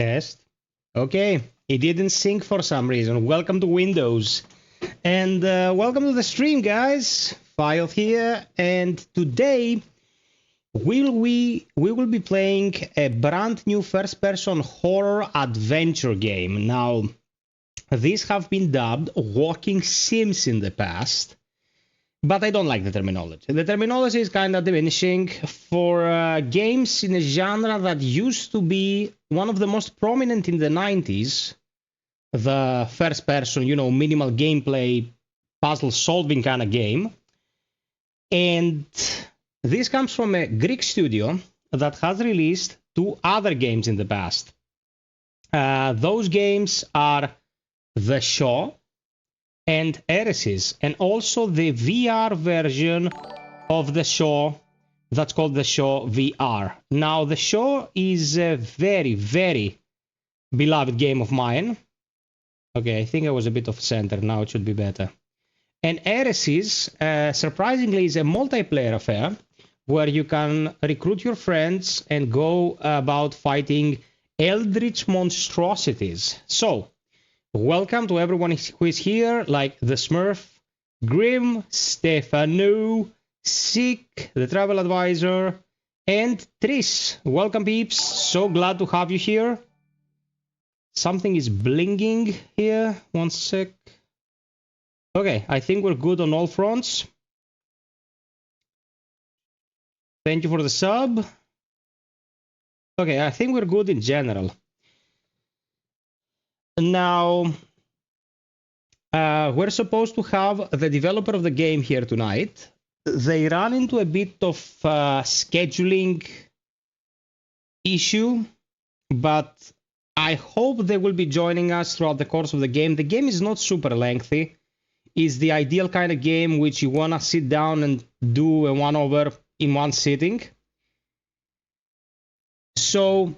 Test. Okay, it didn't sync for some reason. Welcome to Windows. And welcome to the stream, guys. FiOth here. And today we will be playing a brand new first-person horror adventure game. Now, these have been dubbed walking sims in the past. But I don't like the terminology. The terminology is kind of diminishing for games in a genre that used to be one of the most prominent in the 90s. The first person, you know, minimal gameplay, puzzle solving kind of game. And this comes from a Greek studio that has released two other games in the past. Those games are The Show and Heresies, and also the VR version of The Show that's called The Show VR. Now, The Show is a very, very beloved game of mine. Okay, I think I was a bit off center. Now it should be better. And Heresies, surprisingly, is a multiplayer affair where you can recruit your friends and go about fighting eldritch monstrosities. So, welcome to everyone who is here, like the Smurf, Grim, Stefano, Sick, the Travel Advisor, and Tris. Welcome, peeps. So glad to have you here. Something is blinking here. One sec. Okay, I think we're good on all fronts. Thank you for the sub. Okay, I think we're good in general. Now, we're supposed to have the developer of the game here tonight. They ran into a bit of scheduling issue, but I hope they will be joining us throughout the course of the game. The game is not super lengthy. It's the ideal kind of game which you want to sit down and do a one-over in one sitting. So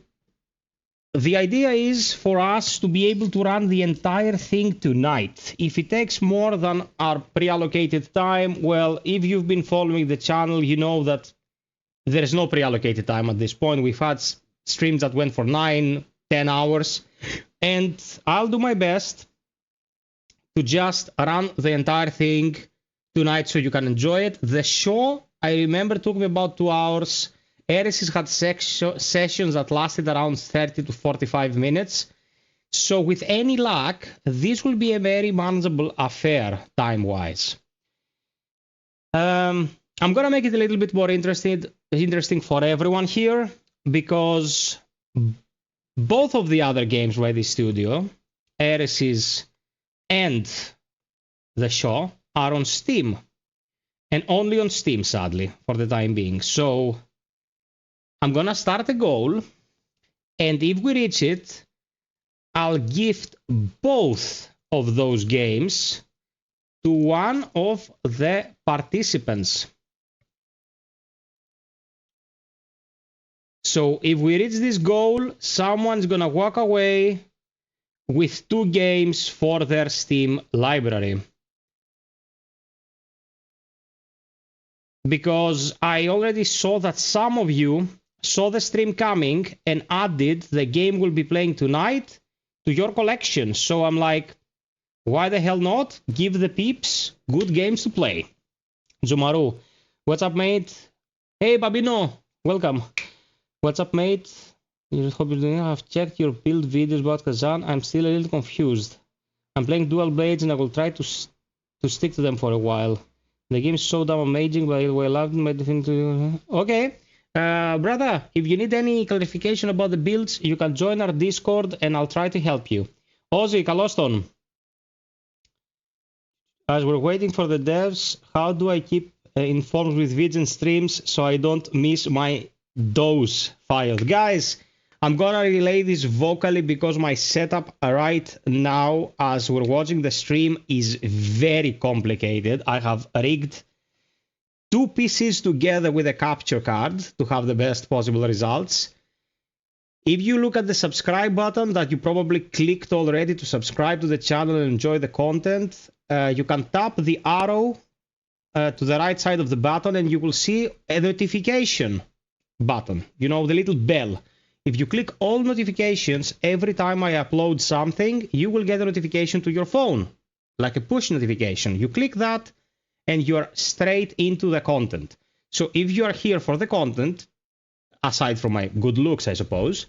the idea is for us to be able to run the entire thing tonight. If it takes more than our pre-allocated time, well, if you've been following the channel, you know that there is no pre-allocated time at this point. We've had streams that went for 9-10 hours, and I'll do my best to just run the entire thing tonight so you can enjoy it. The show, I remember, took me about 2 hours. Heresies had sessions that lasted around 30 to 45 minutes. So with any luck, this will be a very manageable affair time-wise. I'm going to make it a little bit more interesting for everyone here, because both of the other games by this studio, Heresies and The Show, are on Steam. And only on Steam, sadly, for the time being. So I'm gonna start a goal, and if we reach it, I'll gift both of those games to one of the participants. So if we reach this goal, someone's gonna walk away with 2 games for their Steam library. Because I already saw that some of you saw the stream coming and added the game we'll be playing tonight to your collection. So I'm like, why the hell not? Give the peeps good games to play. Zumaru, what's up, mate? Hey, Babino, welcome. What's up, mate? Hope you're doing. I've checked your build videos about Kazan. I'm still a little confused. I'm playing dual blades and I will try to stick to them for a while. The game is so damn amazing, but I love it. Okay. Brother, if you need any clarification about the builds, you can join our Discord and I'll try to help you. Ozzy, Kaloston. As we're waiting for the devs, how do I keep informed with vids and streams so I don't miss my dose, FiOth? Guys, I'm gonna relay this vocally because my setup right now as we're watching the stream is very complicated. I have rigged 2 PCs together with a capture card to have the best possible results. If you look at the subscribe button that you probably clicked already to subscribe to the channel and enjoy the content, you can tap the arrow to the right side of the button and you will see a notification button, you know, the little bell. If you click all notifications, every time I upload something, you will get a notification to your phone, like a push notification. You click that and you're straight into the content. So if you are here for the content, aside from my good looks, I suppose,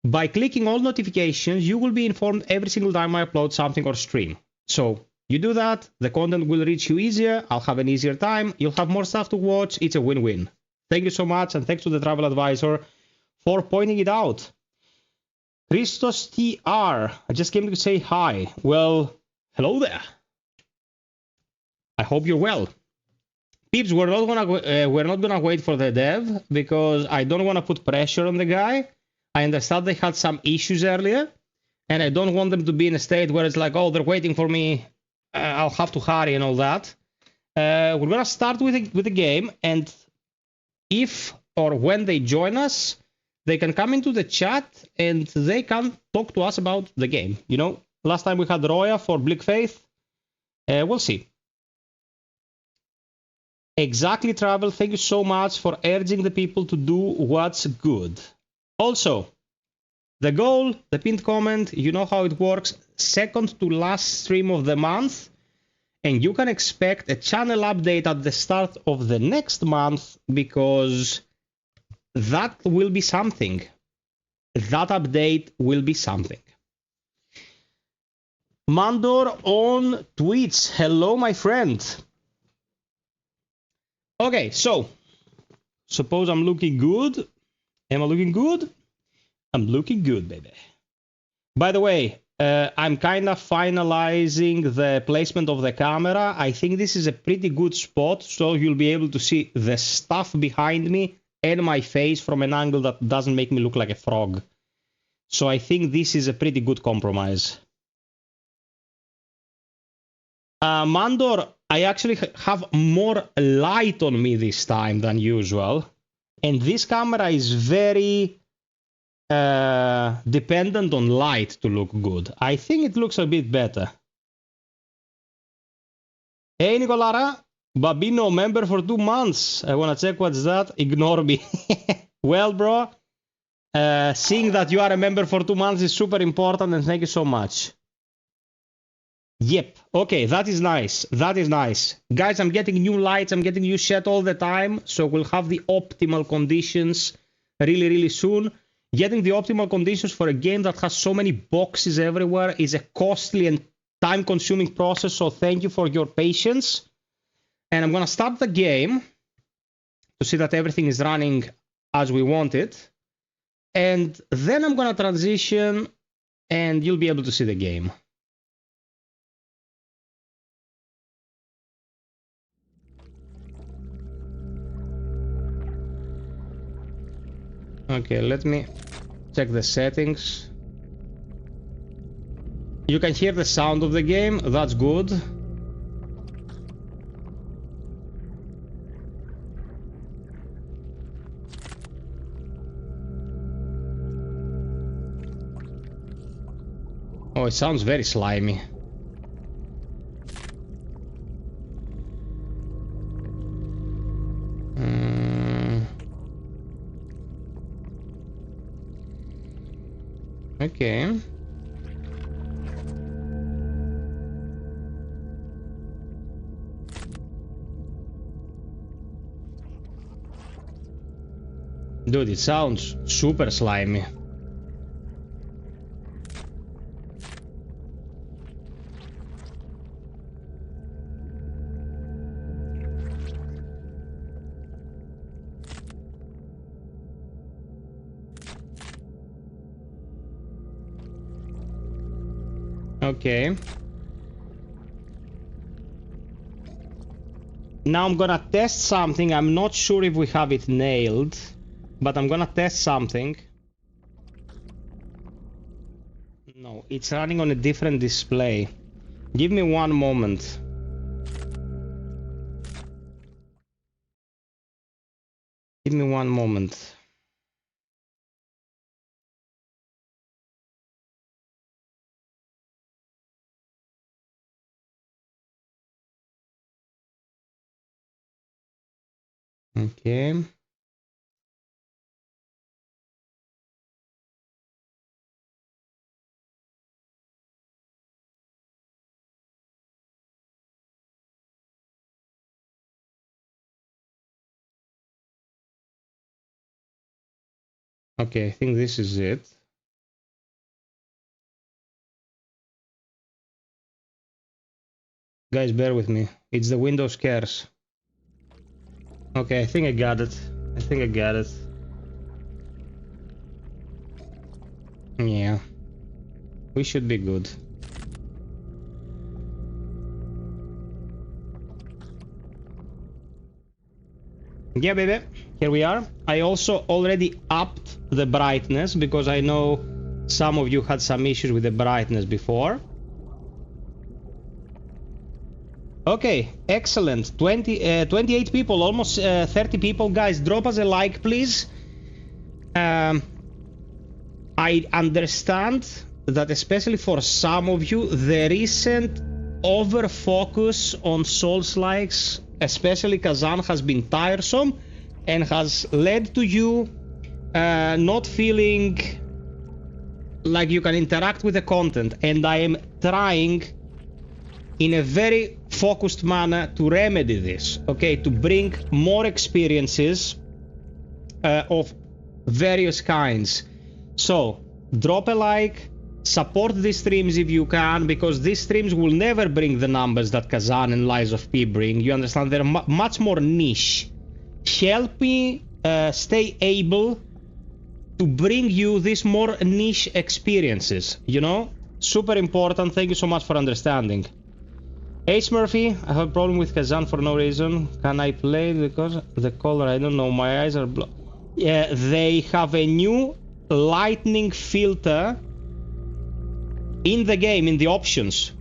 by clicking all notifications, you will be informed every single time I upload something or stream. So you do that, the content will reach you easier, I'll have an easier time, you'll have more stuff to watch, it's a win-win. Thank you so much, and thanks to the travel advisor for pointing it out. Christos TR, I just came to say hi. Well, hello there. I hope you're well. Peeps, we're not gonna wait for the dev because I don't want to put pressure on the guy. I understand they had some issues earlier, and I don't want them to be in a state where it's like, oh, they're waiting for me, I'll have to hurry and all that. We're gonna start with the game, and if or when they join us, they can come into the chat and they can talk to us about the game. You know, last time we had Roya for Bleak Faith. We'll see. Exactly, Travel. Thank you so much for urging the people to do what's good. Also, the goal, the pinned comment, you know how it works. Second to last stream of the month. And you can expect a channel update at the start of the next month because that will be something. That update will be something. Mandor on Twitch. Hello, my friend. Okay, so suppose I'm looking good. Am I looking good? I'm looking good, baby. By the way, I'm kind of finalizing the placement of the camera. I think this is a pretty good spot, so you'll be able to see the stuff behind me and my face from an angle that doesn't make me look like a frog. So I think this is a pretty good compromise. Mandor, I actually have more light on me this time than usual. And this camera is very dependent on light to look good. I think it looks a bit better. Hey, Nicolara. Babino, member for 2 months. I want to check what's that. Ignore me. Well, bro, seeing that you are a member for 2 months is super important, and thank you so much. Yep. Okay, that is nice. That is nice. Guys, I'm getting new lights. I'm getting new shit all the time, so we'll have the optimal conditions really, really soon. Getting the optimal conditions for a game that has so many boxes everywhere is a costly and time-consuming process, so thank you for your patience. And I'm going to start the game to see that everything is running as we want it. And then I'm going to transition, and you'll be able to see the game. Okay, let me check the settings. You can hear the sound of the game, that's good. Oh, it sounds very slimy. Okay. Dude, it sounds super slimy. Okay. Now I'm gonna test something. I'm not sure if we have it nailed, but I'm gonna test something. No, it's running on a different display. Give me one moment. Give me one moment. Okay. Okay, I think this is it. Guys, bear with me. It's the Windows scares. Okay, I think I got it. I think I got it. Yeah. We should be good. Yeah, baby. Here we are. I also already upped the brightness because I know some of you had some issues with the brightness before. Okay, excellent. 28 people, almost 30 people. Guys, drop us a like, please. I understand that especially for some of you, the recent over-focus on Souls-likes, especially Kazan, has been tiresome and has led to you not feeling like you can interact with the content. And I am trying in a very focused manner to remedy this, okay, to bring more experiences of various kinds. So drop a like, support these streams if you can, because these streams will never bring the numbers that Kazan and Lies of P bring. You understand? They're much more niche. Help me stay able to bring you these more niche experiences, you know? Super important. Thank you so much for understanding. Ace Murphy, I have a problem with Kazan for no reason. Can I play because the color? I don't know. My eyes are blocked. Yeah, they have a new lightning filter in the game, in the options.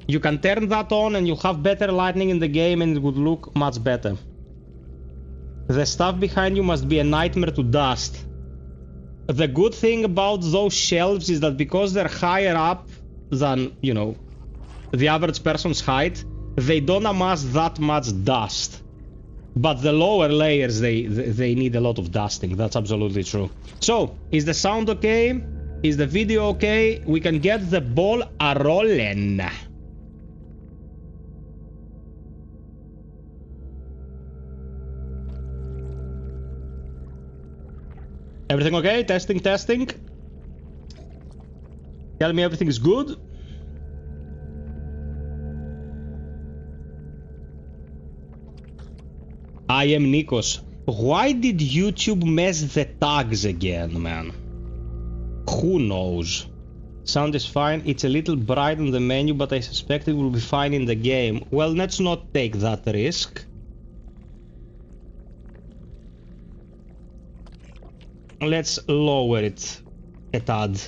You can turn that on and you have better lighting in the game and it would look much better. The stuff behind you must be a nightmare to dust. The good thing about those shelves is that because they're higher up than, you know, the average person's height, they don't amass that much dust. But the lower layers, they need a lot of dusting. That's absolutely true. So, is the sound okay? Is the video okay? We can get the ball a-rolling. Everything okay? Testing, testing. Tell me everything is good. I am Nikos. Why did YouTube mess the tags again, man? Who knows? Sound is fine. It's a little bright on the menu, but I suspect it will be fine in the game. Well, let's not take that risk. Let's lower it a tad.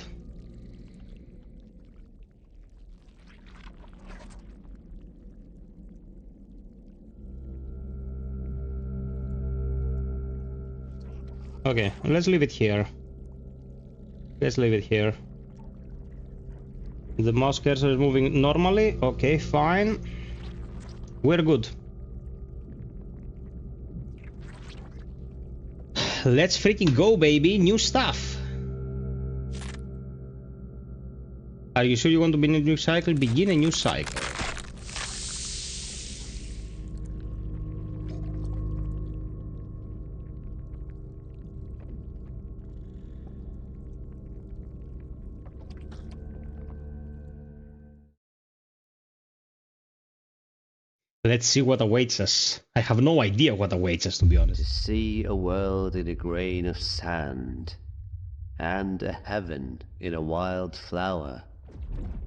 Okay, let's leave it here. Let's leave it here. The mouse cursor is moving normally. Okay, fine. We're good. Let's freaking go, baby. New stuff. Are you sure you want to begin a new cycle? Begin a new cycle. Let's see what awaits us. I have no idea what awaits us, to be honest. To see a world in a grain of sand, and a heaven in a wild flower.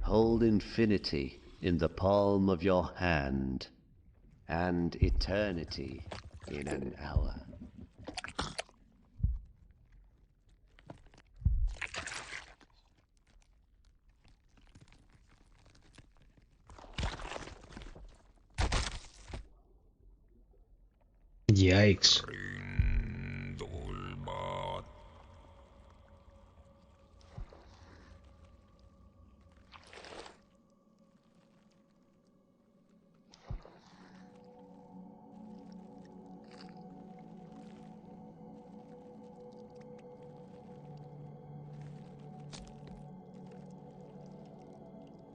Hold infinity in the palm of your hand, and eternity in an hour. Yikes.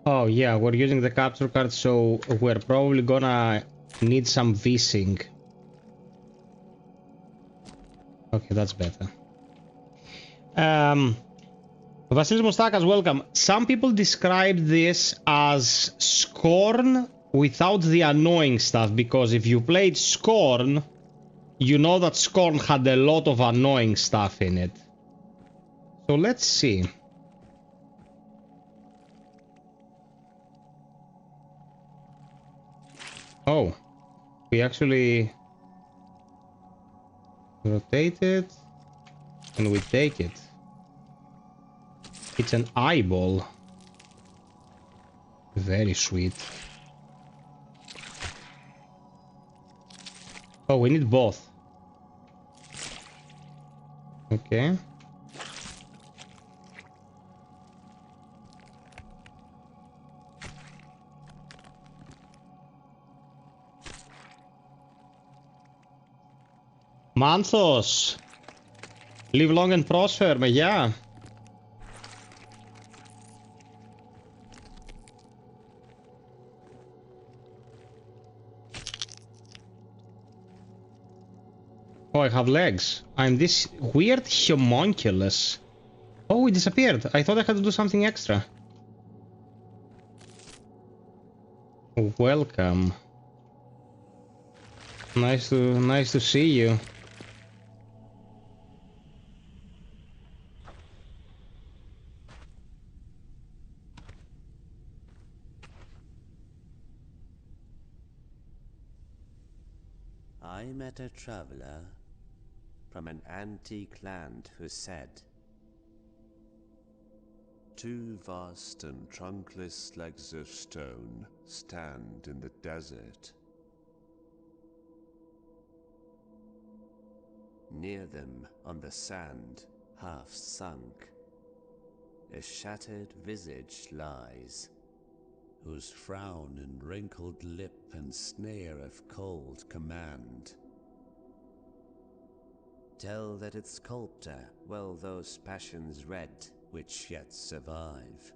Oh yeah, we're using the capture card, so we're probably gonna need some V-Sync. Okay, that's better. Vasilis Mostakas, welcome. Some people describe this as Scorn without the annoying stuff, because if you played Scorn, you know that Scorn had a lot of annoying stuff in it. So let's see. Oh, we actually rotate it and we take it. It's an eyeball. Very sweet. Oh, we need both. Okay. Manthos. Live long and prosper, but yeah. Oh, I have legs. I'm this weird homunculus. Oh, it disappeared. I thought I had to do something extra. Welcome. Nice to see you. I met a traveler from an antique land who said, "Two vast and trunkless legs of stone stand in the desert. Near them, on the sand, half sunk, a shattered visage lies, whose frown and wrinkled lip and snare of cold command tell that its sculptor well those passions read which yet survive.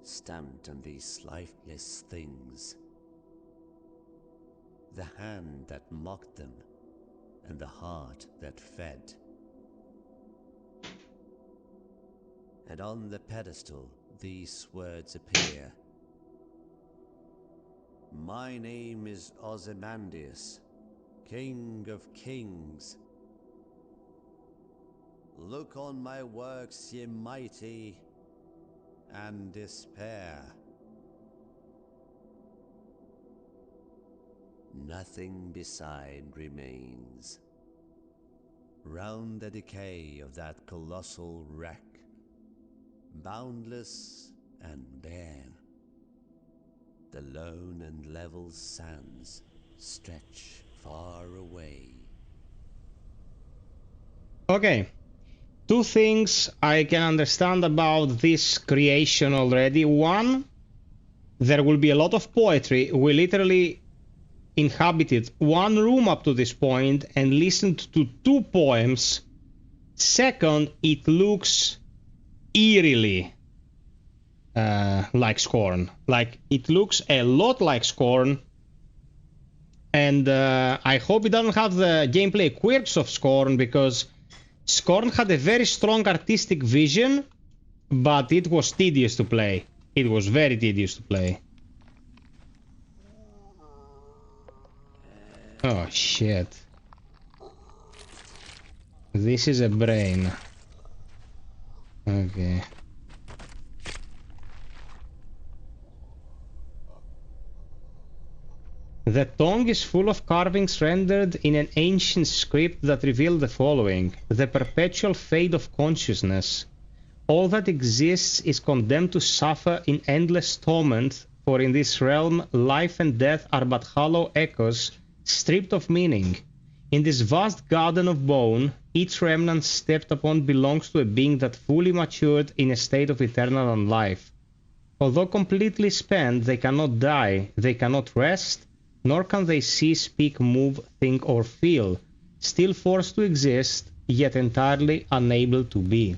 Stamped on these lifeless things, the hand that mocked them and the heart that fed. And on the pedestal these words appear: My name is Ozymandias, King of Kings. Look on my works, ye mighty, and despair. Nothing beside remains. Round the decay of that colossal wreck, boundless and bare, the lone and level sands stretch far away. Okay. Two things I can understand about this creation already. One, there will be a lot of poetry. We literally inhabited one room up to this point and listened to two poems. Second, it looks eerily like Scorn. Like, it looks a lot like Scorn. And I hope it doesn't have the gameplay quirks of Scorn, because Scorn had a very strong artistic vision, but it was tedious to play. It was very tedious to play. Oh, shit. This is a brain. Okay. The tongue is full of carvings rendered in an ancient script that reveal the following: the perpetual fade of consciousness. All that exists is condemned to suffer in endless torment, for in this realm life and death are but hollow echoes, stripped of meaning. In this vast garden of bone, each remnant stepped upon belongs to a being that fully matured in a state of eternal life. Although completely spent, they cannot die, they cannot rest, nor can they see, speak, move, think, or feel, still forced to exist, yet entirely unable to be.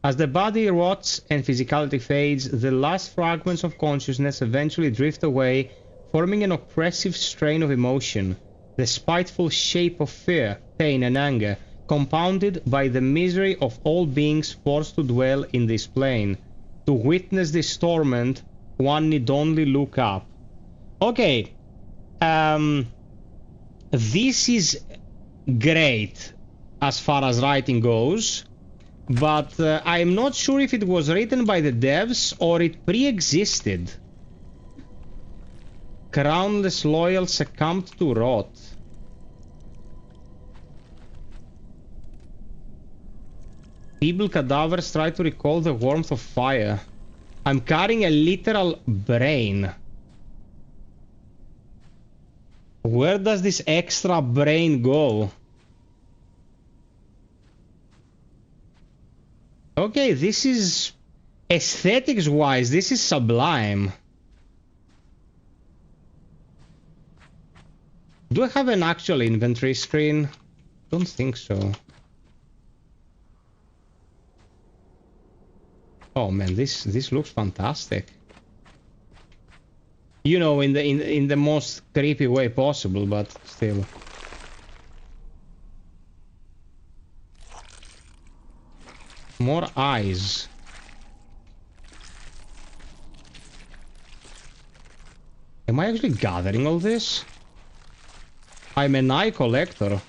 As the body rots and physicality fades, the last fragments of consciousness eventually drift away, forming an oppressive strain of emotion. The spiteful shape of fear, pain and anger, compounded by the misery of all beings forced to dwell in this plane. To witness this torment, one need only look up. Okay. This is great as far as writing goes, but I'm not sure if it was written by the devs or it pre-existed. Crownless loyal succumbed to rot. Feeble cadavers try to recall the warmth of fire. I'm carrying a literal brain. Where does this extra brain go? Okay, this is... aesthetics-wise, this is sublime. Do I have an actual inventory screen? Don't think so. Oh man, this looks fantastic. You know, in the most creepy way possible, but still. More eyes. Am I actually gathering all this? I'm an eye collector.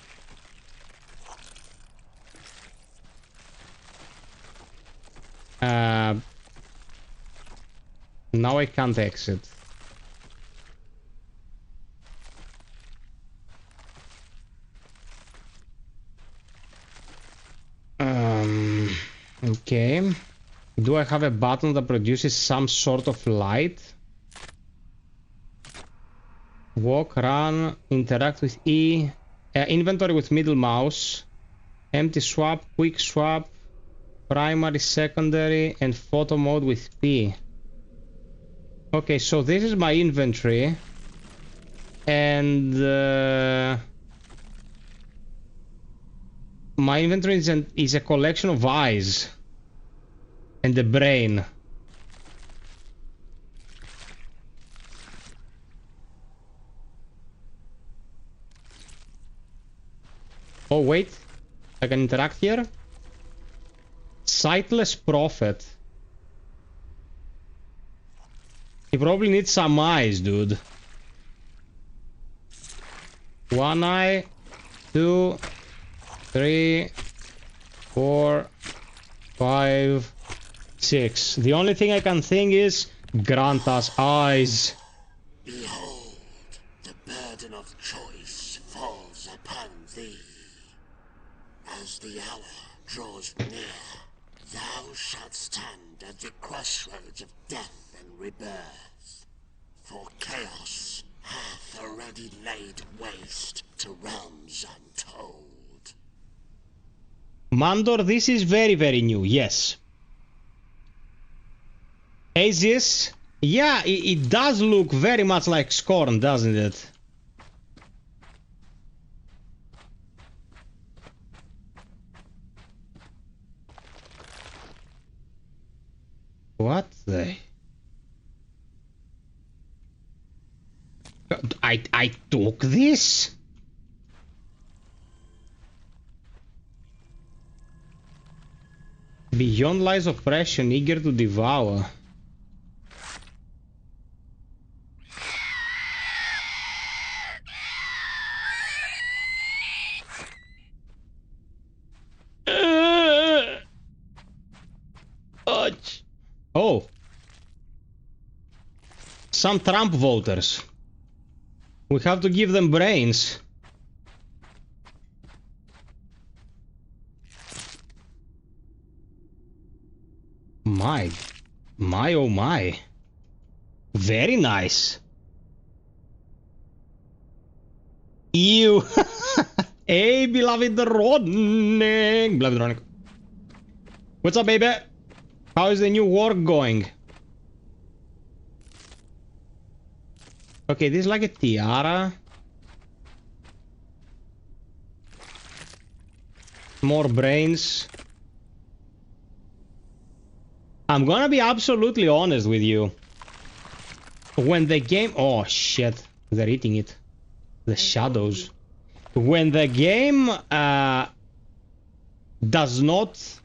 Now I can't exit. Okay. Do I have a button that produces some sort of light? Walk, run, interact with E, inventory with middle mouse, empty swap, quick swap, primary, secondary, and photo mode with P. Okay, so this is my inventory, and my inventory is a collection of eyes and the brain. Oh wait, I can interact here. Sightless prophet. He probably needs some eyes, dude. One eye, 2, 3, 4, 5, 6. The only thing I can think is grant us eyes. Behold, the burden of choice falls upon thee. As the hour draws near, thou shalt stand at the crossroads of death and rebirth. For chaos hath already laid waste to realms untold. Mandor, this is very, very new, yes. Azius, yeah, it does look very much like Scorn, doesn't it? What the... I took this? Beyond lies oppression, eager to devour. Oh. Some Trump voters. We have to give them brains. My oh my. Very nice. Ew. Hey, beloved Rodnik. Beloved Rodnik. What's up, baby? How is the new work going? Okay, this is like a tiara. More brains. I'm gonna be absolutely honest with you. When the game... Oh, shit. They're eating it. The shadows. when the game does not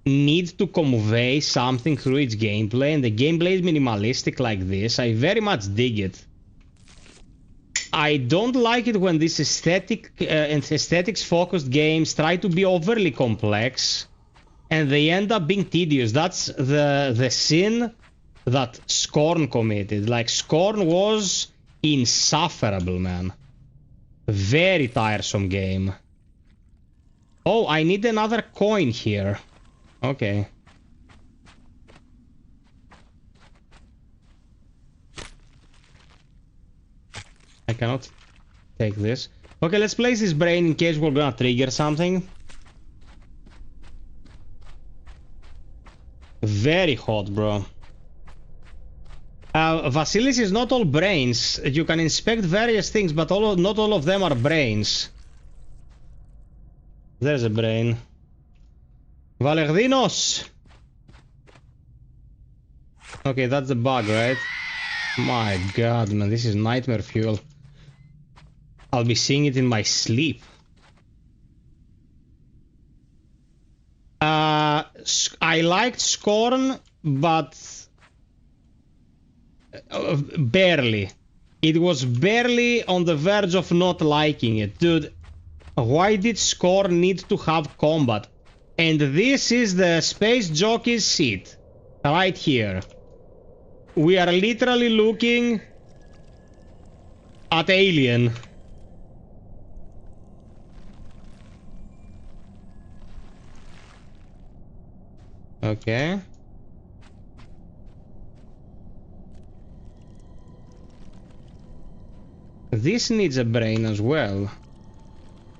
need to convey something through its gameplay, and the gameplay is minimalistic like this, I very much dig it. I don't like it when these aesthetics-focused games try to be overly complex, and they end up being tedious. That's the sin that Scorn committed. Like, Scorn was insufferable, man. Very tiresome game. Oh, I need another coin here. Okay. I cannot take this. Okay, let's place this brain in case we're gonna trigger something. Very hot, bro. Vasilis is not all brains. You can inspect various things, but not all of them are brains. There's a brain. Valerdinos! Okay, that's the bug, right? My god, man, this is nightmare fuel. I'll be seeing it in my sleep. I liked Scorn, but barely. It was barely on the verge of not liking it. Dude, why did Scorn need to have combat? And this is the space jockey's seat. Right here. We are literally looking at Alien. Okay. This needs a brain as well.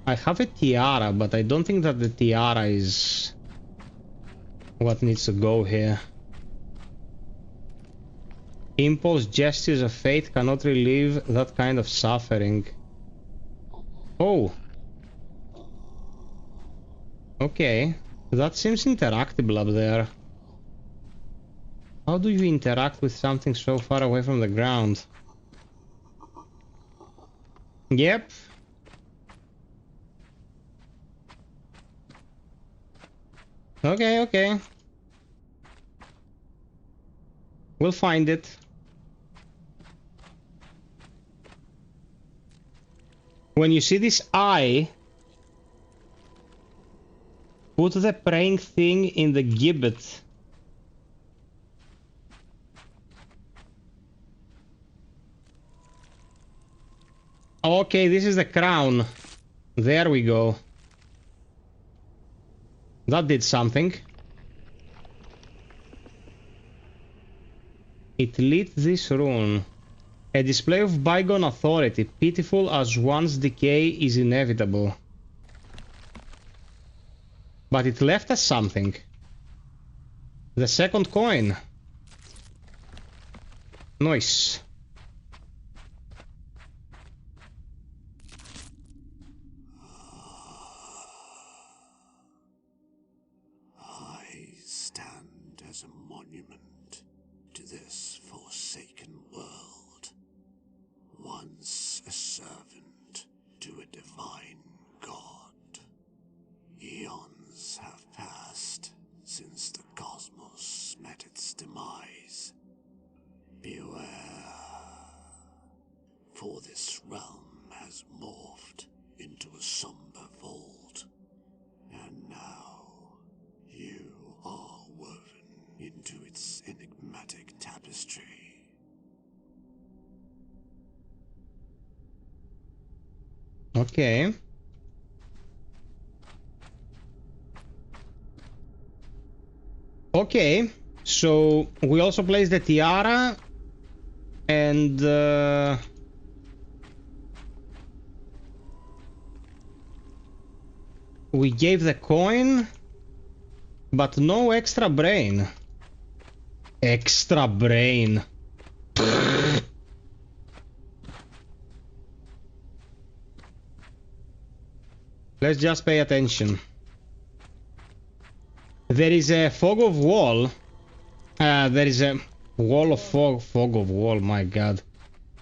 I have a tiara, but I don't think that the tiara is what needs to go here. Impulse gestures of fate cannot relieve that kind of suffering. Oh. Okay. That seems interactable up there. How do you interact with something so far away from the ground? Yep. Okay, okay. We'll find it. When you see this eye, put the praying thing in the gibbet. Okay, this is the crown. There we go. That did something. It lit this rune. A display of bygone authority, pitiful as one's decay is inevitable. But it left us something. The second coin. Nice. I stand as a monument to this forsaken world. Once a servant to a divine god. Eons have passed since the cosmos met its demise. Beware, for this realm has morphed into a somber vault, and now you are woven into its enigmatic tapestry. Okay. Okay, so we also place the tiara, and we gave the coin, but no extra brain. Extra brain. Let's just pay attention. There is a fog of wall. There is a wall of fog. Fog of wall, my god.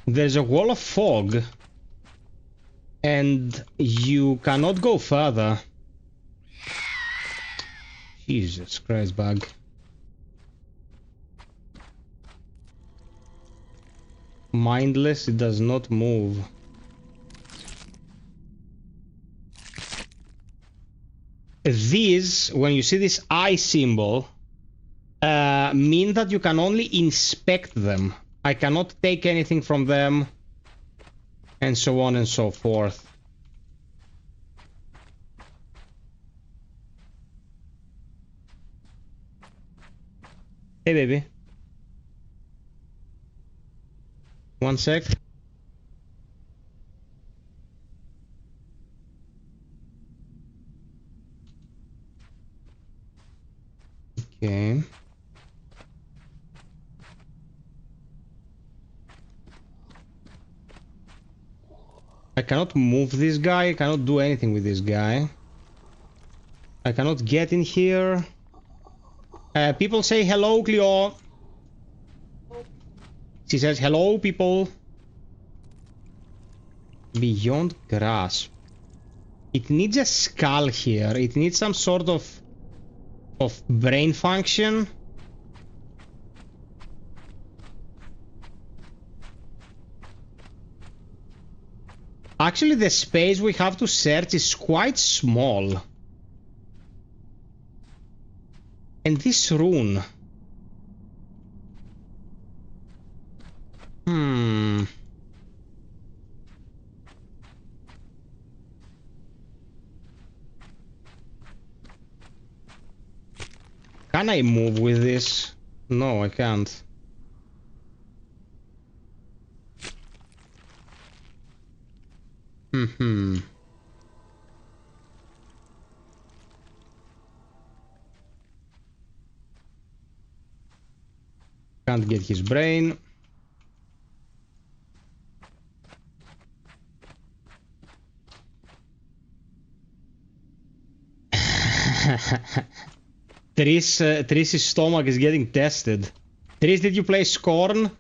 There's a wall of fog And you cannot go further. Jesus Christ, bug. Mindless, it does not move. These, when you see this eye symbol, mean that you can only inspect them. I cannot take anything from them, and so on and so forth. Hey, baby. One sec. Okay. I cannot move this guy. I cannot do anything with this guy. I cannot get in here. People say hello, Cleo. She says hello, people. Beyond grasp. It needs a skull here. It needs some sort of brain function. Actually, the space we have to search is quite small. And this rune. Can I move with this? No, I can't. Can't get his brain. Tris' stomach is getting tested. Tris, did you play Scorn?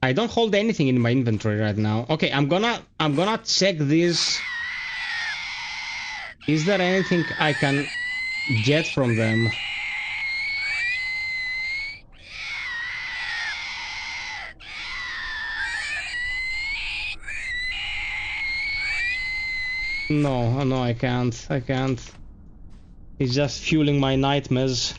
I don't hold anything in my inventory right now. Okay, I'm gonna check this. Is there anything I can get from them? No, no, I can't. I can't. It's just fueling my nightmares.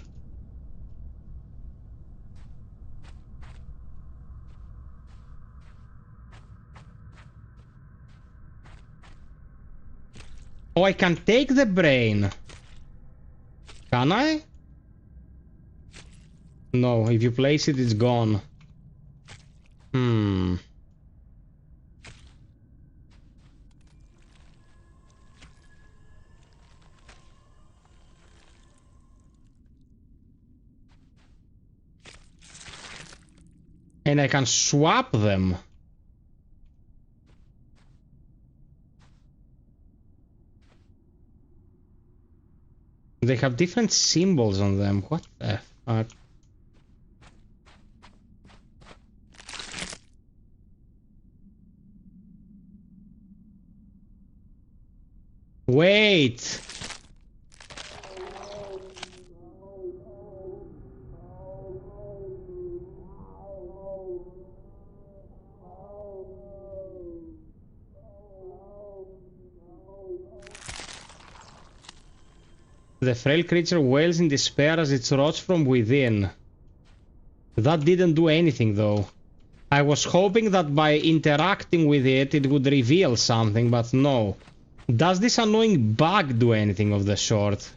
Oh, I can take the brain. Can I? No, if you place it, it's gone. And I can swap them. They have different symbols on them. What the fuck? Wait! The frail creature wails in despair as it rots from within. That didn't do anything, though. I was hoping that by interacting with it, it would reveal something, but no. Does this annoying bug do anything of the sort?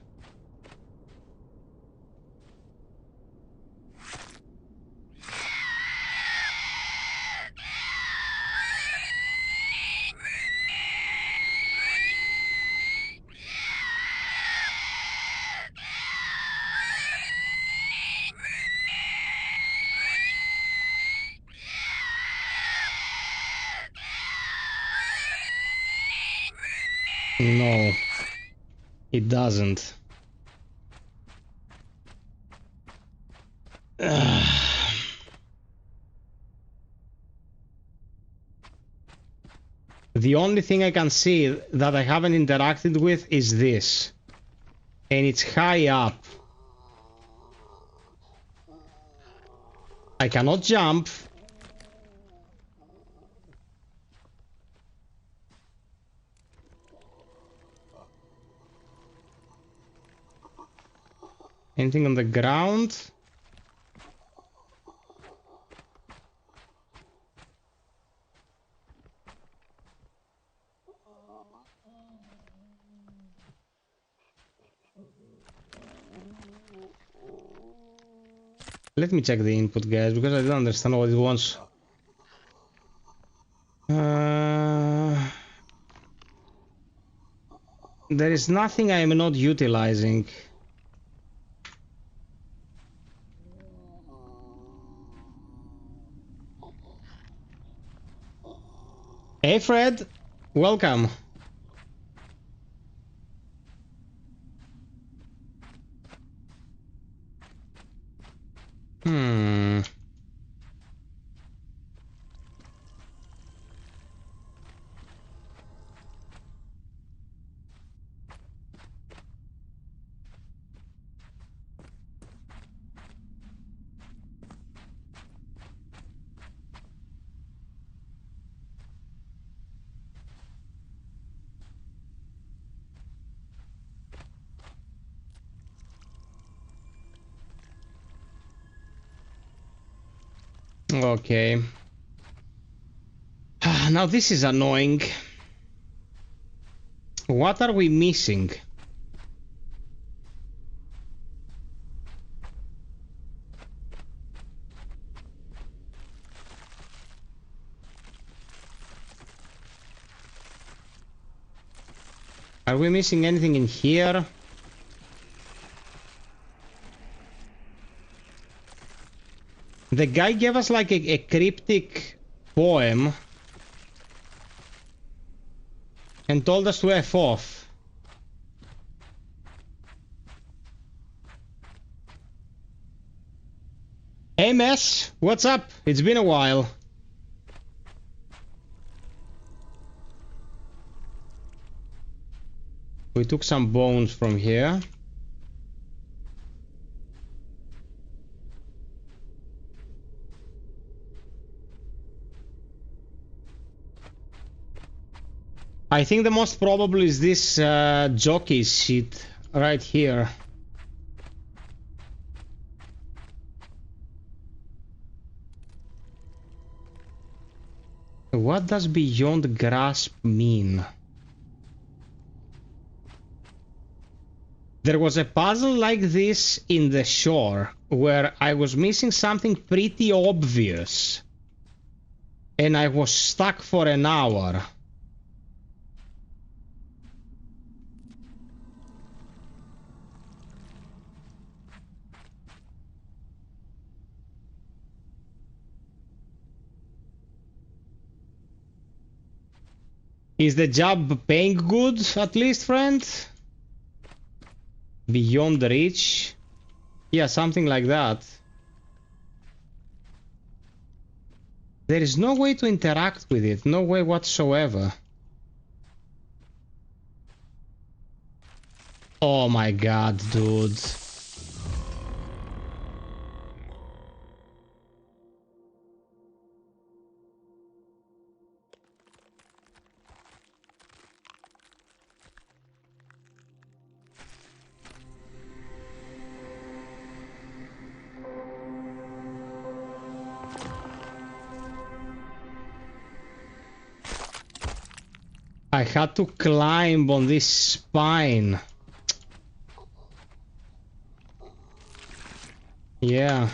No, it doesn't. The only thing I can see that I haven't interacted with is this. And it's high up. I cannot jump. Anything on the ground? Let me check the input, guys, because I don't understand what it wants. There is nothing I am not utilizing. Hey, Fred. Welcome. Okay. Now this is annoying. What are we missing? Are we missing anything in here? The guy gave us like a cryptic poem and told us to F off. Hey Mess, what's up? It's been a while. We took some bones from here. I think the most probable is this jockey seat right here. What does beyond grasp mean? There was a puzzle like this in the shore where I was missing something pretty obvious and I was stuck for an hour. Is the job paying good, at least, friend? Beyond reach? Yeah, something like that. There is no way to interact with it, no way whatsoever. Oh my god, dude. I had to climb on this spine. Yeah.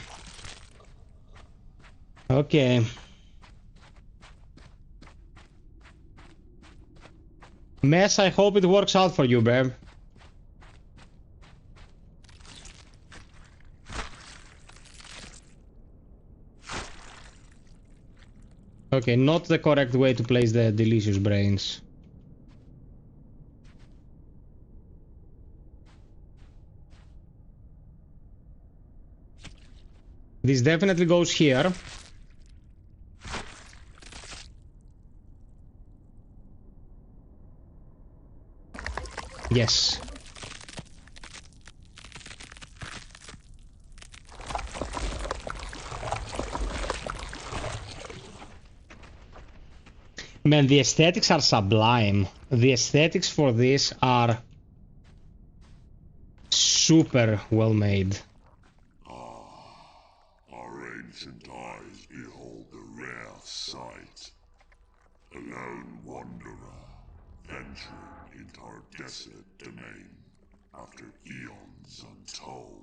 Okay. Mess, I hope it works out for you, babe. Okay, not the correct way to place the delicious brains. This definitely goes here. Yes. Man, the aesthetics are sublime. The aesthetics for this are super well made. Our ancient eyes behold the rare sight. A lone wanderer venturing into our desolate domain after eons untold.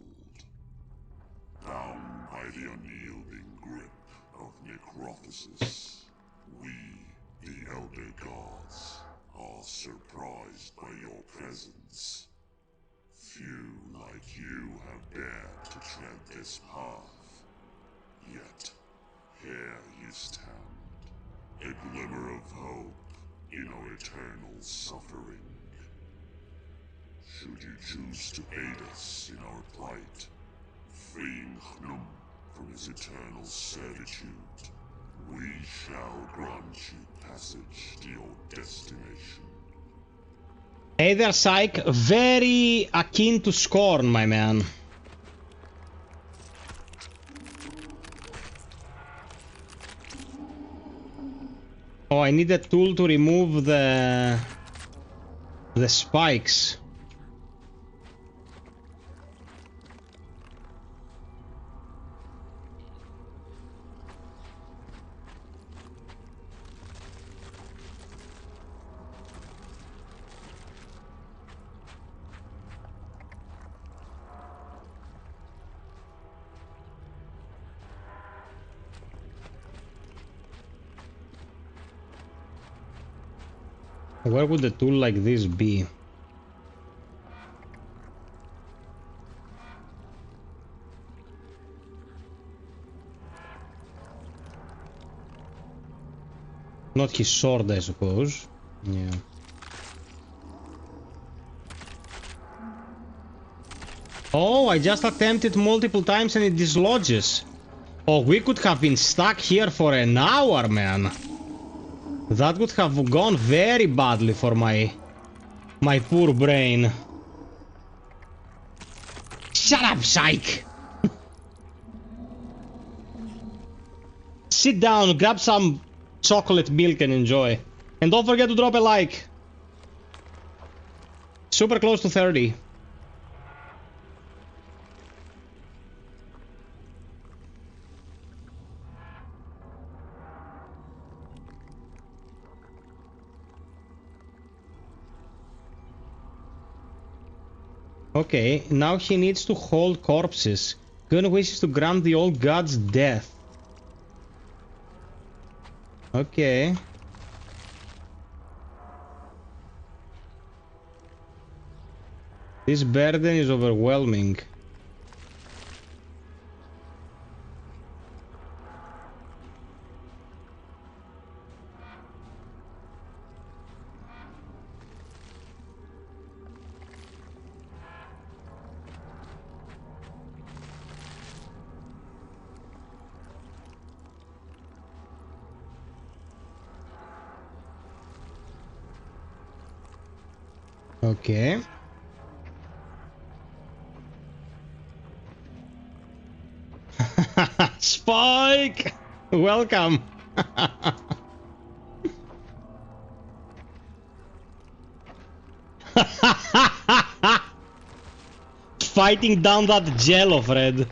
Bound by the unyielding grip of Necrophosis, we, the Elder Gods, are surprised by your presence. Few like you have dared to tread this path. Yet, here you stand, a glimmer of hope in our eternal suffering. Should you choose to aid us in our plight, freeing Hnum from his eternal servitude, we shall grant you passage to your destination. Hey there, Psych. Very akin to Scorn, my man. Oh, I need a tool to remove the spikes. Where would a tool like this be? Not his sword, I suppose. Yeah. Oh, I just attempted multiple times and it dislodges. Oh, we could have been stuck here for an hour, man. That would have gone very badly for my poor brain. Shut up, Psych! Sit down, grab some chocolate milk and enjoy. And don't forget to drop a like. Super close to 30. Okay, now he needs to hold corpses. Gun wishes to grant the old gods death. Okay. This burden is overwhelming. Okay. Spike! Welcome! Fighting down that jello, Fred.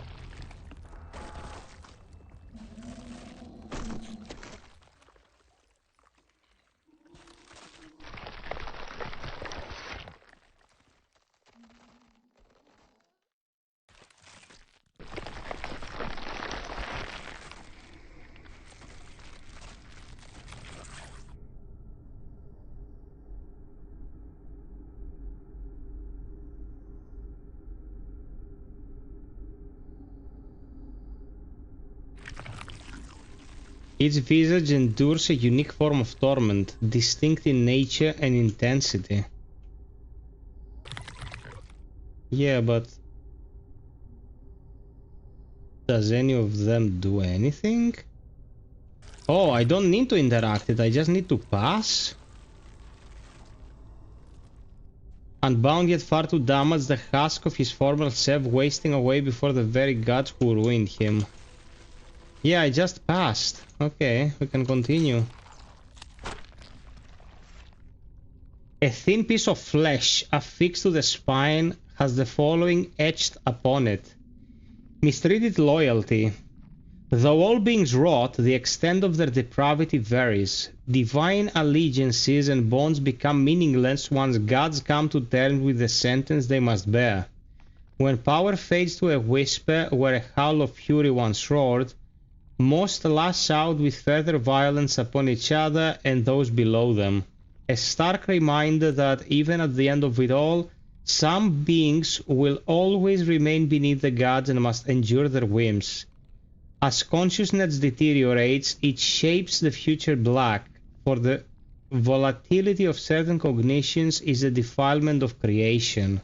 Each visage endures a unique form of torment, distinct in nature and intensity. Yeah, but Does any of them do anything? Oh, I don't need to interact it, I just need to pass? Unbound yet far to damage the husk of his former self, wasting away before the very gods who ruined him. Yeah, I just passed. Okay, we can continue. A thin piece of flesh affixed to the spine has the following etched upon it. Mistreated loyalty. Though all beings rot, the extent of their depravity varies. Divine allegiances and bonds become meaningless once gods come to terms with the sentence they must bear. When power fades to a whisper where a howl of fury once roared, most lash out with further violence upon each other and those below them. A stark reminder that even at the end of it all, some beings will always remain beneath the gods and must endure their whims. As consciousness deteriorates, it shapes the future black, for the volatility of certain cognitions is a defilement of creation.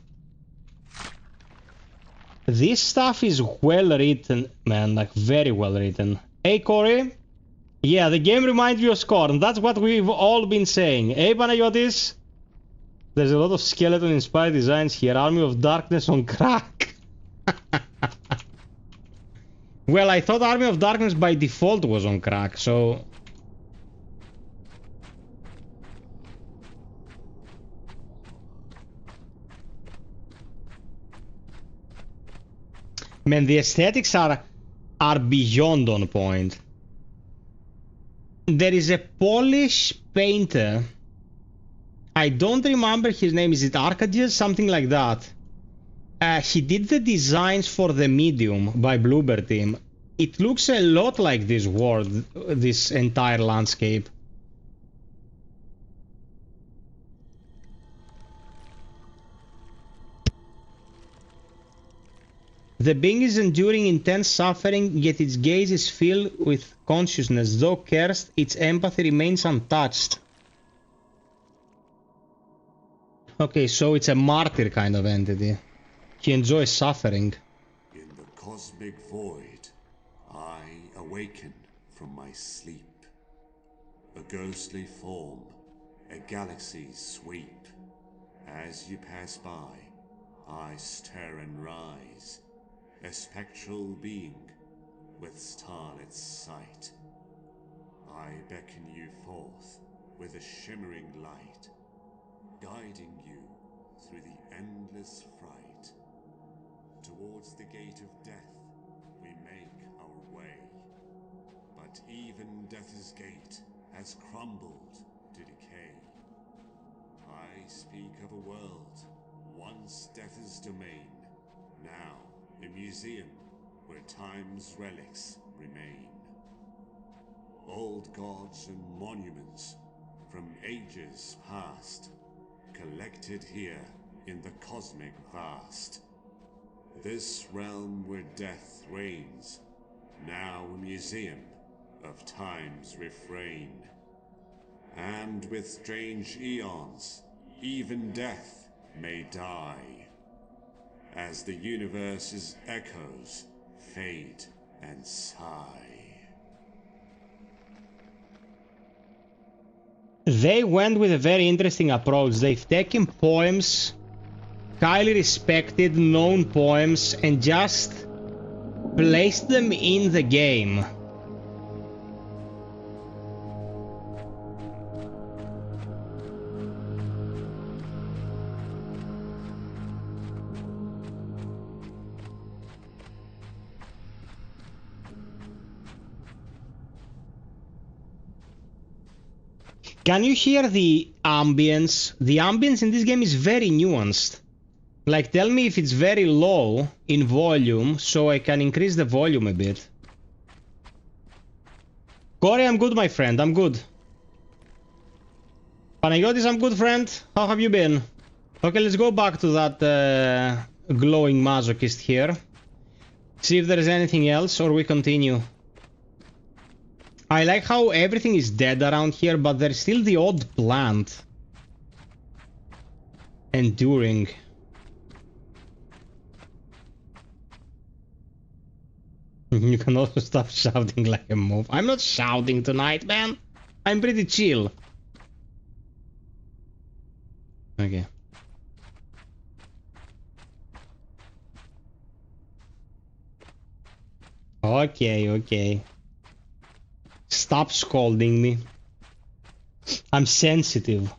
This stuff is well written, man, like very well written. Hey Corey? Yeah, the game reminds me of Scorn, that's what we've all been saying. Hey Panayotis? There's a lot of skeleton-inspired designs here, Army of Darkness on crack. Well, I thought Army of Darkness by default was on crack, so... Man, the aesthetics are beyond on point. There is a Polish painter. I don't remember his name. Is it Arcadius? Something like that. He did the designs for The Medium by Bloober Team. It looks a lot like this world, this entire landscape. The being is enduring intense suffering, yet its gaze is filled with consciousness. Though cursed, its empathy remains untouched. Okay, so it's a martyr kind of entity. He enjoys suffering. In the cosmic void, I awaken from my sleep. A ghostly form, a galaxy's sweep. As you pass by, I stir and rise. A spectral being with starlit sight. I beckon you forth with a shimmering light, guiding you through the endless fright. Towards the gate of death we make our way, but even death's gate has crumbled to decay. I speak of a world once death's domain, now a museum where time's relics remain. Old gods and monuments from ages past, collected here in the cosmic vast. This realm where death reigns, now a museum of time's refrain. And with strange eons, even death may die, as the universe's echoes fade and sigh. They went with a very interesting approach. They've taken poems, highly respected, known poems, and just placed them in the game. Can you hear the ambience? The ambience in this game is very nuanced. Like, tell me if it's very low in volume, so I can increase the volume a bit. Corey, I'm good, my friend, I'm good. Panayotis, I'm good, friend. How have you been? Okay, let's go back to that glowing masochist here. See if there's anything else, or we continue. I like how everything is dead around here, but there's still the odd plant enduring. You can also stop shouting like a mob. I'm not shouting tonight, man. I'm pretty chill. Okay. Okay, okay. Stop scolding me. I'm sensitive.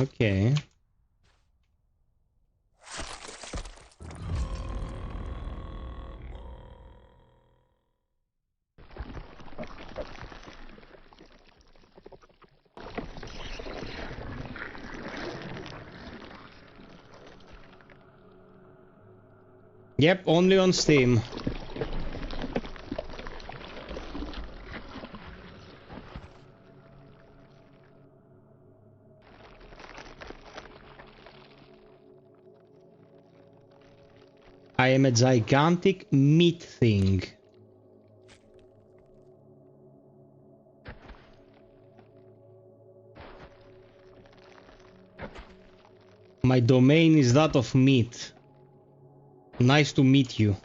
Okay. Yep, only on Steam. I am a gigantic meat thing. My domain is that of meat. Nice to meet you.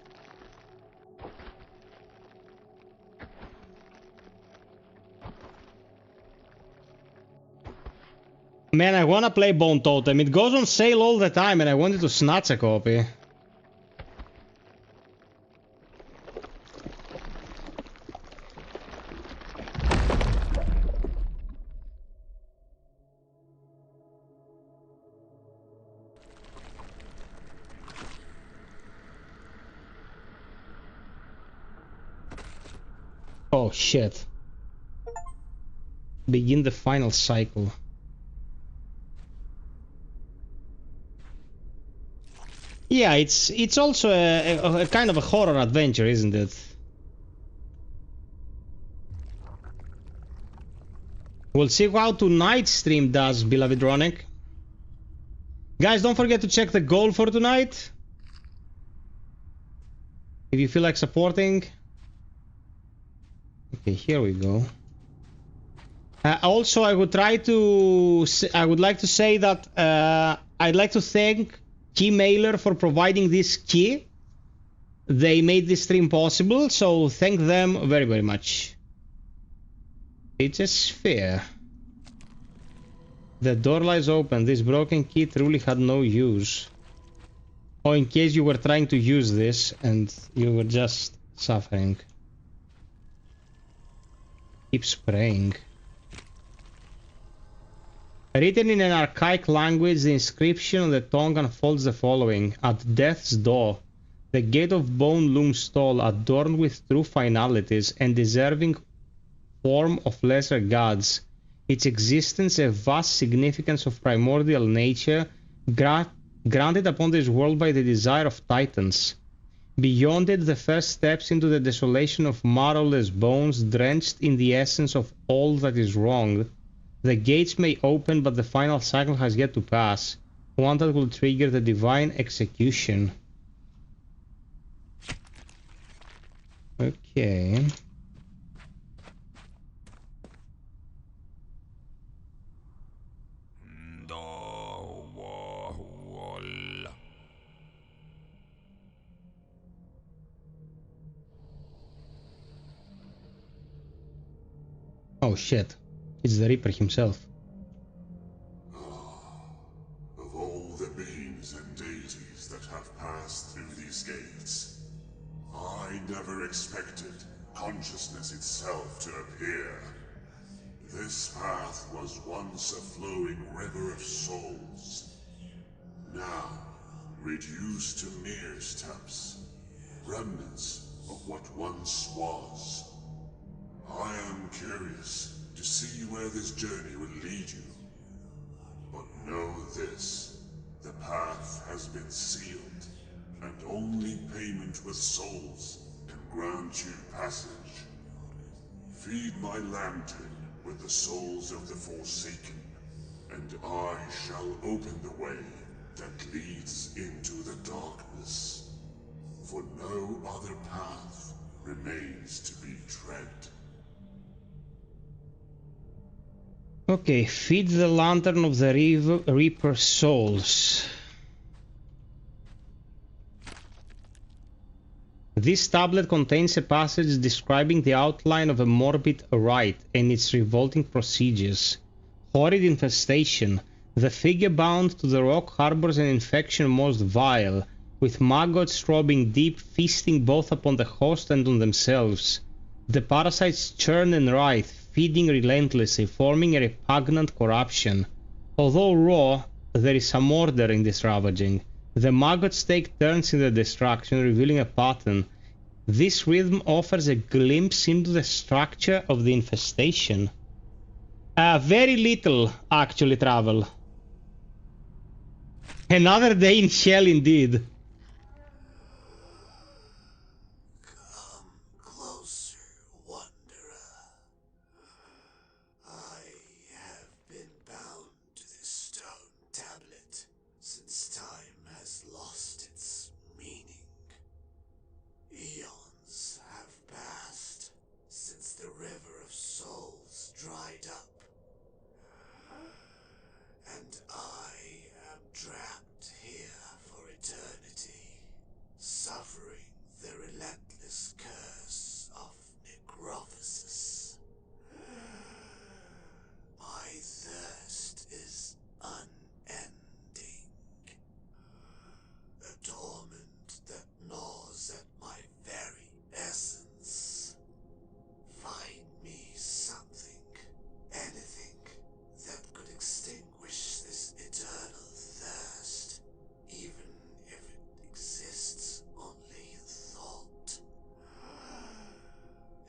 Man, I wanna play Bone Totem. It goes on sale all the time and I wanted to snatch a copy. Oh shit. Begin the final cycle. Yeah, it's also a kind of a horror adventure, isn't it? We'll see how tonight's stream does, beloved Ronick. Guys, don't forget to check the goal for tonight. If you feel like supporting. Okay, here we go. Also, I would like to say that I'd like to thank Keymailer for providing this key. They made this stream possible, so thank them very, very much. It's a sphere. The door lies open. This broken key truly had no use. Oh, in case you were trying to use this and you were just suffering. Keep spraying. Written in an archaic language, the inscription on the tongue unfolds the following. At death's door, the gate of bone looms tall, adorned with true finalities and deserving form of lesser gods. Its existence a vast significance of primordial nature, granted upon this world by the desire of titans. Beyond it, the first steps into the desolation of marrowless bones, drenched in the essence of all that is wrong. The gates may open, but the final cycle has yet to pass, one that will trigger the divine execution. Okay. Oh shit. It's the Reaper himself. Of all the beings and deities that have passed through these gates, I never expected consciousness itself to appear. This path was once a flowing river of souls. Now, reduced to mere steps, remnants of what once was. I am curious to see where this journey will lead you. But know this, the path has been sealed, and only payment with souls can grant you passage. Feed my lantern with the souls of the Forsaken, and I shall open the way that leads into the darkness. For no other path remains to be tread. Okay, feed the lantern of the Reaper souls. This tablet contains a passage describing the outline of a morbid rite and its revolting procedures. Horrid infestation. The figure bound to the rock harbors an infection most vile, with maggots robbing deep, feasting both upon the host and on themselves. The parasites churn and writhe, feeding relentlessly, forming a repugnant corruption. Although raw, there is some order in this ravaging. The maggots take turns in their destruction, revealing a pattern. This rhythm offers a glimpse into the structure of the infestation. Very little, actually, travel. Another day in hell, indeed. Suffering the relentless curse of Necrophosis. My thirst is unending. A torment that gnaws at my very essence. Find me something, anything, that could extinguish this eternal thirst, even if it exists only in thought.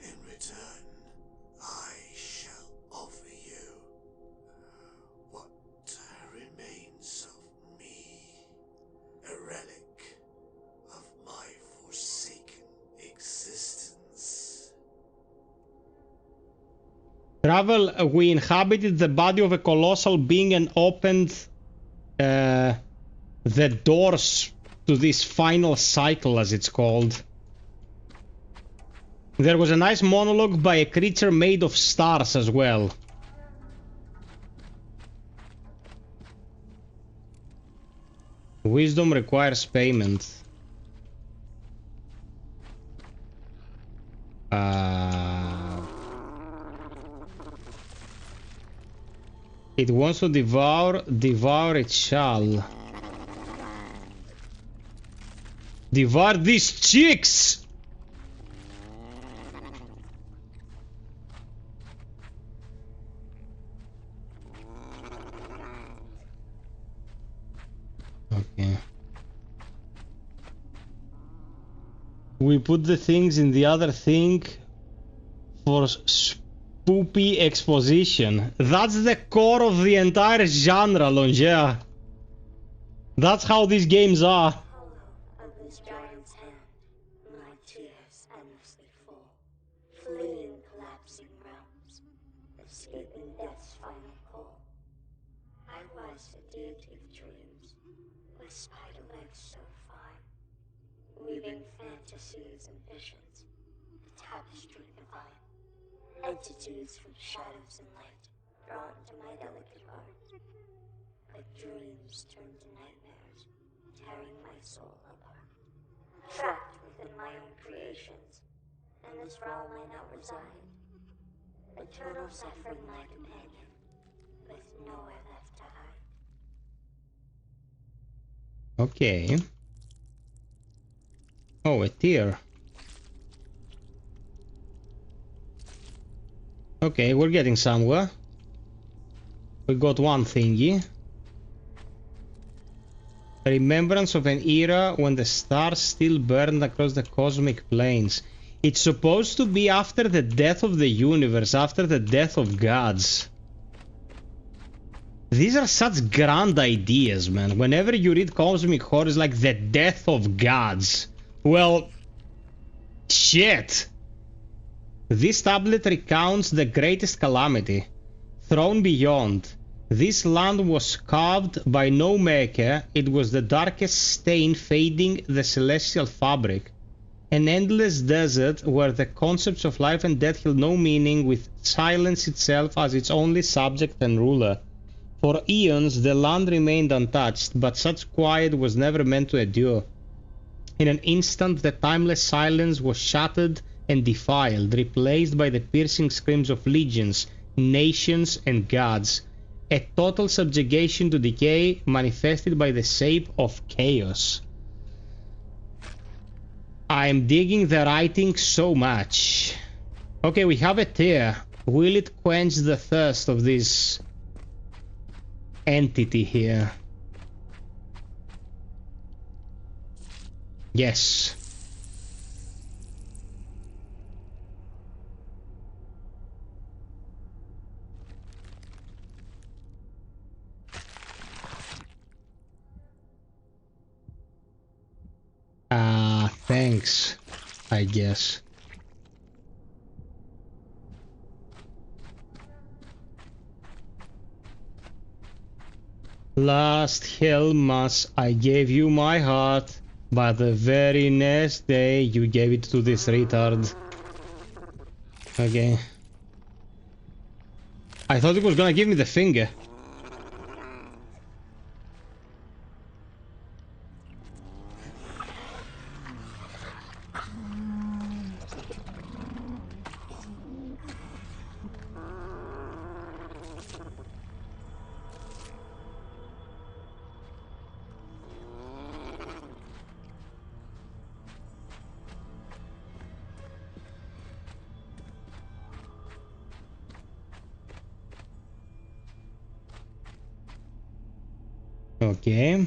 In return, I shall offer you what remains of me, a relic of my forsaken existence. Travel, we inhabited the body of a colossal being and opened the doors to this final cycle, as it's called. There was a nice monologue by a creature made of stars as well. Wisdom requires payment. It wants to devour it shall. Devour these chicks! Okay. We put the things in the other thing for spoopy exposition. That's the core of the entire genre, Longea. That's how these games are. Of this giant's hand, my tears endlessly fall, fleeing collapsing realms, escaping death's final call. I was a deity of dreams, with spider legs so fine, weaving fantasies and visions, a tapestry divine. Entities from shadows and light, drawn to my delicate heart, like dreams turned to nightmares, tearing my soul apart. Trapped within my own creations, in this realm I now reside. Eternal suffering my companion, with nowhere left to hide. Okay. Oh, a tear. Okay, we're getting somewhere. We got one thingy. A remembrance of an era when the stars still burned across the cosmic planes. It's supposed to be after the death of the universe, after the death of gods. These are such grand ideas, man. Whenever you read cosmic horror, it's like the death of gods. Well, shit. This tablet recounts the greatest calamity. Thrown beyond, this land was carved by no maker. It was the darkest stain fading the celestial fabric. An endless desert where the concepts of life and death held no meaning, with silence itself as its only subject and ruler. For eons the land remained untouched, but such quiet was never meant to endure. In an instant the timeless silence was shattered and defiled, replaced by the piercing screams of legions, nations, and gods. A total subjugation to decay manifested by the shape of chaos. I am digging the writing so much. Okay, we have a tear. Will it quench the thirst of this entity here? Yes. Thanks, I guess. Last Helmas, I gave you my heart, but the very next day you gave it to this retard. Okay. I thought it was gonna give me the finger. Okay.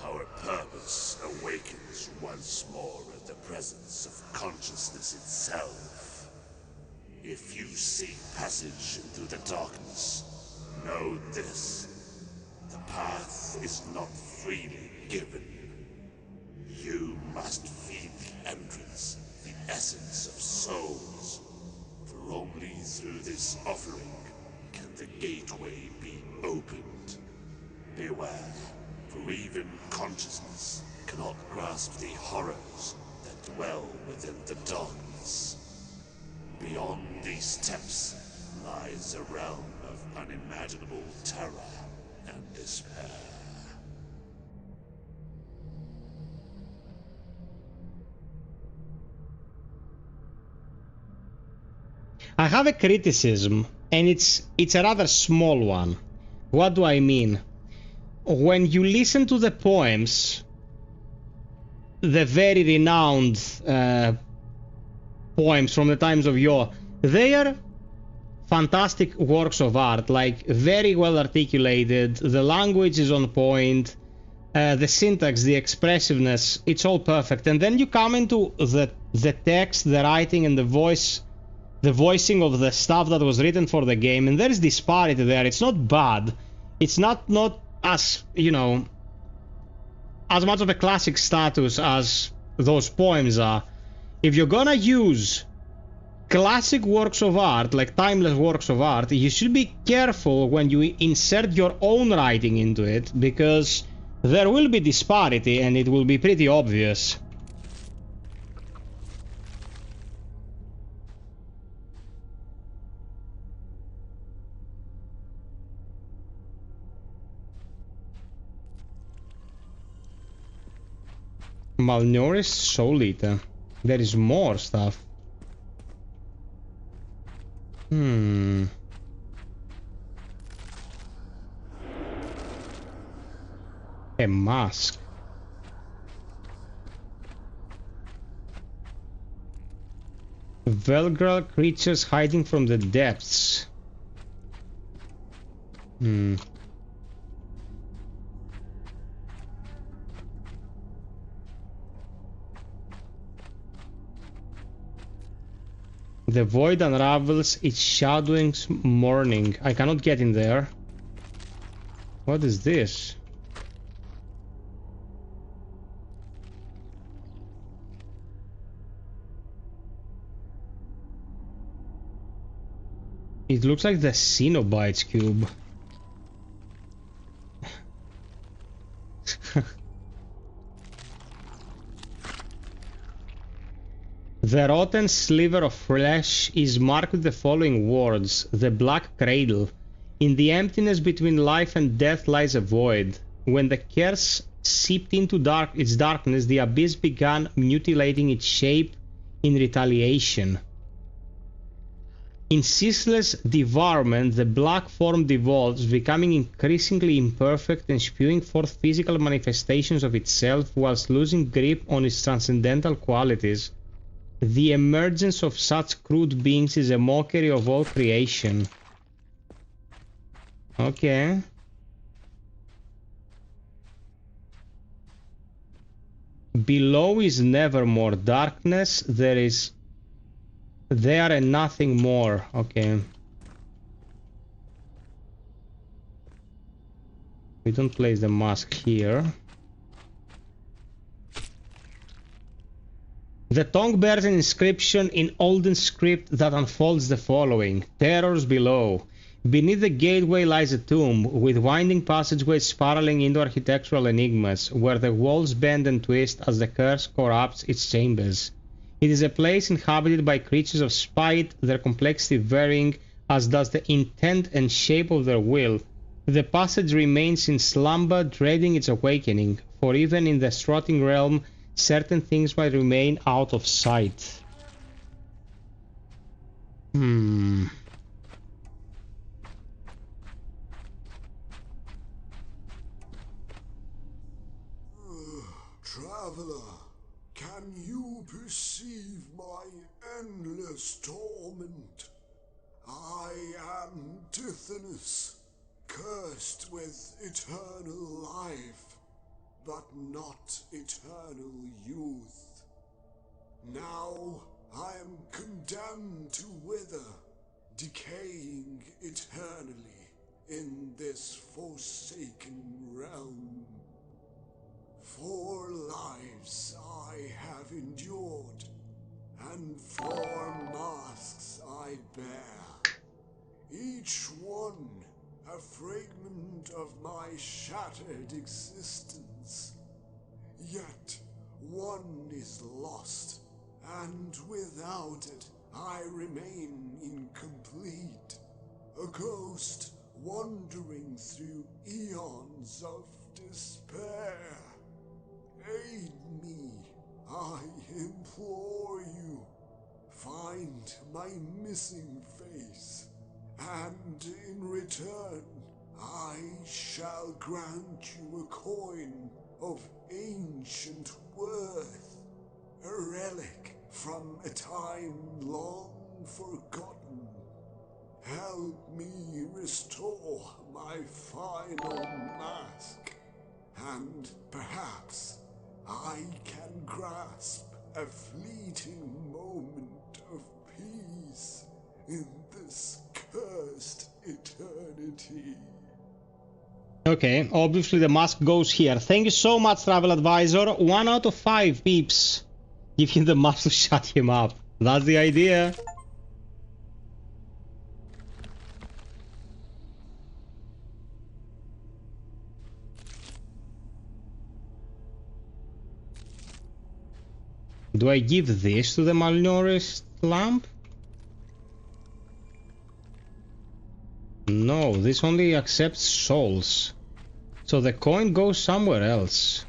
Our purpose awakens once more in the presence of consciousness itself. If you seek passage through the darkness, know this. The path is not freely given. You must feed the entrance, the essence of souls. For only through this offering can the gateway be opened. Beware, for even consciousness cannot grasp the horrors that dwell within the darkness. Beyond these steps lies a realm of unimaginable terror and despair. I have a criticism, and it's a rather small one. What do I mean? When you listen to the poems, the very renowned poems from the times of yore, they are fantastic works of art, like very well articulated, the language is on point, the syntax, the expressiveness, it's all perfect. And then you come into the text, the writing, and the voicing of the stuff that was written for the game, and there is disparity there. It's not bad. It's not as, you know, as much of a classic status as those poems are. If you're gonna use classic works of art, like timeless works of art, you should be careful when you insert your own writing into it, because there will be disparity and it will be pretty obvious. Malnourished Soul Eater. There is more stuff. A mask. Velgral creatures hiding from the depths. The void unravels its shadowing's morning. I cannot get in there. What is this? It looks like the Cenobites cube. The rotten sliver of flesh is marked with the following words: the black cradle. In the emptiness between life and death lies a void. When the curse seeped into its darkness, the abyss began mutilating its shape in retaliation. In ceaseless devourment, the black form devolves, becoming increasingly imperfect and spewing forth physical manifestations of itself whilst losing grip on its transcendental qualities. The emergence of such crude beings is a mockery of all creation. Okay. Below is nevermore darkness. There and nothing more. Okay. We don't place the mask here. The tongue bears an inscription in olden script that unfolds the following: terrors below. Beneath the gateway lies a tomb, with winding passageways spiraling into architectural enigmas, where the walls bend and twist as the curse corrupts its chambers. It is a place inhabited by creatures of spite, their complexity varying as does the intent and shape of their will. The passage remains in slumber, dreading its awakening, for even in the strutting realm, certain things might remain out of sight. Traveler, can you perceive my endless torment? I am Tithonus, cursed with eternal life, but not eternal youth. Now I am condemned to wither, decaying eternally in this forsaken realm. 4 lives I have endured, and 4 masks I bear, each one a fragment of my shattered existence. Yet one is lost, and without it I remain incomplete, a ghost wandering through eons of despair. Aid me, I implore you. Find my missing face, and in return I shall grant you a coin of ancient worth, a relic from a time long forgotten. Help me restore my final mask, and perhaps I can grasp a fleeting moment of peace in this cursed eternity. Okay, obviously the mask goes here. Thank you so much, Travel Advisor. 1 out of 5 peeps. Give him the mask to shut him up. That's the idea. Do I give this to the malnourished lamp? No, this only accepts souls. So the coin goes somewhere else.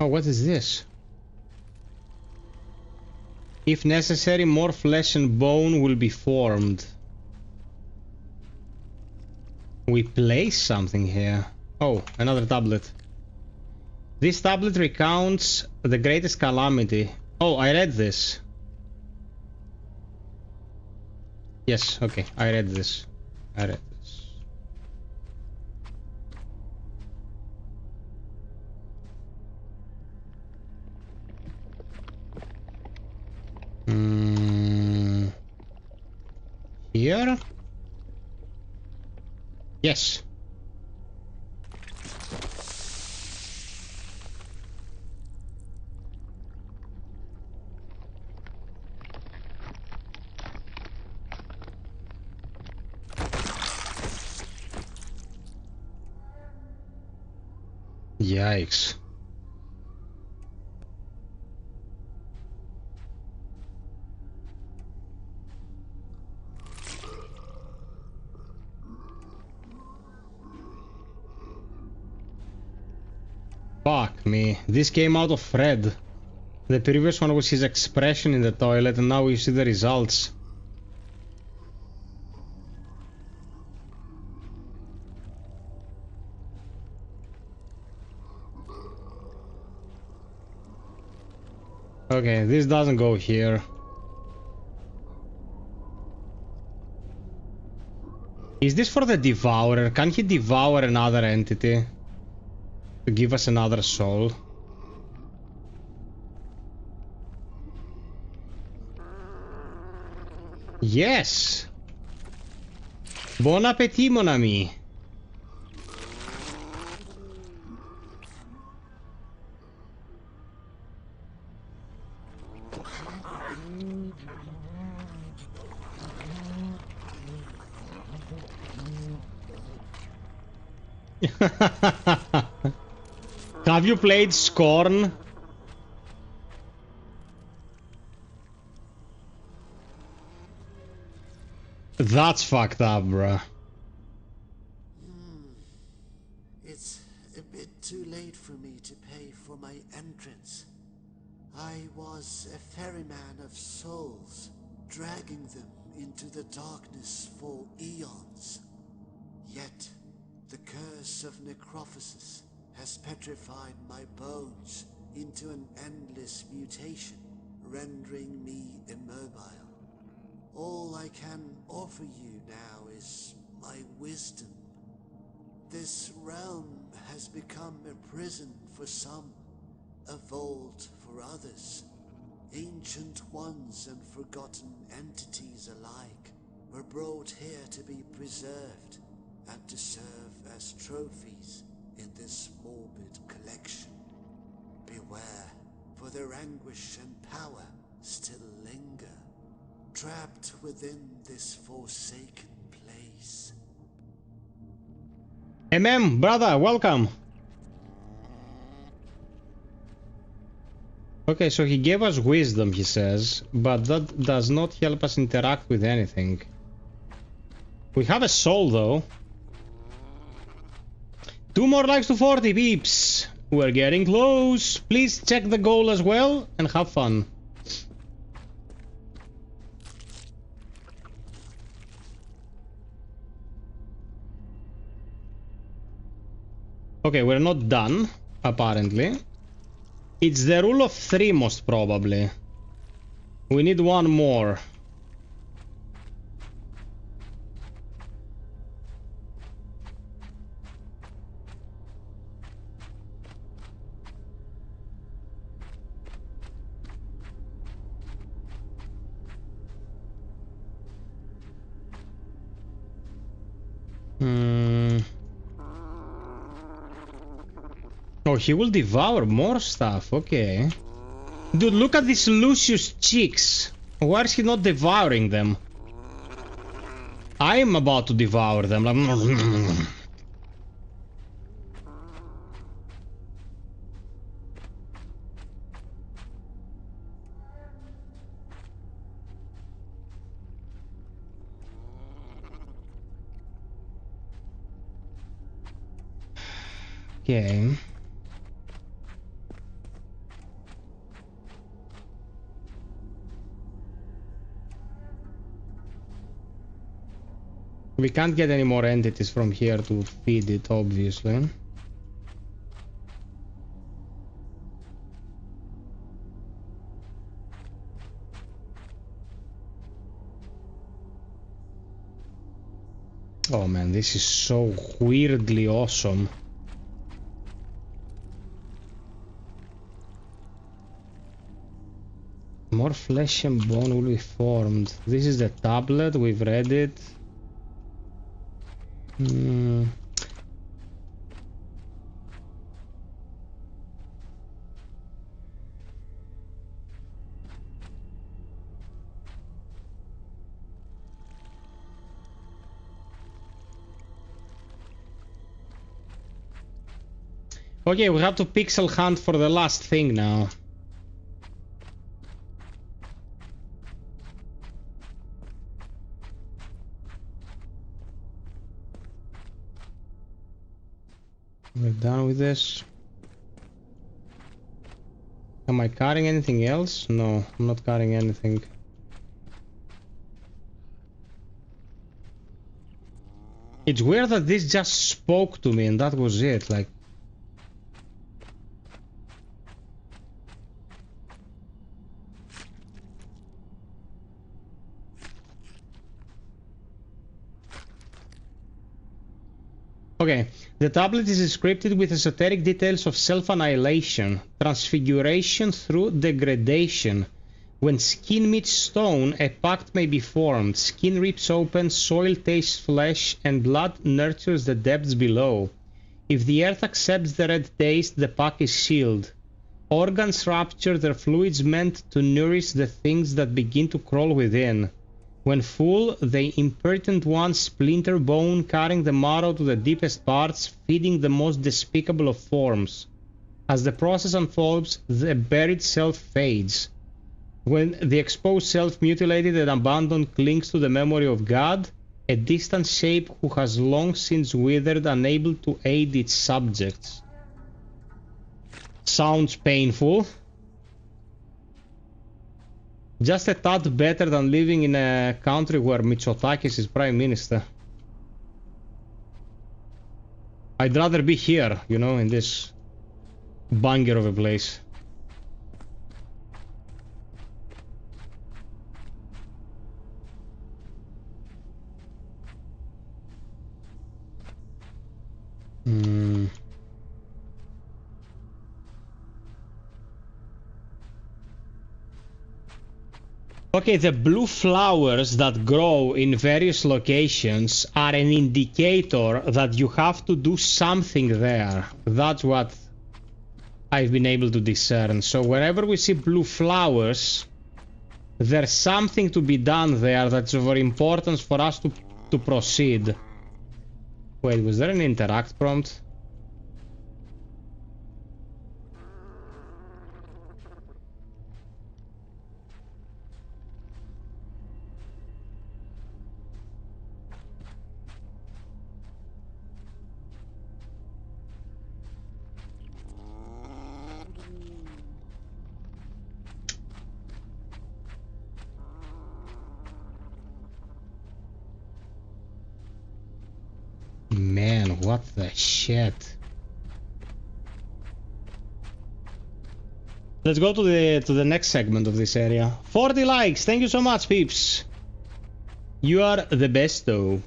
Oh, what is this? If necessary, more flesh and bone will be formed. We place something here. Oh, another tablet. This tablet recounts the greatest calamity. Oh, I read this. Yes, okay, I read this. here? Yes. Yikes. Fuck me. This came out of red. The previous one was his expression in the toilet, and now we see the results. Okay, this doesn't go here. Is this for the Devourer? Can he devour another entity to give us another soul? Yes! Bon appétit, mon ami! Have you played Scorn? That's fucked up, bruh. It's a bit too late for me to pay for my entrance. I was a ferryman of souls, dragging them into the darkness for eons. Yet, the curse of Necrophosis has petrified my bones into an endless mutation, rendering me immobile. All I can offer you now is my wisdom. This realm has become a prison for some, a vault for others. Ancient ones and forgotten entities alike were brought here to be preserved and to serve as trophies in this morbid collection. Beware, for their anguish and power still linger, trapped within this forsaken place. Brother, welcome! Okay, so he gave us wisdom, he says, but that does not help us interact with anything. We have a soul, though. 2 more lives to 40, peeps! We're getting close! Please check the goal as well, and have fun. Okay, we're not done, apparently. It's the rule of 3, most probably. We need 1 more. Oh, he will devour more stuff, okay. Dude, look at these Lucius cheeks. Why is he not devouring them? I am about to devour them. Okay. We can't get any more entities from here to feed it, obviously. Oh man, this is so weirdly awesome. More flesh and bone will be formed. This is the tablet, we've read it. Okay, we have to pixel hunt for the last thing now. We're done with this. Am I carrying anything else? No, I'm not carrying anything. It's weird that this just spoke to me and that was it, like... Okay, the tablet is scripted with esoteric details of self-annihilation, transfiguration through degradation. When skin meets stone, a pact may be formed. Skin rips open, soil tastes flesh, and blood nurtures the depths below. If the earth accepts the red taste, the pact is sealed. Organs rupture their fluids meant to nourish the things that begin to crawl within. When full, the impertinent ones splinter bone, carrying the marrow to the deepest parts, feeding the most despicable of forms. As the process unfolds, the buried self fades. When the exposed self, mutilated and abandoned, clings to the memory of God, a distant shape who has long since withered, unable to aid its subjects. Sounds painful. Just a tad better than living in a country where Mitsotakis is Prime Minister. I'd rather be here, you know, in this banger of a place. Okay, the blue flowers that grow in various locations are an indicator that you have to do something there. That's what I've been able to discern. So wherever we see blue flowers, there's something to be done there that's of importance for us to proceed. Wait, was there an interact prompt? Man, what the shit. Let's go to the next segment of this area. 40 likes, thank you so much, peeps. You are the best though.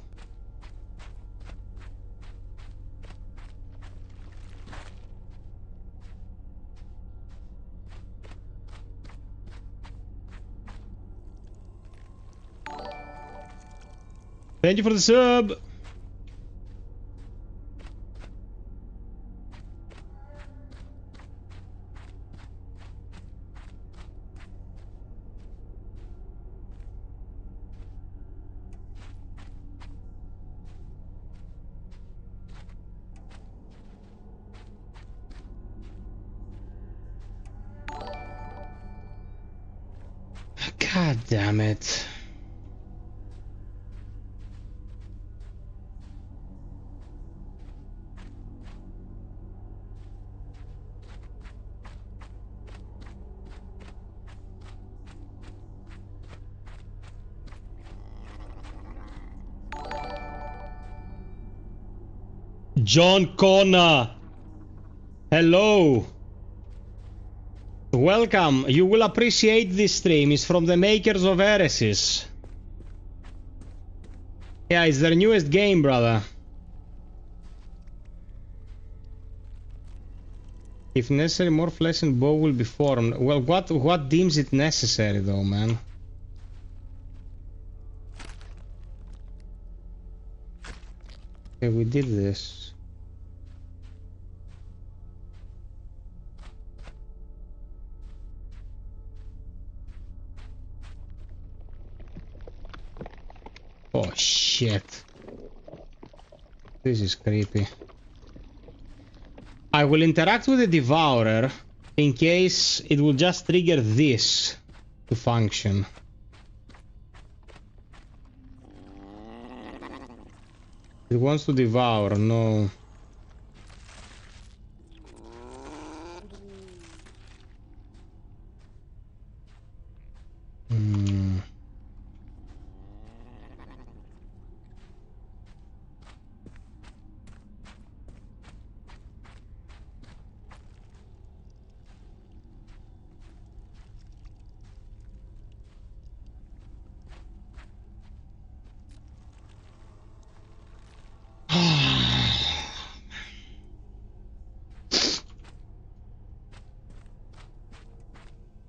Thank you for the sub. God damn it. John Connor. Hello. Welcome. You will appreciate this stream. It's from the makers of Heresies. Yeah, it's their newest game, brother. If necessary, more flesh and bow will be formed. Well, what deems it necessary, though, man? Okay, we did this. Oh, shit. This is creepy. I will interact with the Devourer in case it will just trigger this to function. It wants to devour, no.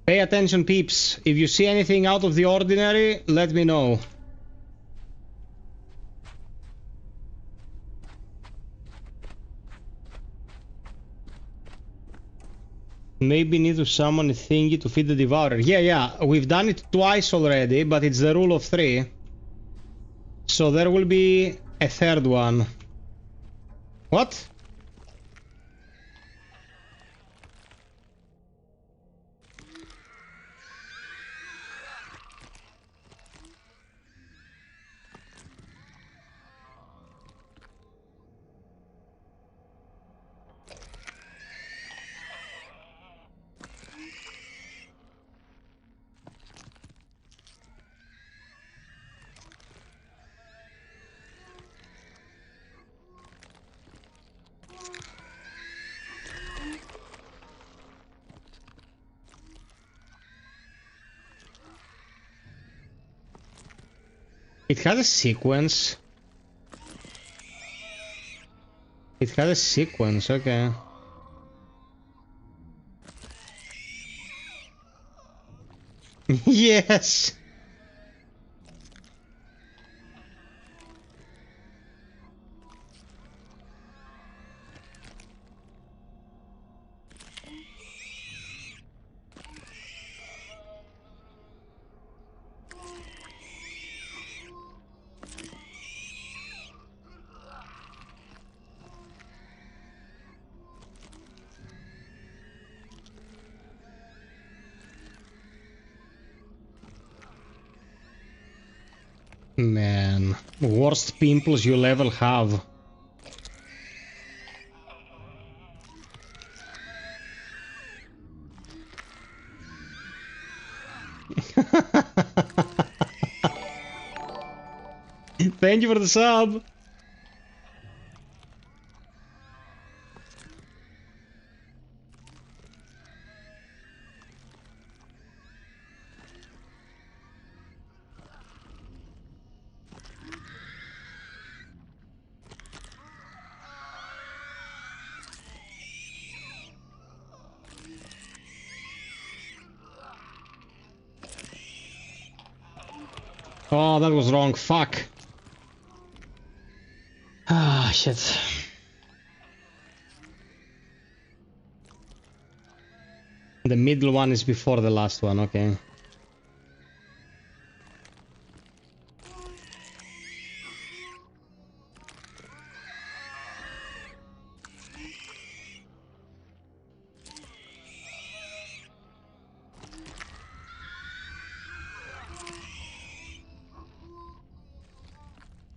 Pay attention, peeps. If you see anything out of the ordinary, let me know. Maybe need to summon a thingy to feed the Devourer. Yeah, we've done it twice already, but it's the rule of 3. So there will be a third one. What? It has a sequence. It has a sequence, okay. Yes! Man, worst pimples you'll ever have. Thank you for the sub. Oh, that was wrong. Fuck. Ah, shit. The middle one is before the last one, okay.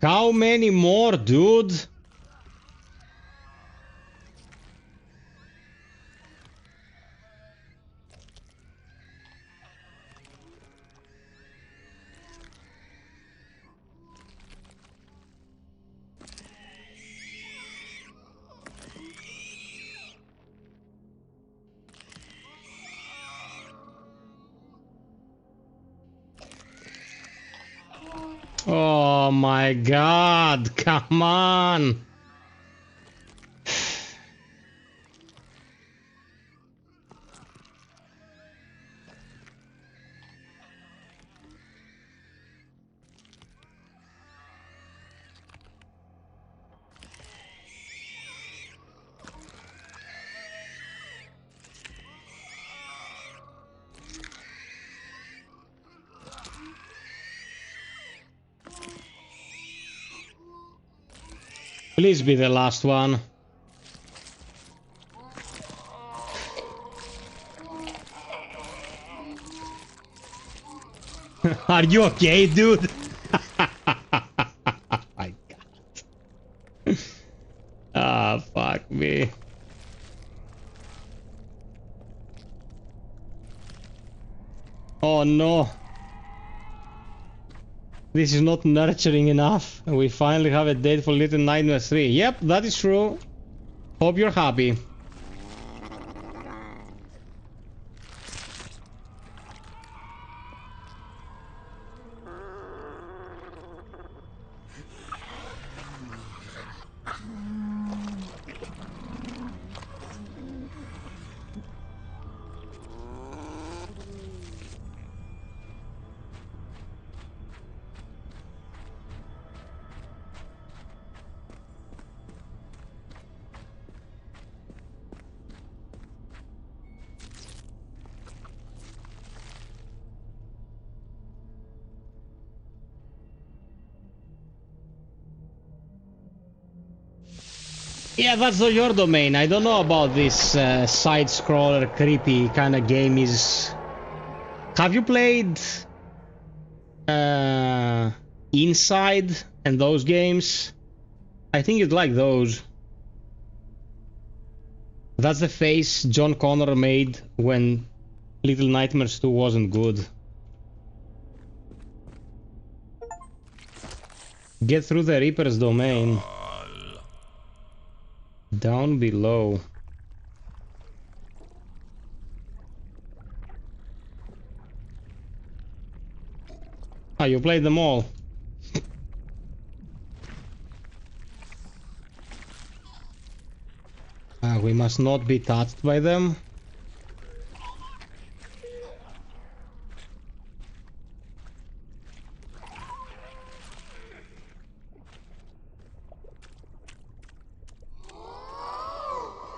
How many more, dude? Oh my god, come on! Please be the last one. Are you okay, dude? My God. Ah, fuck me. Oh no. This is not nurturing enough. We finally have a date for Little Nightmare 3. Yep, that is true. Hope you're happy. Yeah, that's your domain. I don't know about this side-scroller creepy kind of game. Have you played Inside and those games? I think you'd like those. That's the face John Connor made when Little Nightmares 2 wasn't good. Get through the Reaper's domain. Down below. Ah, you played them all. We must not be touched by them.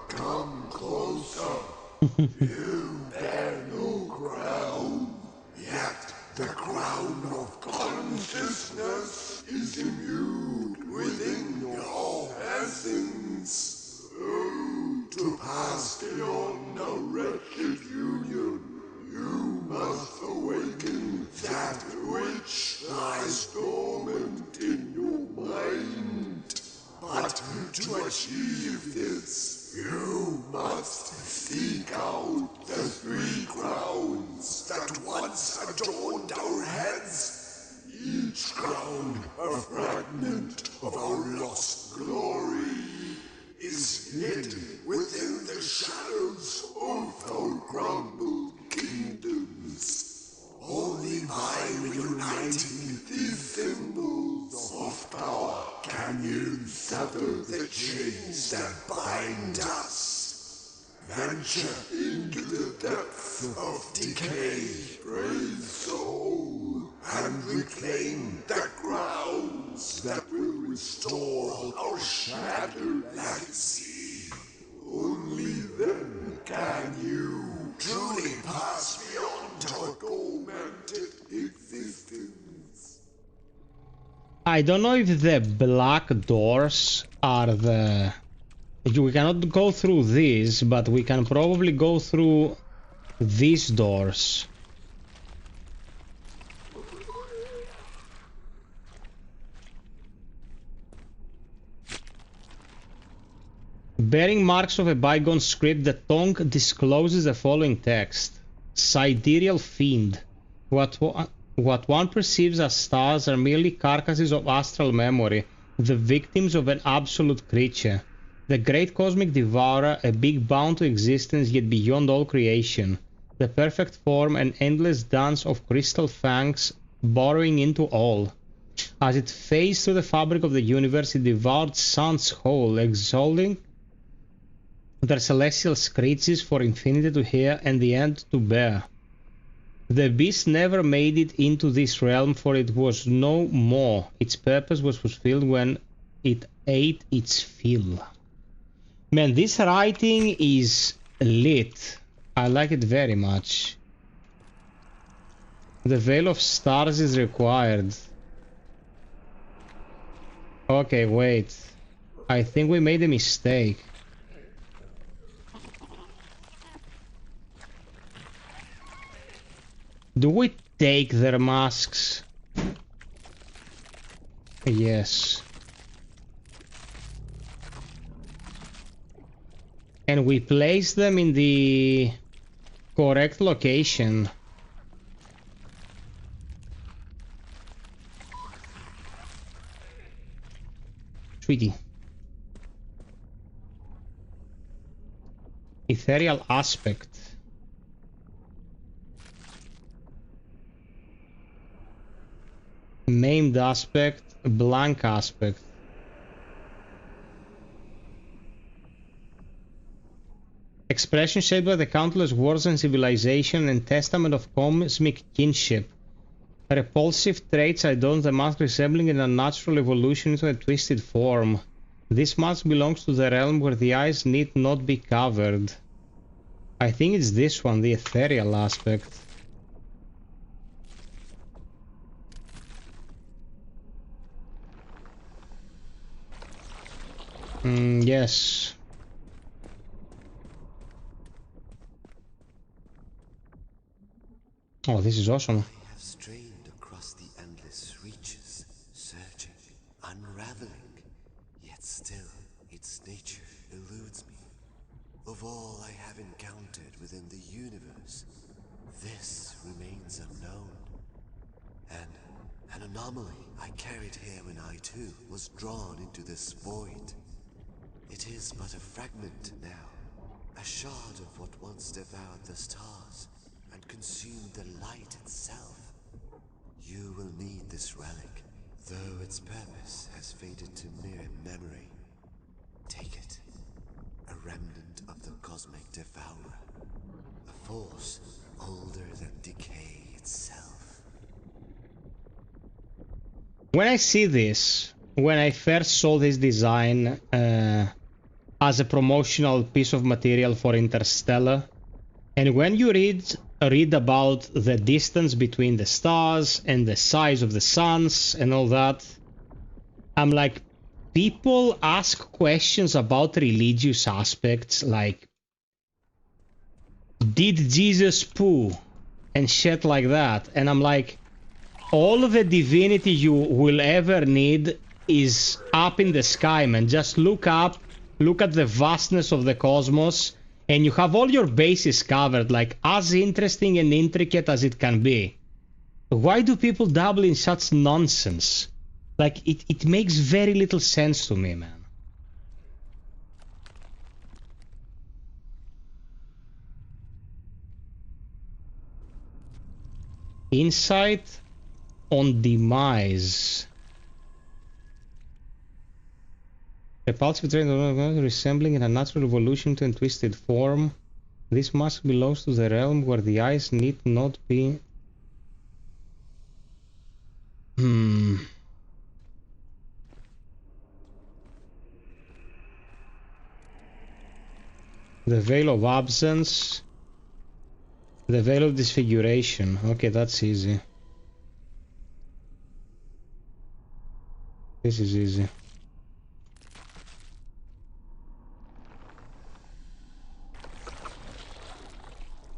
Come closer. You bear no crown, yet the crown of consciousness is imbued within your essence. To pass beyond a wretched union, you must awaken that which lies dormant in your mind. But to achieve this, you must seek out the three crowns that once adorned our heads, each crown a fragment of our lost glory, is hidden within the shadows of our crumbled kingdoms. Only by reuniting these symbols of power can you sever the chains that bind us. Venture into the depths of decay, brave soul, and reclaim the crowns that will restore our shattered legacy. Only then can you truly pass beyond our tormented existence. I don't know if the black doors are the... We cannot go through these, but we can probably go through these doors. Bearing marks of a bygone script, the tongue discloses the following text. Sidereal fiend. What one perceives as stars are merely carcasses of astral memory, the victims of an absolute creature. The great cosmic devourer, a big bound to existence yet beyond all creation. The perfect form, an endless dance of crystal fangs burrowing into all. As it phased through the fabric of the universe, it devoured suns whole, exhaling their celestial screeches for infinity to hear and the end to bear. The beast never made it into this realm, for it was no more. Its purpose was fulfilled when it ate its fill. Man, this writing is lit. I like it very much. The Veil of Stars is required. Okay, wait. I think we made a mistake. Do we take their masks? Yes. And we place them in the correct location. Sweetie. Ethereal aspect. Maimed aspect, blank aspect. Expression shaped by the countless wars and civilization and testament of cosmic kinship. Repulsive traits adorn the mask, resembling an unnatural evolution into a twisted form. This mask belongs to the realm where the eyes need not be covered. I think it's this one, the ethereal aspect. Yes. Oh, this is awesome. I have strained across the endless reaches, searching, unraveling, yet still its nature eludes me. Of all I have encountered within the universe, this remains unknown. An anomaly I carried here when I too was drawn into this void. It is but a fragment now, a shard of what once devoured the stars and consumed the light itself. You will need this relic, though its purpose has faded to mere memory. Take it, a remnant of the cosmic devourer, a force older than decay itself. When I see this, when I first saw this design as a promotional piece of material for Interstellar, and when you read about the distance between the stars and the size of the suns and all that, I'm like, people ask questions about religious aspects like, did Jesus poo? And shit like that. And I'm like, all of the divinity you will ever need is up in the sky, man. Just look up, look at the vastness of the cosmos, and you have all your bases covered, like as interesting and intricate as it can be. Why do people dabble in such nonsense? Like, it makes very little sense to me, man. Insight on demise. Repulsive trait resembling an unnatural evolution to a twisted form. This mask belongs to the realm where the eyes need not be. The veil of absence. The veil of disfiguration. Okay, that's easy. This is easy.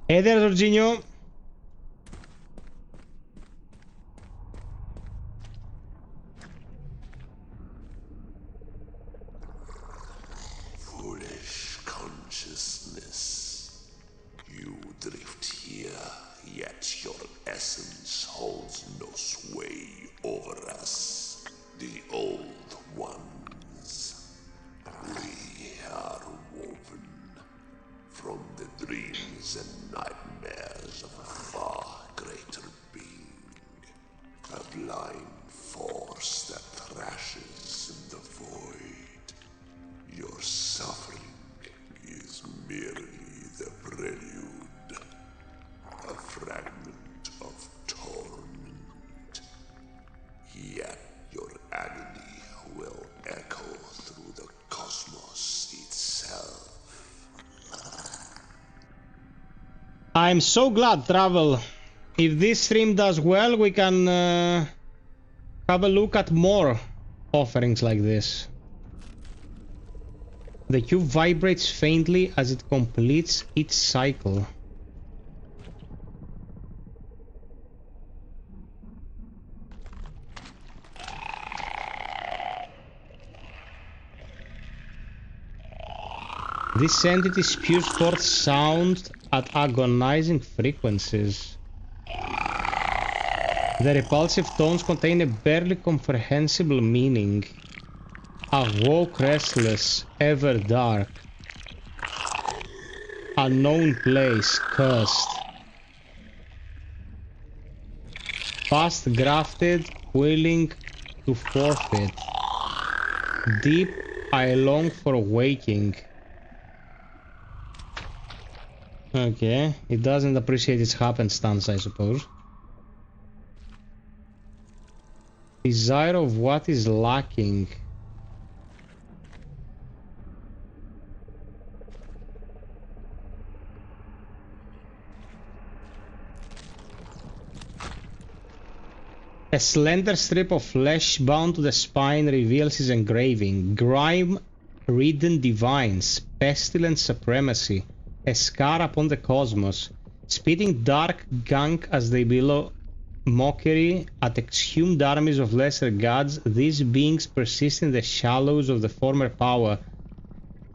Hey there, Jorginho. Foolish consciousness. You drift here, yet your essence holds no sway over us, the old ones. We are woven from the dreams and nightmares of a far greater being, a blind force that thrashes in the void. Your suffering is merely the prelude, a fragment of torment. Yet your agony will echo through the cosmos itself. I'm so glad, Travel. If this stream does well, we can have a look at more offerings like this. The cube vibrates faintly as it completes its cycle. This entity spews forth sound at agonizing frequencies. The repulsive tones contain a barely comprehensible meaning. Awoke restless, ever dark. Unknown place, cursed. Past grafted, willing to forfeit. Deep, I long for waking. Okay, it doesn't appreciate its happenstance, I suppose. Desire of what is lacking. A slender strip of flesh bound to the spine reveals his engraving. Grime-ridden divines, pestilent supremacy. A scar upon the cosmos, spitting dark gunk as they bellow mockery at exhumed armies of lesser gods. These beings persist in the shallows of the former power,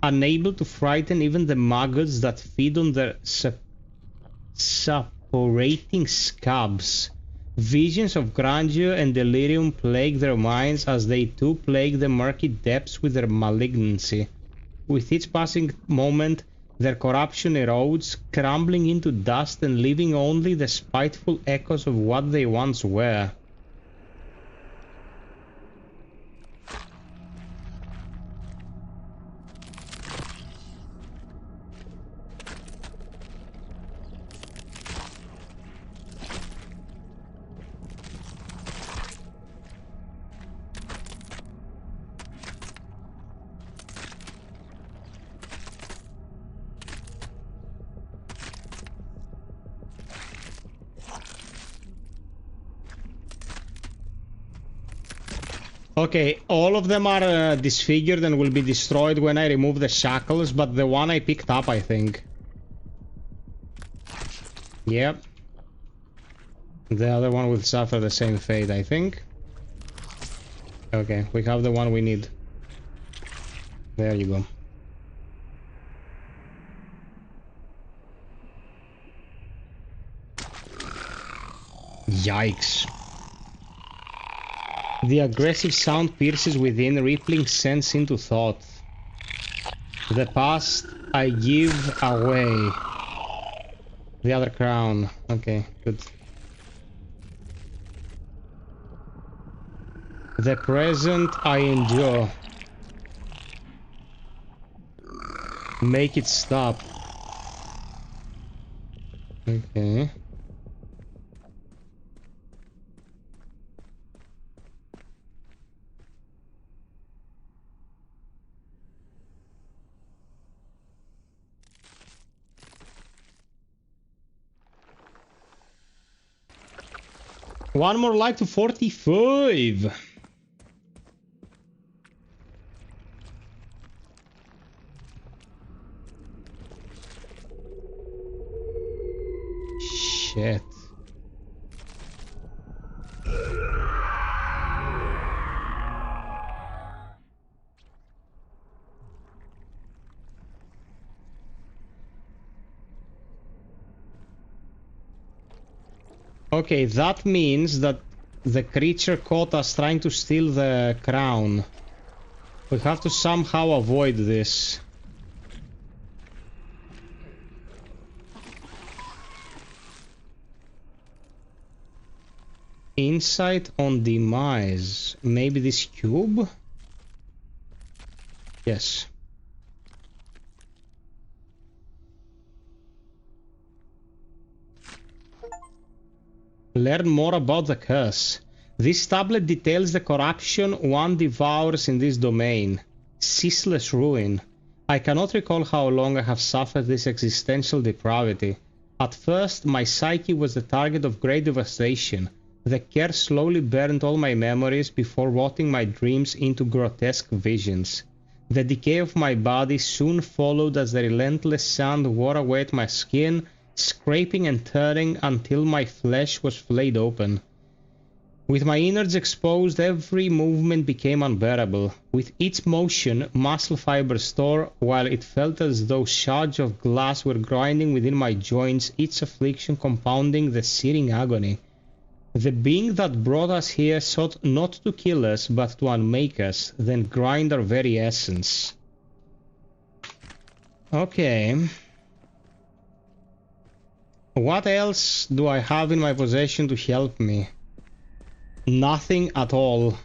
unable to frighten even the maggots that feed on their suppurating scabs. Visions of grandeur and delirium plague their minds as they too plague the murky depths with their malignancy. With each passing moment, their corruption erodes, crumbling into dust and leaving only the spiteful echoes of what they once were. Okay, all of them are disfigured and will be destroyed when I remove the shackles, but the one I picked up, I think. Yep. The other one will suffer the same fate, I think. Okay, we have the one we need. There you go. Yikes. The aggressive sound pierces within, rippling sense into thought. The past I give away. The other crown. Okay, good. The present I endure. Make it stop. Okay. One more like to 45. Shit. Okay, that means that the creature caught us trying to steal the crown. We have to somehow avoid this. Insight on demise. Maybe this cube? Yes. Learn more about the curse. This tablet details the corruption one devours in this domain. Ceaseless ruin. I cannot recall how long I have suffered this existential depravity. At first, my psyche was the target of great devastation. The curse slowly burned all my memories before rotting my dreams into grotesque visions. The decay of my body soon followed as the relentless sand wore away at my skin, scraping and tearing until my flesh was flayed open. With my innards exposed, every movement became unbearable. With each motion, muscle fibers tore, while it felt as though shards of glass were grinding within my joints, each affliction compounding the searing agony. The being that brought us here sought not to kill us, but to unmake us, then grind our very essence. Okay. What else do I have in my possession to help me? Nothing at all.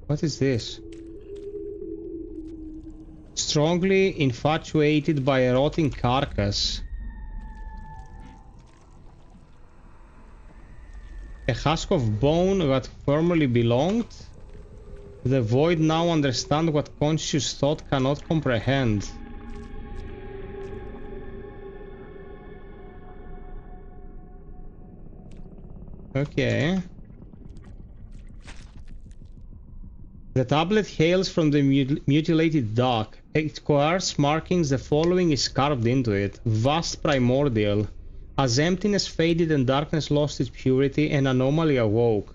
What is this? Strongly infatuated by a rotting carcass. A husk of bone that formerly belonged. The void now understands what conscious thought cannot comprehend. Okay. The tablet hails from the mutilated dark. Its coarse markings, the following is carved into it. Vast primordial. As emptiness faded and darkness lost its purity, an anomaly awoke.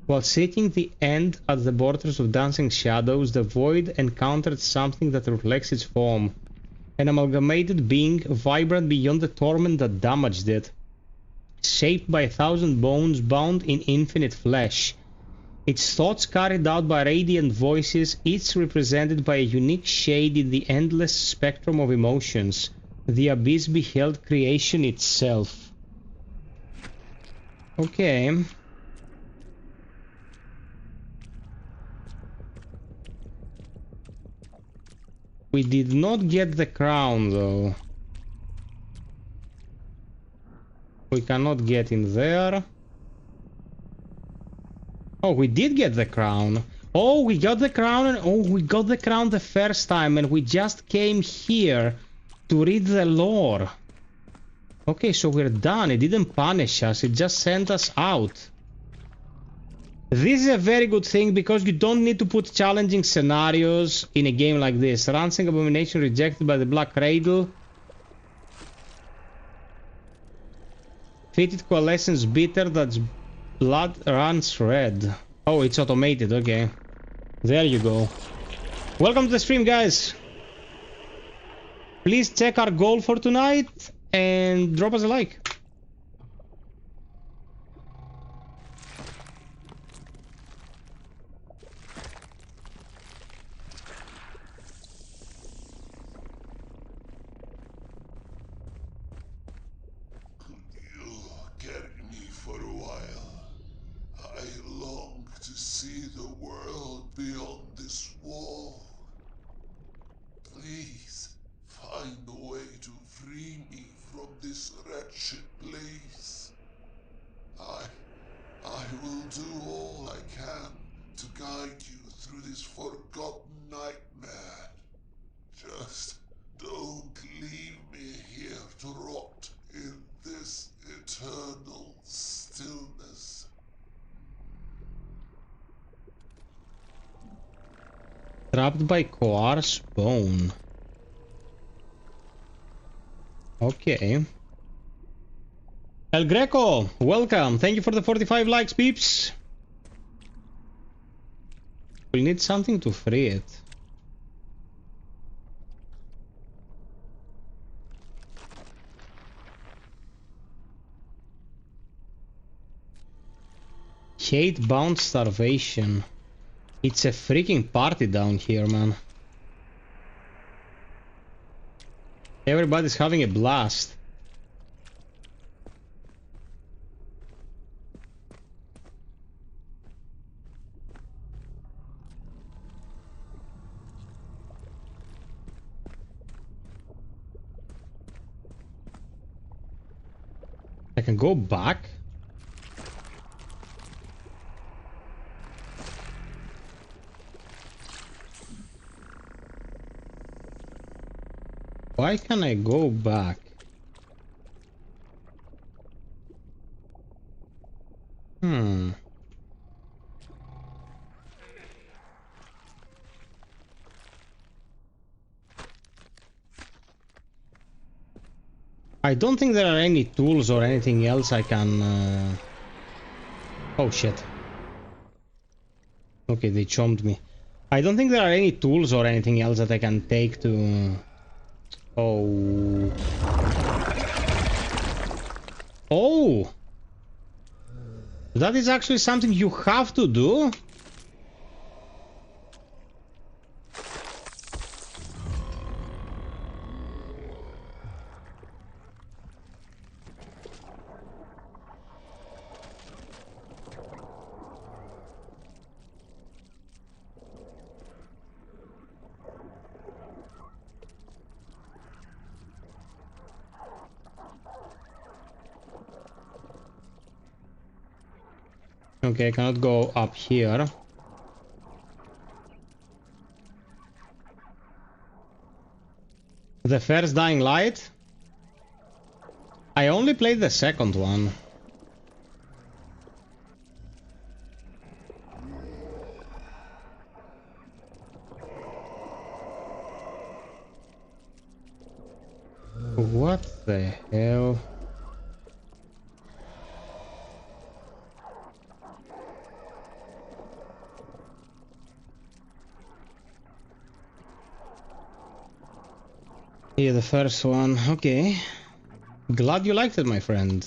While seeking the end at the borders of dancing shadows, the void encountered something that reflects its form. An amalgamated being, vibrant beyond the torment that damaged it. Shaped by 1,000 bones bound in infinite flesh. Its thoughts carried out by radiant voices, each represented by a unique shade in the endless spectrum of emotions. The abyss beheld creation itself. Okay. We did not get the crown though. We cannot get in there. Oh, we did get the crown. Oh, we got the crown, and oh, we got the crown the first time, and we just came here to read the lore. Okay, so we're done. It didn't punish us, it just sent us out. This is a very good thing because you don't need to put challenging scenarios in a game like this. Rancing Abomination rejected by the Black Cradle. Fitted Coalescence Bitter that's blood runs red. Oh, it's automated, okay. There you go. Welcome to the stream, guys. Please check our goal for tonight and drop us a like. Trapped by coarse bone. Okay. El Greco, welcome. Thank you for the 45 likes, peeps. We'll need something to free it. Hate-bound starvation. It's a freaking party down here, man. Everybody's having a blast. I can go back? Why can I go back? I don't think there are any tools or anything else I can... Oh shit. Okay, they chomped me. I don't think there are any tools or anything else that I can take to... Oh... Oh! That is actually something you have to do? Okay, I cannot go up here. The first Dying Light? I only played the second one. What the hell? Yeah, the first one. Okay. Glad you liked it, my friend.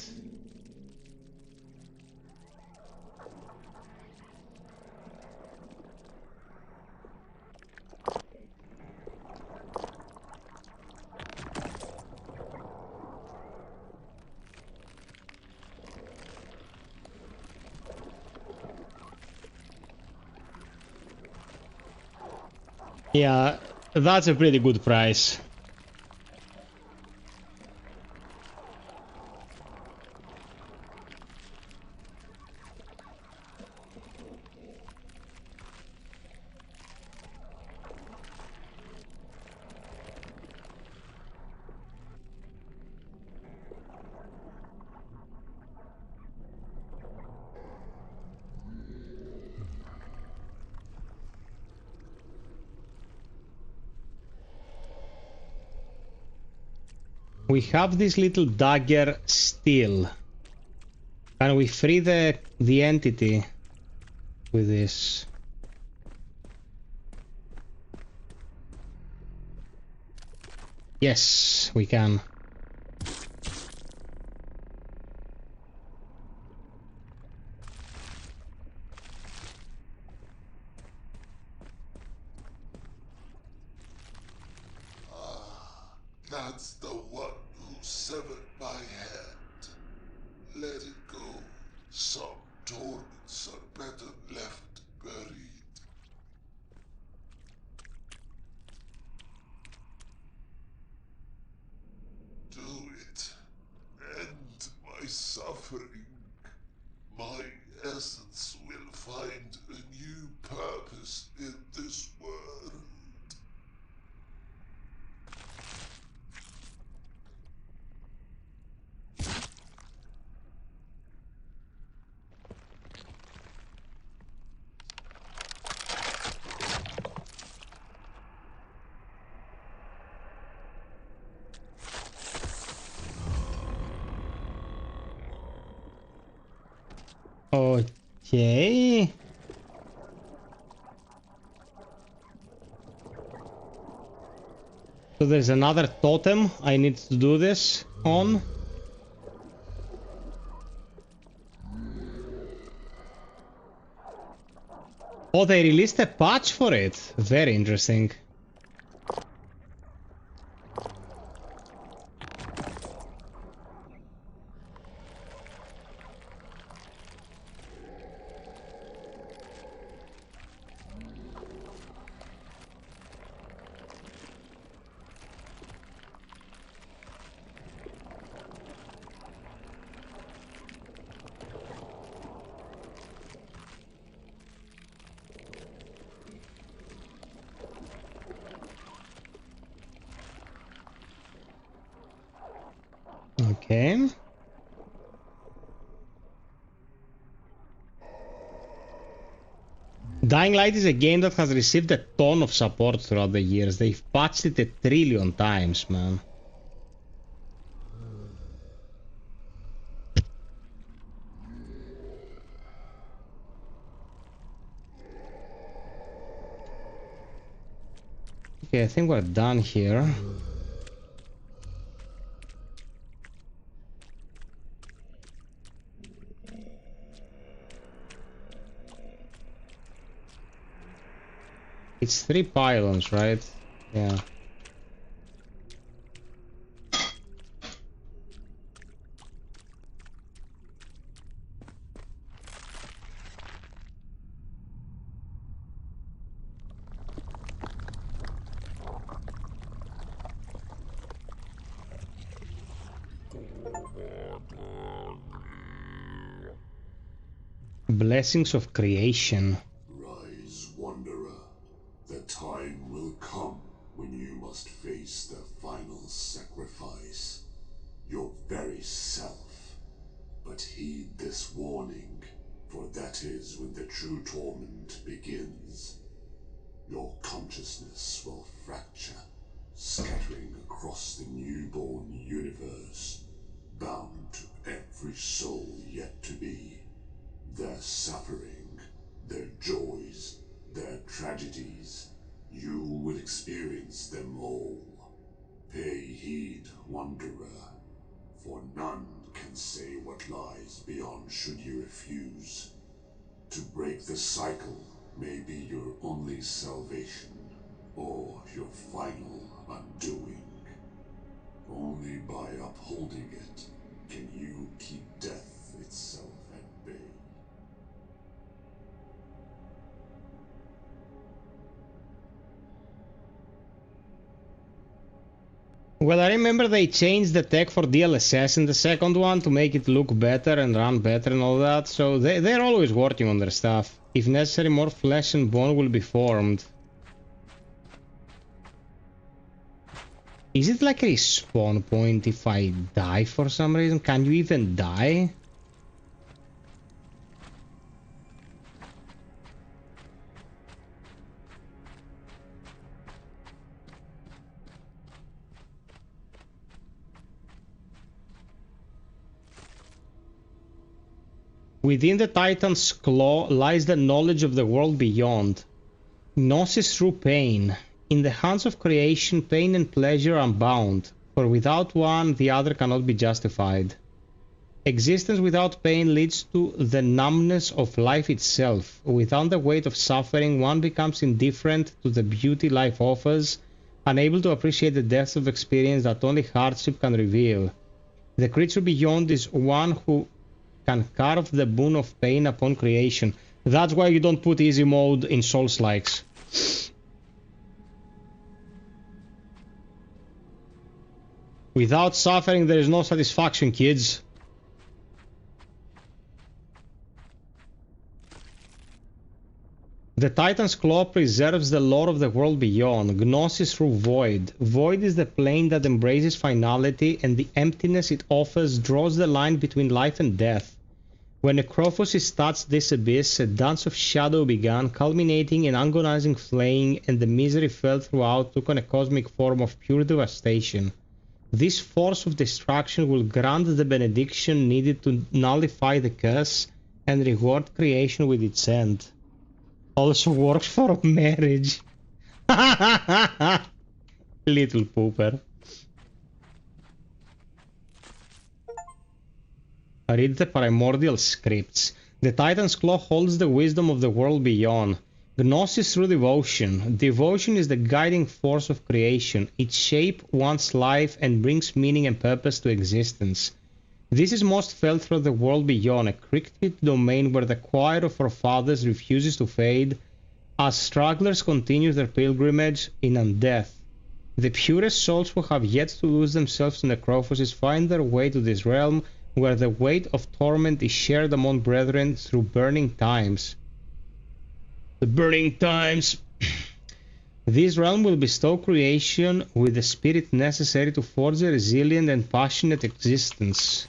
Yeah, that's a pretty good price. We have this little dagger still. Can we free the entity with this? Yes, we can. That's the one who severed my head. Let it go. Some torments are better left buried. Do it. End my suffering. My essence will find a new purpose in this world. Okay. So there's another totem I need to do this on. Oh, they released a patch for it. Very interesting. Okay. Dying Light is a game that has received a ton of support throughout the years. They've patched it 1 trillion times, man. Okay, I think we're done here. It's 3 pylons, right? Yeah. Blessings of creation. Rise, wanderer. The time will come when you must face the final sacrifice. Your very self. But heed this warning, for that is when the true torment begins. Your consciousness will fracture, scattering across the newborn universe, bound to every soul yet to be. Their suffering, their joys, their tragedies, you will experience them all. Pay heed, wanderer, for none can say what lies beyond should you refuse. To break the cycle may be your only salvation, or your final undoing. Only by upholding it can you keep death itself at bay. Well, I remember they changed the tech for DLSS in the second one to make it look better and run better and all that, so they're always working on their stuff. If necessary, more flesh and bone will be formed. Is it like a respawn point if I die for some reason? Can you even die? Within the Titan's claw lies the knowledge of the world beyond. Gnosis through pain. In the hands of creation, pain and pleasure are bound, for without one, the other cannot be justified. Existence without pain leads to the numbness of life itself. Without the weight of suffering, one becomes indifferent to the beauty life offers, unable to appreciate the depths of experience that only hardship can reveal. The creature beyond is one who can carve the boon of pain upon creation. That's why you don't put easy mode in Souls-likes. Without suffering, there is no satisfaction, kids. The Titan's Claw preserves the lore of the world beyond, Gnosis through Void. Void is the plane that embraces finality, and the emptiness it offers draws the line between life and death. When Necrophosis touched this abyss, a dance of shadow began, culminating in agonizing flaying, and the misery felt throughout took on a cosmic form of pure devastation. This force of destruction will grant the benediction needed to nullify the curse and reward creation with its end. Also works for marriage. Little pooper. Read the primordial scripts. The Titan's Claw holds the wisdom of the world beyond. Gnosis through devotion. Devotion is the guiding force of creation. It shapes one's life and brings meaning and purpose to existence. This is most felt through the world beyond, a cryptic domain where the choir of our fathers refuses to fade, as strugglers continue their pilgrimage in undeath. The purest souls who have yet to lose themselves in Necrophosis find their way to this realm, where the weight of torment is shared among brethren through burning times. The burning times! This realm will bestow creation with the spirit necessary to forge a resilient and passionate existence.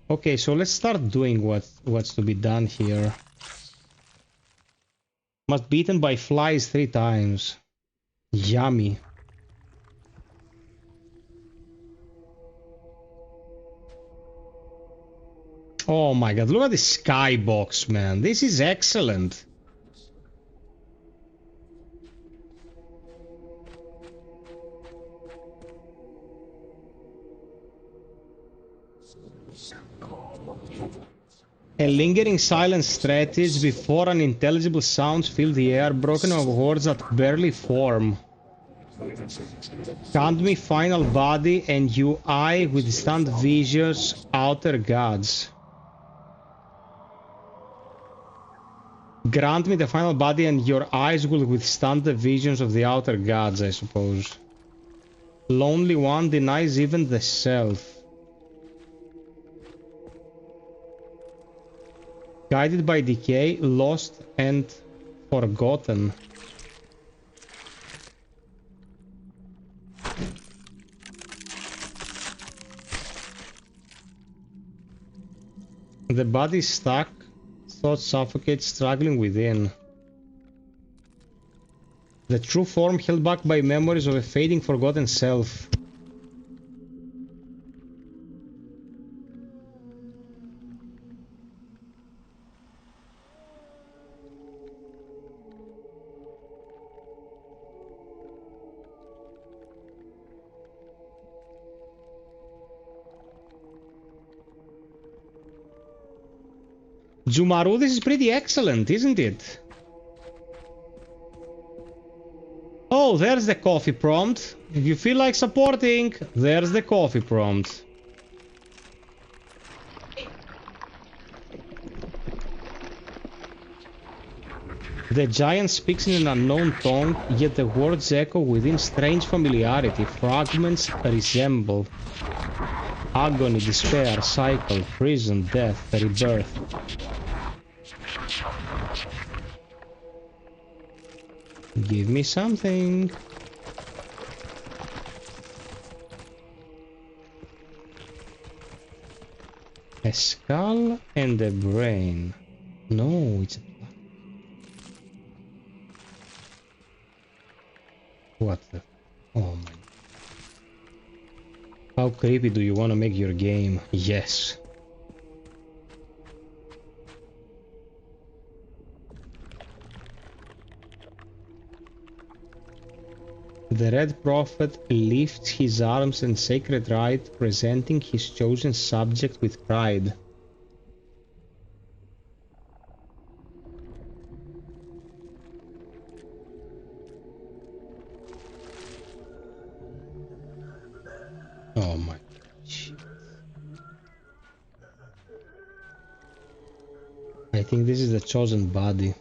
Okay, so let's start doing what's to be done here. Must be eaten by flies 3 times. Yummy. Oh my god, look at this skybox, man. This is excellent. A lingering silence stretches before unintelligible sounds fill the air, broken of words that barely form. Count me final body and you I withstand visions, outer gods. Grant me the final body and your eyes will withstand the visions of the outer gods, I suppose. Lonely one denies even the self. Guided by decay, lost and forgotten. The body is stuck, thoughts suffocate, struggling within. The true form held back by memories of a fading, forgotten self. Jumaru, this is pretty excellent, isn't it? Oh, there's the coffee prompt. If you feel like supporting, there's the coffee prompt. The giant speaks in an unknown tongue, yet the words echo within strange familiarity. Fragments resemble agony, despair, cycle, prison, death, rebirth. Give me something. A skull and a brain. No, it's a... What the... Oh my... How creepy do you want to make your game? Yes. The Red Prophet lifts his arms in sacred rite, presenting his chosen subject with pride. Oh my shit. I think this is the chosen body.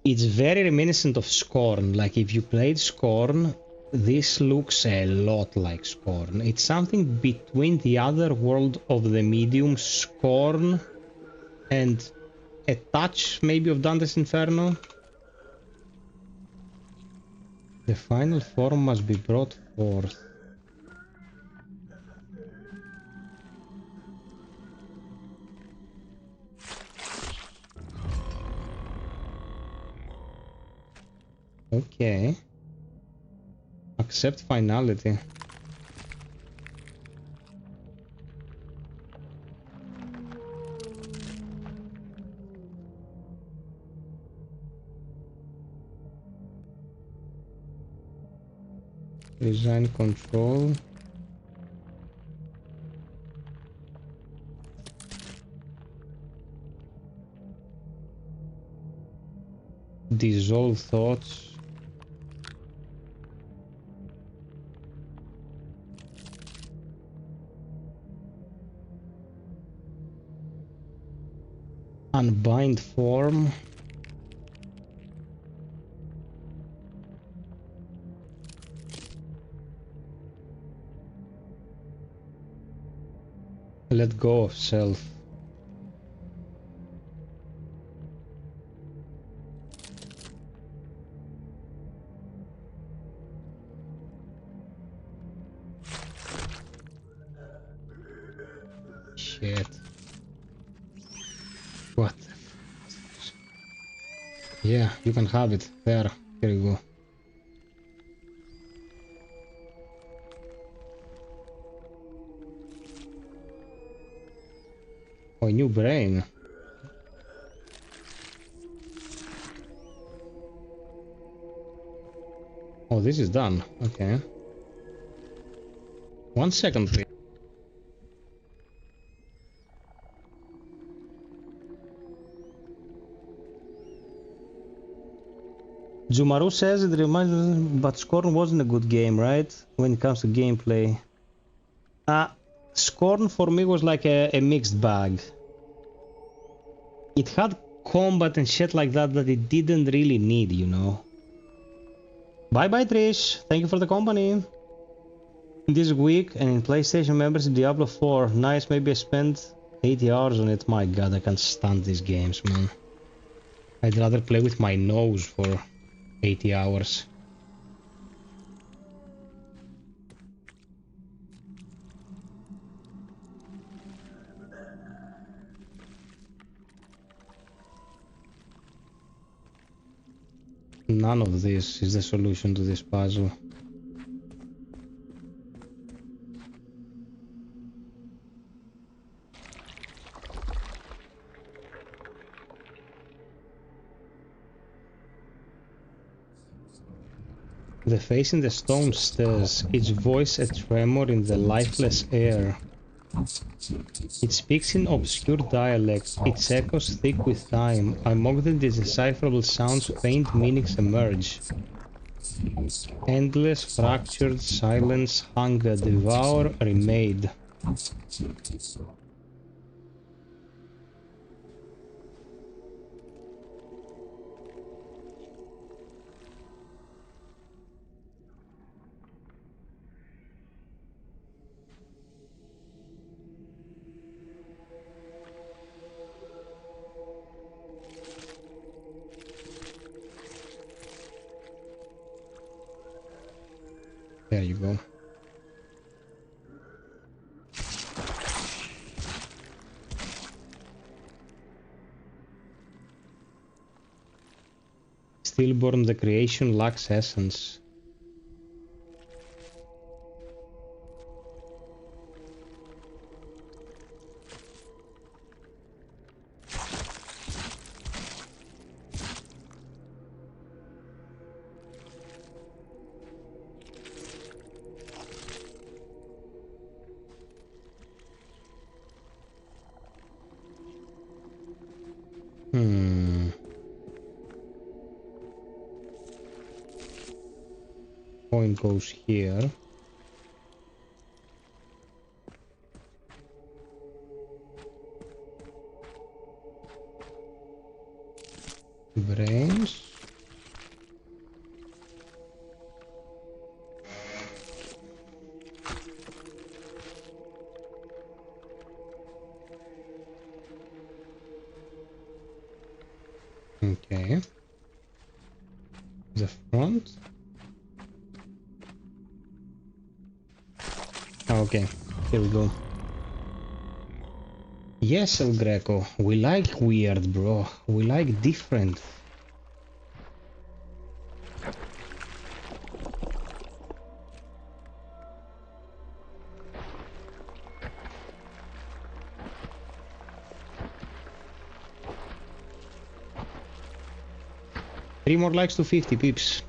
It's very reminiscent of Scorn. Like if you played Scorn, this looks a lot like Scorn. It's something between the other world of the medium, Scorn, and a touch maybe of Dante's Inferno. The final form must be brought forth. Okay. Accept finality. Resign control. Dissolve thoughts. Unbind form. Let go of self. Shit. What the f... Yeah, you can have it. There. Here you go. Oh, new brain. Oh, this is done. Okay. 1 second, please. Jumaru says it reminds me, but Scorn wasn't a good game, right? When it comes to gameplay. Scorn for me was like a mixed bag. It had combat and shit like that it didn't really need, you know. Bye bye Trish, thank you for the company. This week and in PlayStation members in Diablo 4, nice, maybe I spent 80 hours on it. My god, I can't stand these games, man. I'd rather play with my nose for 80 hours. None of this is the solution to this puzzle. The face in the stone stirs, its voice a tremor in the lifeless air. It speaks in obscure dialect, its echoes thick with time. Among the indecipherable sounds, faint meanings emerge. Endless, fractured silence, hunger, devour, remade. There you go. Stillborn, the creation lacks essence. Point goes here. Brains. Okay. The front. Okay, here we go. Yes, El Greco, we like weird, bro. We like different. Three more likes to 50 pips.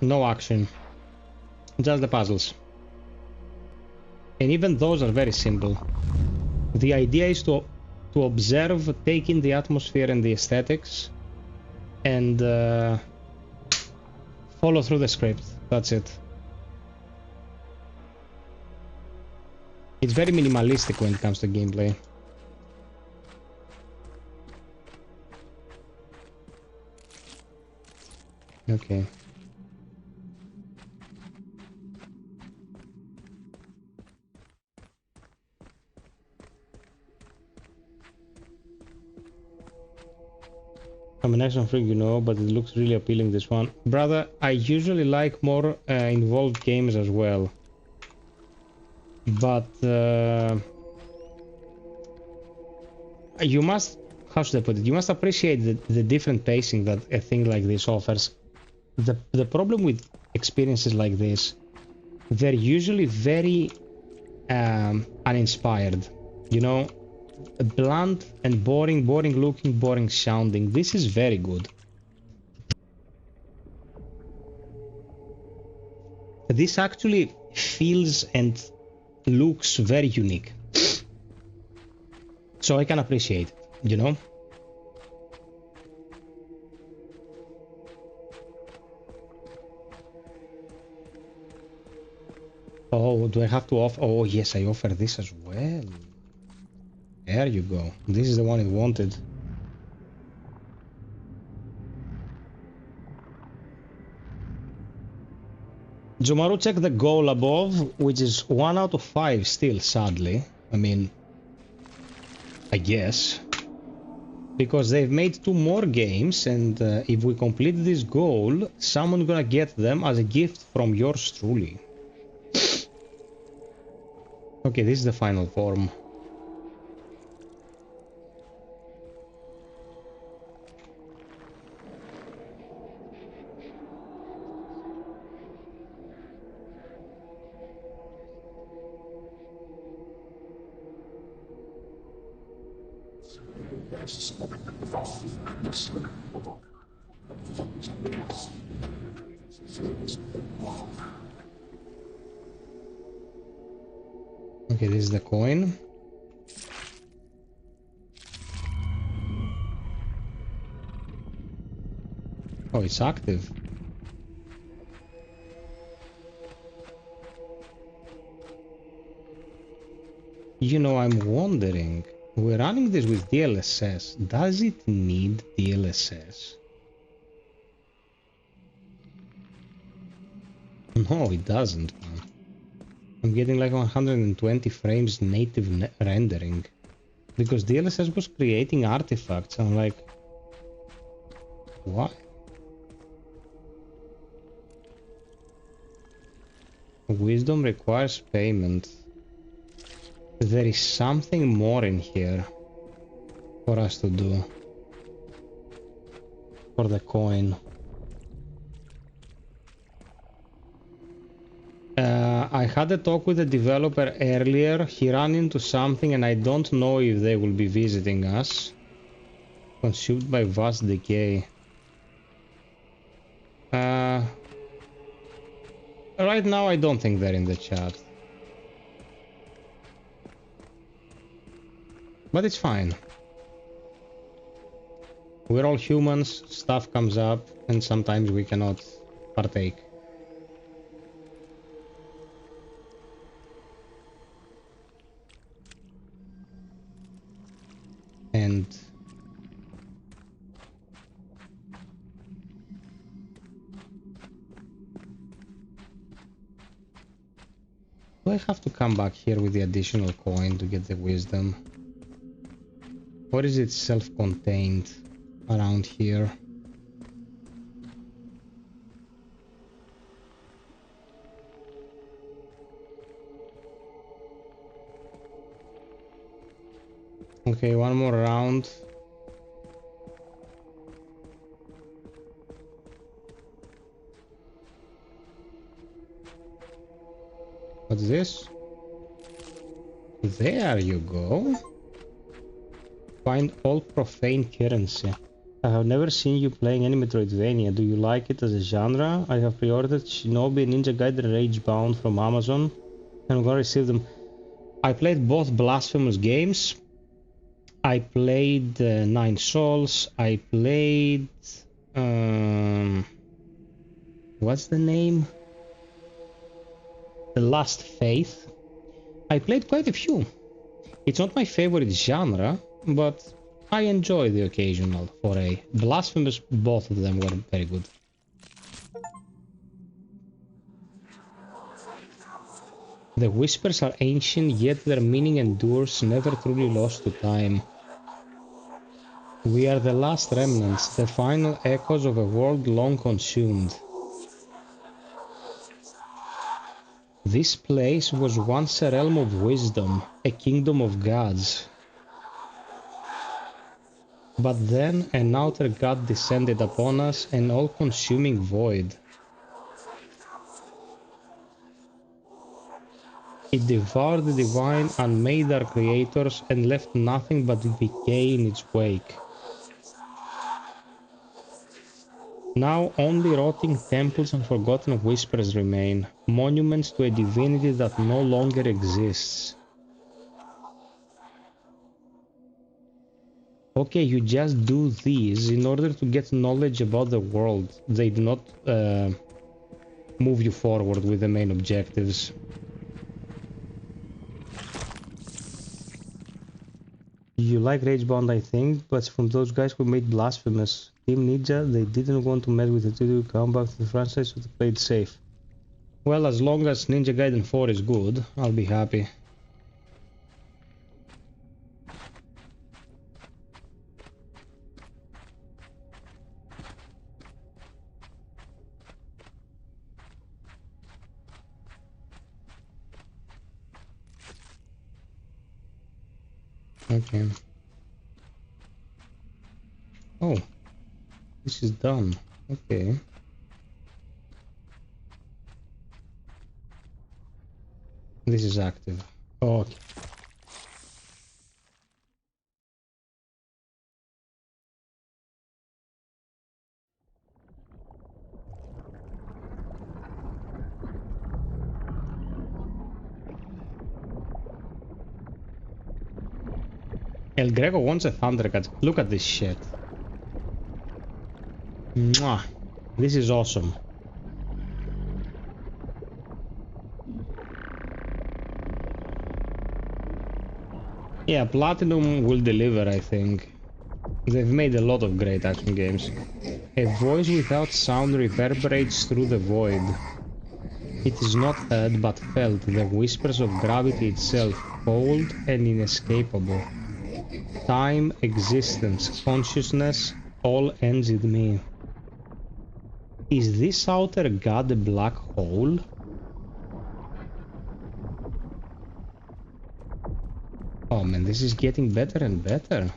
No action. Just the puzzles. And even those are very simple. The idea is to observe, take in the atmosphere and the aesthetics, and follow through the script. That's it. It's very minimalistic when it comes to gameplay. Okay. I'm an action freak, you know, but it looks really appealing, this one. Brother, I usually like more involved games as well. But you must, how should I put it? You must appreciate the different pacing that a thing like this offers. The problem with experiences like this, they're usually very uninspired. You know, blunt and boring, boring looking, boring sounding. This is very good. This actually feels and looks very unique. So I can appreciate it, you know? Oh, do I have to offer? Oh, yes, I offer this as well. There you go. This is the one I wanted. Jomaru, check the goal above, which is 1 out of 5 still, sadly. I mean, I guess. Because they've made 2 more games, and if we complete this goal, someone's gonna get them as a gift from yours truly. Okay, this is the final form. Okay, this is the coin. Oh, it's active. You know, I'm wondering, we're running this with DLSS. Does it need DLSS? No, it doesn't, man. I'm getting like 120 frames native rendering. Because DLSS was creating artifacts. I'm like, what? Wisdom requires payment. There is something more in here for us to do. For the coin. I had a talk with the developer earlier. He ran into something and I don't know if they will be visiting us. Consumed by vast decay. Right now I don't think they're in the chat. But it's fine. We're all humans, stuff comes up, and sometimes we cannot partake. And do I have to come back here with the additional coin to get the wisdom? Or is it self-contained around here? Okay, one more round. What's this? There you go. Find all profane currency. I have never seen you playing any Metroidvania. Do you like it as a genre? I have pre-ordered Shinobi, Ninja Gaiden, Ragebound from Amazon, and I'm gonna receive them. I played both Blasphemous games. I played Nine Souls. I played... what's the name? The Last Faith. I played quite a few. It's not my favorite genre, but I enjoy the occasional foray. Blasphemous, both of them were very good. The whispers are ancient, yet their meaning endures, never truly lost to time. We are the last remnants, the final echoes of a world long consumed. This place was once a realm of wisdom, a kingdom of gods. But then an outer god descended upon us, an all-consuming void. It devoured the divine and made our creators and left nothing but decay in its wake. Now only rotting temples and forgotten whispers remain, monuments to a divinity that no longer exists. Okay, you just do these in order to get knowledge about the world. They do not move you forward with the main objectives. You like Ragebound, I think, but from those guys who made Blasphemous. Team Ninja, they didn't want to mess with the 2D comeback to the franchise, so they played safe. Well, as long as Ninja Gaiden 4 is good, I'll be happy. Okay. Oh, this is done. Okay. This is active. Okay. El Greco wants a Thundercat. Look at this shit. Mwah. This is awesome. Yeah, Platinum will deliver, I think. They've made a lot of great action games. A voice without sound reverberates through the void. It is not heard but felt, the whispers of gravity itself, cold and inescapable. Time, existence, consciousness, all ends in me. Is this outer god a black hole? Oh man, this is getting better and better.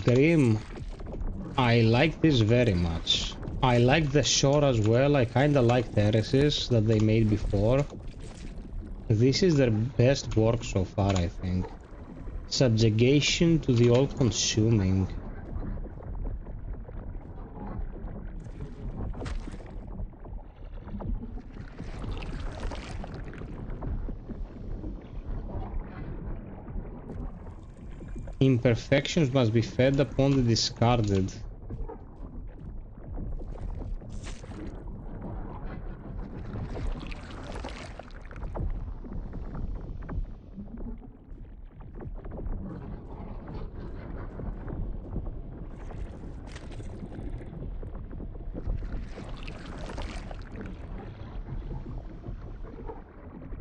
Grim, I like this very much. I like the shore as well. I kinda like terraces that they made before. This is their best work so far, I think. Subjugation to the all-consuming. Imperfections must be fed upon the discarded.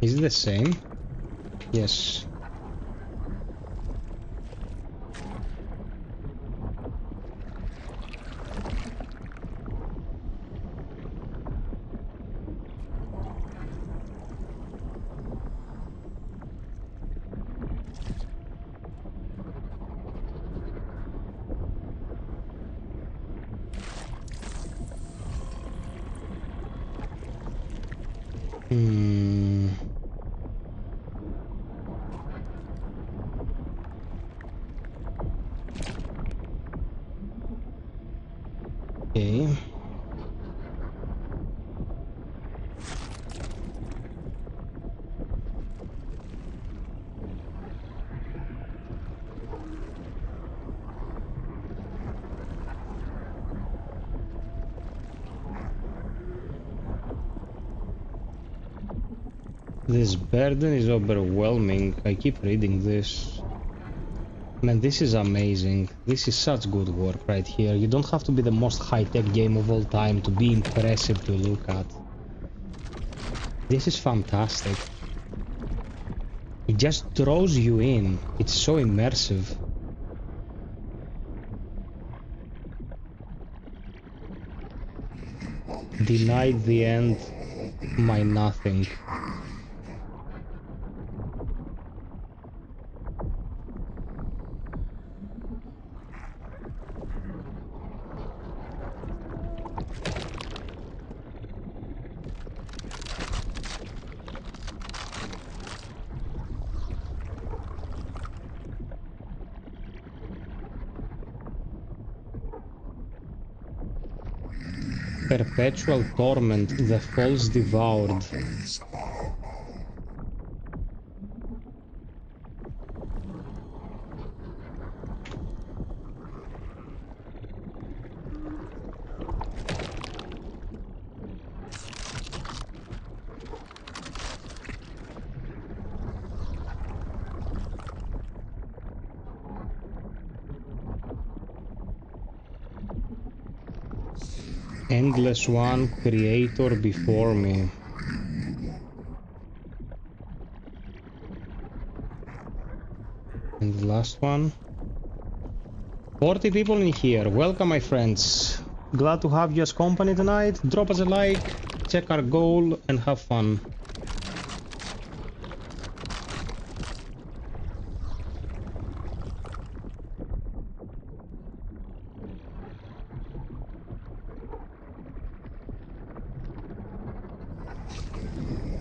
Is it the same? Yes. Okay. This burden is overwhelming. I keep reading this. Man, this is amazing. This is such good work right here. You don't have to be the most high-tech game of all time to be impressive to look at. This is fantastic. It just draws you in. It's so immersive. Denied the end, my nothing. Perpetual torment, the false devoured. Endless one, creator before me. And the last one. 40 people in here. Welcome, my friends. Glad to have you as company tonight. Drop us a like, check our goal, and have fun.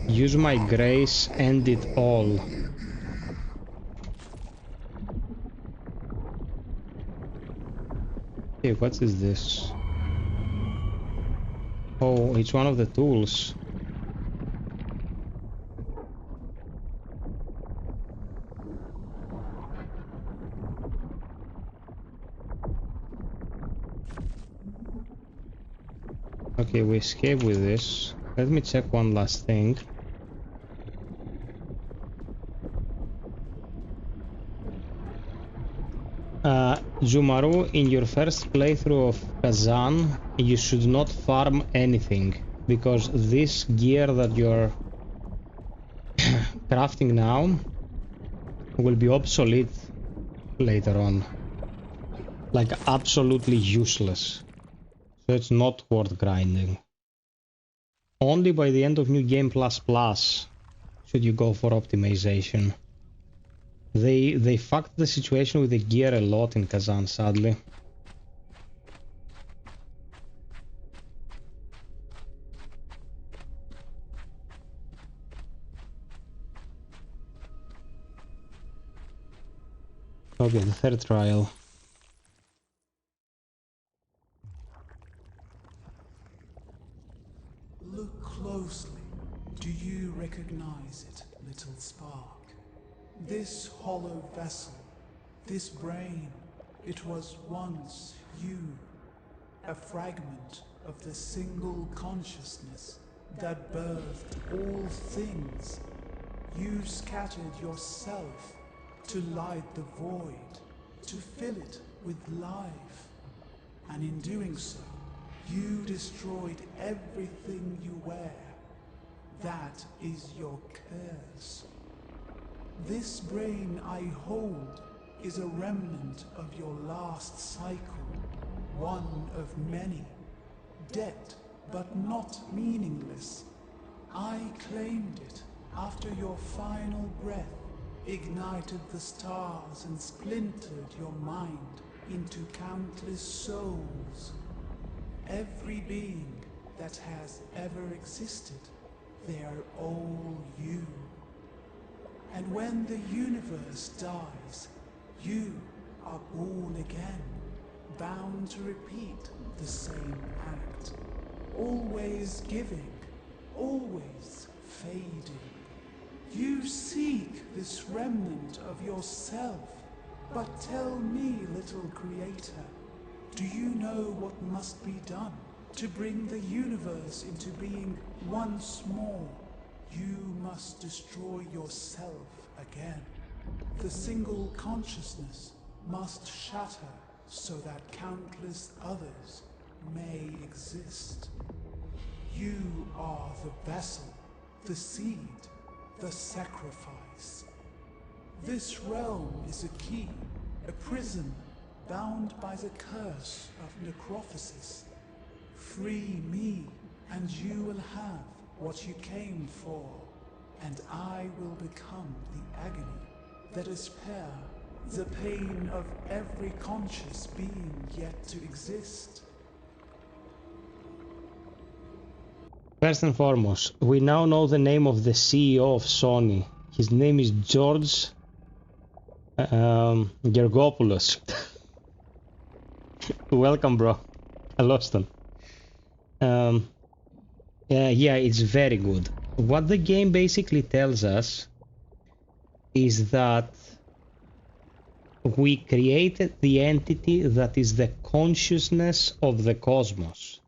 Use my grace, end it all. Okay, what is this? Oh, it's one of the tools. Okay, we escape with this. Let me check one last thing. Zumaru, in your first playthrough of Kazan, you should not farm anything, because this gear that you're crafting now will be obsolete later on. Like, absolutely useless. So it's not worth grinding. Only by the end of New Game Plus Plus should you go for optimization. They fucked the situation with the gear a lot in Kazan, sadly. Okay, the third trial. Look closely. Do you recognize it, little spark? This hollow vessel, this brain, it was once you, a fragment of the single consciousness that birthed all things. You scattered yourself to light the void, to fill it with life. And in doing so, you destroyed everything you wear. That is your curse. This brain I hold is a remnant of your last cycle, one of many, dead but not meaningless. I claimed it after your final breath ignited the stars and splintered your mind into countless souls. Every being that has ever existed, they are all you. And when the universe dies, you are born again, bound to repeat the same act. Always giving, always fading. You seek this remnant of yourself, but tell me, little creator, do you know what must be done to bring the universe into being once more? You must destroy yourself again. The single consciousness, must shatter so that countless others may exist. You are the vessel, the seed, the sacrifice. This realm is a key, a prison bound by the curse of Necrophosis. Free me, and you will have what you came for, and I will become the agony, the despair, the pain of every conscious being yet to exist. First and foremost, we now know the name of the CEO of Sony. His name is George Georgopoulos. Welcome, bro. I lost him. Yeah, it's very good. What the game basically tells us is that we created the entity that is the consciousness of the cosmos.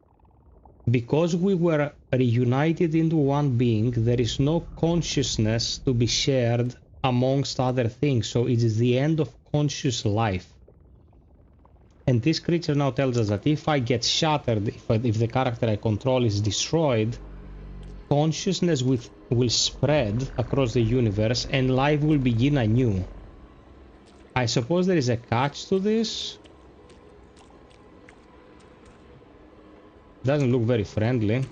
Because we were reunited into one being, there is no consciousness to be shared amongst other things, so it is the end of conscious life. And this creature now tells us that if I get shattered, if the character I control is destroyed, consciousness will spread across the universe and life will begin anew. I suppose there is a catch to this. Doesn't look very friendly.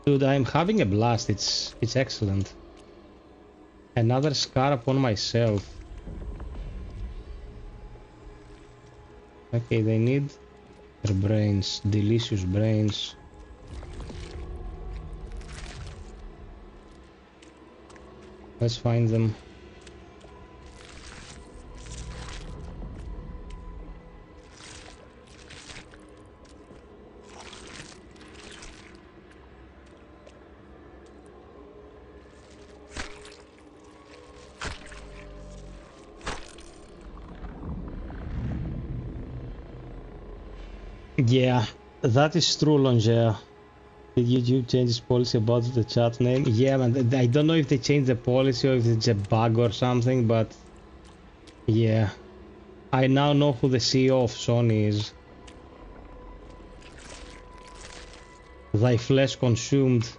Dude, I'm having a blast. It's excellent. Another scar upon myself. Okay, they need their brains. Delicious brains. Let's find them. Yeah, that is true, Longer. Did YouTube change its policy about the chat name? Yeah, man, I don't know if they changed the policy or if it's a bug or something, but yeah. I now know who the CEO of Sony is. Thy flesh consumed.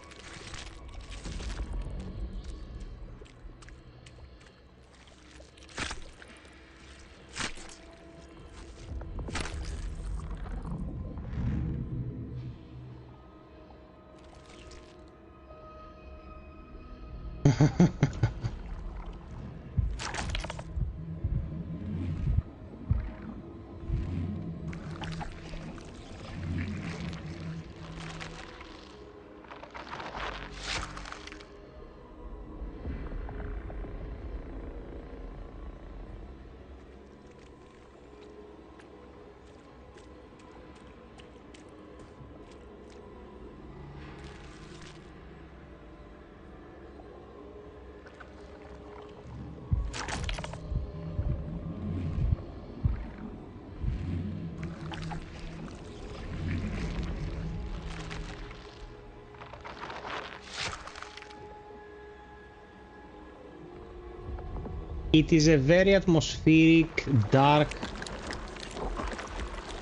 It is a very atmospheric, dark,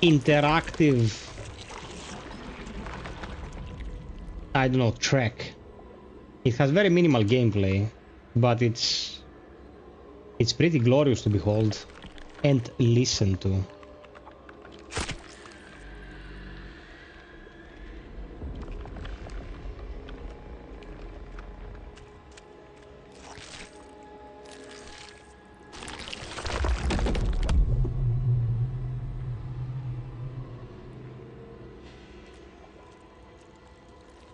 interactive, I don't know, track. It has very minimal gameplay, but it's pretty glorious to behold and listen to.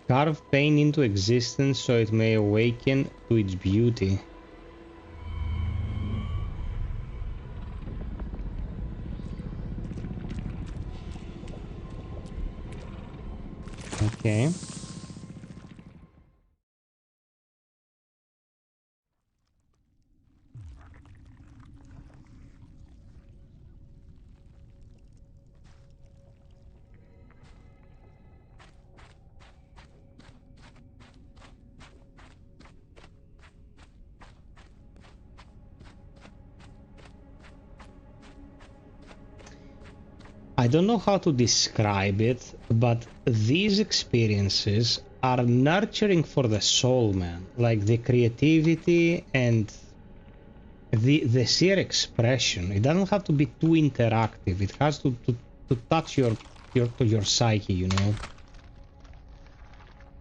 Carve pain into existence so it may awaken to its beauty. Okay. I don't know how to describe it, but these experiences are nurturing for the soul, man. Like the creativity and the sheer expression. It doesn't have to be too interactive. It has to touch your psyche, you know.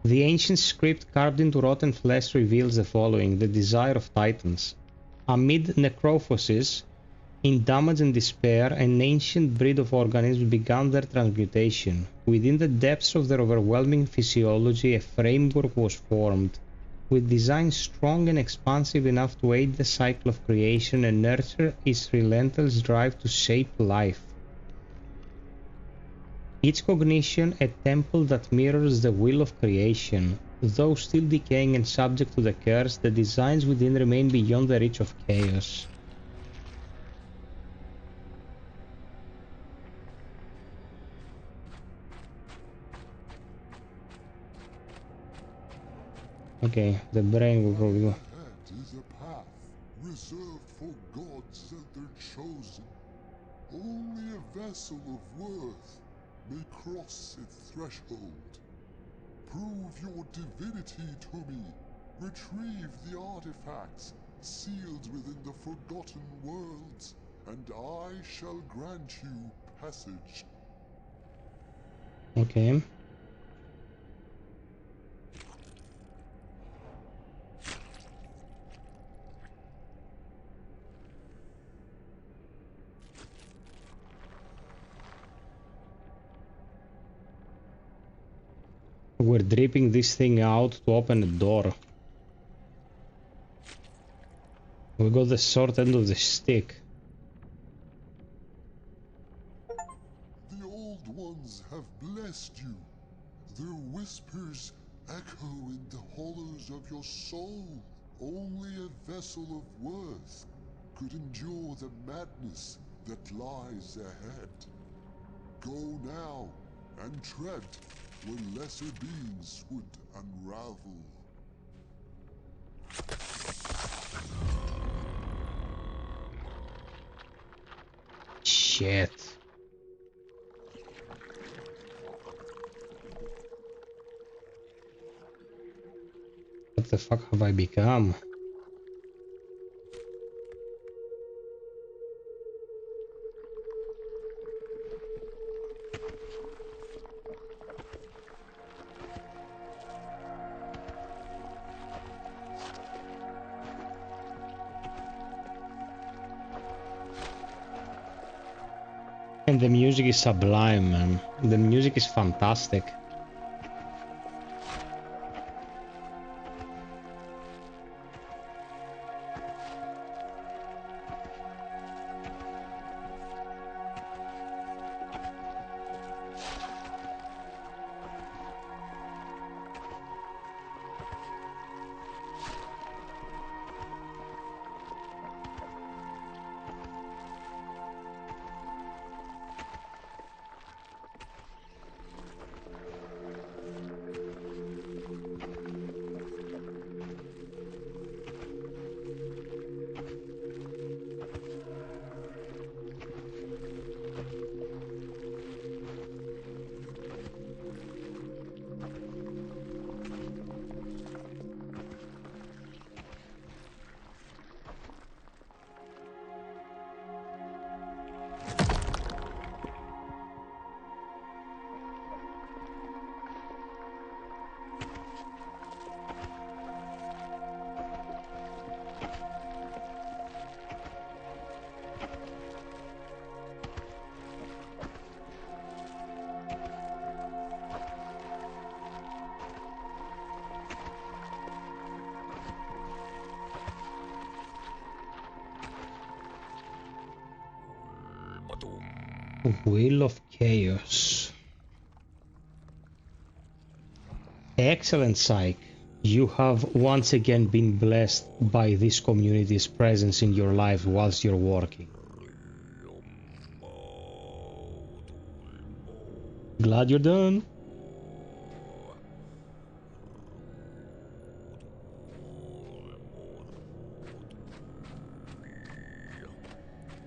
The ancient script carved into rotten flesh reveals the following: the desire of titans. Amid necrophosis, in damage and despair, an ancient breed of organisms began their transmutation. Within the depths of their overwhelming physiology, a framework was formed, with design strong and expansive enough to aid the cycle of creation and nurture its relentless drive to shape life. Each cognition a temple that mirrors the will of creation. Though still decaying and subject to the curse, the designs within remain beyond the reach of chaos. Okay, the brain will probably go. Ahead is a path reserved for gods and their chosen. Only a vessel of worth may cross its threshold. Prove your divinity to me. Retrieve the artifacts sealed within the Forgotten Worlds, and I shall grant you passage. Okay. We're dripping this thing out to open a door. We got the short end of the stick. The old ones have blessed you. Their whispers echo in the hollows of your soul. Only a vessel of worth could endure the madness that lies ahead. Go now and tread where lesser beings would unravel. Shit. What the fuck have I become? And the music is sublime, man. The music is fantastic. Wheel of Chaos. Excellent, Psyche. You have once again been blessed by this community's presence in your life whilst you're working. Glad you're done.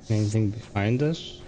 Anything behind us?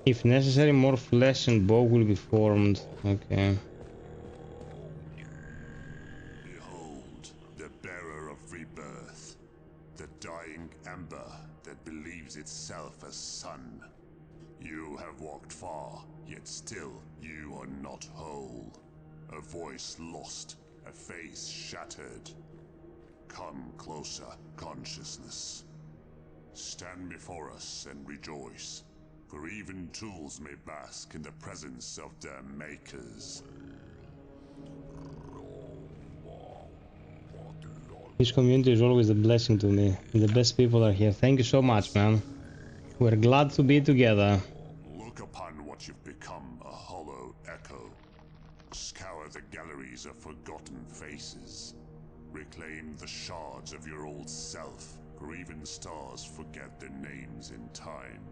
If necessary, more flesh and bone will be formed. Okay. Behold, the bearer of rebirth, the dying ember that believes itself a sun. You have walked far, yet still you are not whole. A voice lost, a face shattered. Come closer, consciousness. Stand before us and rejoice, for even tools may bask in the presence of their makers. This community is always a blessing to me. The best people are here. Thank you so much, man. We're glad to be together. Look upon what you've become, a hollow echo. Scour the galleries of forgotten faces. Reclaim the shards of your old self, for even stars forget their names in time.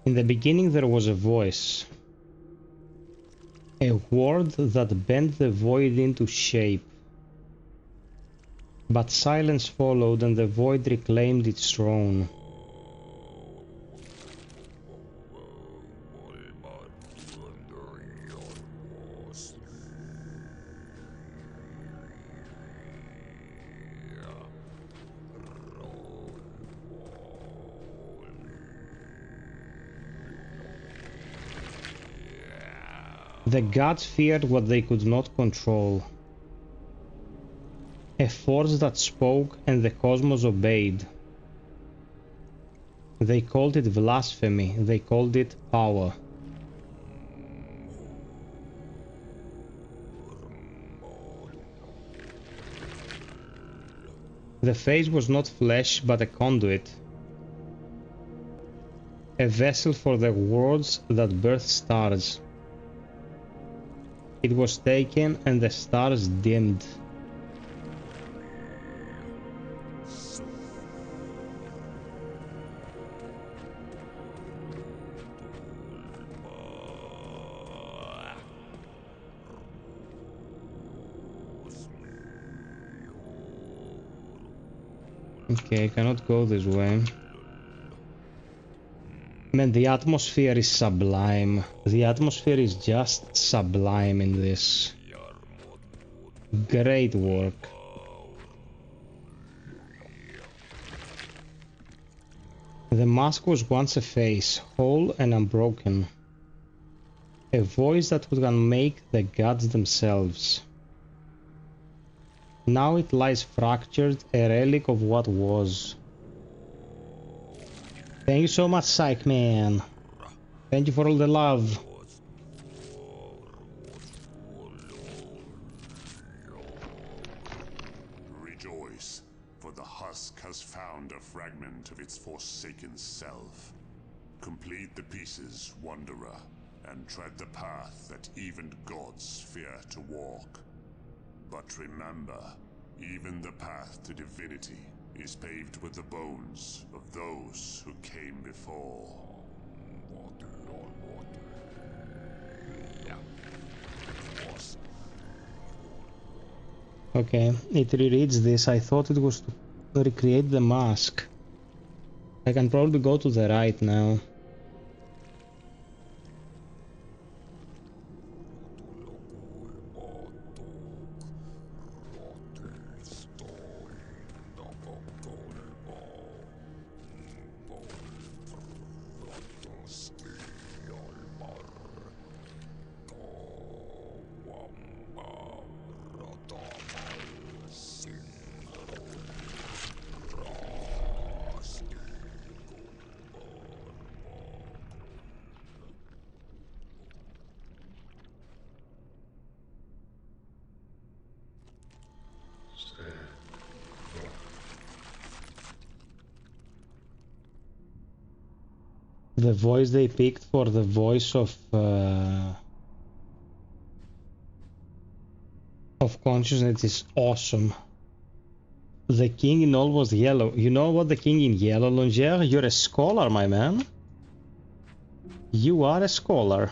In the beginning there was a voice. A word that bent the void into shape. But silence followed and the void reclaimed its throne. The gods feared what they could not control. A force that spoke and the cosmos obeyed. They called it blasphemy, they called it power. The face was not flesh but a conduit. A vessel for the worlds that birth stars. It was taken and the stars dimmed. Okay, I cannot go this way. Man, the atmosphere is sublime. The atmosphere is just sublime in this. Great work. The mask was once a face, whole and unbroken. A voice that could unmake the gods themselves. Now it lies fractured, a relic of what was. Thank you so much, Psych Man. Thank you for all the love. Rejoice, for the husk has found a fragment of its forsaken self. Complete the pieces, Wanderer, and tread the path that even gods fear to walk. But remember, even the path to divinity is paved with the bones of those who came before. Okay, it rereads this. I thought it was to recreate the mask. I can probably go to the right now. The voice they picked for the voice of of consciousness is awesome. The king in all was yellow. You know what the king in yellow, Longer? You're a scholar, my man. You are a scholar.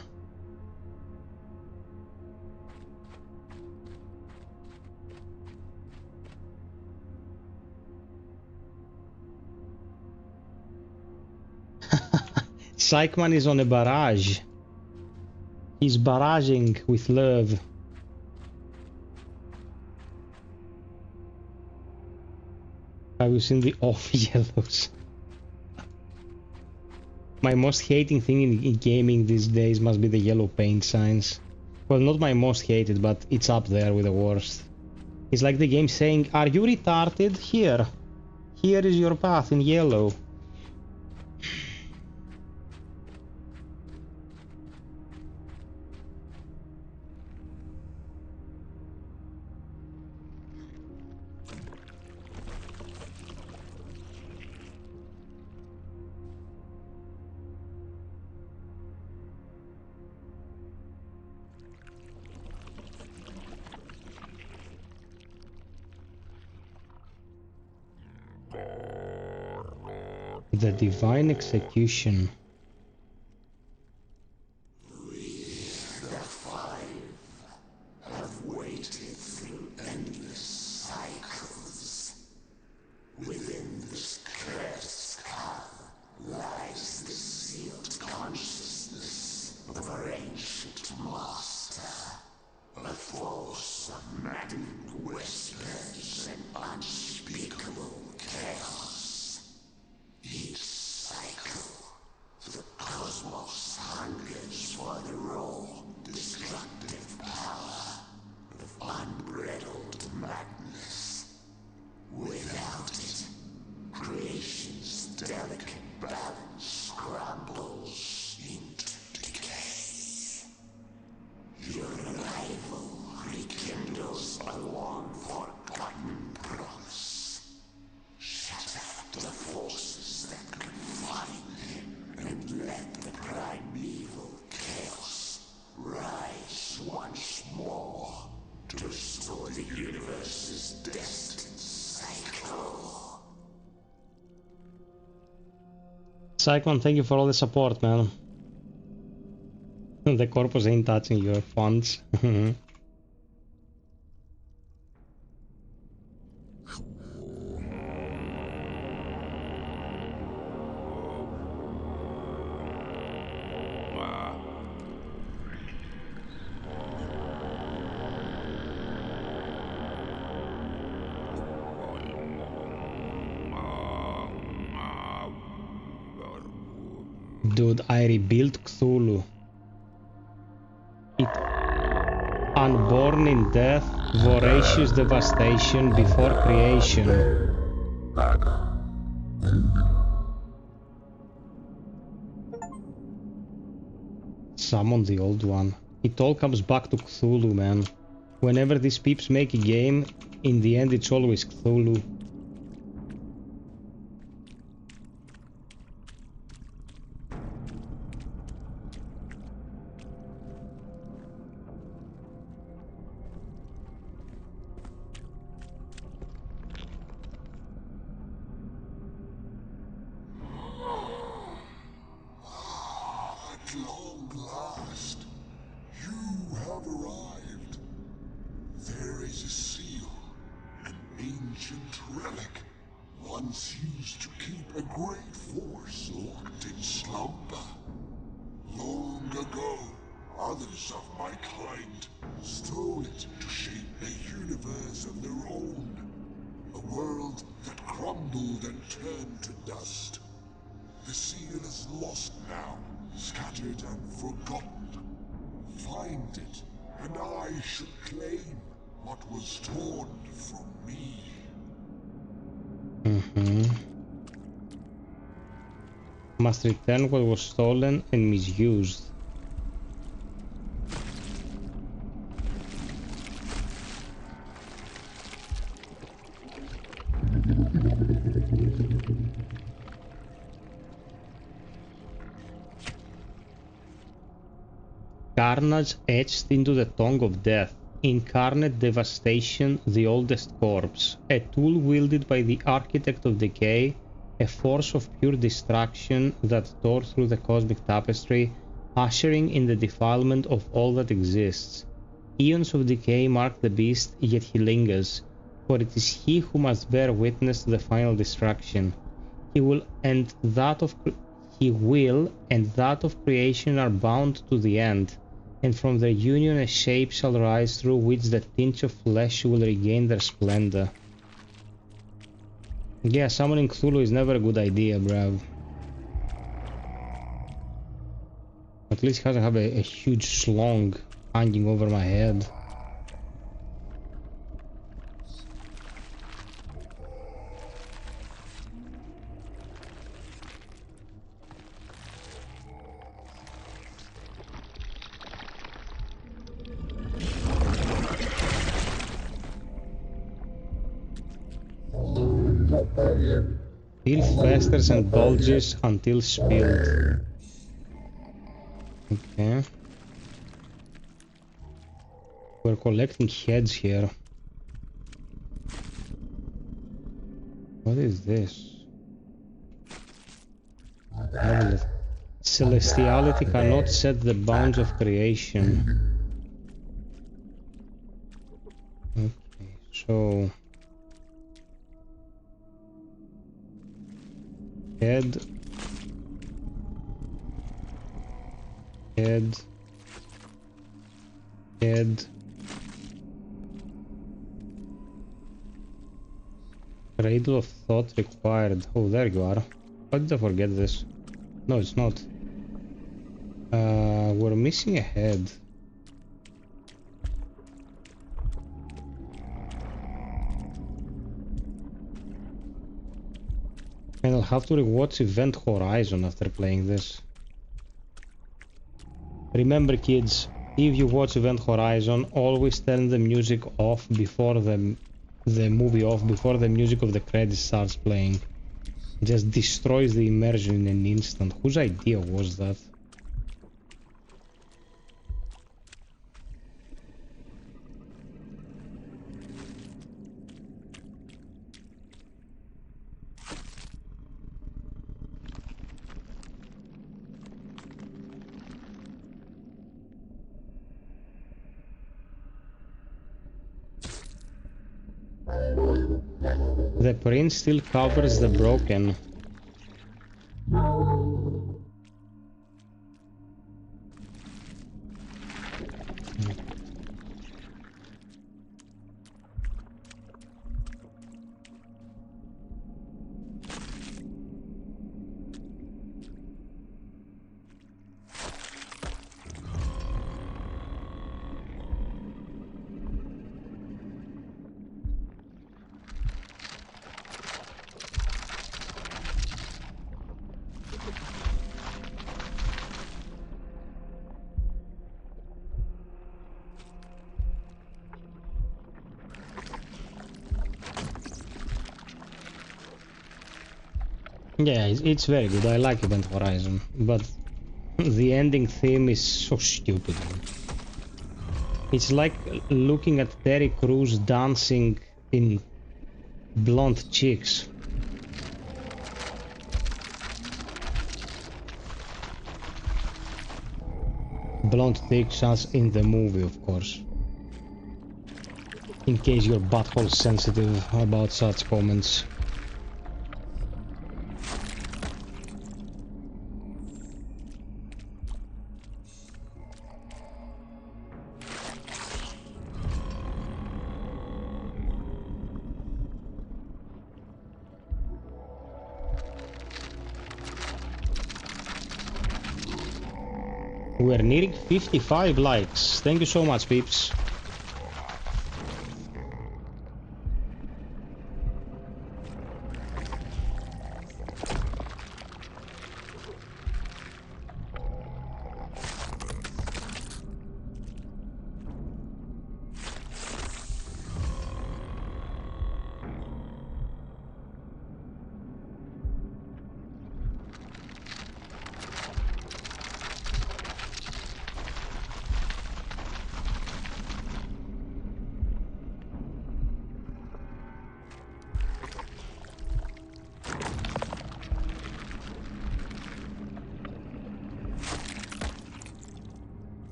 Psychman is on a barrage. He's barraging with love. Have you seen the off yellows? My most hating thing in gaming these days must be the yellow paint signs. Well, not my most hated, but it's up there with the worst. It's like the game saying, are you retarded? Here. Here is your path in yellow. The divine execution. We, the five, have waited through endless cycles. Within this cursed cup lies the sealed consciousness of our ancient master. A force of maddened whispers and unspeakable chaos. Each cycle, the cosmos hungers for the raw, destructive power of unbridled madness. Without it, creation's delicate balance crumbles into decay. Your arrival rekindles a long-forgotten promise. Shut out the forces that confine him, and let the primeval chaos rise once more to restore the universe's destined cycle. Cyclone, thank you for all the support, man. The corpus ain't touching your funds. Dude, I rebuilt Cthulhu. It unborn in death, voracious devastation before creation. Summon the old one. It all comes back to Cthulhu, man. Whenever these peeps make a game, in the end it's always Cthulhu. At long last, you have arrived. There is a seal, an ancient relic, once used to keep a great force locked in slumber. Long ago, others of my kind stole it to shape a universe of their own. A world that crumbled and turned to dust. The seal is lost now, scattered and forgotten. Find it, and I should claim what was torn from me. Must return what was stolen and misused. Carnage etched into the tongue of death. incarnate devastation, the oldest corpse, a tool wielded by the architect of decay, a force of pure destruction that tore through the cosmic tapestry, ushering in the defilement of all that exists. Eons of decay mark the beast, yet he lingers, for it is he who must bear witness to the final destruction. He will and that of creation are bound to the end, and from their union a shape shall rise through which the tinge of flesh will regain their splendor. Yeah, summoning Cthulhu is never a good idea, bruv. At least he doesn't have a huge slong hanging over my head. Filth festers and bulges until spilled. Okay. We're collecting heads here. What is this? Celestiality cannot set the bounds of creation. Okay, so... Head. Head. Head. Cradle of thought required. Oh, there you are. Why did I forget this? No, it's not. We're missing a head. And I'll have to rewatch Event Horizon after playing this. Remember, kids, if you watch Event Horizon, always turn the music off before the movie off, before the music of the credits starts playing. It just destroys the immersion in an instant. Whose idea was that? The print still covers the broken. Yeah, it's very good. I like Event Horizon, but the ending theme is so stupid. It's like looking at Terry Crews dancing in blonde chicks. Blonde chicks as in the movie, of course. In case you're butthole sensitive about such comments. We're nearing 55 likes. Thank you so much, peeps.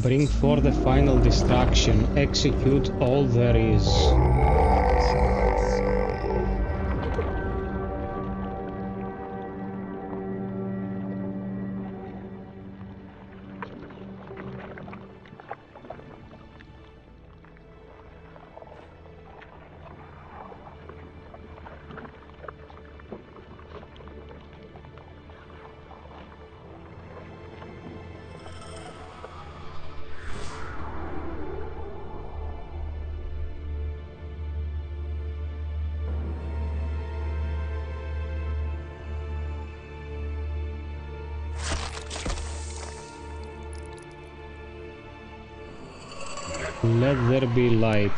Bring forth the final destruction. Execute all there is. Let there be light.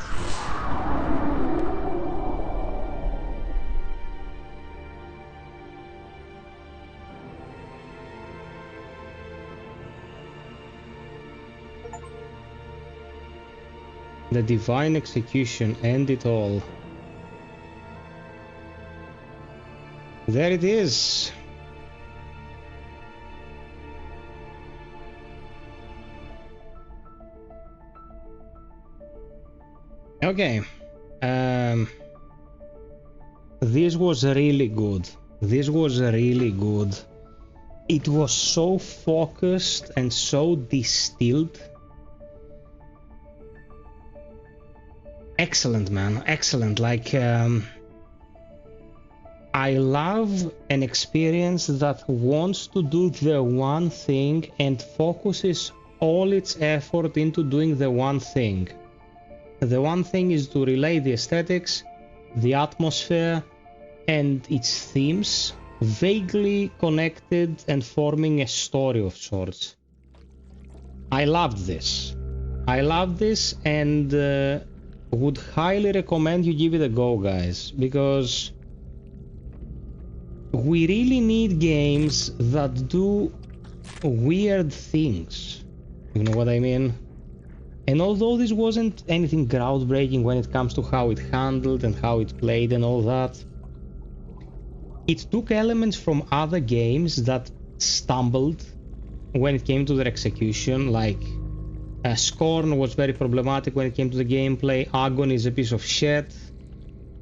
The divine execution, end it all. There it is. Okay, this was really good. This was really good. It was so focused and so distilled. Excellent, man. Excellent. Like, I love an experience that wants to do the one thing and focuses all its effort into doing the one thing. The one thing is to relay the aesthetics, the atmosphere, and its themes, vaguely connected and forming a story of sorts. I loved this. I loved this and would highly recommend you give it a go, guys, because we really need games that do weird things. You know what I mean? And although this wasn't anything groundbreaking when it comes to how it handled and how it played and all that, it took elements from other games that stumbled when it came to their execution, like Scorn was very problematic when it came to the gameplay, Agony is a piece of shit,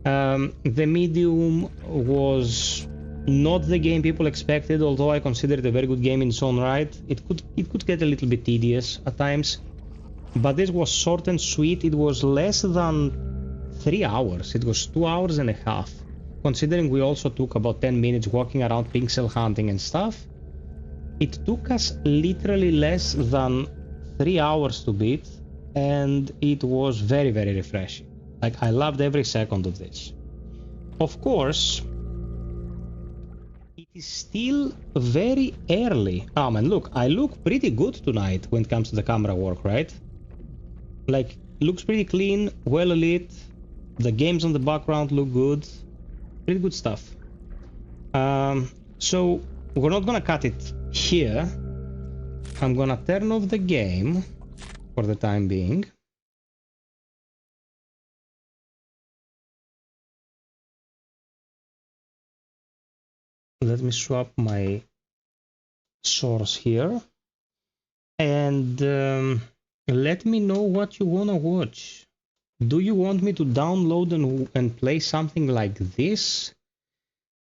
The Medium was not the game people expected, although I consider it a very good game in its own right. It could get a little bit tedious at times. But this was short and sweet. It was less than 3 hours. It was 2 hours and a half. Considering we also took about 10 minutes walking around pixel hunting and stuff, it took us literally less than 3 hours to beat, and it was very, very refreshing. Like, I loved every second of this. Of course, it is still very early. Oh man, look, I look pretty good tonight when it comes to the camera work, right? Like, looks pretty clean, well lit, the games on the background look good, pretty good stuff. So we're not gonna cut it here. I'm gonna turn off the game for the time being. Let me swap my source here and let me know what you wanna watch. Do you want me to download and play something like this?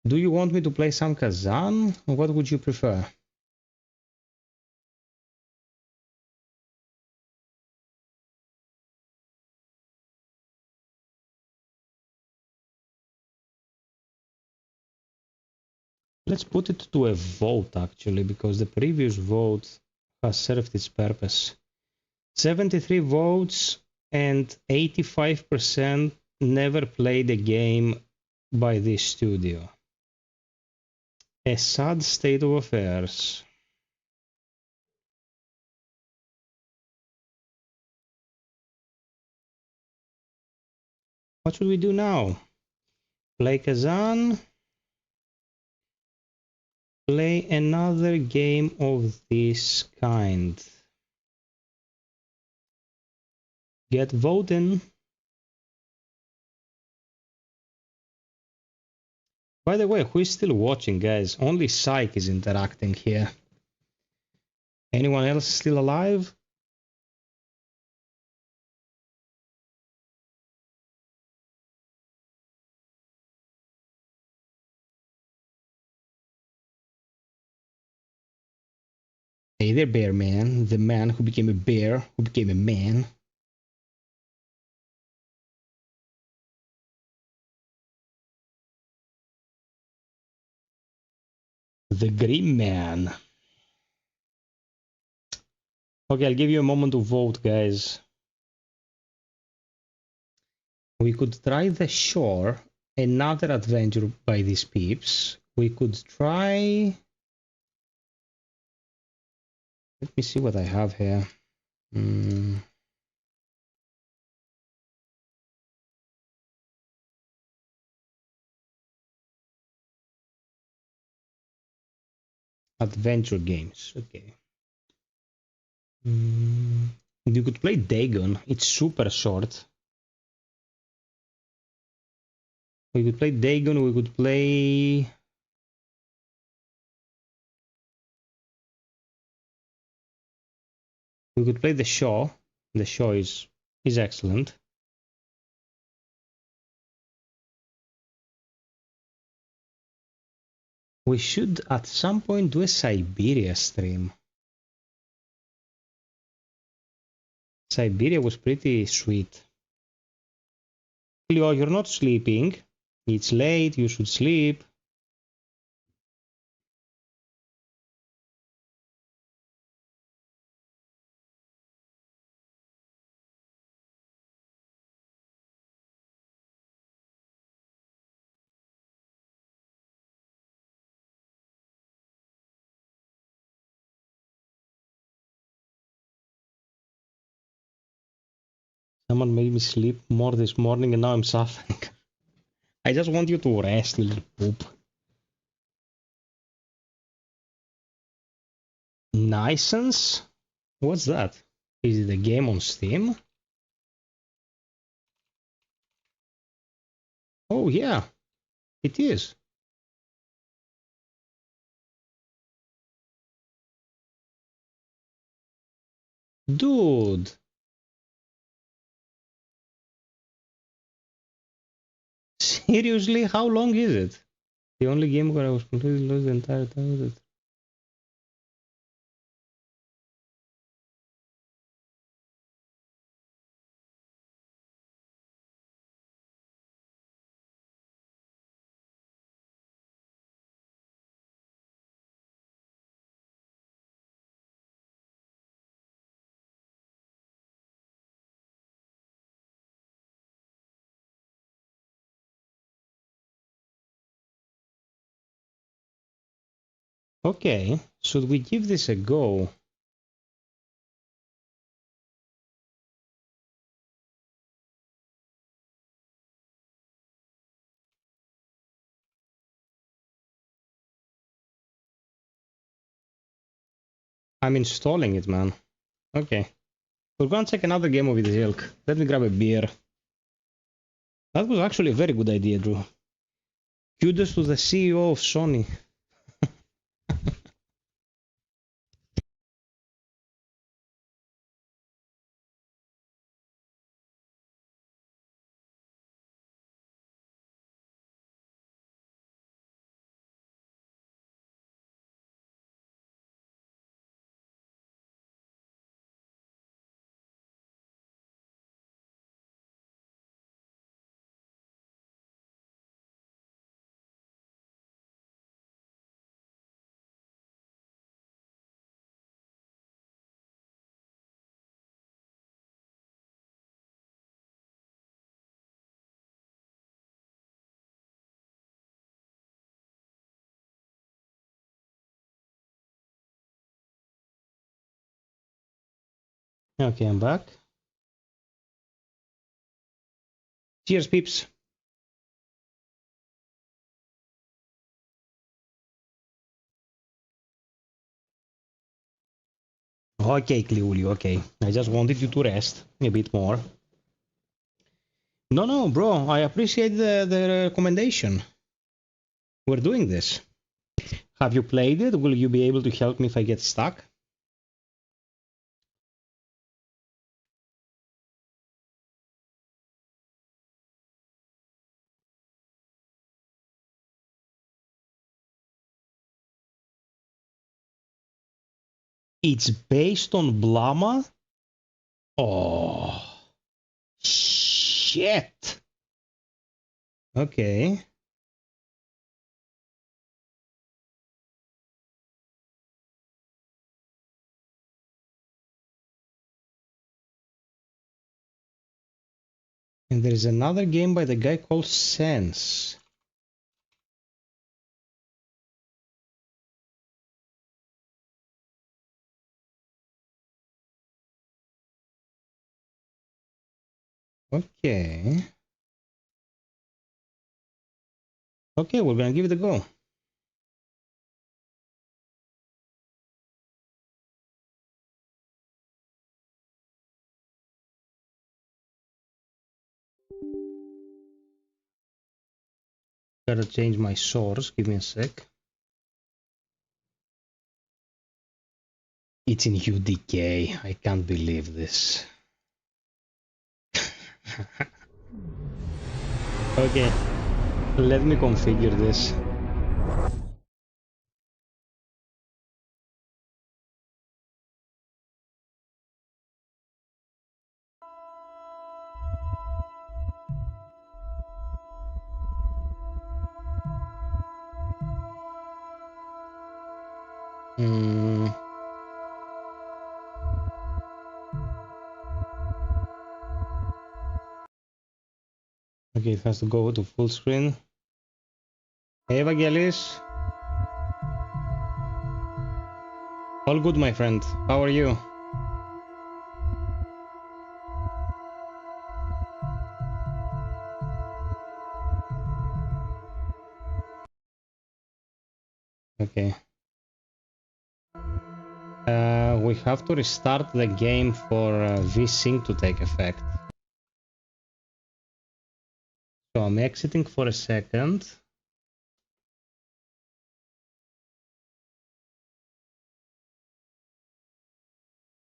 Do you want me to play some Kazan? What would you prefer? Let's put it to a vote, actually, because the previous vote has served its purpose. 73 votes and 85% never played a game by this studio. A sad state of affairs. What should we do now? Play Kazan? Play another game of this kind. Get voting. By the way, who is still watching, guys? Only Psych is interacting here. Anyone else still alive? Hey there, bear man. The man who became a bear, who became a man. The Grim Man. Okay, I'll give you a moment to vote, guys. We could try the shore, another adventure by these peeps. We could try... Let me see what I have here. Adventure games, okay. You could play Dagon, it's super short. We could play Dagon, we could play... We could play the Shaw. The Shaw is excellent. We should at some point do a Siberia stream. Siberia was pretty sweet. Leo, you're not sleeping. It's late, you should sleep. Someone made me sleep more this morning and now I'm suffering. I just want you to rest, you little poop. Naissance? What's that? Is it a game on Steam? Oh yeah, it is. Dude. Seriously? How long is it? The only game where I was completely lost the entire time. Okay, should we give this a go? I'm installing it, man. Okay. We're gonna check another game of this ilk. Let me grab a beer. That was actually a very good idea, Drew. Kudos to the CEO of Sony. Okay, I'm back. Cheers, peeps. Okay, Cliuli, okay. I just wanted you to rest a bit more. No, bro, I appreciate the recommendation. We're doing this. Have you played it? Will you be able to help me if I get stuck? It's based on Blama? Oh, shit. Okay. And there's another game by the guy called Sense. Okay. Okay, we're gonna give it a go. Gotta change my source. Give me a sec. It's in UDK. I can't believe this. Okay, let me configure this. Okay, it has to go to full screen. Hey, Vangelis. All good, my friend. How are you? Okay. We have to restart the game for VSync to take effect. So I'm exiting for a second.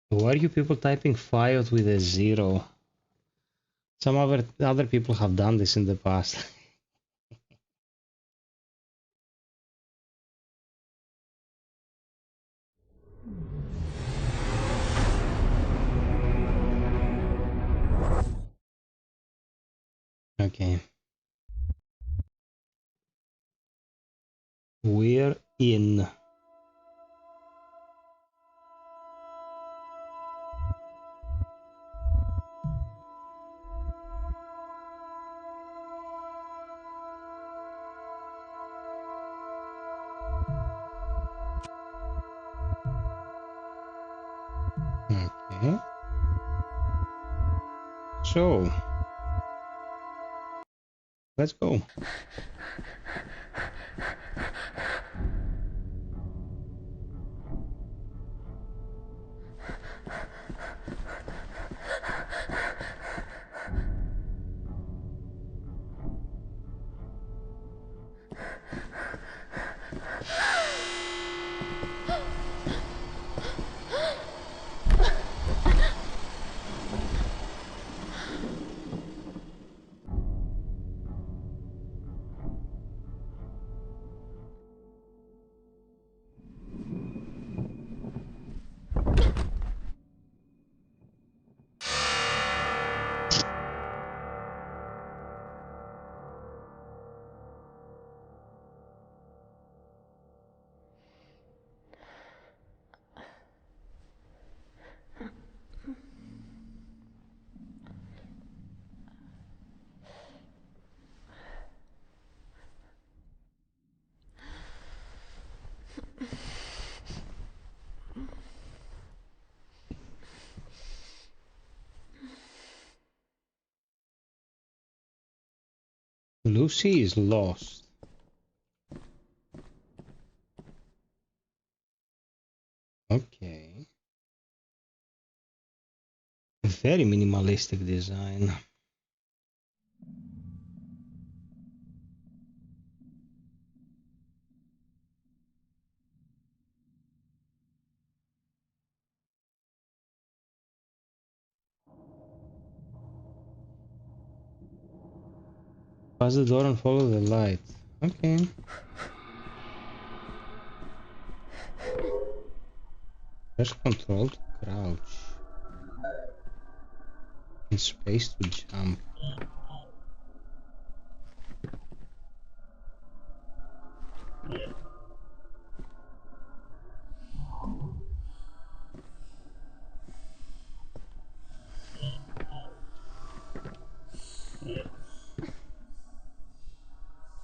Why are you people typing FiOth with a 0? Some other people have done this in the past. Okay. We're in. Okay. So, let's go. Lucy is lost. Okay. Very minimalistic design. Pass the door and follow the light. Okay. Press control to crouch. And space to jump.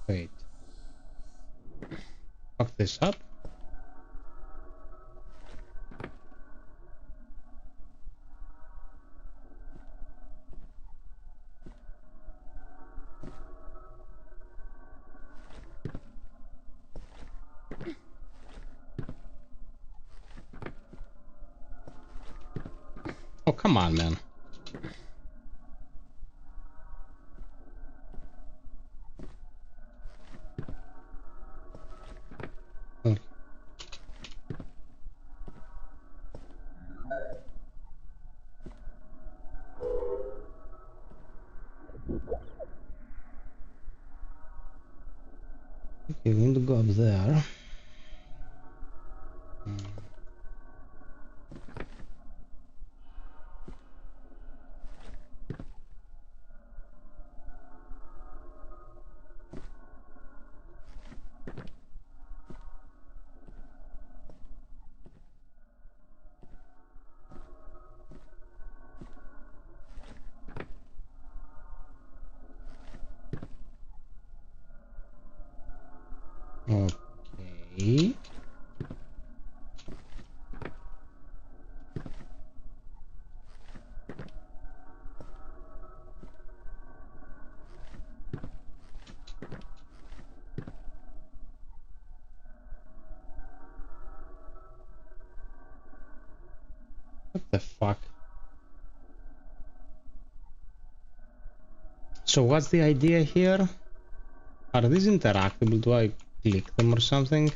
Wait. Fuck this up. Oh, come on, man. Okay. Okay, we need to go up there. Okay. What the fuck? So what's the idea here? Are these interactable? Do I click them or something?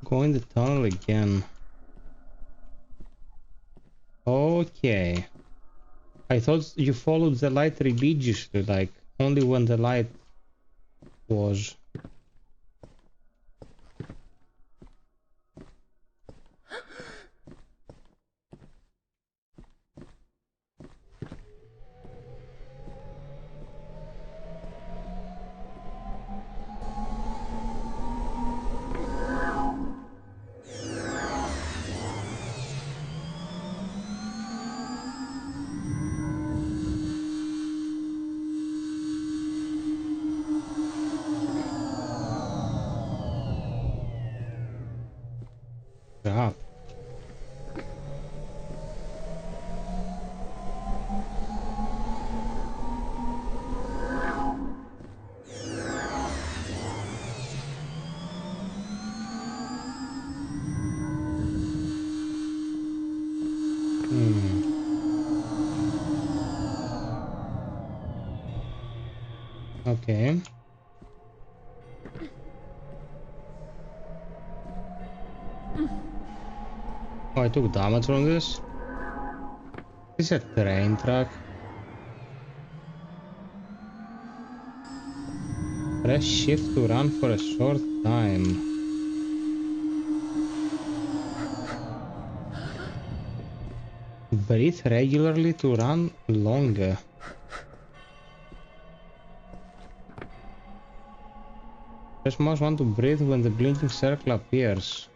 Go in the tunnel again. Okay. I thought you followed the light religiously, like only when the light was. Ah. Okay. Oh, I took damage from this. This is a train track. Press shift to run for a short time. Breathe regularly to run longer. Press mouse 1 to breathe when the blinking circle appears.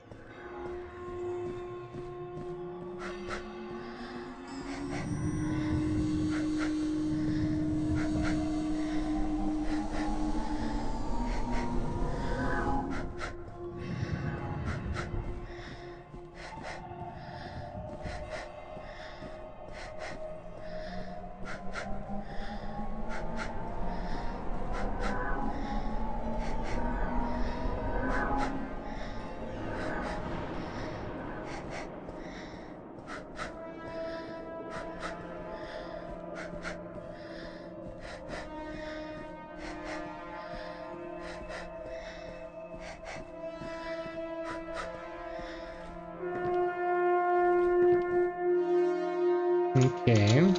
Okay.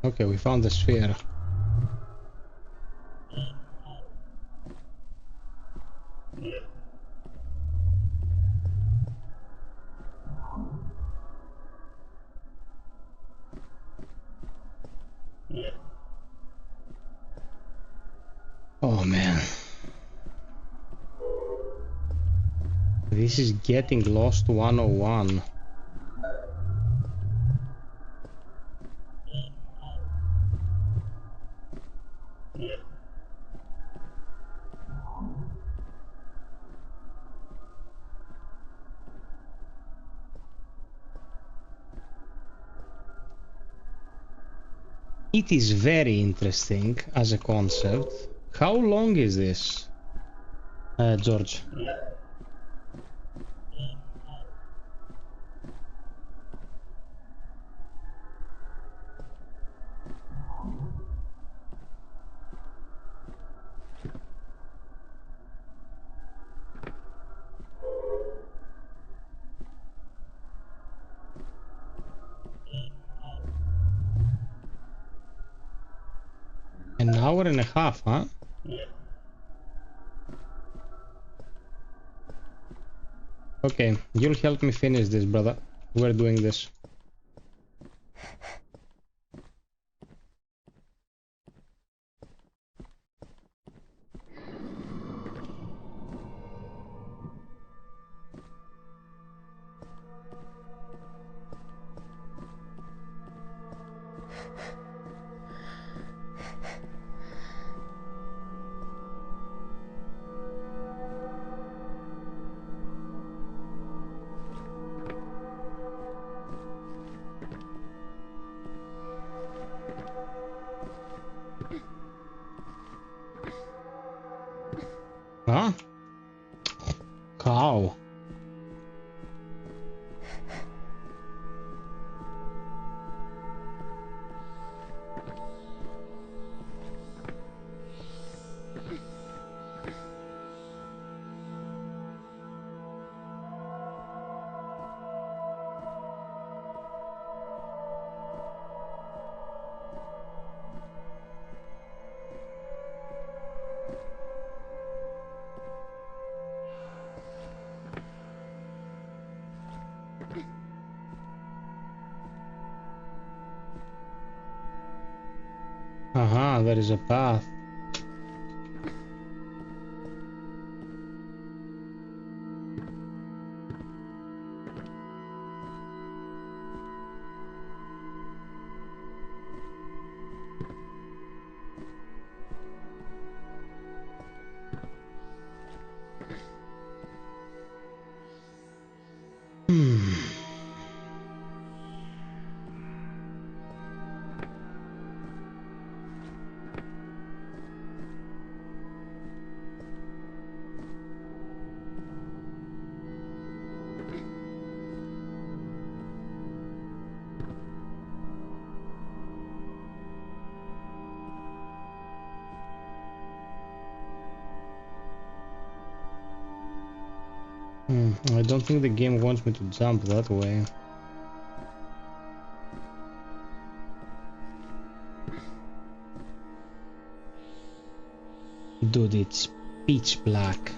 Okay, we found the sphere. Oh man. This is getting lost 101. It is very interesting as a concept. How long is this, George? An hour and a half, huh? Okay, you'll help me finish this, brother. We're doing this. Huh? Cow. Aha, there is a path. I don't think the game wants me to jump that way. Dude, it's pitch black.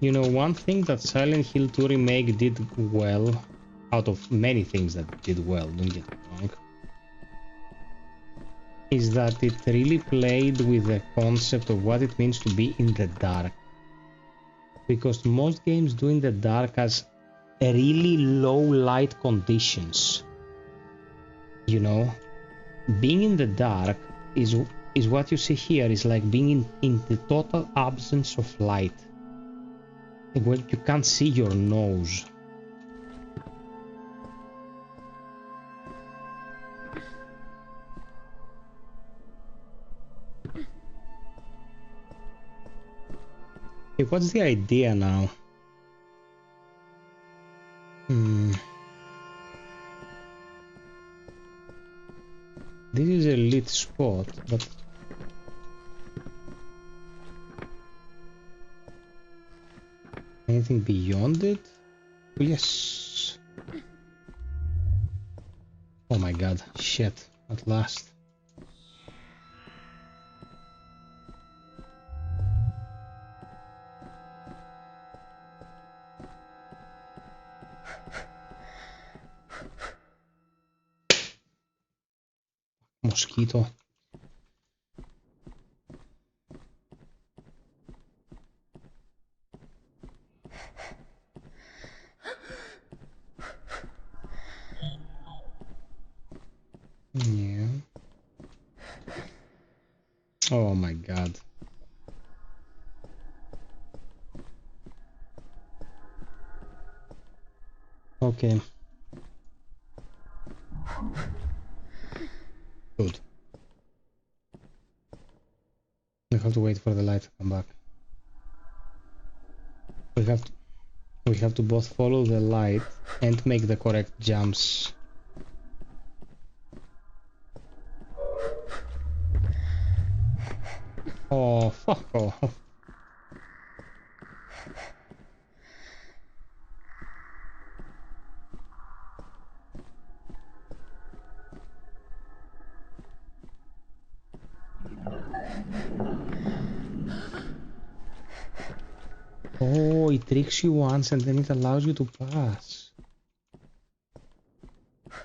You know, one thing that Silent Hill 2 Remake did well, out of many things that it did well, don't get me wrong, is that it really played with the concept of what it means to be in the dark. Because most games do in the dark has a really low light conditions. You know, being in the dark is what you see here, is like being in the total absence of light. Where you can't see your nose. Okay, what's the idea now? This is a lit spot, but anything beyond it? Oh, yes. Oh my god, shit, at last. Mosquito. Yeah. Oh my god. Okay. Good. We have to wait for the light to come back. We have to both follow the light and make the correct jumps. Oh, fuck off. Oh, it tricks you once and then it allows you to pass.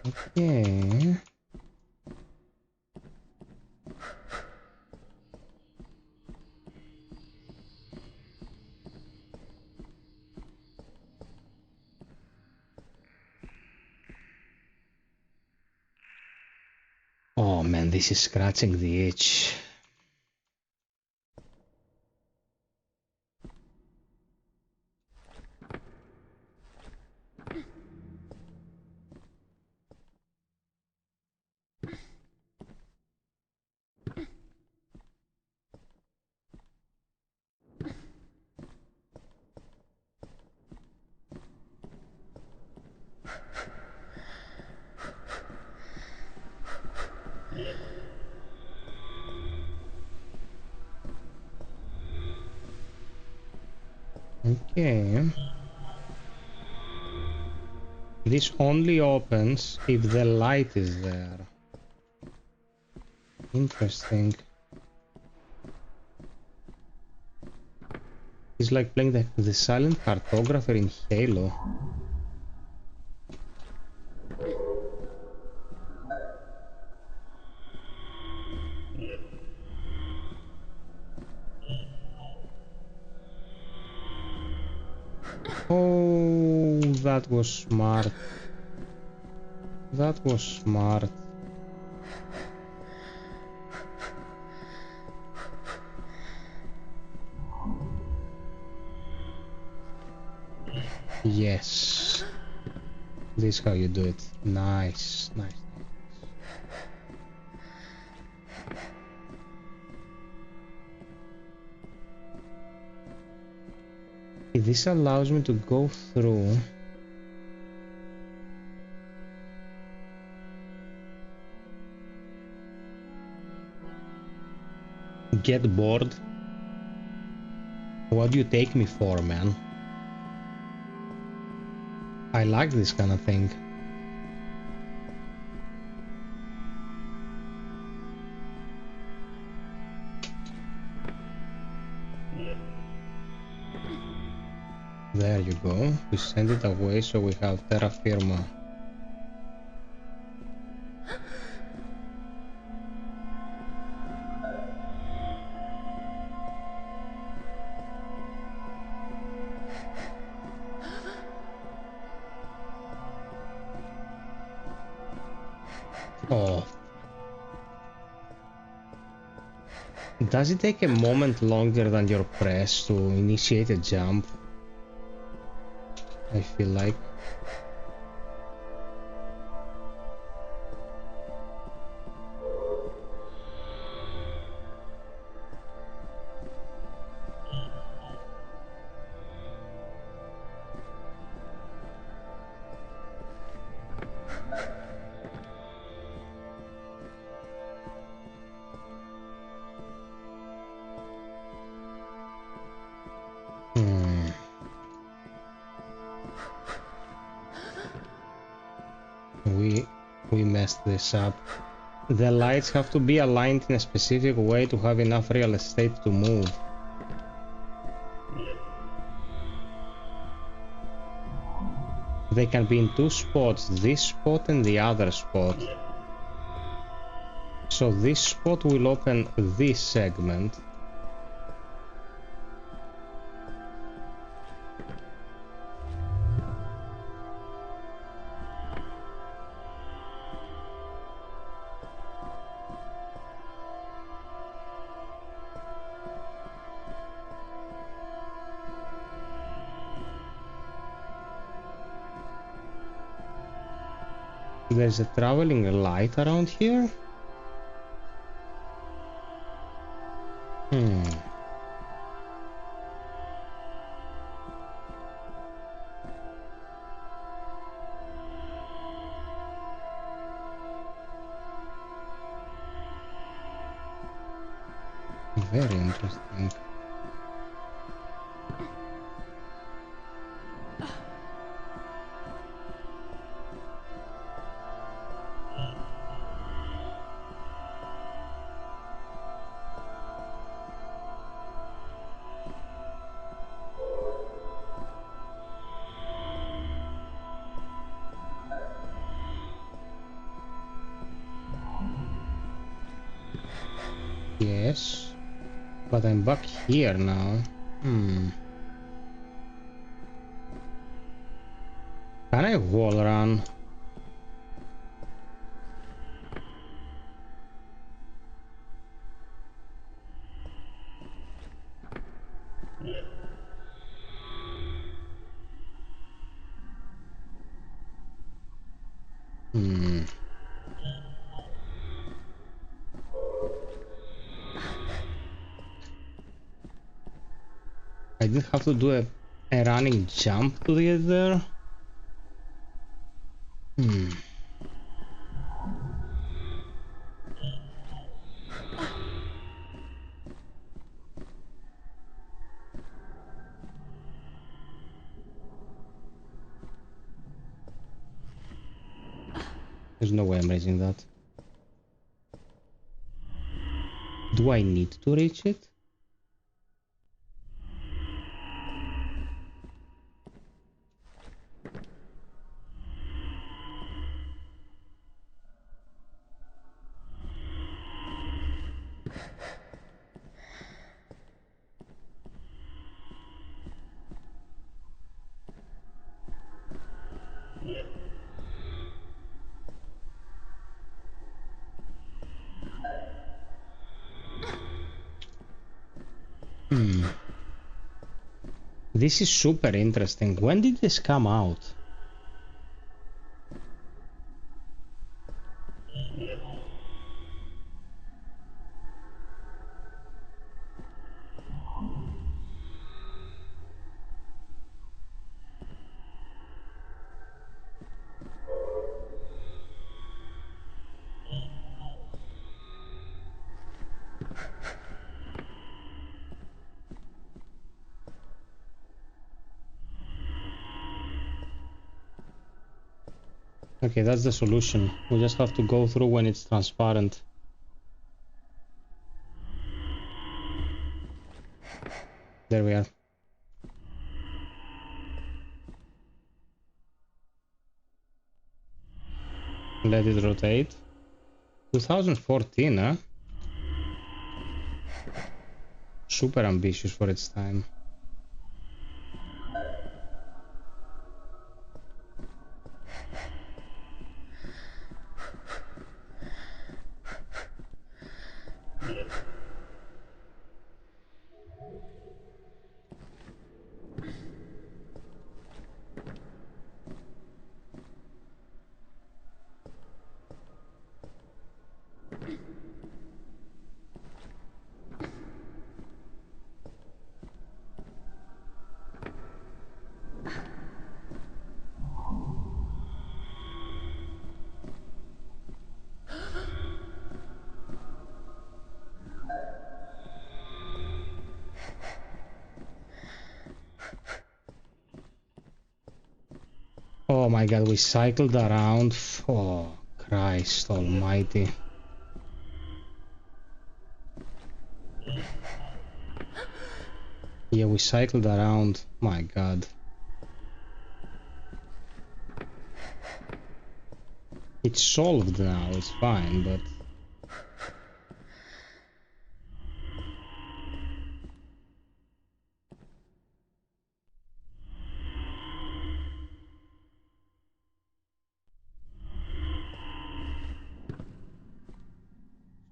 Okay. Oh man, this is scratching the itch. Okay. This only opens if the light is there. Interesting. It's like playing the silent cartographer in Halo. Oh, that was smart. That was smart. Yes. This is how you do it. Nice, nice. This allows me to go through. Get bored? What do you take me for, man? I like this kind of thing. There you go. We send it away so we have terra firma. Oh. Does it take a moment longer than your press to initiate a jump? I feel like. Hmm. We messed this up. The lights have to be aligned in a specific way to have enough real estate to move. They can be in two spots, this spot and the other spot. So this spot will open this segment. There's a traveling light around here. Very interesting. Yes, but I'm back here now. Can I wall run? I didn't have to do a running jump to get there. There's no way I'm raising that. Do I need to reach it? This is super interesting. When did this come out? Okay, that's the solution. We just have to go through when it's transparent. There we are. Let it rotate. 2014, huh? Super ambitious for its time. Oh my god, we cycled around. Oh, Christ almighty. Yeah, we cycled around. My god. It's solved now, it's fine, but...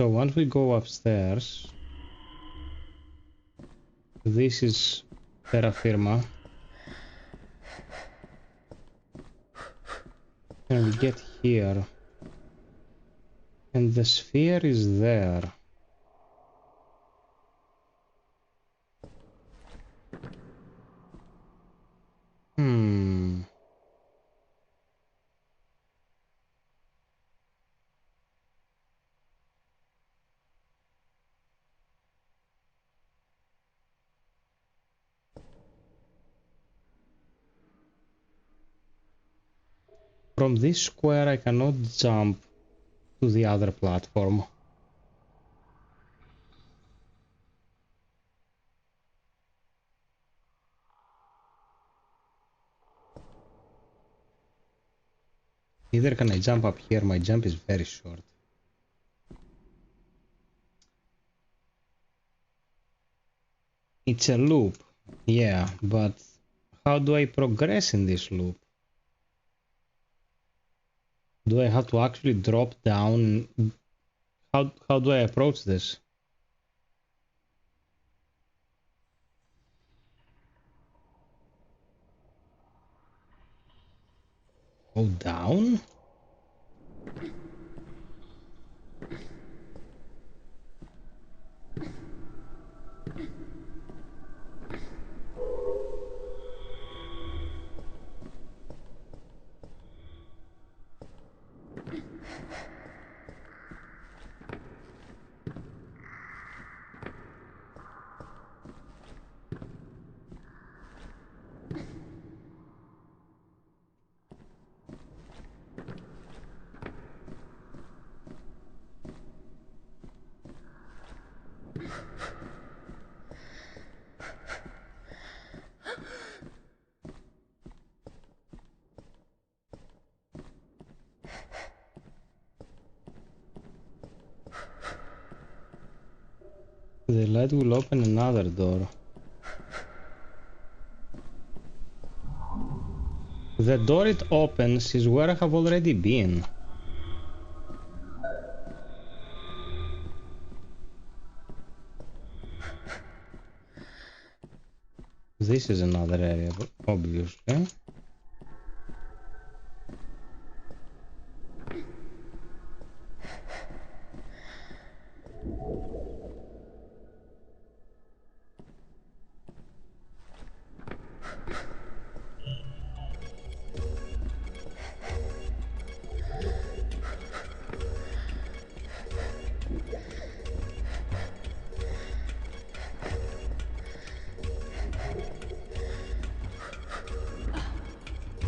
So once we go upstairs, this is terra firma, and we get here, and the sphere is there. From this square I cannot jump to the other platform. Neither can I jump up here, my jump is very short. It's a loop, yeah, but how do I progress in this loop? Do I have to actually drop down? How do I approach this? Go down? The light will open another door. The door it opens is where I have already been. This is another area, obviously.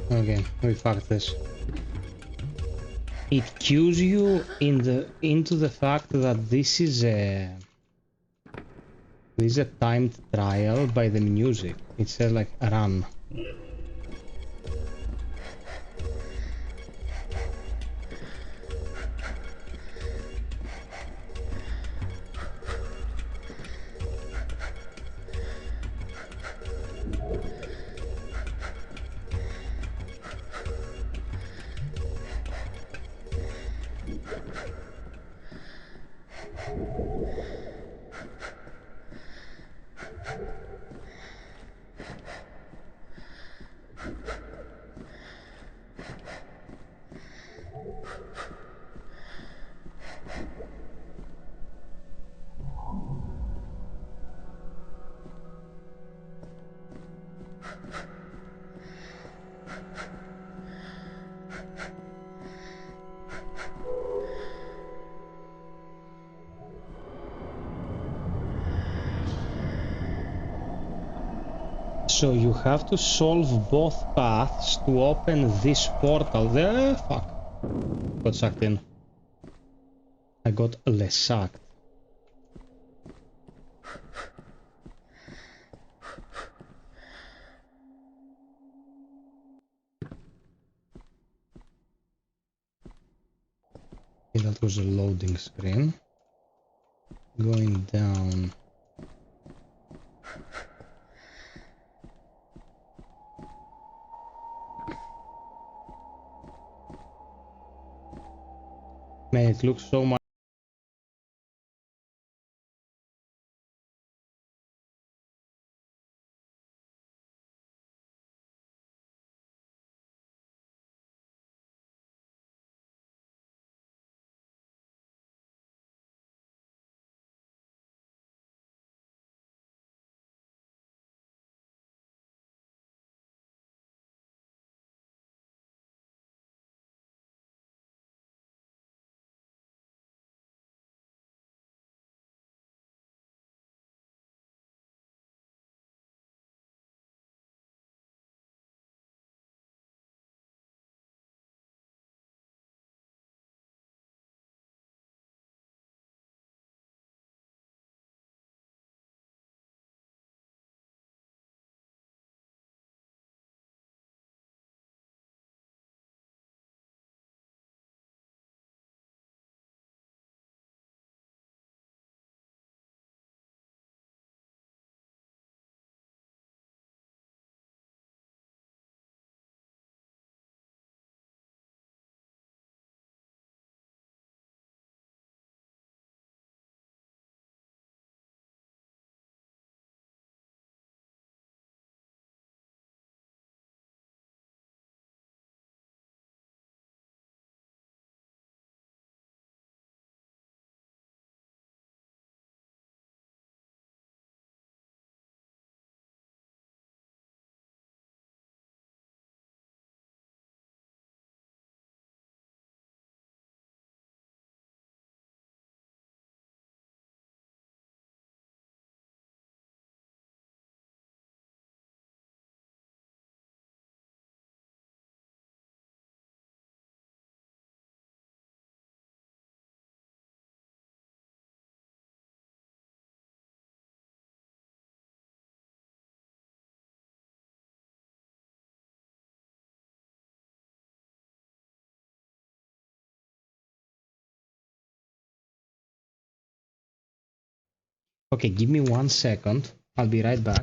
Okay, we fucked this. It cues you into the fact that this is a timed trial by the music. It says like run. So you have to solve both paths to open this portal. There, fuck. Got sucked in. I got less sucked. Okay, that was a loading screen. Going down. Man, it looks so much. Okay, give me 1 second. I'll be right back.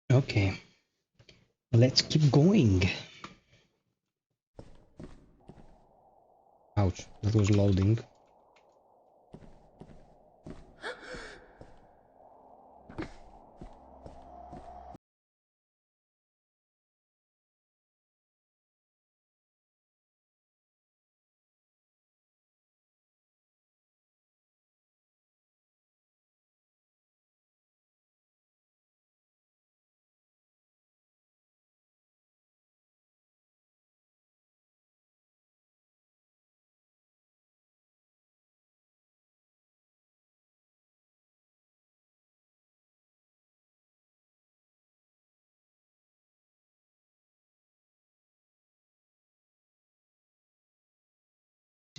Okay, let's keep going. Ouch, that was loading.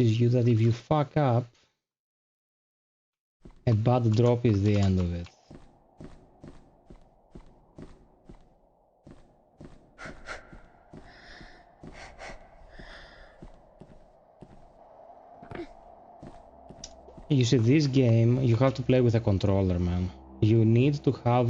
Is you that if you fuck up, a bad drop is the end of it. You see, this game, you have to play with a controller, man. You need to have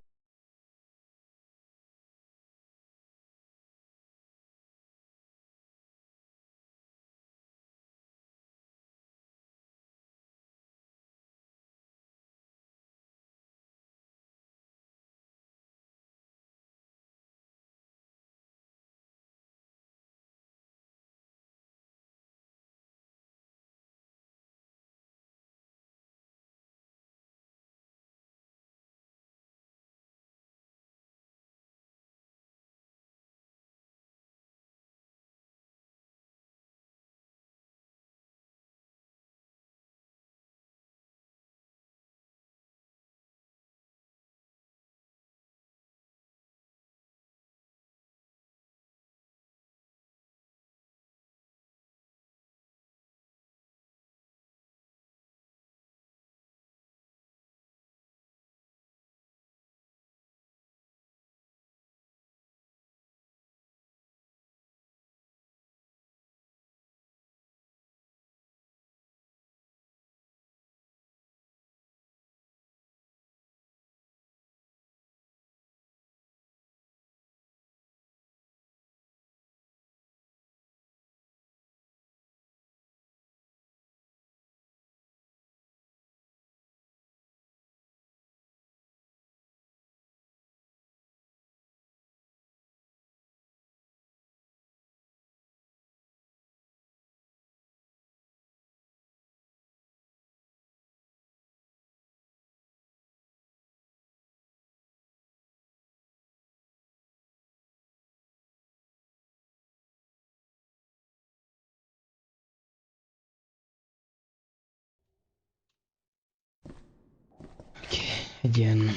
again.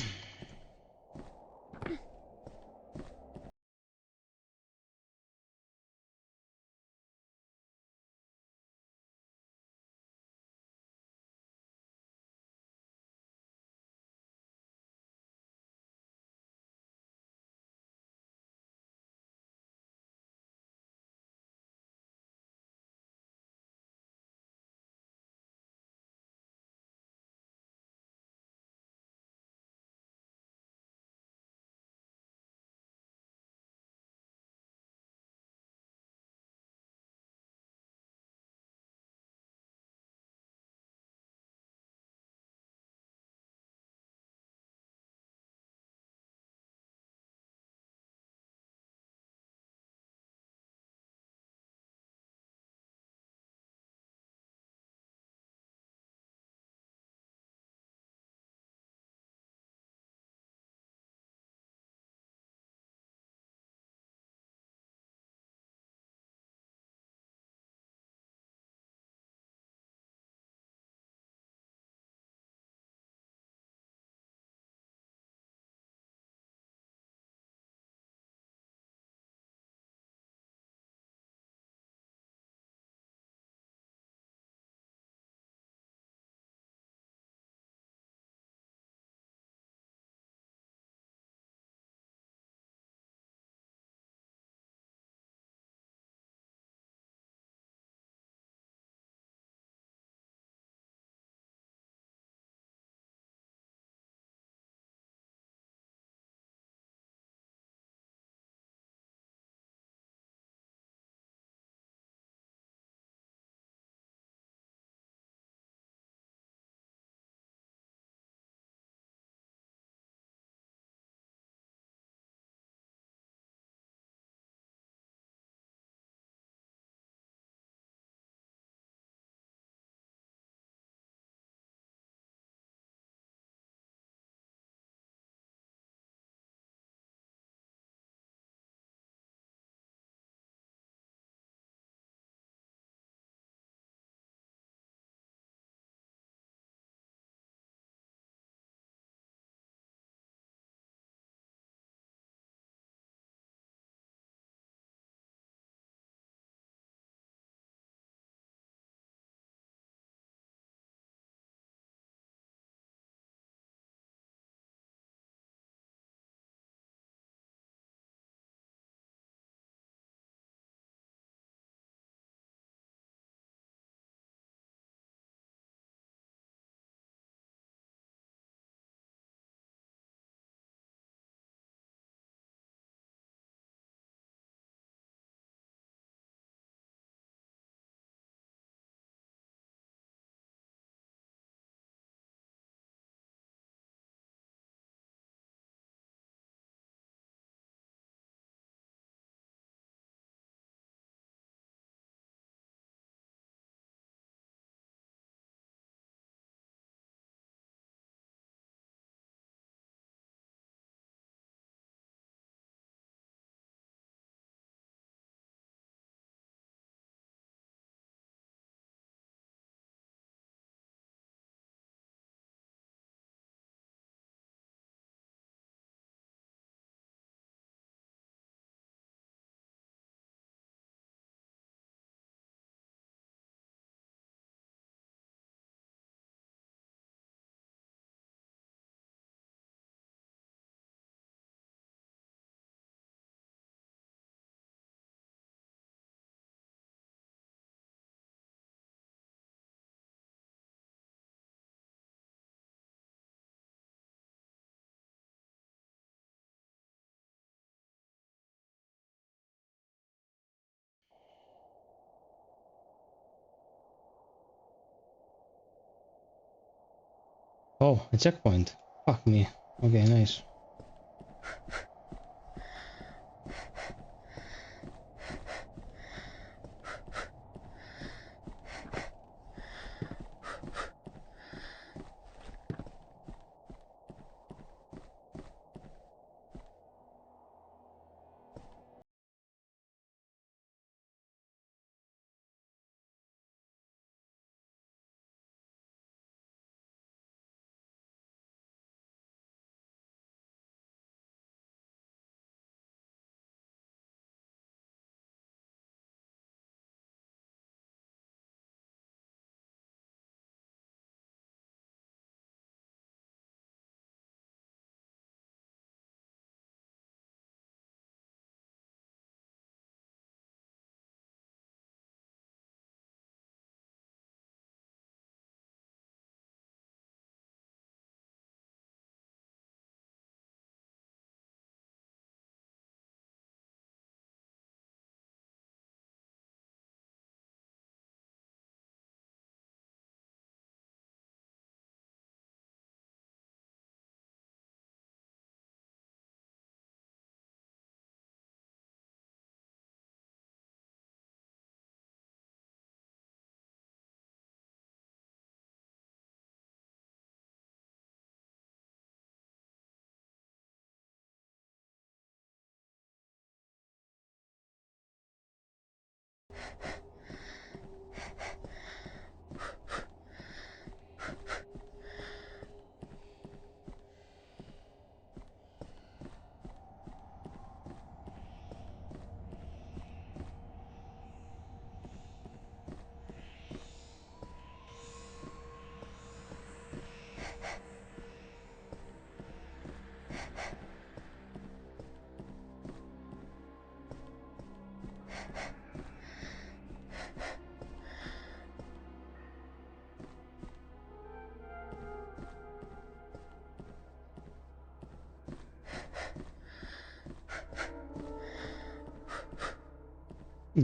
Oh, a checkpoint. Fuck me. Okay, nice.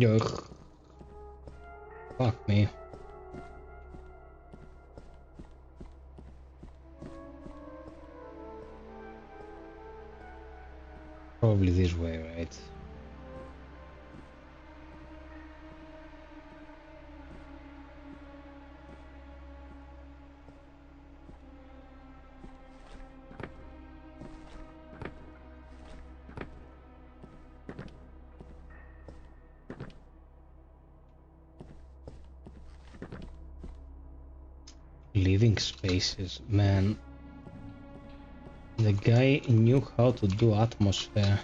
Ugh. Fuck me. Probably this way, right? Living spaces, man. The guy knew how to do atmosphere.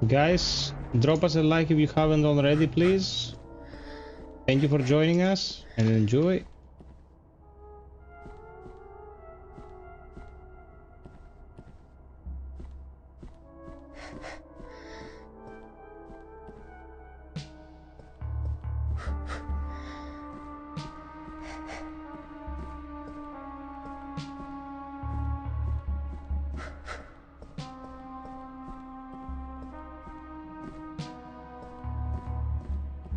Guys, drop us a like if you haven't already, please. Thank you for joining us and enjoy.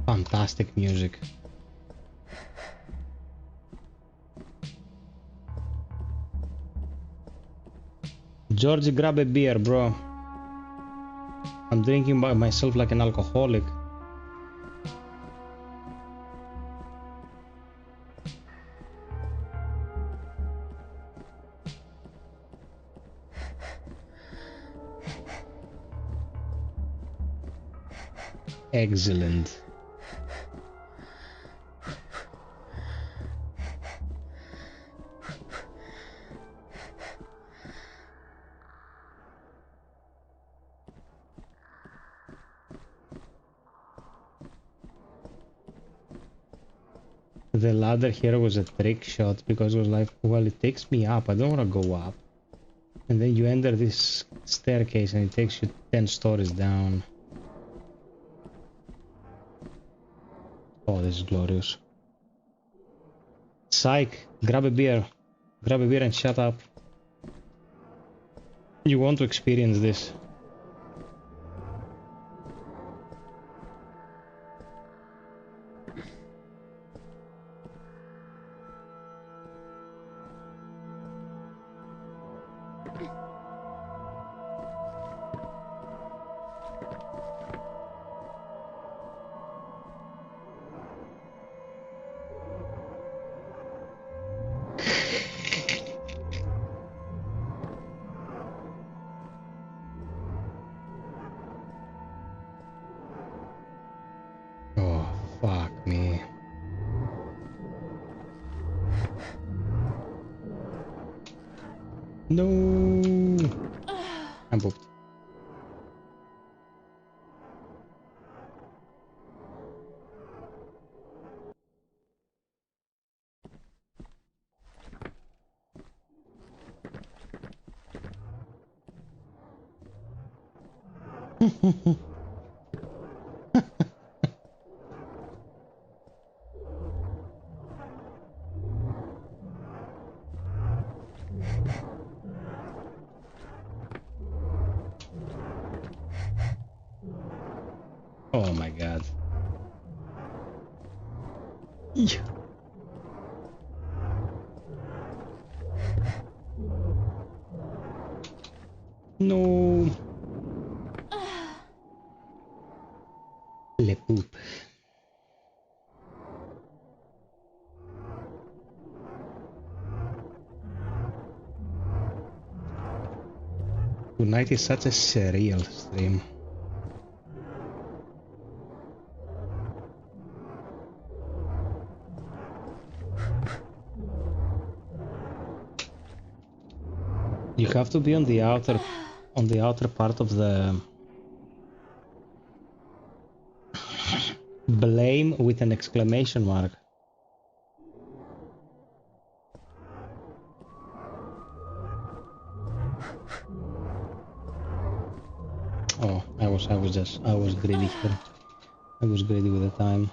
Fantastic music. Georgie, grab a beer, bro. I'm drinking by myself like an alcoholic. Excellent. The ladder here was a trick shot because it was like, well, it takes me up. I don't want to go up. And then you enter this staircase and it takes you 10 stories down. Oh, this is glorious. Psych, grab a beer. Grab a beer and shut up. You want to experience this. Oh, fuck me. No. I'm pooped. Oh my god. Yeah. No. Le poop. Tonight is such a surreal stream. You have to be on the outer part of the blame with an exclamation mark. Oh, I was greedy here. I was greedy with the time.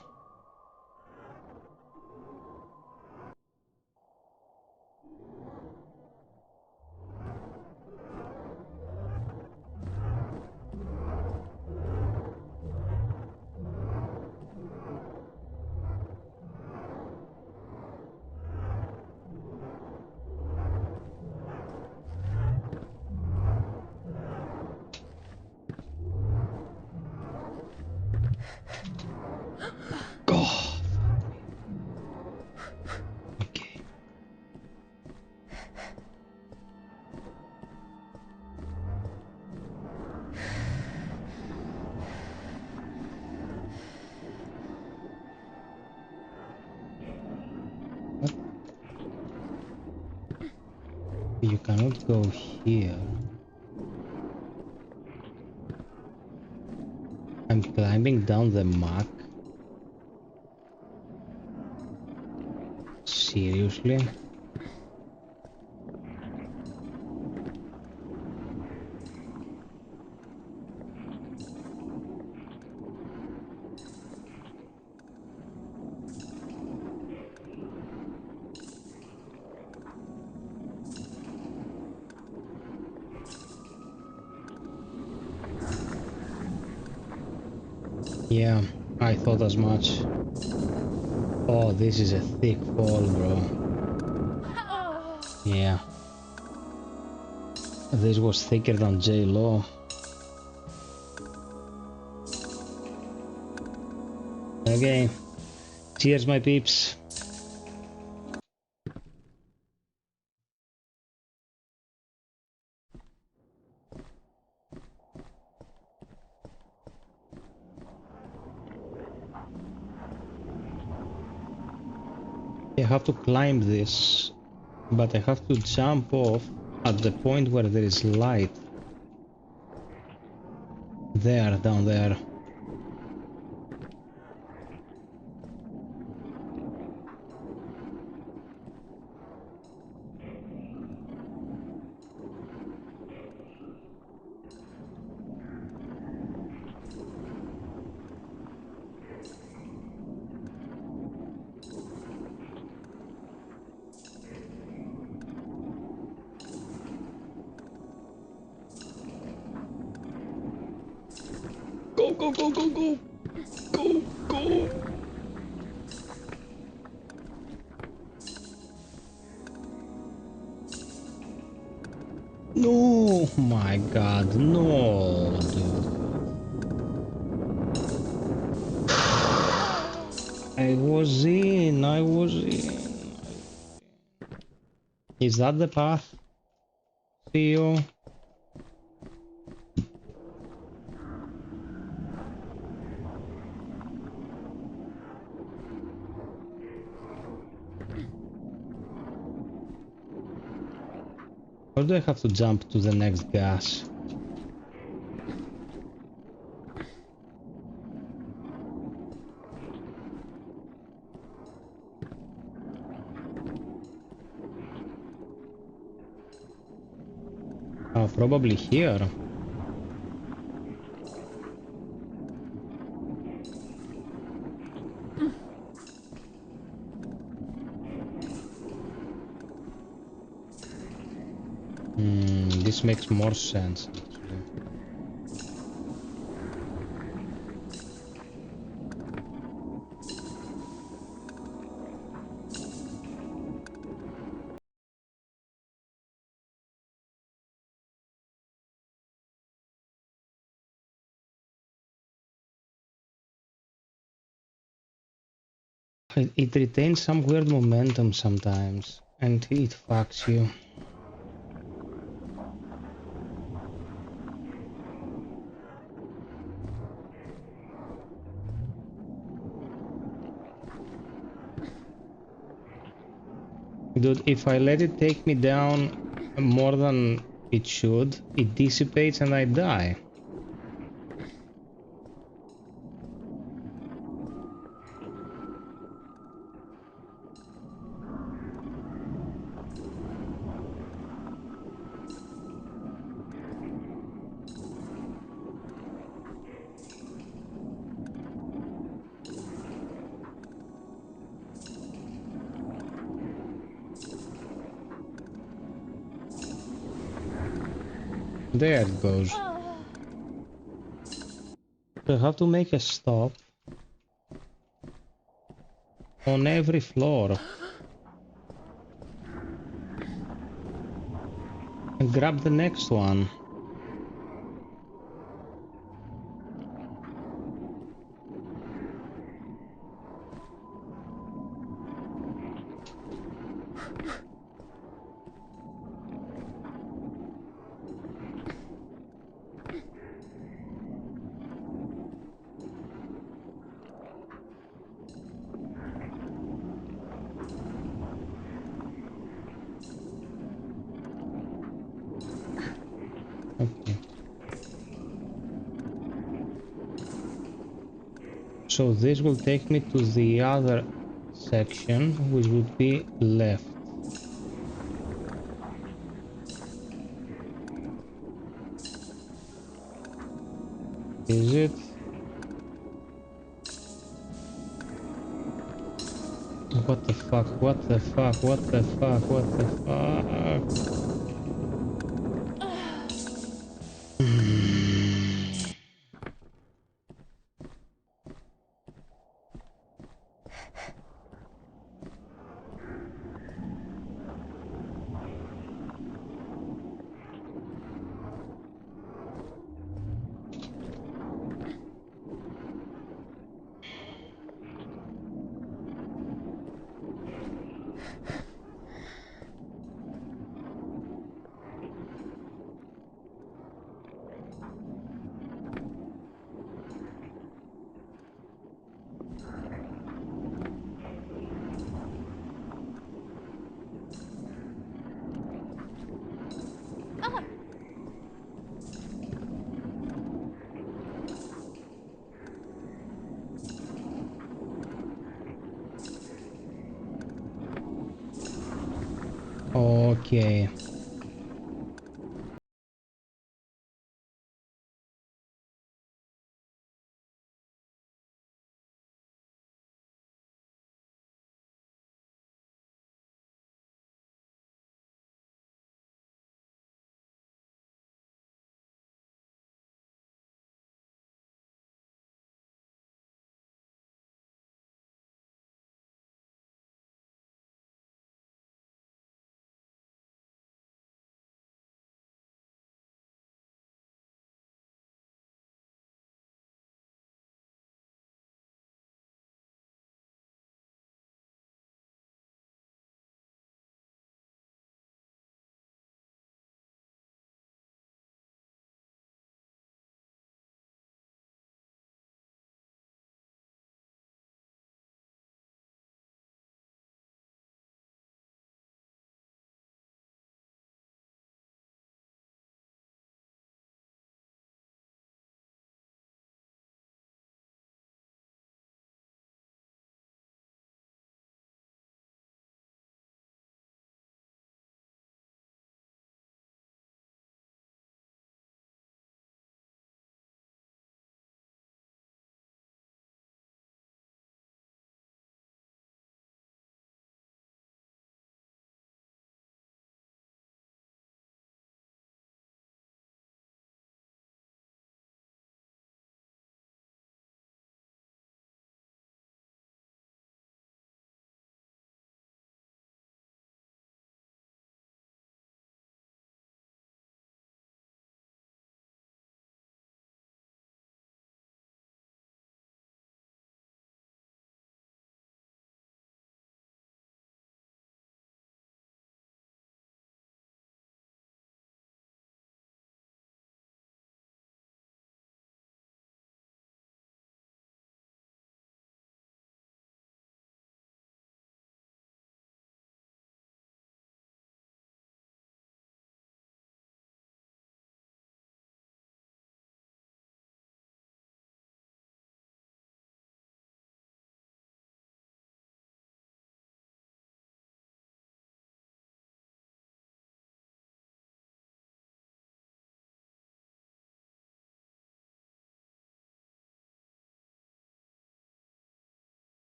God. Okay. What? You cannot go here. I'm climbing down the map. Seriously? Yeah, I thought as much. Oh, this is a thick fall, bro. Yeah. This was thicker than J-Law. Okay. Cheers, my peeps. have to climb this, but I have to jump off at the point where there is light. There, down there. Go, go, go, go, go! Go, go! No, my God, no, dude. I was in. Is that the path? Theo? Or do I have to jump to the next gas? Oh, probably here. This makes more sense, actually. It retains some weird momentum sometimes, and it fucks you. Dude, if I let it take me down more than it should, it dissipates and I die. There it goes. So I have to make a stop on every floor and grab the next one. Okay. So this will take me to the other section, which would be left. Is it? What the fuck? What the fuck? What the fuck? What the fuck? Okay.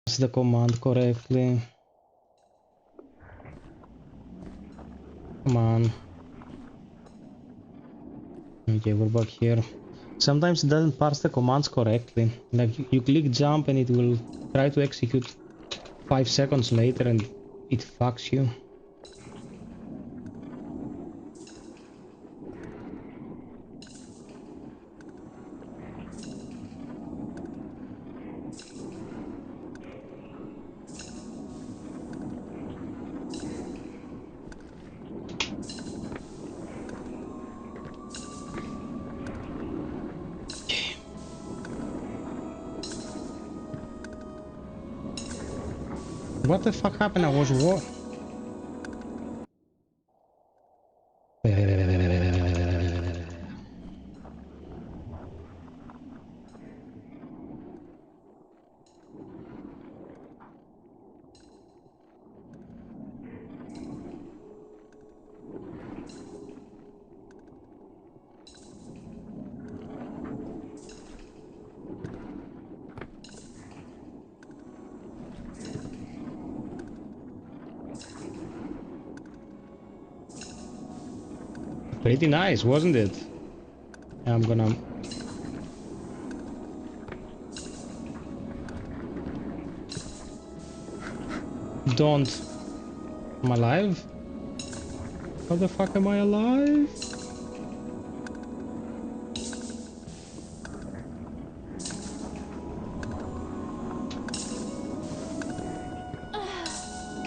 That's the command correctly. Come on. Okay, we're back here. Sometimes it doesn't parse the commands correctly. Like you click jump and it will try to execute 5 seconds later and it fucks you. What the fuck happened? I was what? Pretty nice, wasn't it? I'm gonna... Don't. I'm alive? How the fuck am I alive?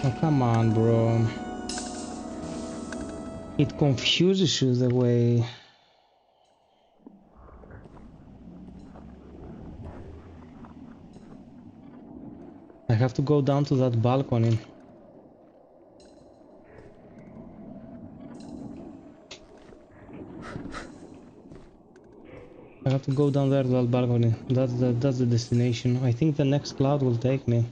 Oh, come on, bro. It confuses you the way... I have to go down to that balcony. I have to go down there to that balcony. That's the destination. I think the next cloud will take me.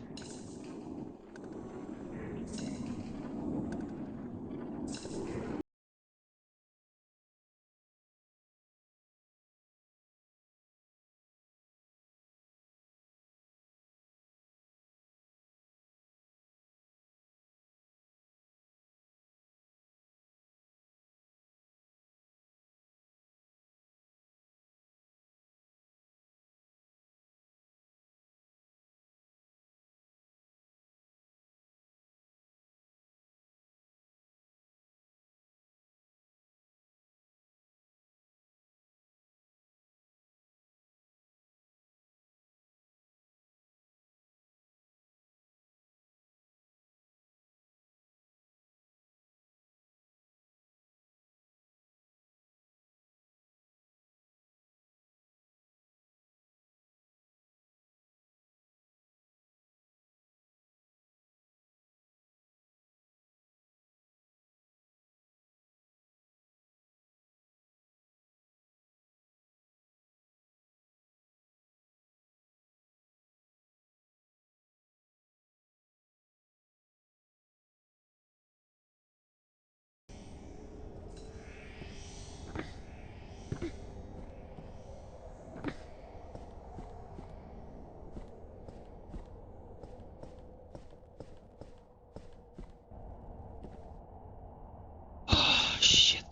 Oh, shit.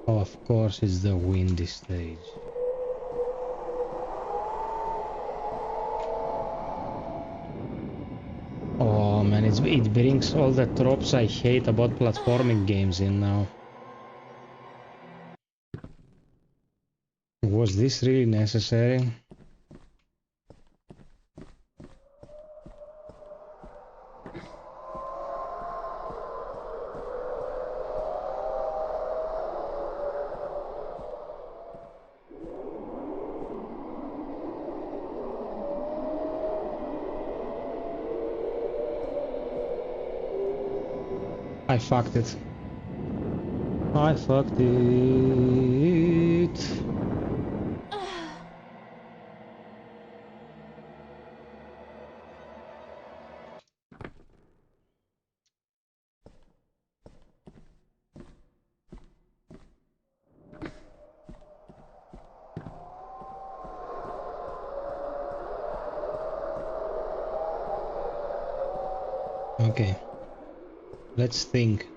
Oh, of course, it's the windy stage. Oh man, it brings all the tropes I hate about platforming games in now. Was this really necessary? I fucked it. I fucked it. Okay. Let's think.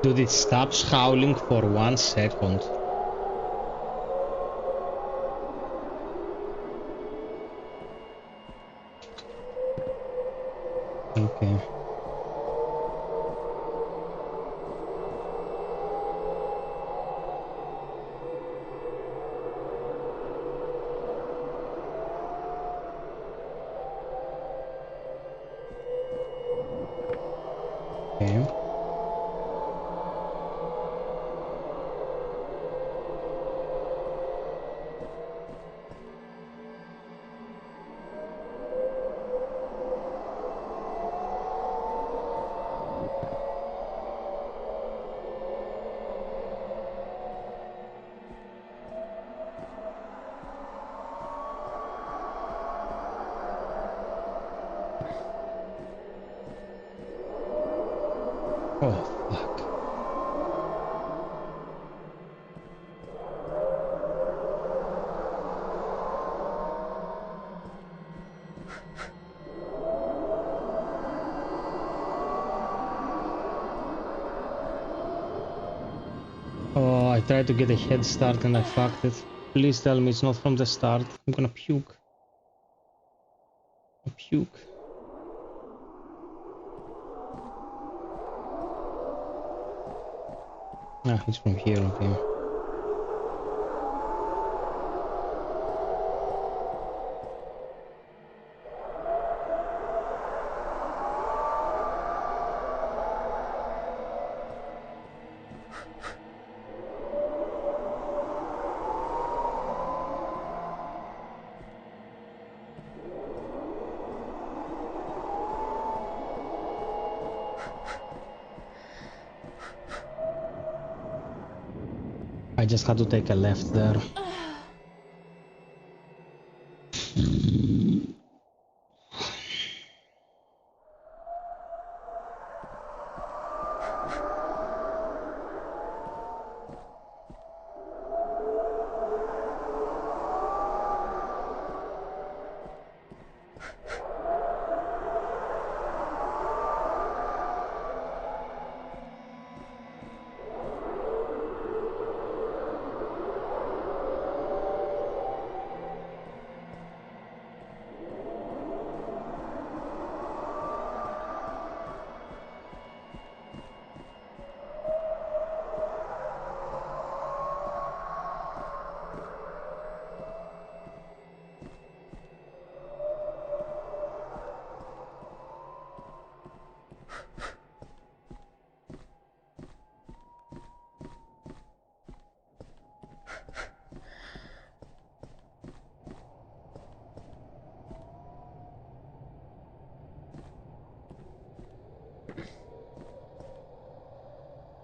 Dude, it stops howling for 1 second. Okay. Okay. Oh, fuck. Oh, I tried to get a head start and I fucked it. Please tell me it's not from the start. I'm gonna puke. Puke. Ah, it's from here, okay. I just had to take a left there.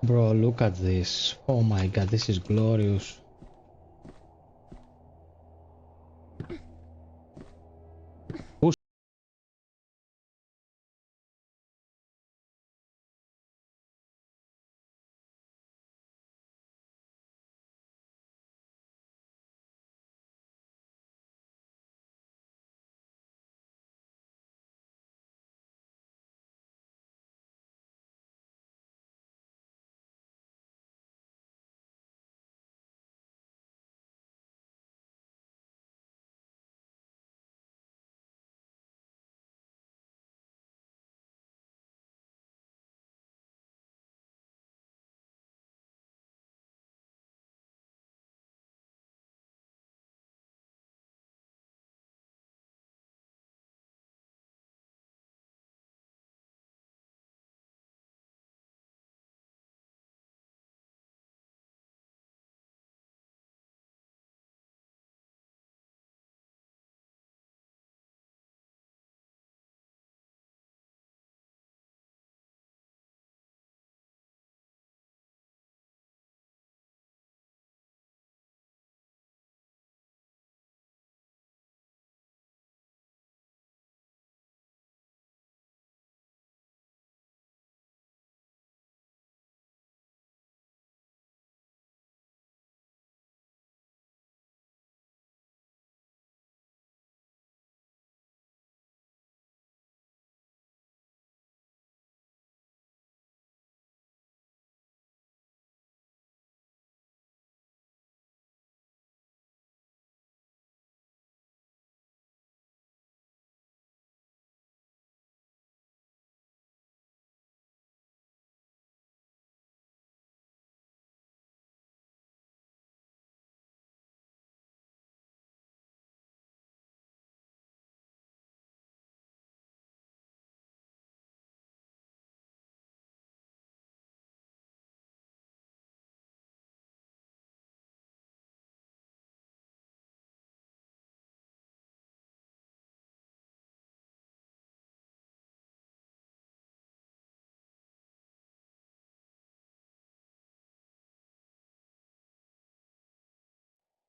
Bro, look at this. Oh my god, this is glorious. Push.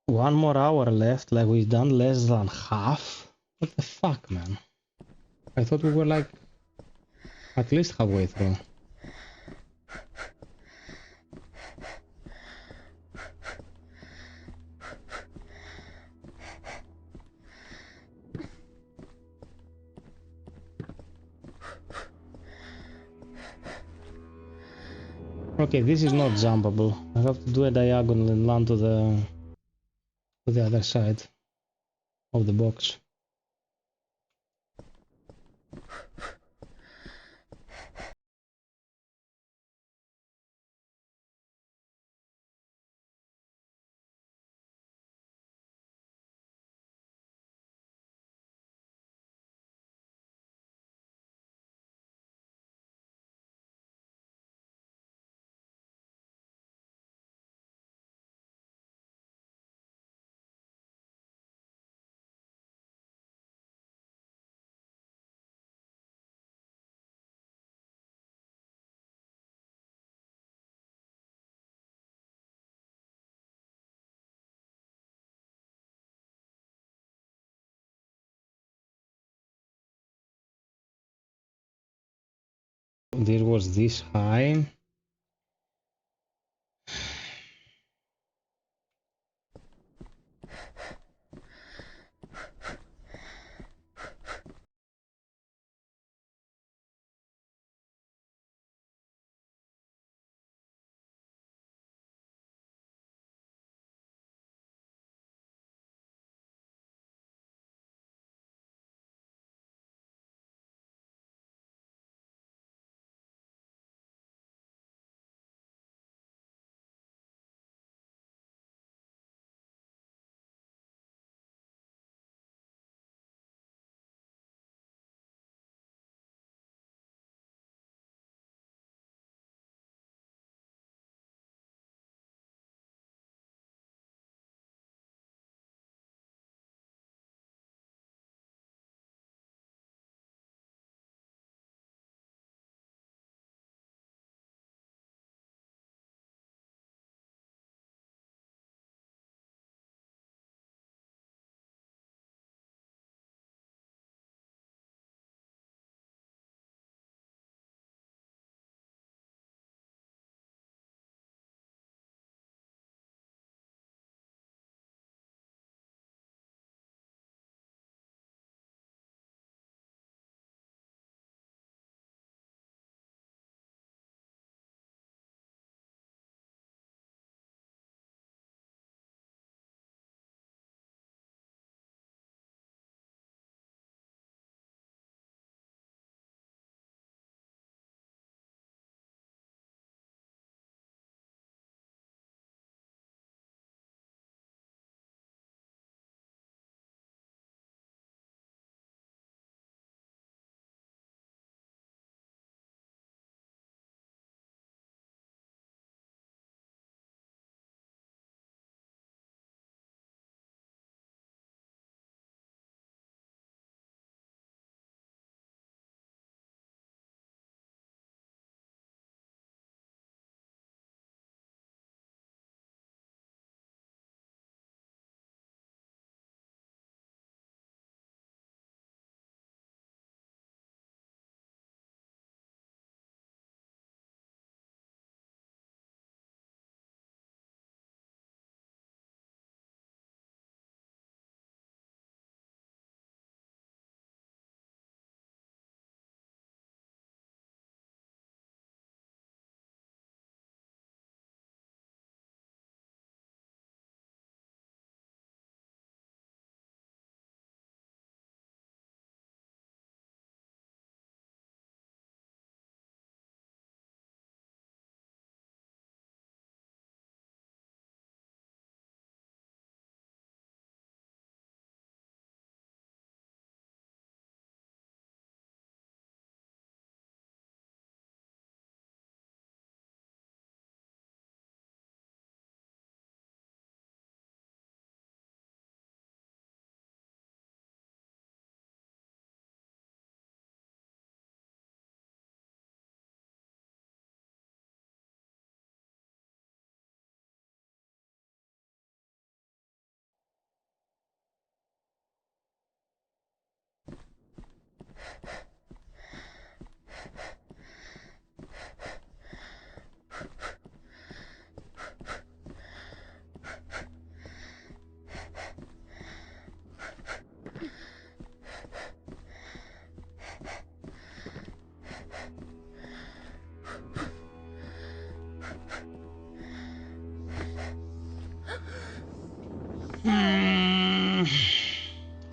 One more hour left, like we've done less than half? What the fuck, man? I thought we were like at least halfway through. Okay, this is not jumpable. I have to do a diagonal and land to the other side of the box. This was this high.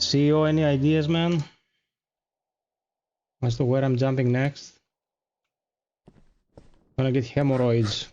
CEO, any ideas, man? As to where I'm jumping next? Gonna get hemorrhoids.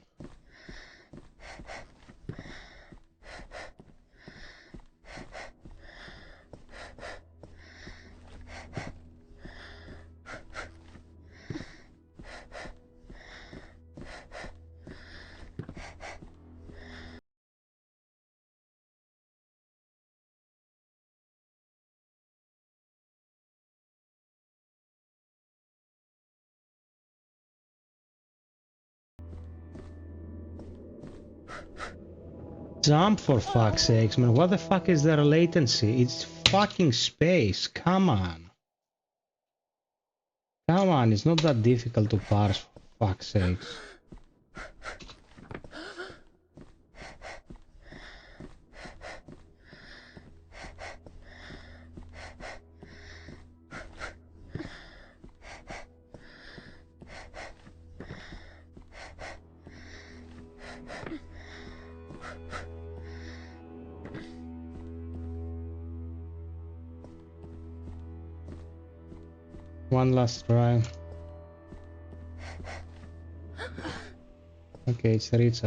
Jump, for fuck's sakes, man. What the fuck is there latency? It's fucking space. Come on. Come on, it's not that difficult to parse, for fuck's sakes. One last try. Okay, it's reached.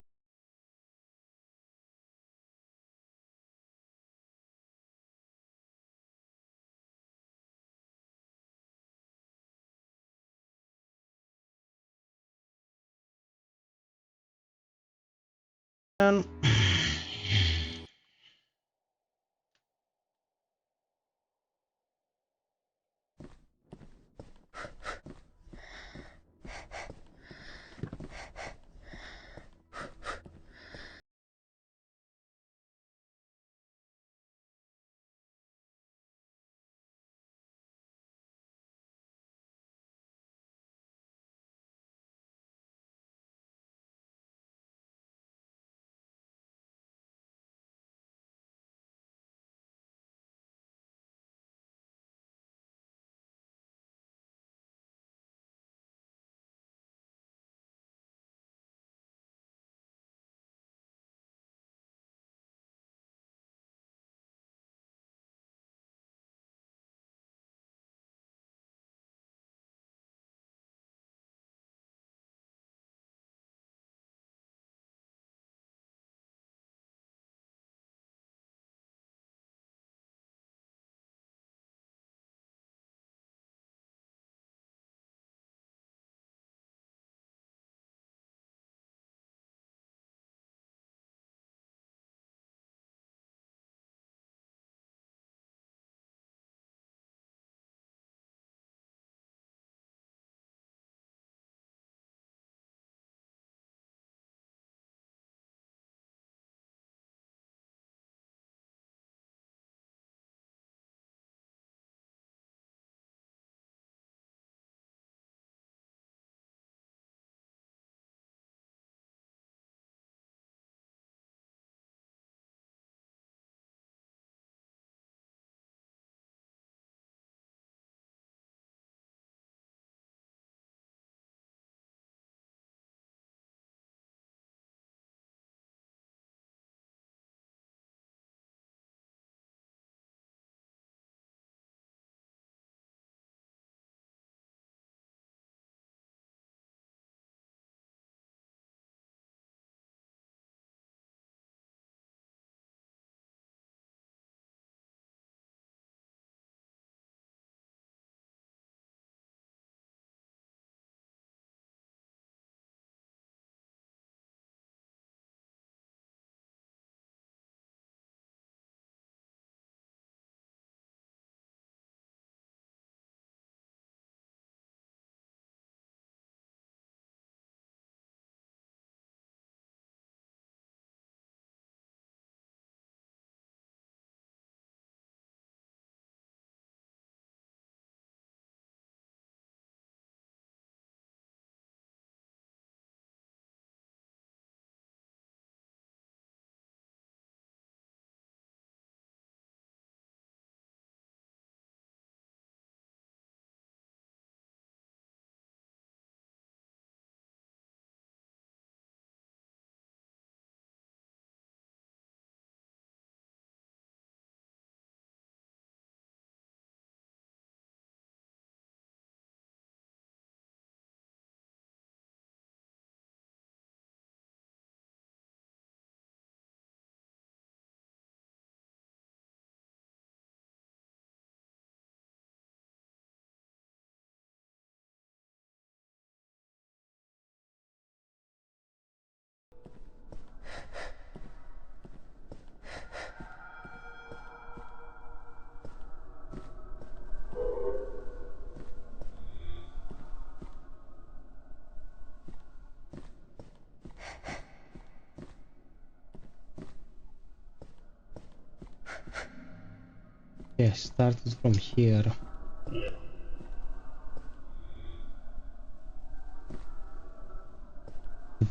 Yeah, started from here.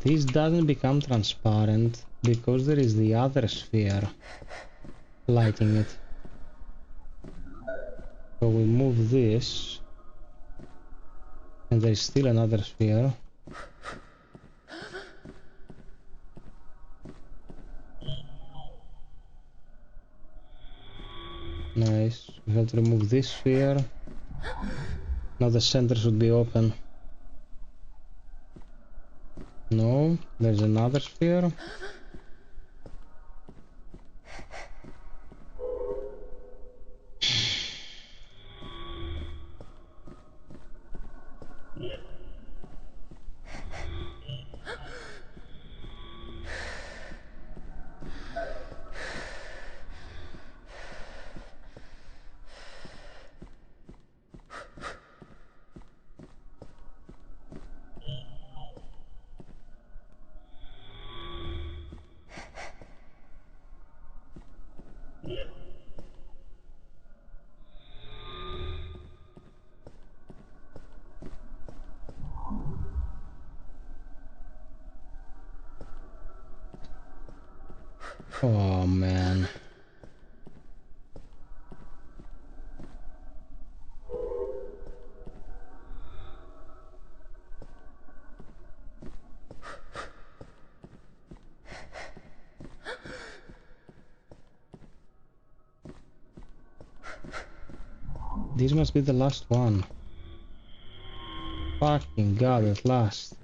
This doesn't become transparent because there is the other sphere lighting it. So we move this, and there is still another sphere. Nice. We have to remove this sphere. Now the center should be open. No, there's another sphere. Oh man. This must be the last one. Fucking god, at last.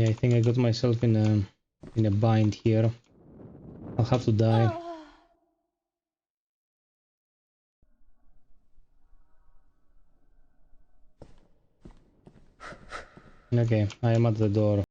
Yeah, I think I got myself in a bind here. I'll have to die. Okay, I am at the door.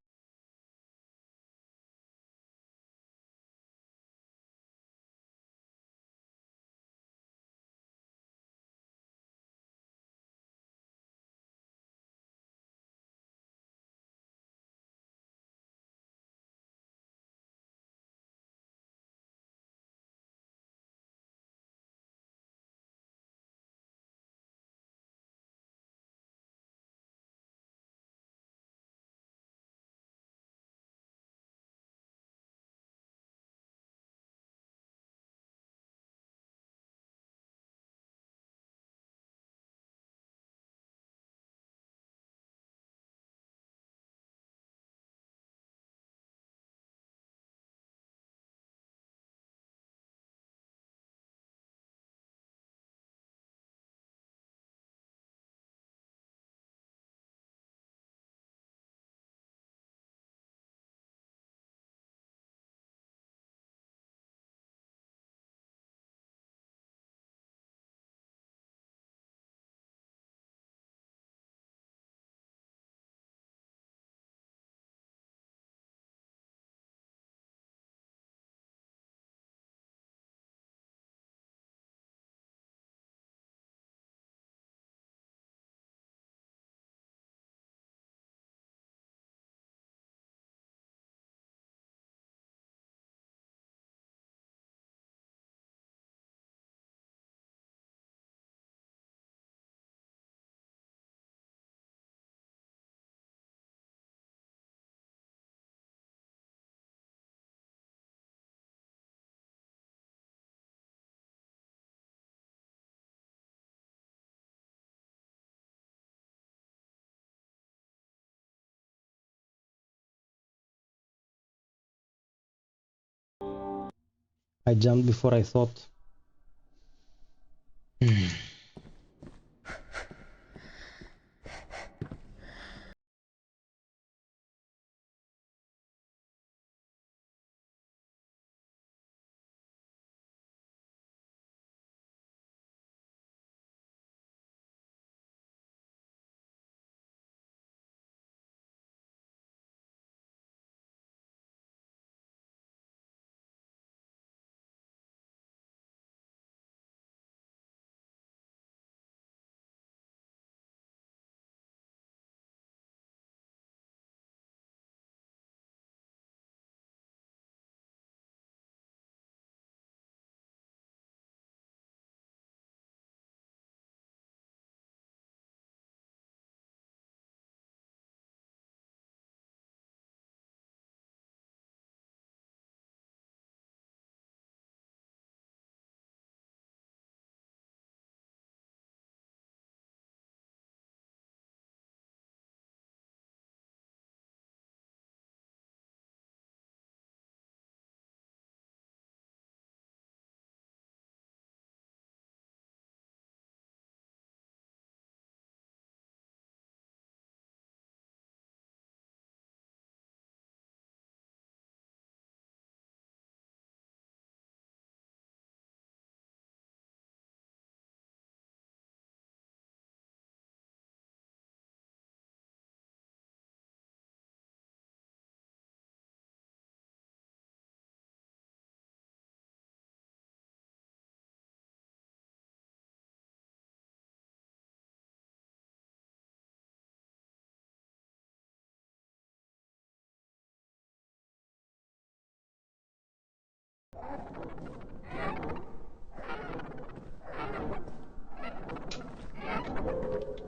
I jumped before I thought.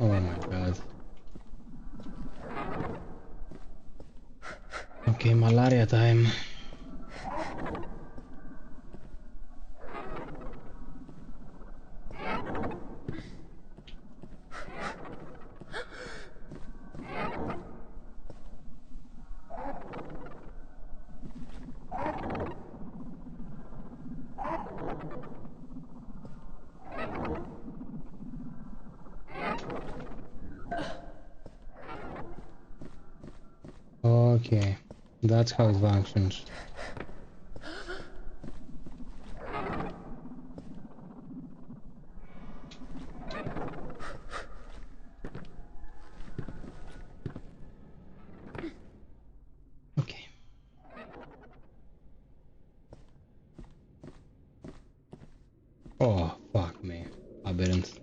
Oh my god. Okay, malaria time. Okay, that's how it functions. Okay. Oh, fuck me. Aberrant.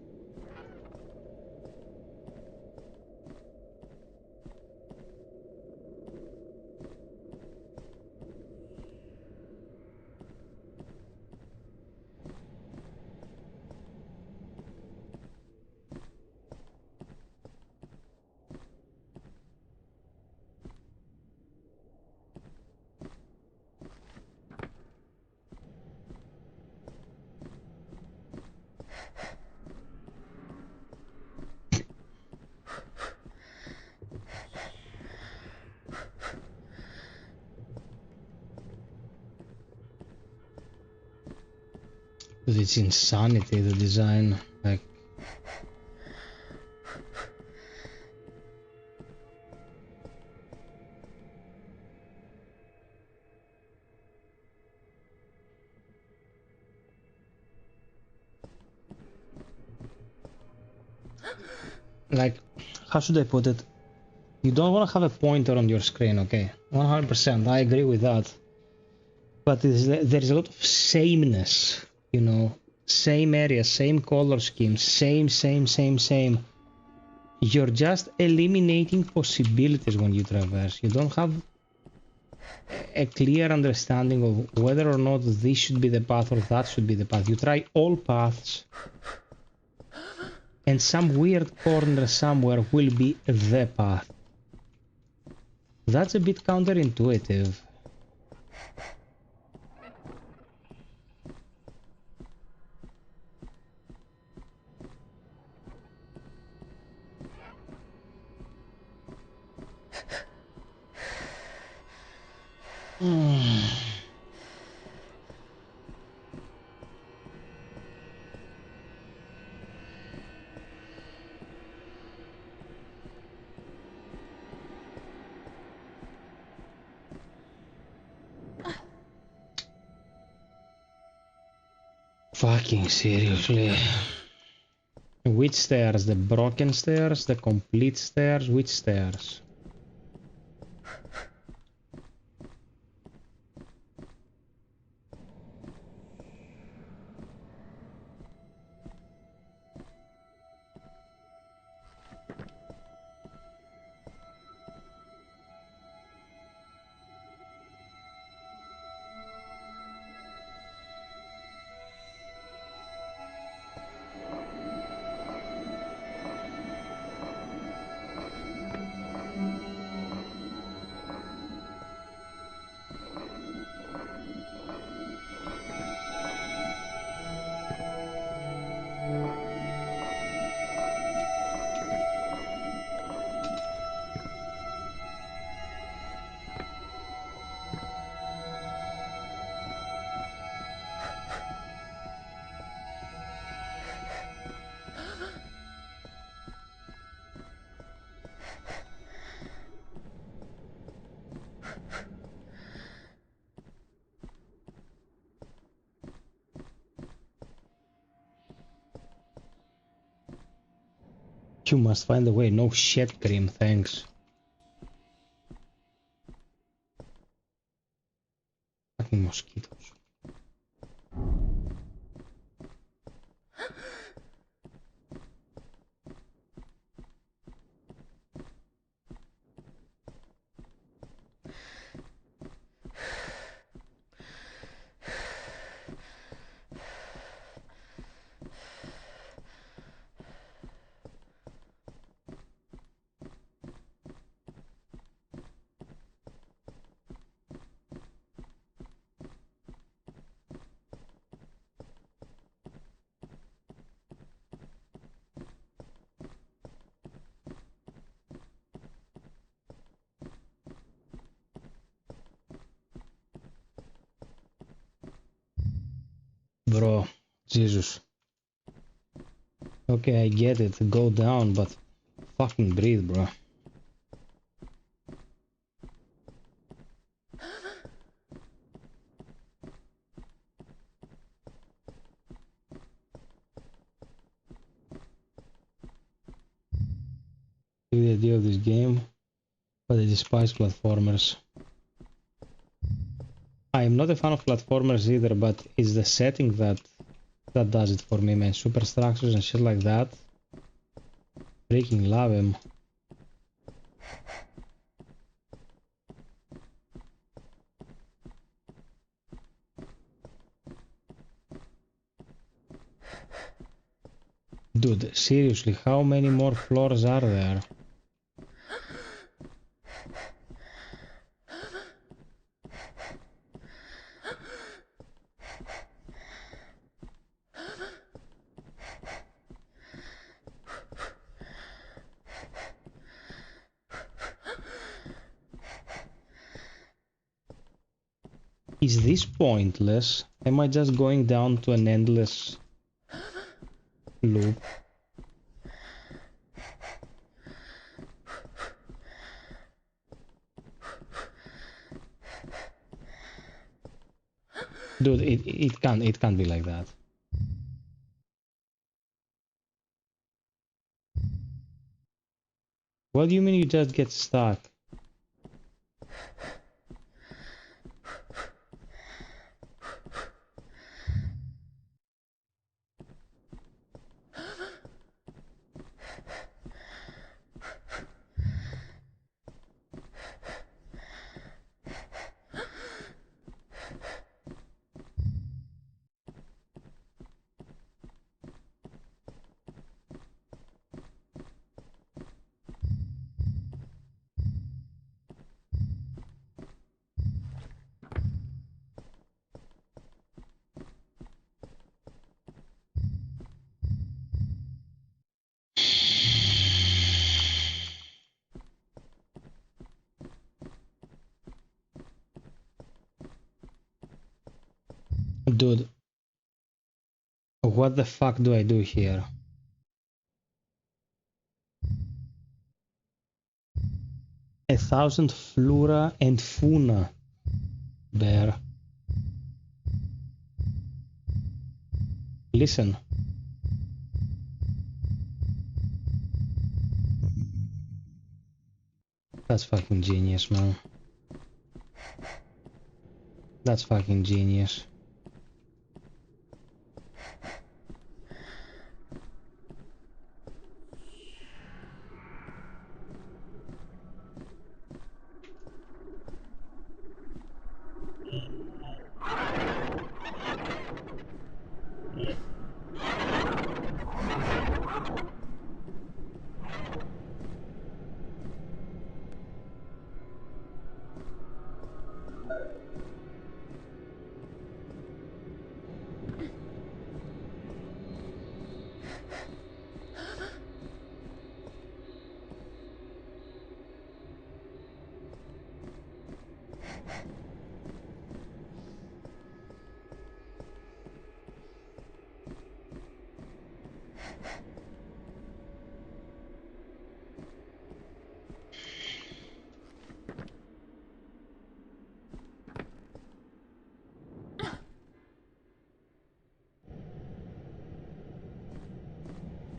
Because it's insanity, the design. Like, how should I put it? You don't want to have a pointer on your screen, okay? 100%, I agree with that. But there's a lot of sameness, you know? Same area, same color scheme, same. You're just eliminating possibilities when you traverse. You don't have a clear understanding of whether or not this should be the path or that should be the path. You try all paths, and some weird corner somewhere will be the path. That's a bit counterintuitive. Fucking seriously. Which stairs? The broken stairs? The complete stairs? Which stairs? You must find a way. No shit, Grim, thanks. Fucking mosquitoes. Bro, Jesus. Okay, I get it. Go down, but fucking breathe, bro. The idea of this game, but I despise platformers. I am not a fan of platformers either, but it's the setting that does it for me, man. Superstructures and shit like that. Freaking love him. Dude, seriously, how many more floors are there? Is this pointless? Am I just going down to an endless loop? Dude, it can't be like that. What do you mean you just get stuck? Dude, what the fuck do I do here? A thousand Flura and Funa. Bear. Listen. That's fucking genius, man. That's fucking genius.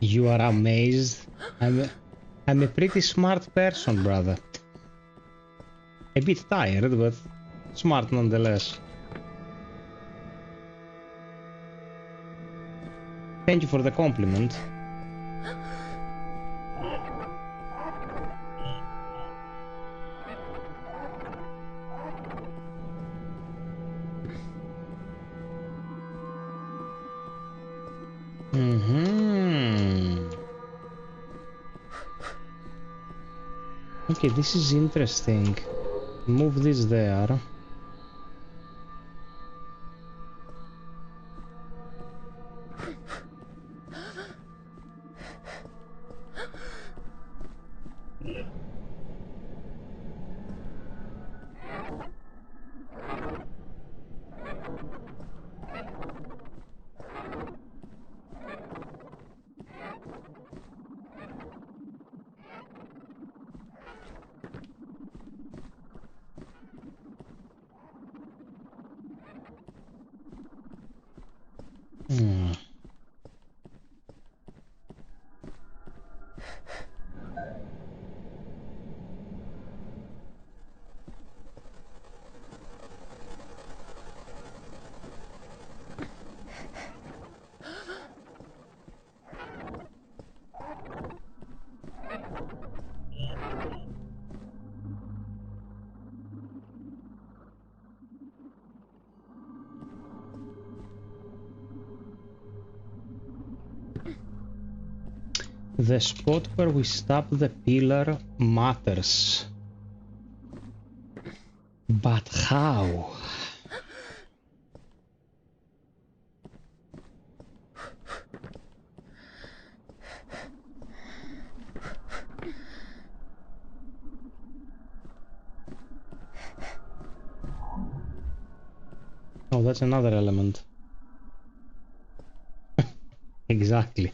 You are amazed? I'm a pretty smart person, brother. A bit tired, but smart nonetheless. Thank you for the compliment. Okay, this is interesting. Move this there. The spot where we stop the pillar matters. But how? Oh, that's another element. Exactly.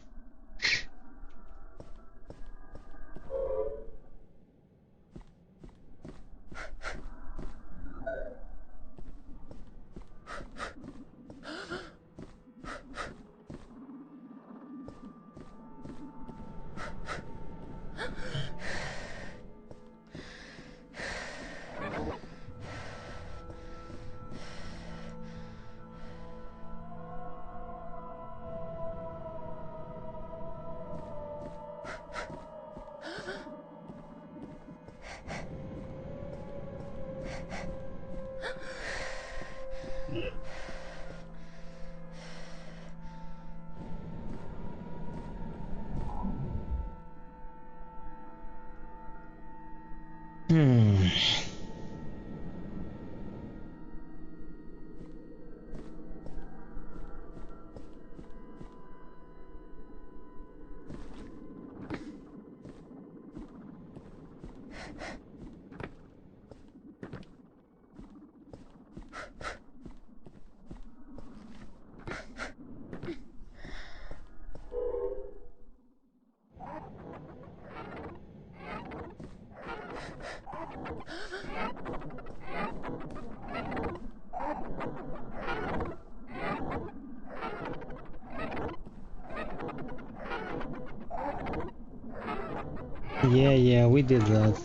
Hmm. Yeah, we did that.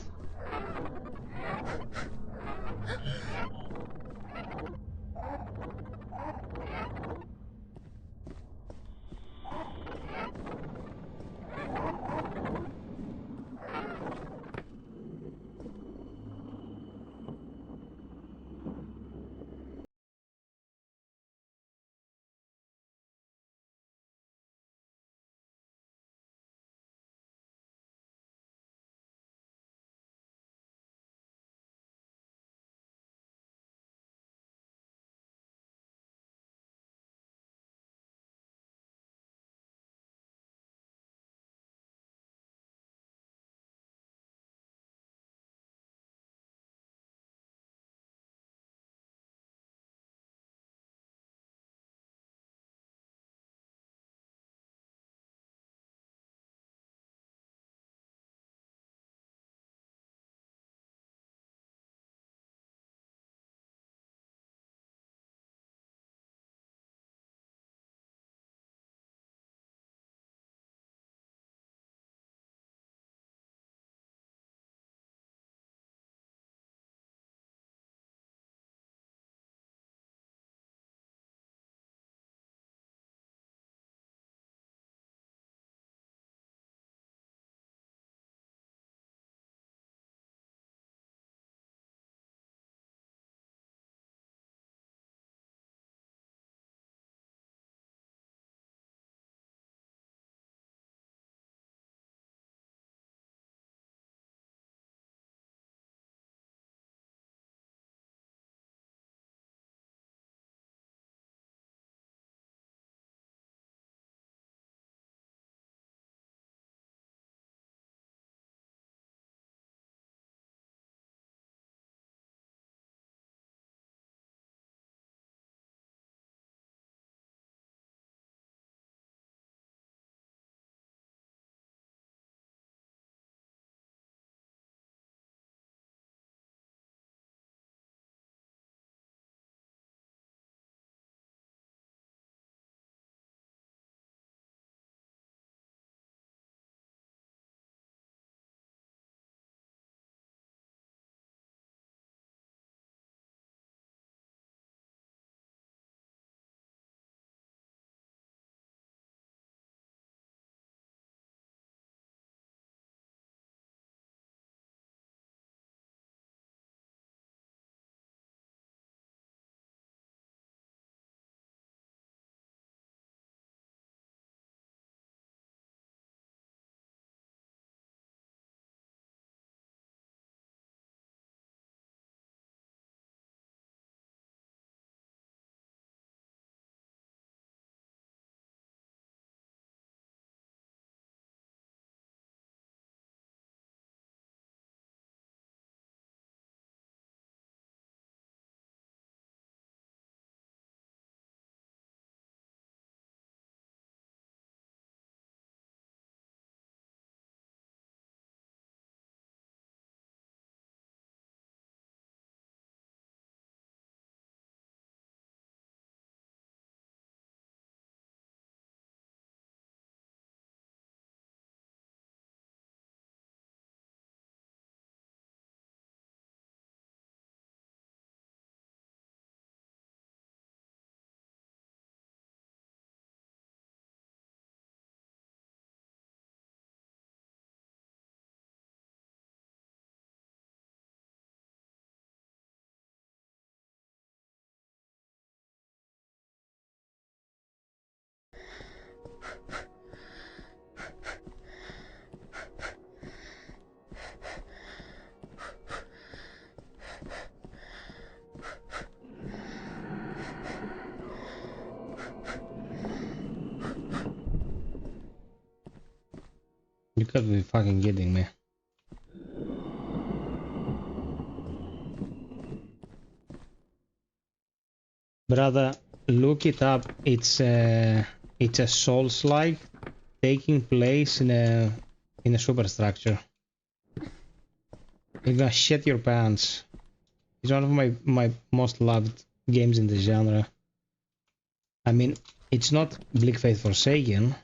You gotta be fucking kidding me. Brother, look it up. It's a Souls-like taking place in a superstructure. You're gonna shit your pants. It's one of my most loved games in the genre. I mean, it's not Bleak Faith Forsaken.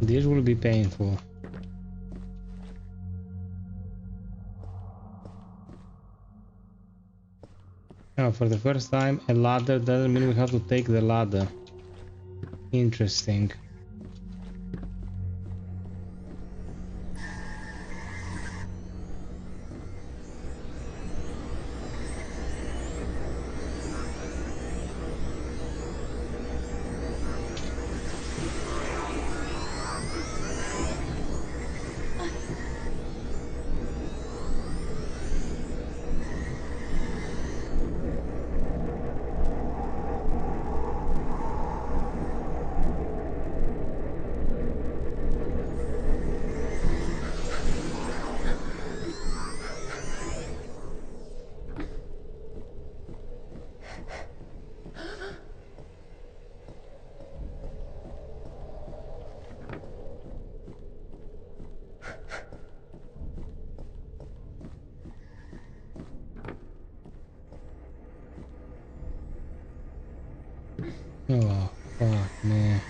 This will be painful. Oh, for the first time, a ladder doesn't mean we have to take the ladder. Interesting. Oh, fuck, man.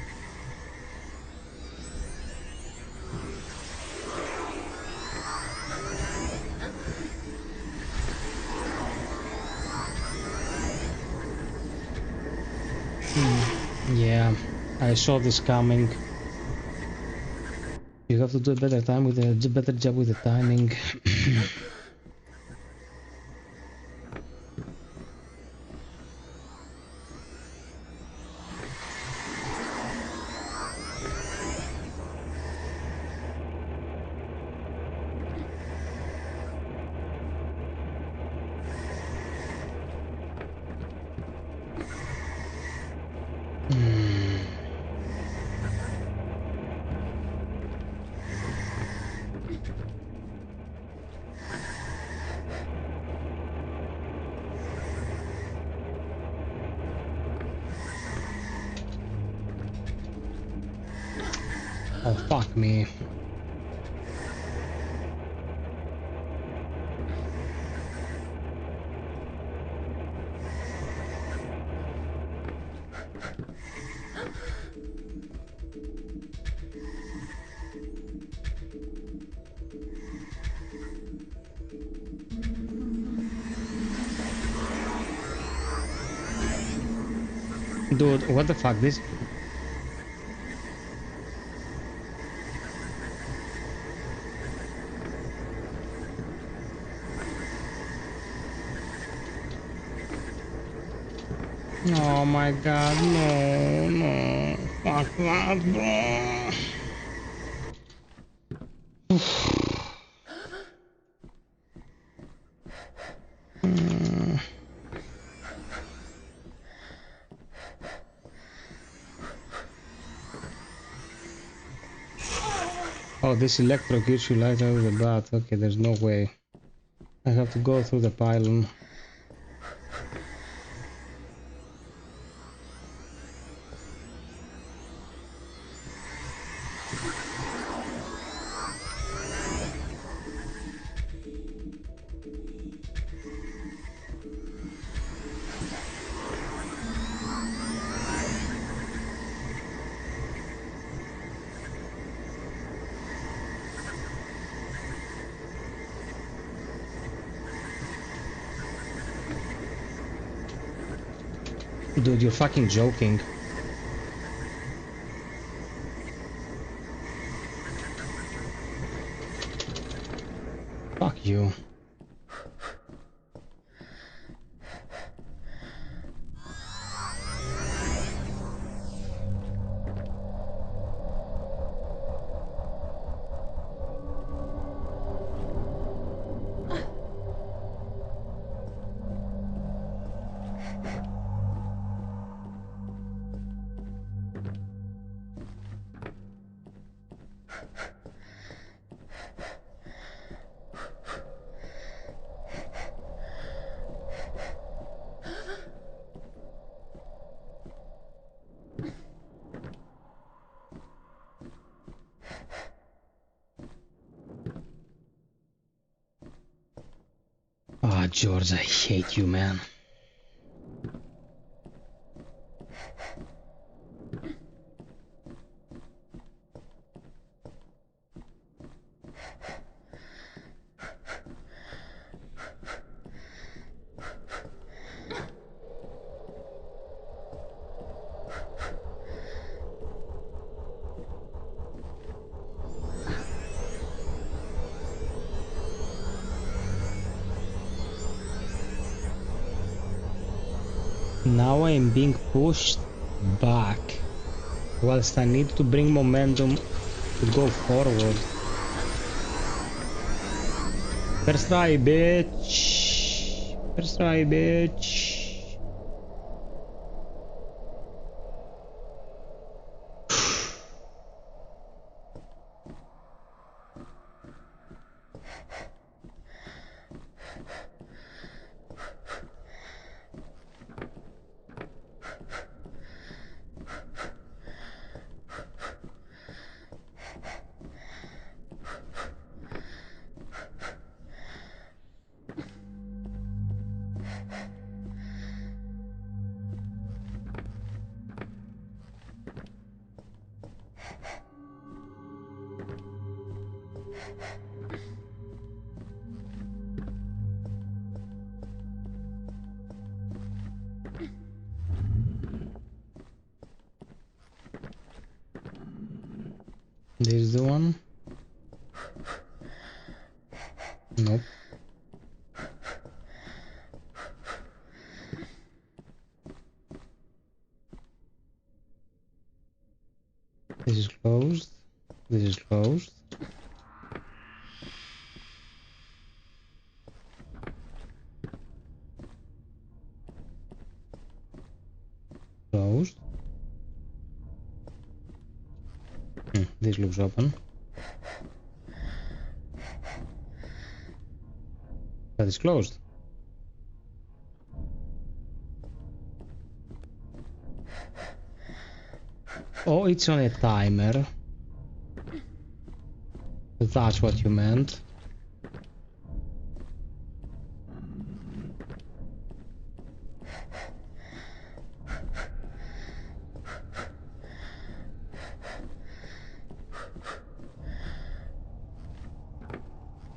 Yeah, I saw this coming. You have to do a better job with the timing. Oh, fuck me. Dude, what the fuck, this... Oh my god, no, no. Fuck that, bro. Oh, this electrocutes you right out of the bat. Okay, there's no way. I have to go through the pylon. Dude, you're fucking joking. Fuck you. Ah, George, I hate you, man. Now I am being pushed back, whilst I need to bring momentum to go forward. First try, bitch. First try, bitch. This is the one? Nope. This is closed. This is closed. Closed. This looks open. That is closed. Oh, it's on a timer. That's what you meant.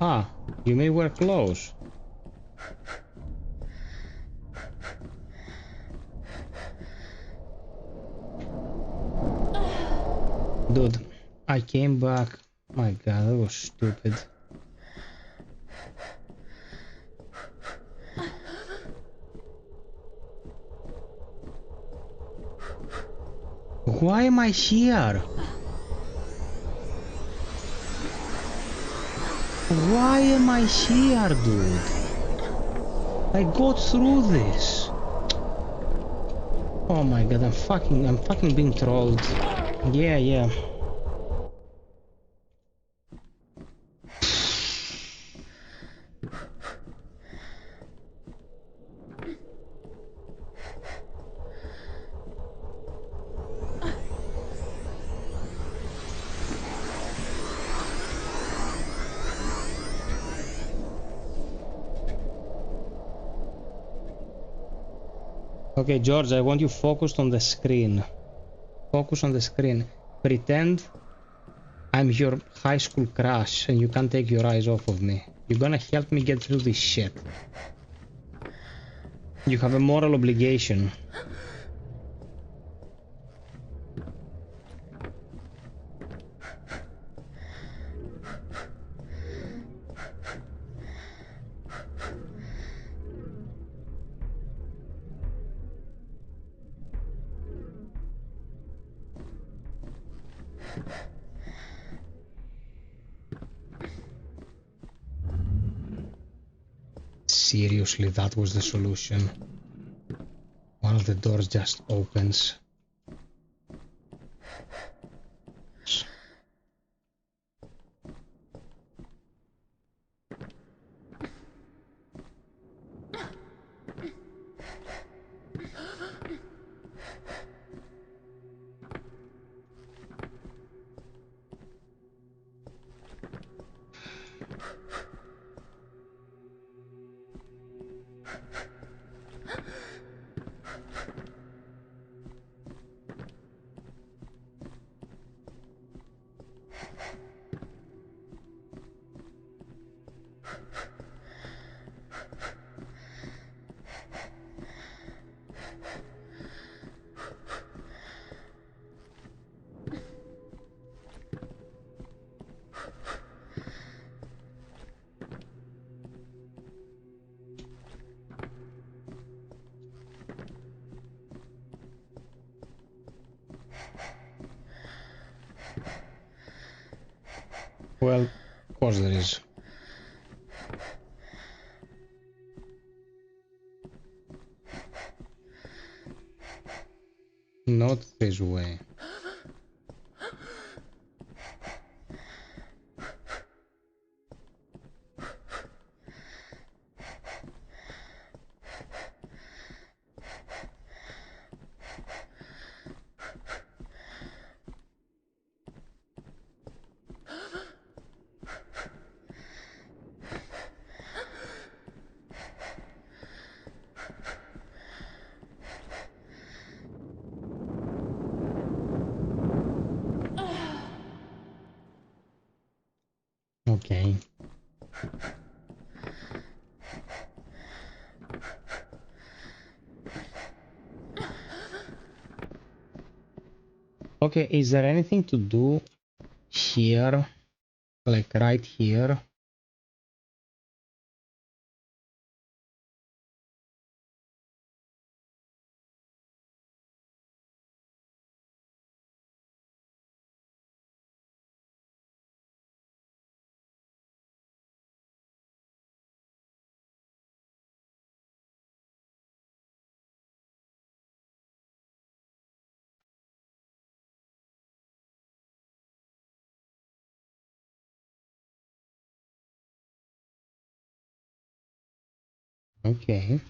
Ah, you may wear clothes. Dude, I came back. My god, that was stupid. Why am I here? Why am I here, dude? I got through this. Oh my god, I'm fucking being trolled. Yeah. Okay, George, I want you focused on the screen. Focus on the screen. Pretend I'm your high school crush and you can't take your eyes off of me. You're gonna help me get through this shit. You have a moral obligation. seriously that was the solution. One of the doors just opens. Well, of course there is. Not this way. Okay. Okay, is there anything to do here? Like right here? Okay.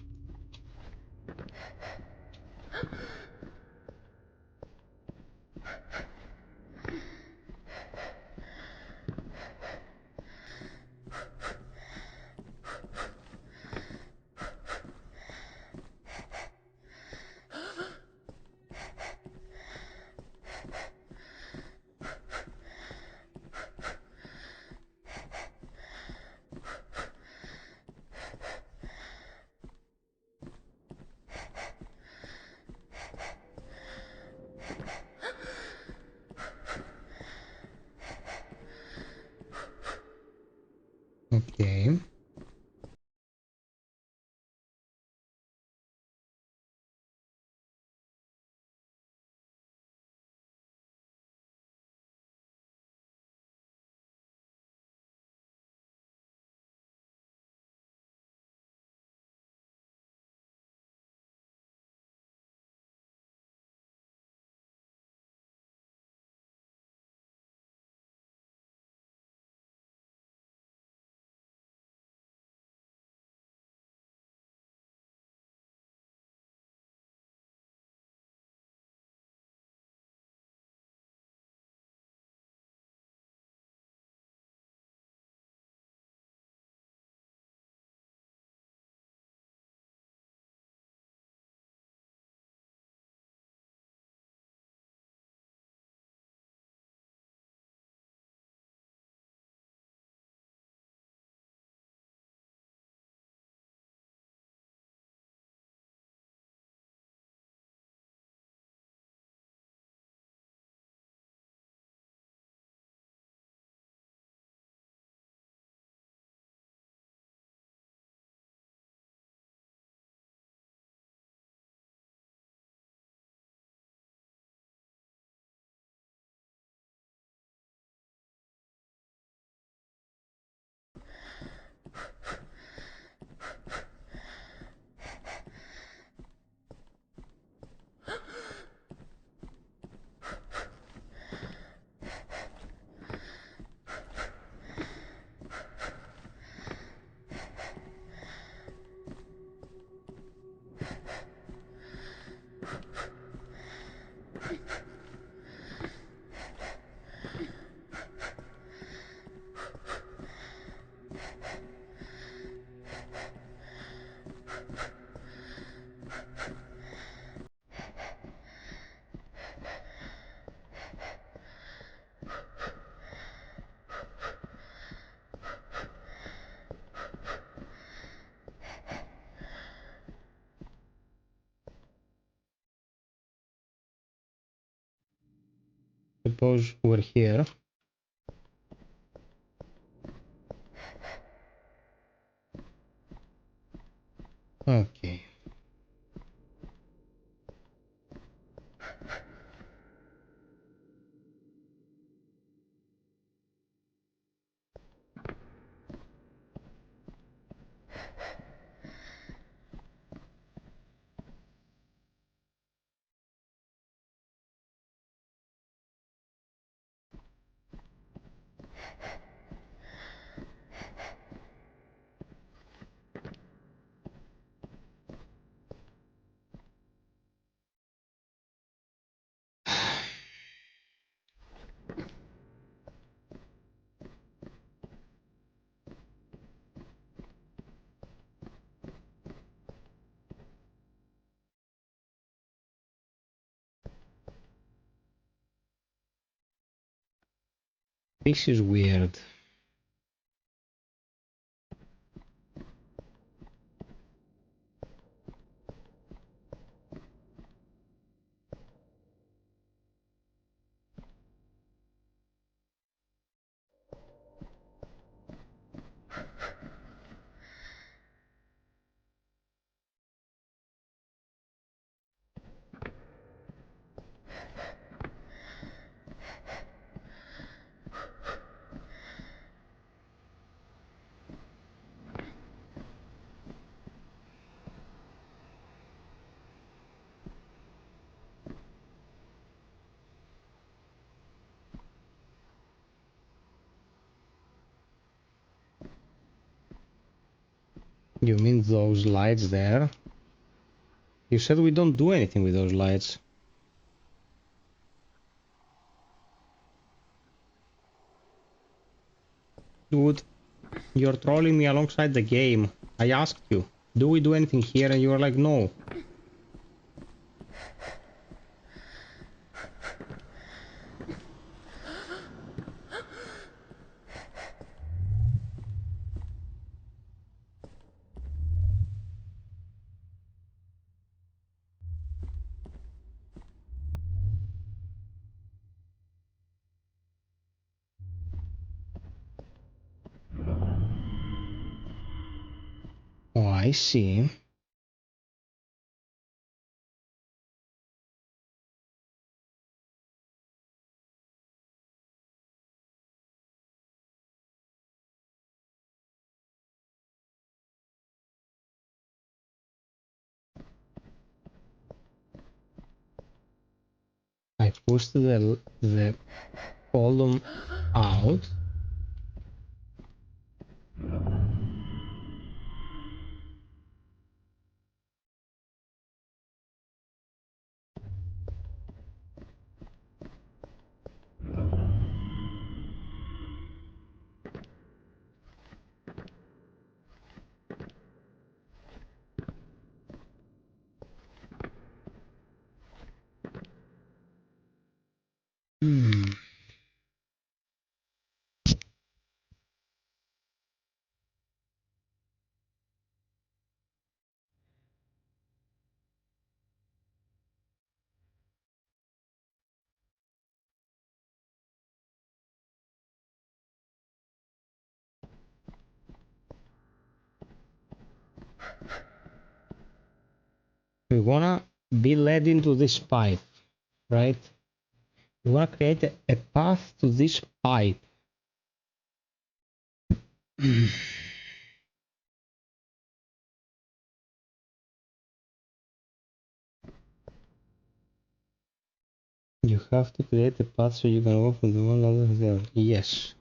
Suppose we're here. Okay. This is weird. You mean those lights there? You said we don't do anything with those lights. Dude, you're trolling me alongside the game. I asked you, do we do anything here? And you were like, no. Oh, I see. I pushed the column out. We wanna be led into this pipe, right? We wanna create a path to this pipe. You have to create a path so you can walk from the one other there. Yes.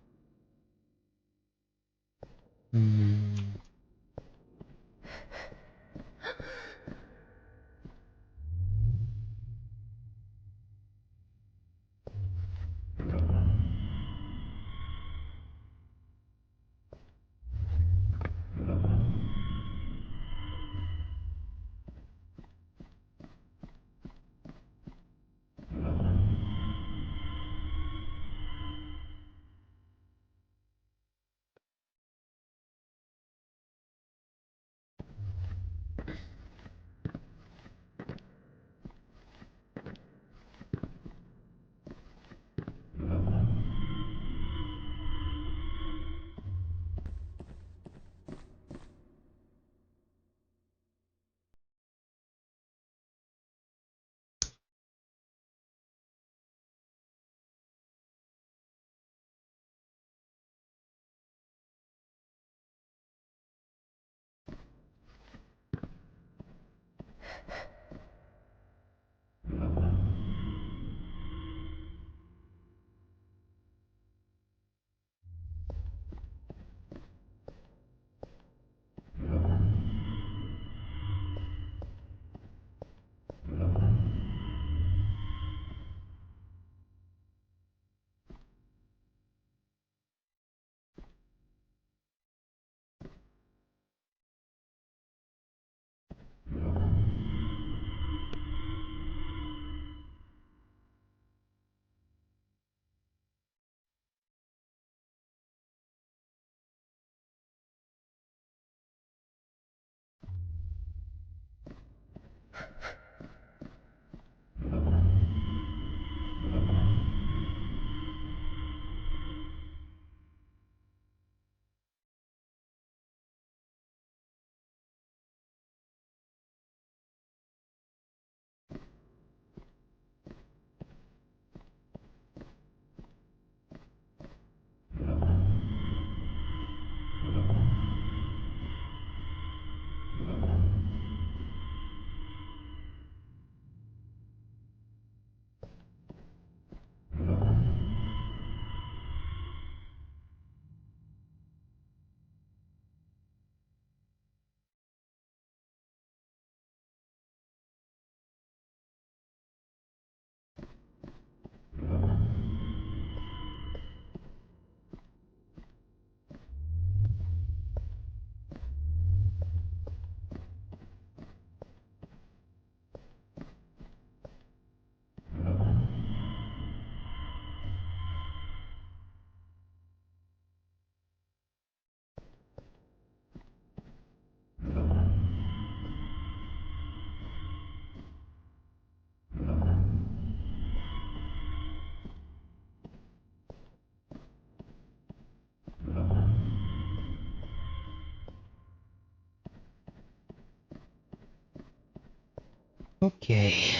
Okay.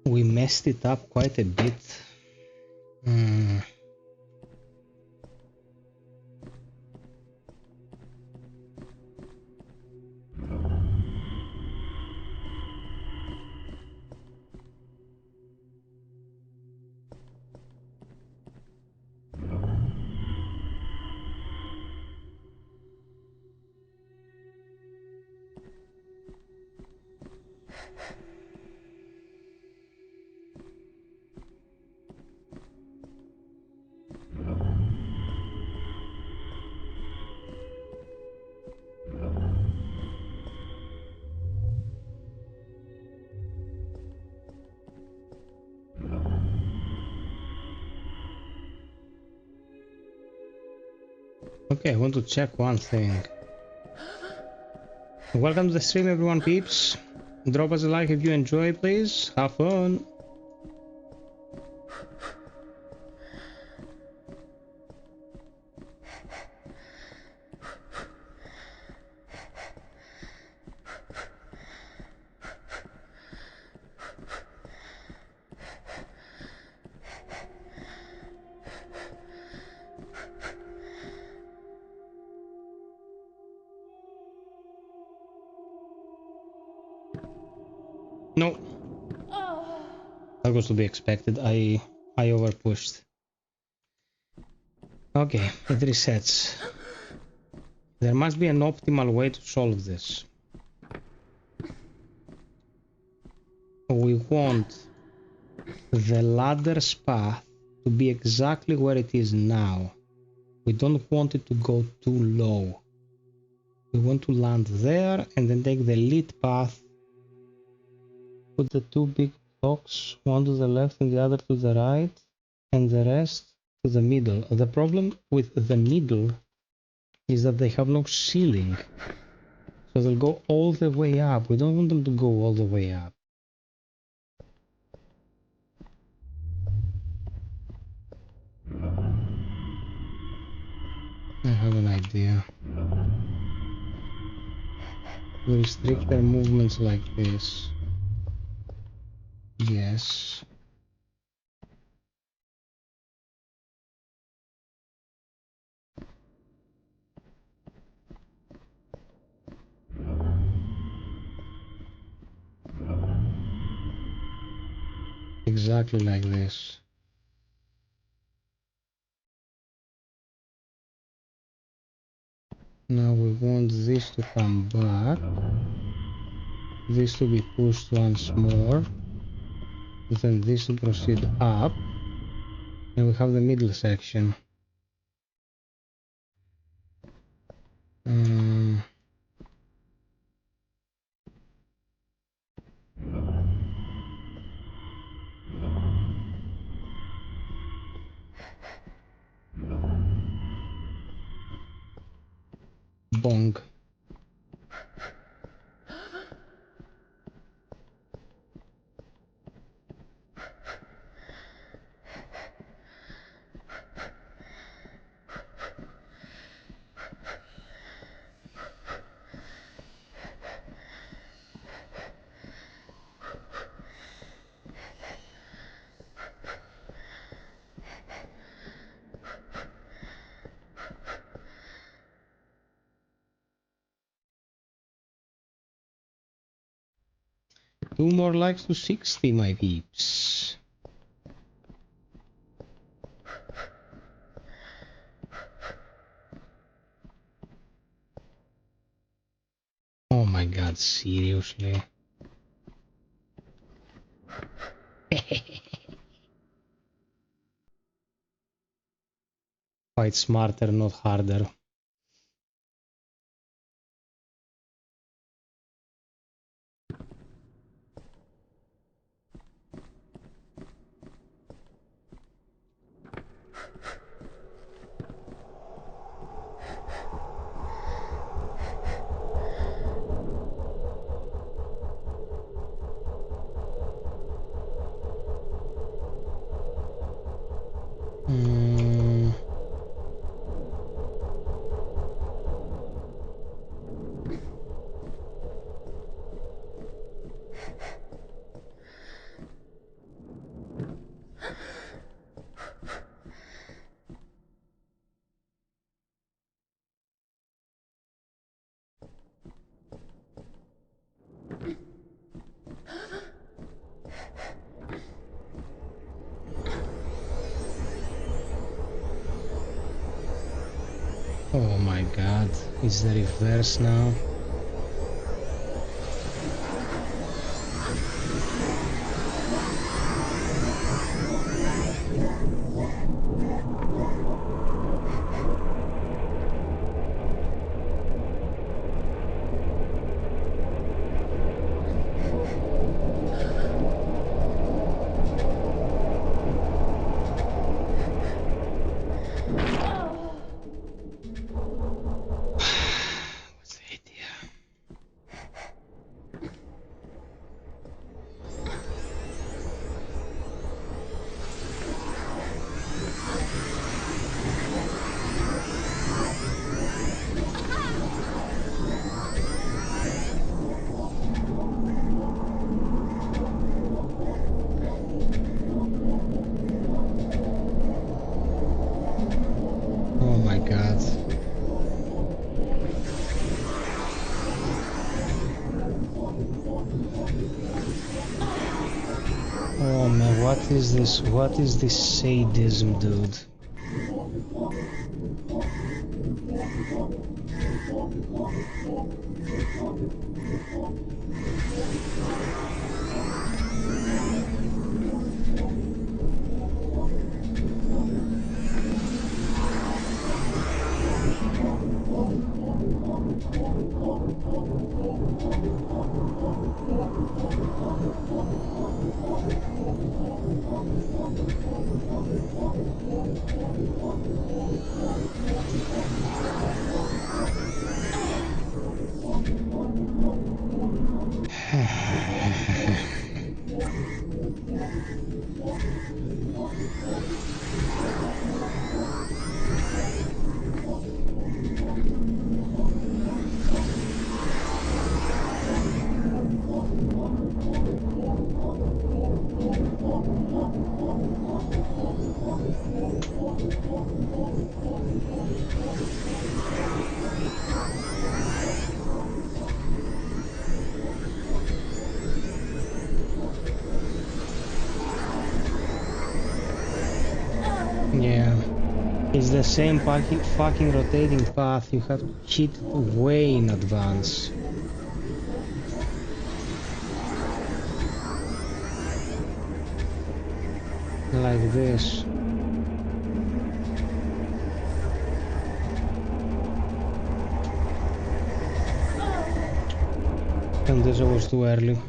We messed it up quite a bit. Okay, I want to check one thing. Welcome to the stream, everyone, peeps. Drop us a like if you enjoy, please. Have fun. No, that was to be expected. I overpushed. Okay, it resets. There must be an optimal way to solve this. We want the ladder's path to be exactly where it is now. We don't want it to go too low. We want to land there and then take the lead path. Put the two big blocks, one to the left and the other to the right, and the rest to the middle. The problem with the middle is that they have no ceiling. So they'll go all the way up. We don't want them to go all the way up. I have an idea. We restrict their movements like this. Yes. Exactly like this. Now we want this to come back. This to be pushed once more. Then this to proceed up. And we have the middle section. Bong. Two more likes to 60, my peeps. Oh my god, seriously? fight smarter, not harder. Oh my god, it's the reverse now. Oh my god. Oh man, what is this? What is this sadism, dude? Yeah, it's the same fucking rotating path. You have to hit it way in advance. Like this. And this was too early.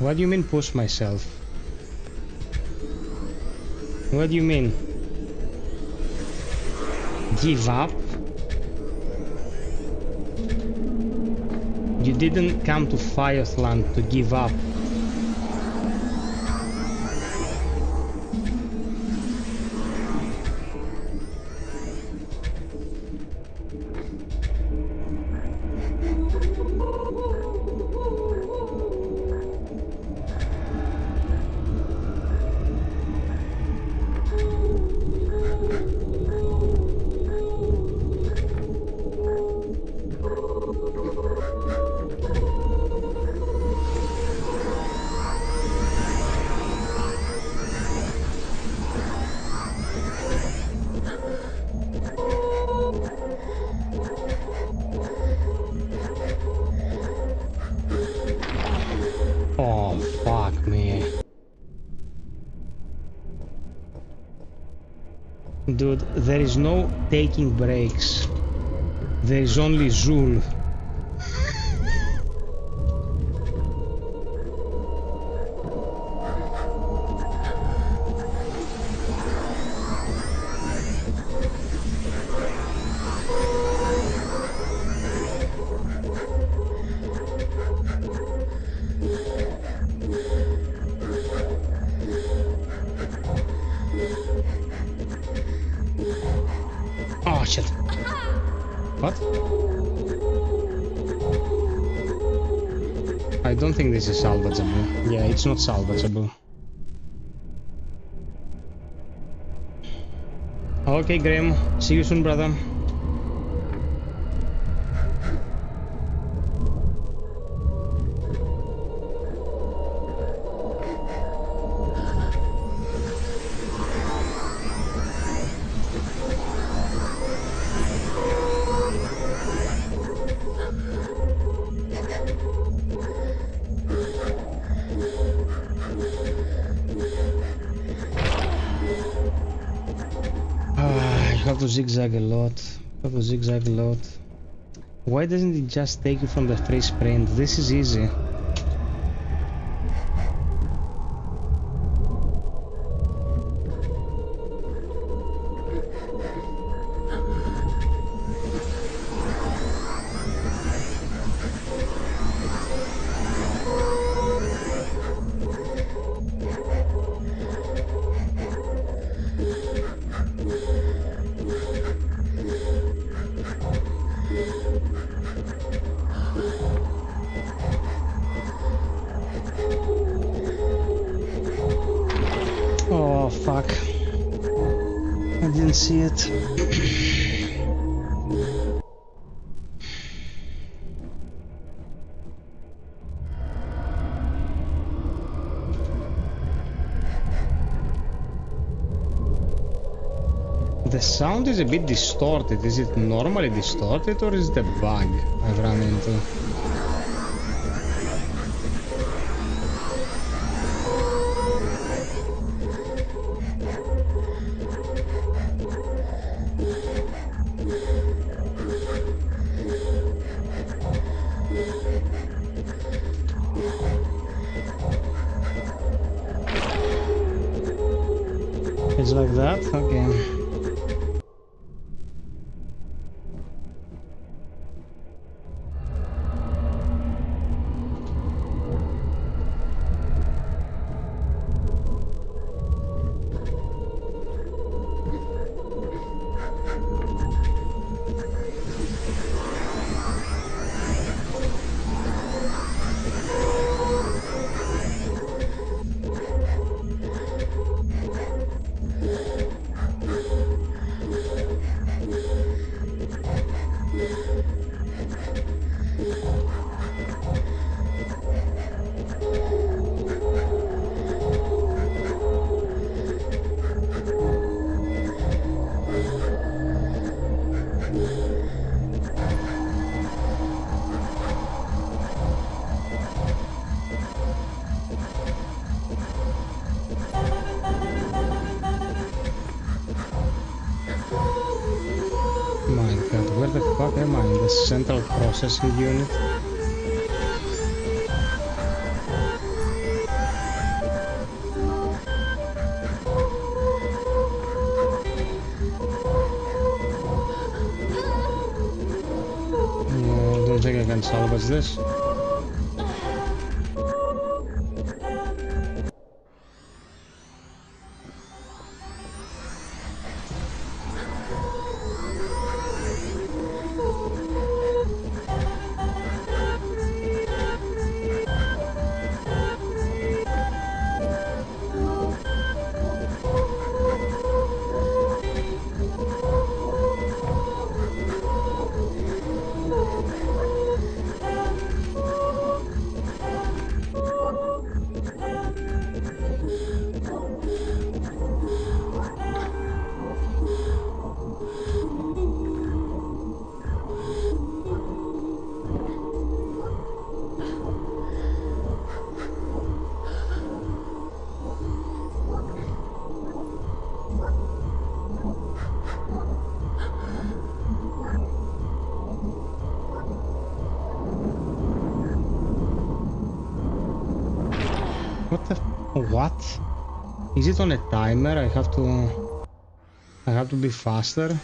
What do you mean push myself? What do you mean? Give up? You didn't come to FiOth land to give up. Oh, fuck me. Dude, there is no taking breaks. There is only Zul. Oh shit. What? I don't think this is salvageable. Yeah, it's not salvageable. Okay, Graham. See you soon, brother. I have to zigzag a lot. Why doesn't it just take you from the free sprint? This is easy. Oh fuck. I didn't see it. The sound is a bit distorted. Is it normally distorted or is it a bug I've run into? It's like that? Okay. My god, where the fuck am I? In the central processing unit? No, I don't think think I can salvage this. What? Is it on a timer? I have to be faster.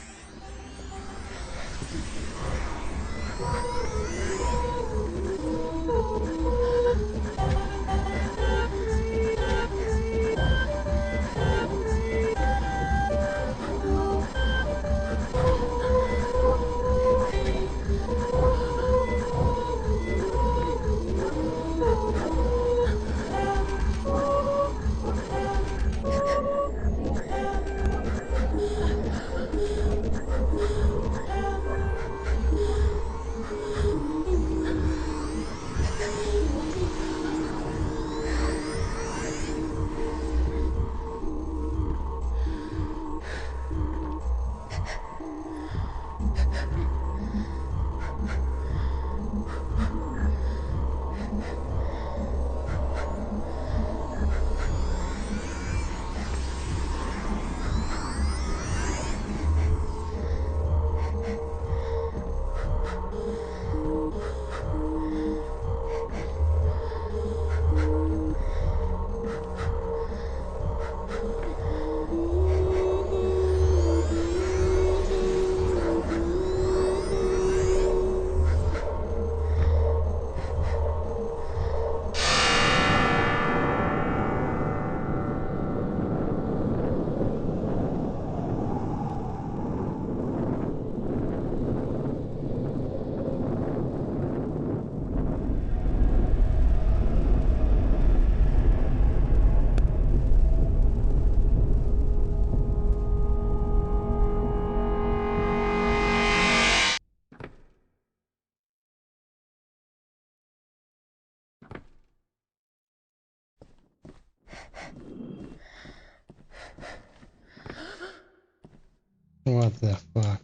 What the fuck?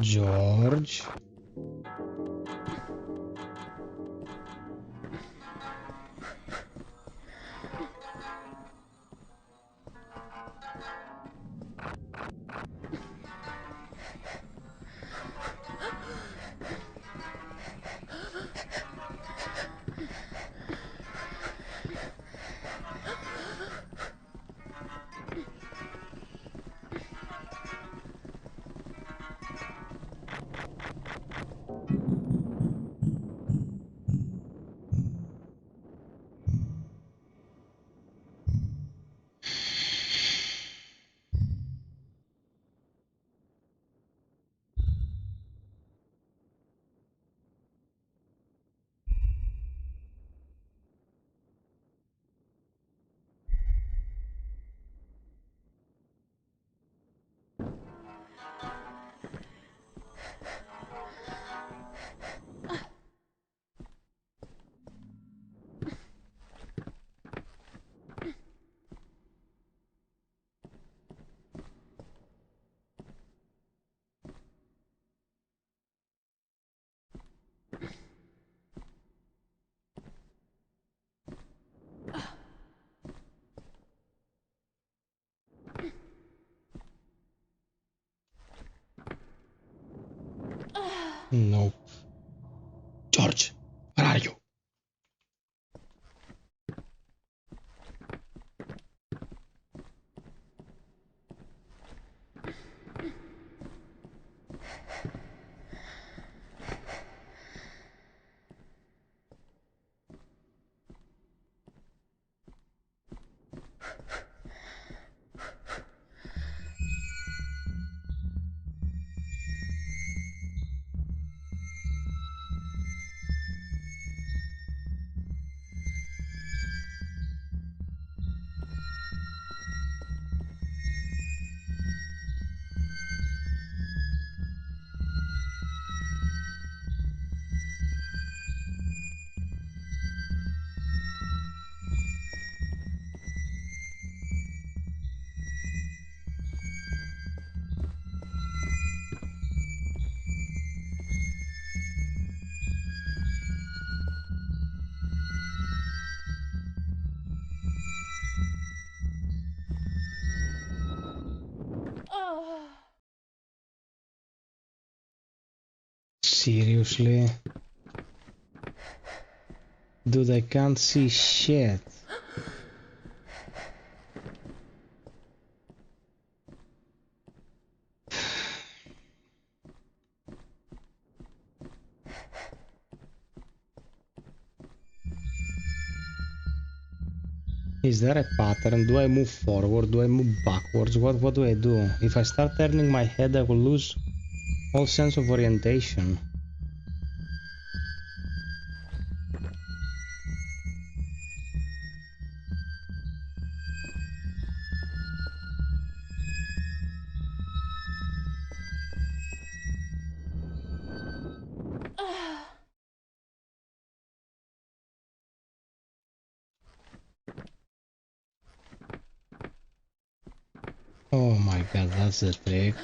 George? Nope. George, where are you? Seriously? Dude, I can't see shit. Is there a pattern? Do I move forward? Do I move backwards? What do I do? If I start turning my head, I will lose all sense of orientation. Oh my god, that's the trick.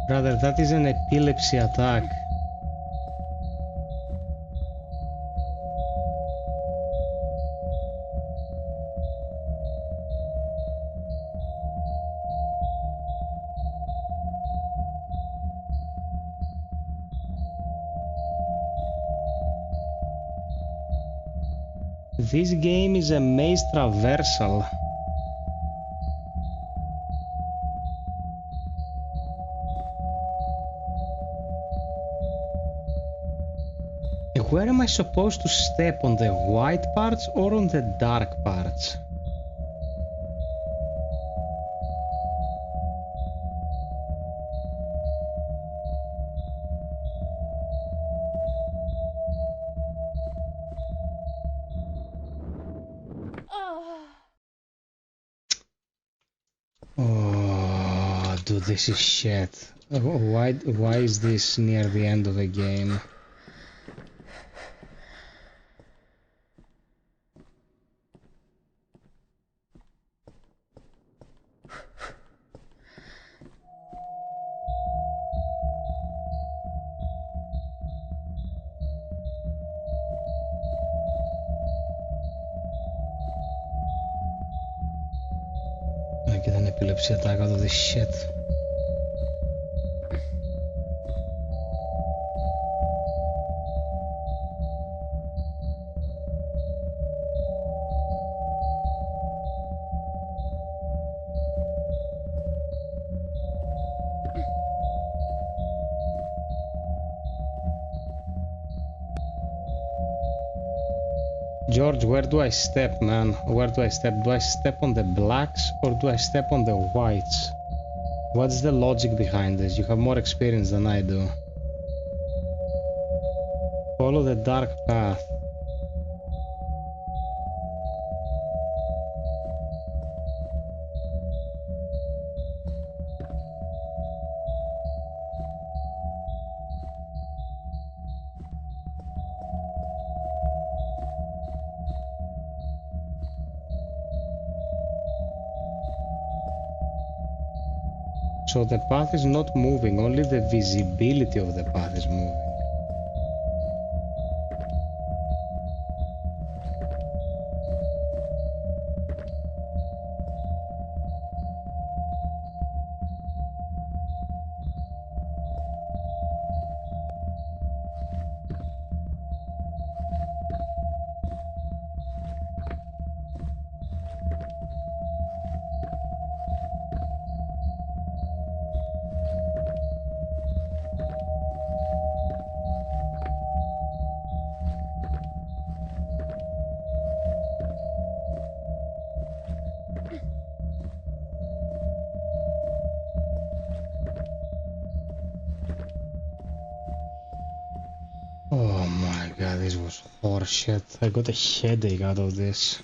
Brother, that is an epilepsy attack. This game is a maze traversal. Where am I supposed to step? On the white parts or on the dark parts? Oh, dude, this is shit. Why is this near the end of the game? I get an epilepsy attack out of this shit. George, where do I step, man? Where do I step? Do I step on the blacks or do I step on the whites? What's the logic behind this? You have more experience than I do. Follow the dark path. So the path is not moving, only the visibility of the path is moving. Oh my god, this was horseshit. I got a headache out of this.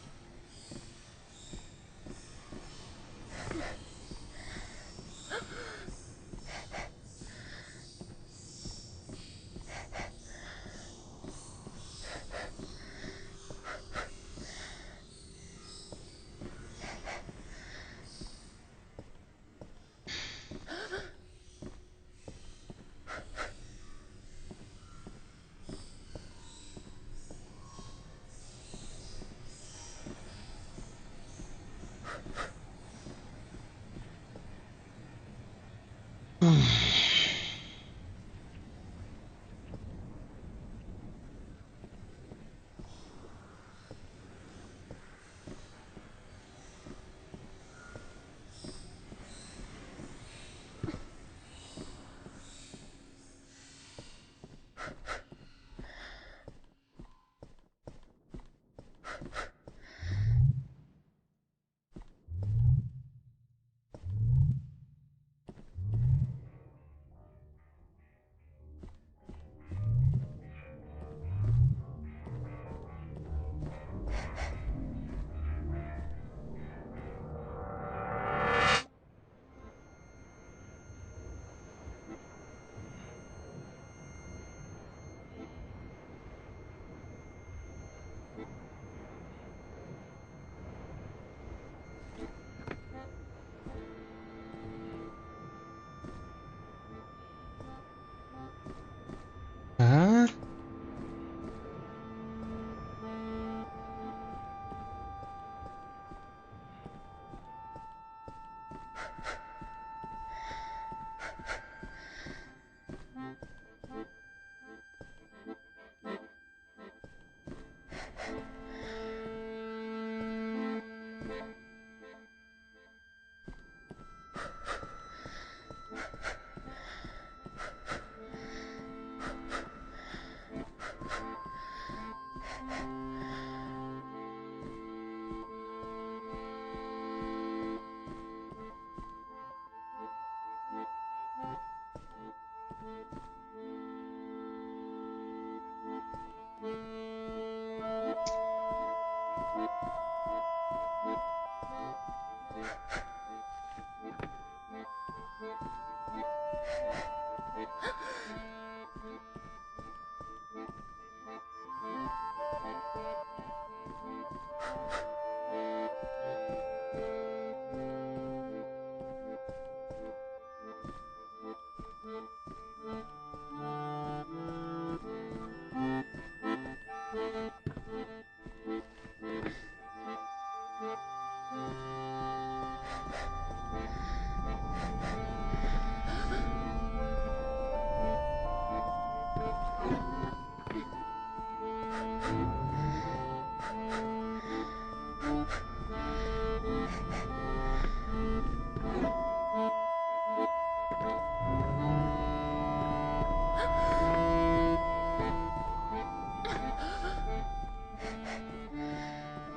Huh?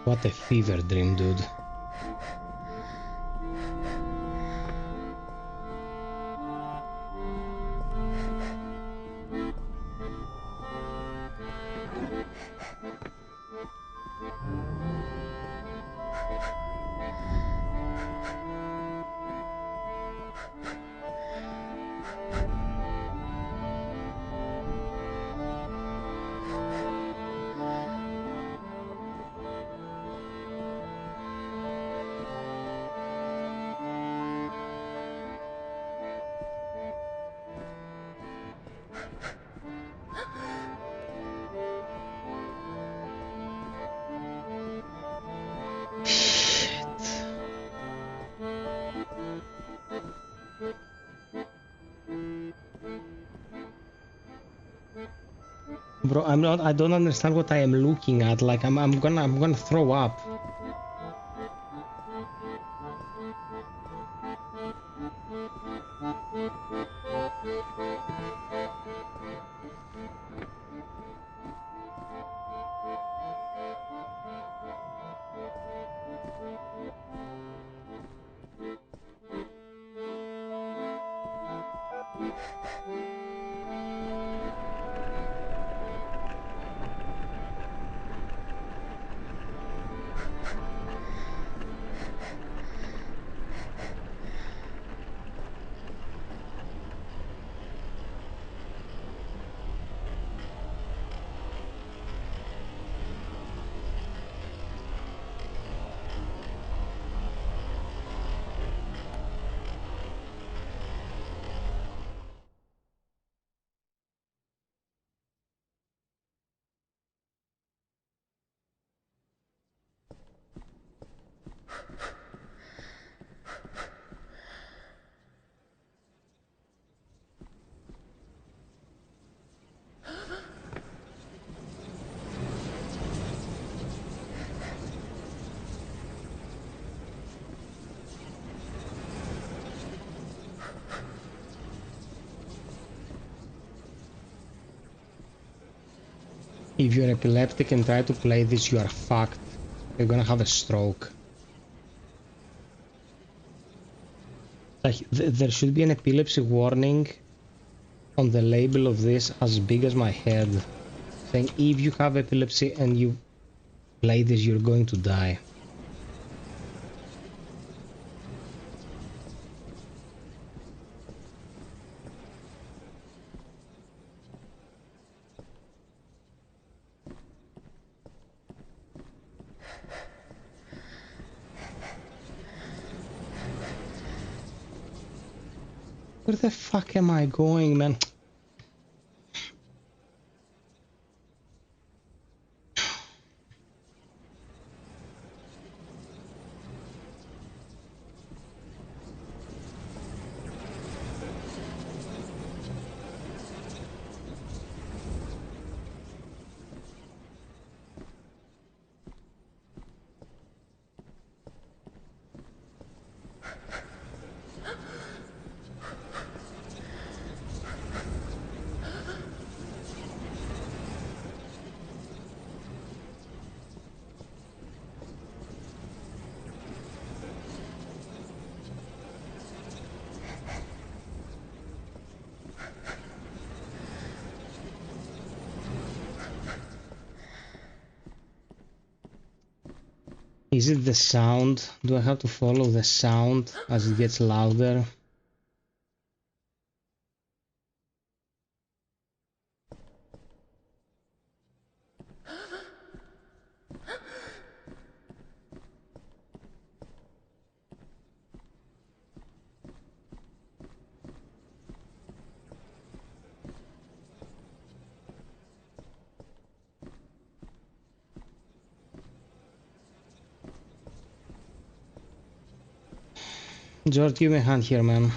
What a fever dream, dude. Bro, I don't understand what I am looking at. Like I'm gonna throw up. If you're epileptic and try to play this, you are fucked. You're gonna have a stroke. Like, there should be an epilepsy warning on the label of this as big as my head, saying if you have epilepsy and you play this, you're going to die. Where the fuck am I going, man? Is it the sound? Do I have to follow the sound as it gets louder? George, give me a hand here, man.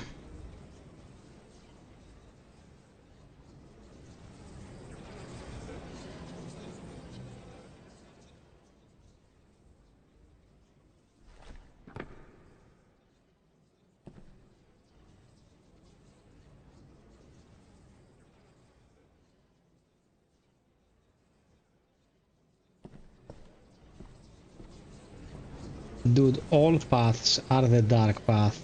Dude, all paths are the dark path.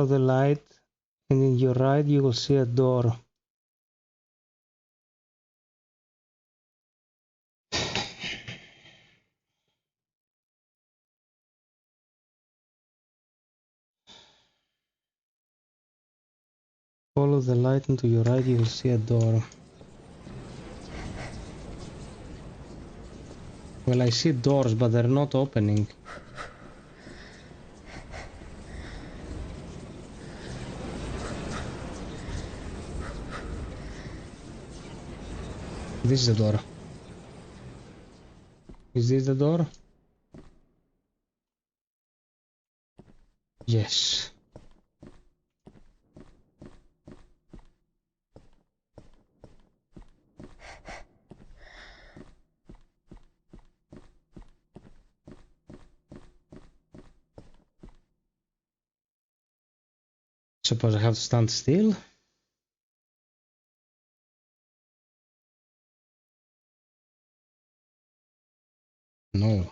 Follow the light, and in your right you will see a door. Follow the light, and to your right you will see a door. Well, I see doors, but they're not opening. This is the door. Is this the door? Yes. Suppose I have to stand still? No.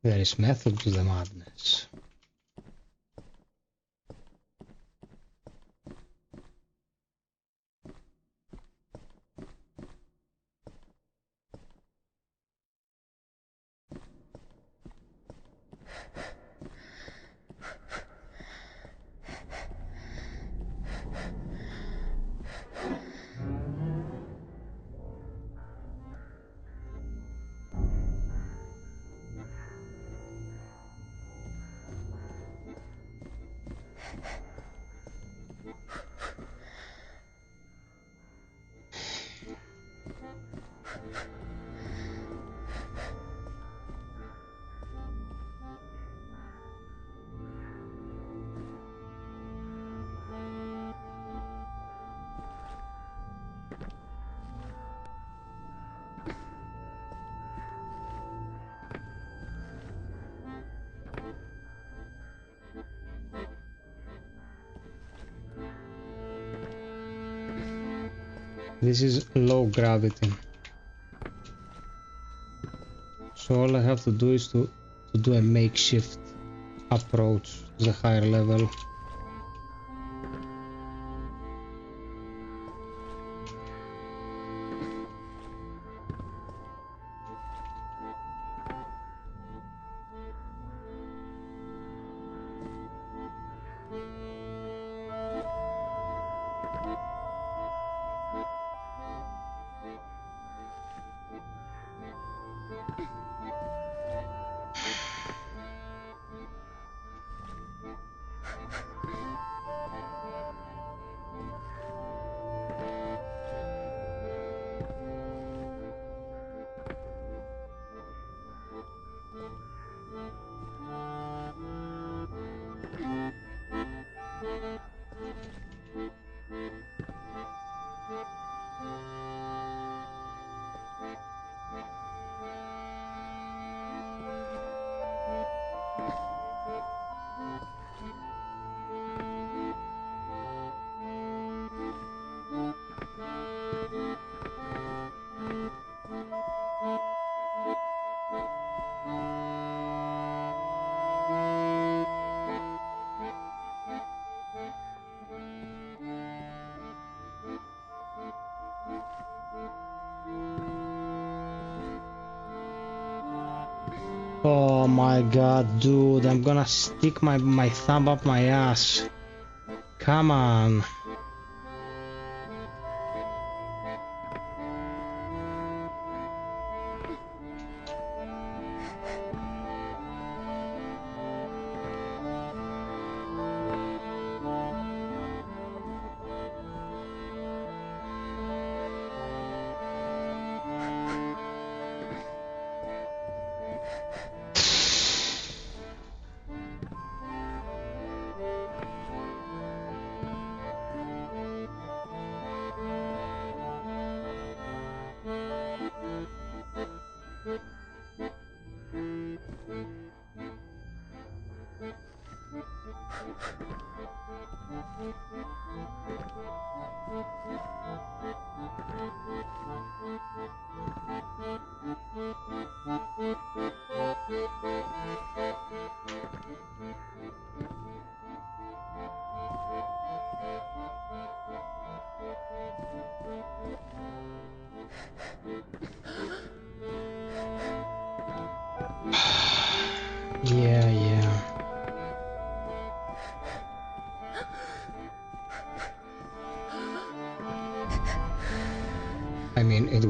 There is method to the madness. This is low gravity. So all I have to do is to do a makeshift approach to the higher level. Oh my god, dude, I'm gonna stick my thumb up my ass. Come on.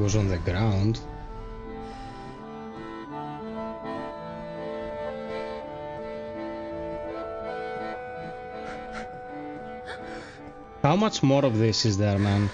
was on the ground. How much more of this is there, man?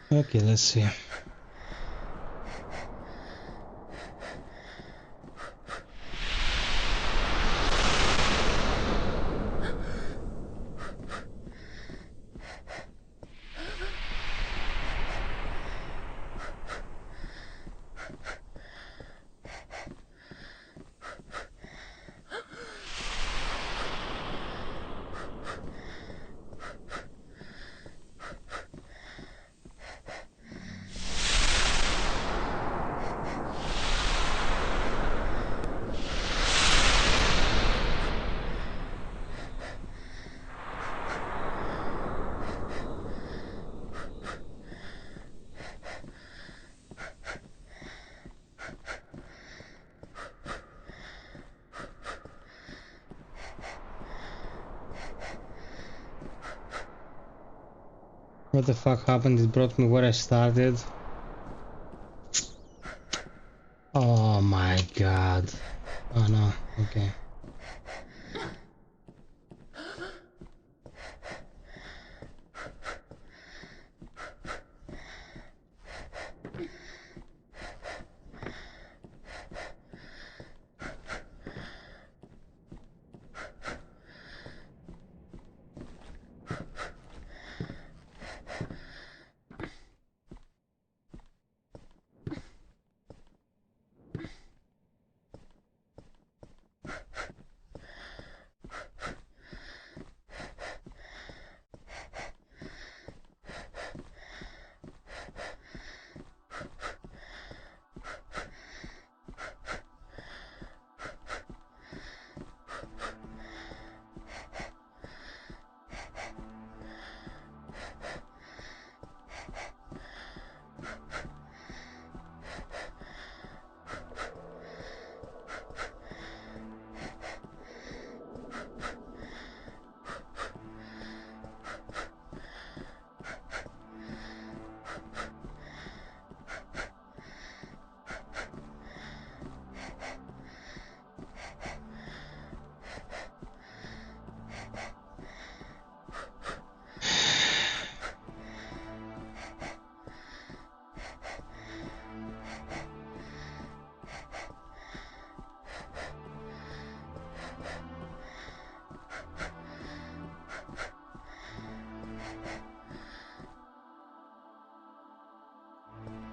Okay, let's see. What the fuck happened? It brought me where I started. Oh my god. Oh no, okay.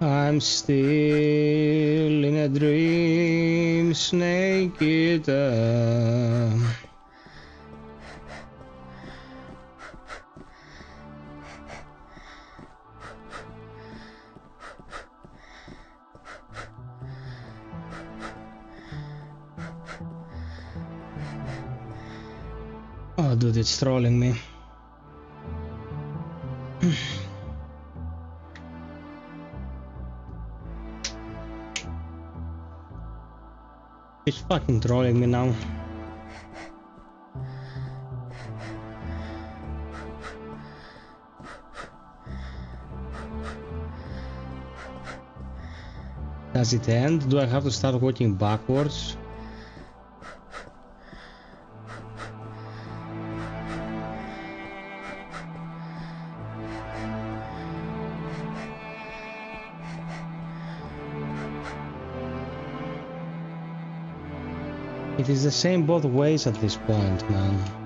I'm still in a dream, snake eater. Oh, dude, it's trolling me. It's fucking trolling me now. Does it end? Do I have to start walking backwards? It is the same both ways at this point, man.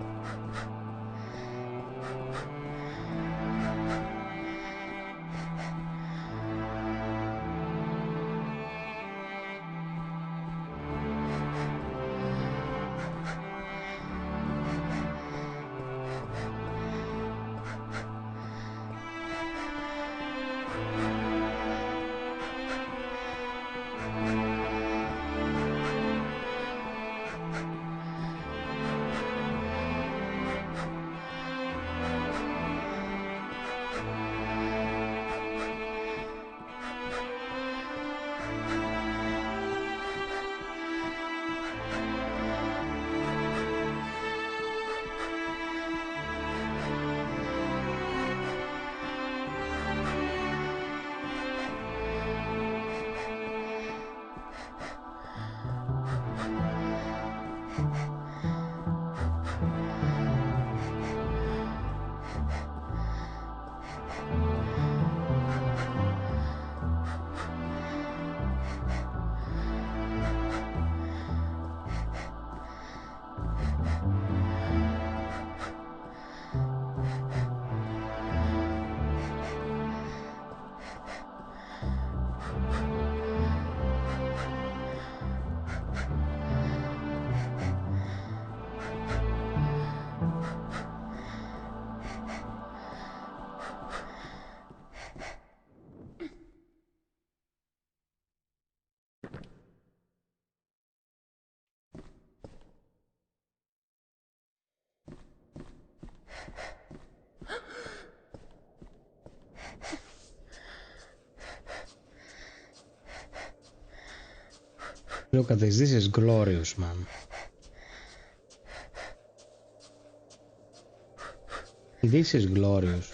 Look at this is glorious, man. This is glorious.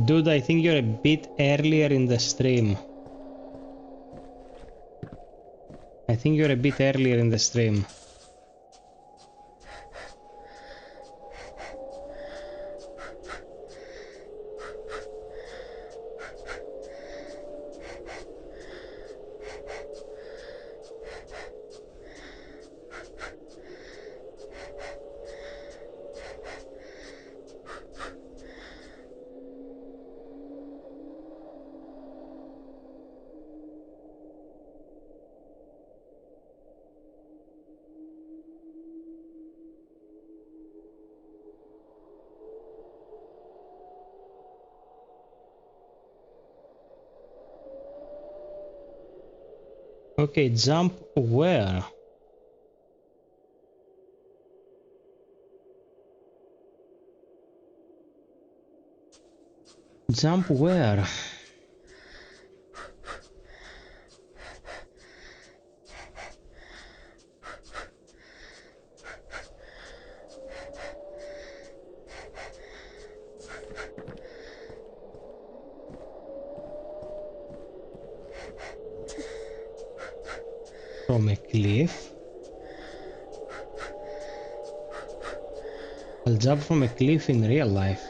Dude, I think you're a bit earlier in the stream. I think you're a bit earlier in the stream. Okay, jump where? Jump where? From a cliff? I'll jump from a cliff in real life.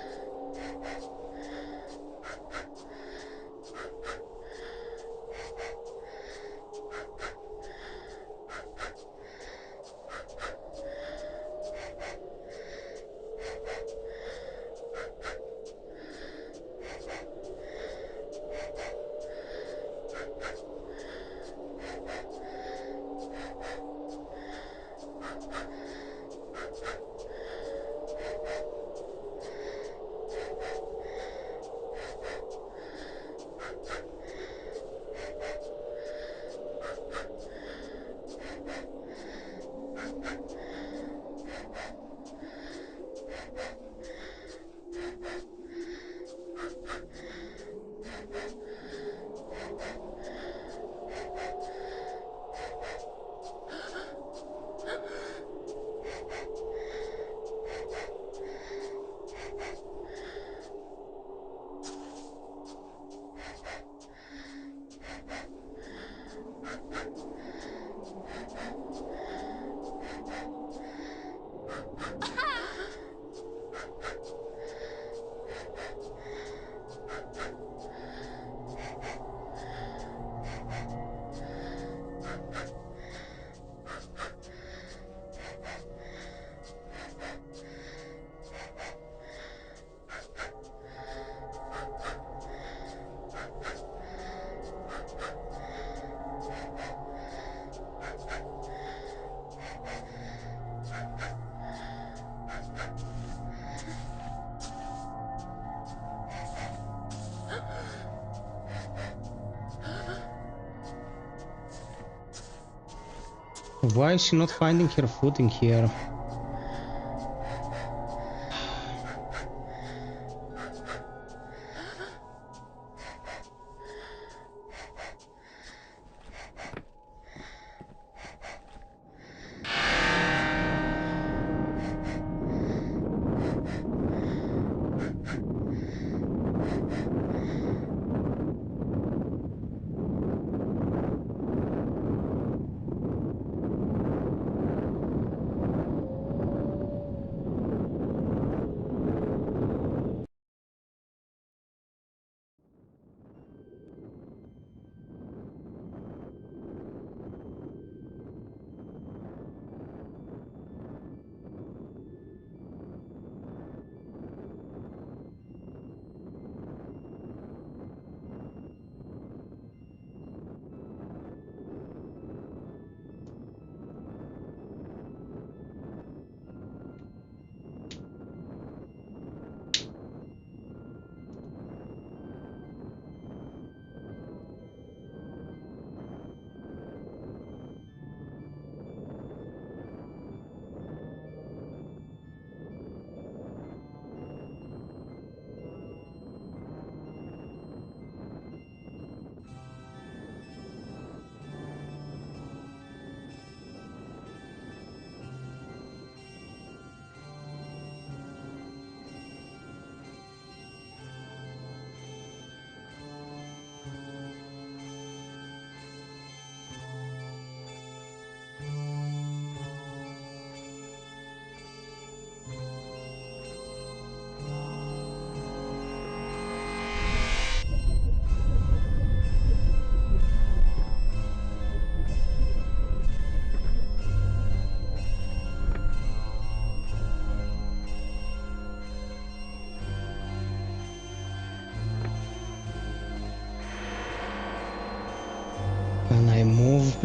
Why is she not finding her footing here?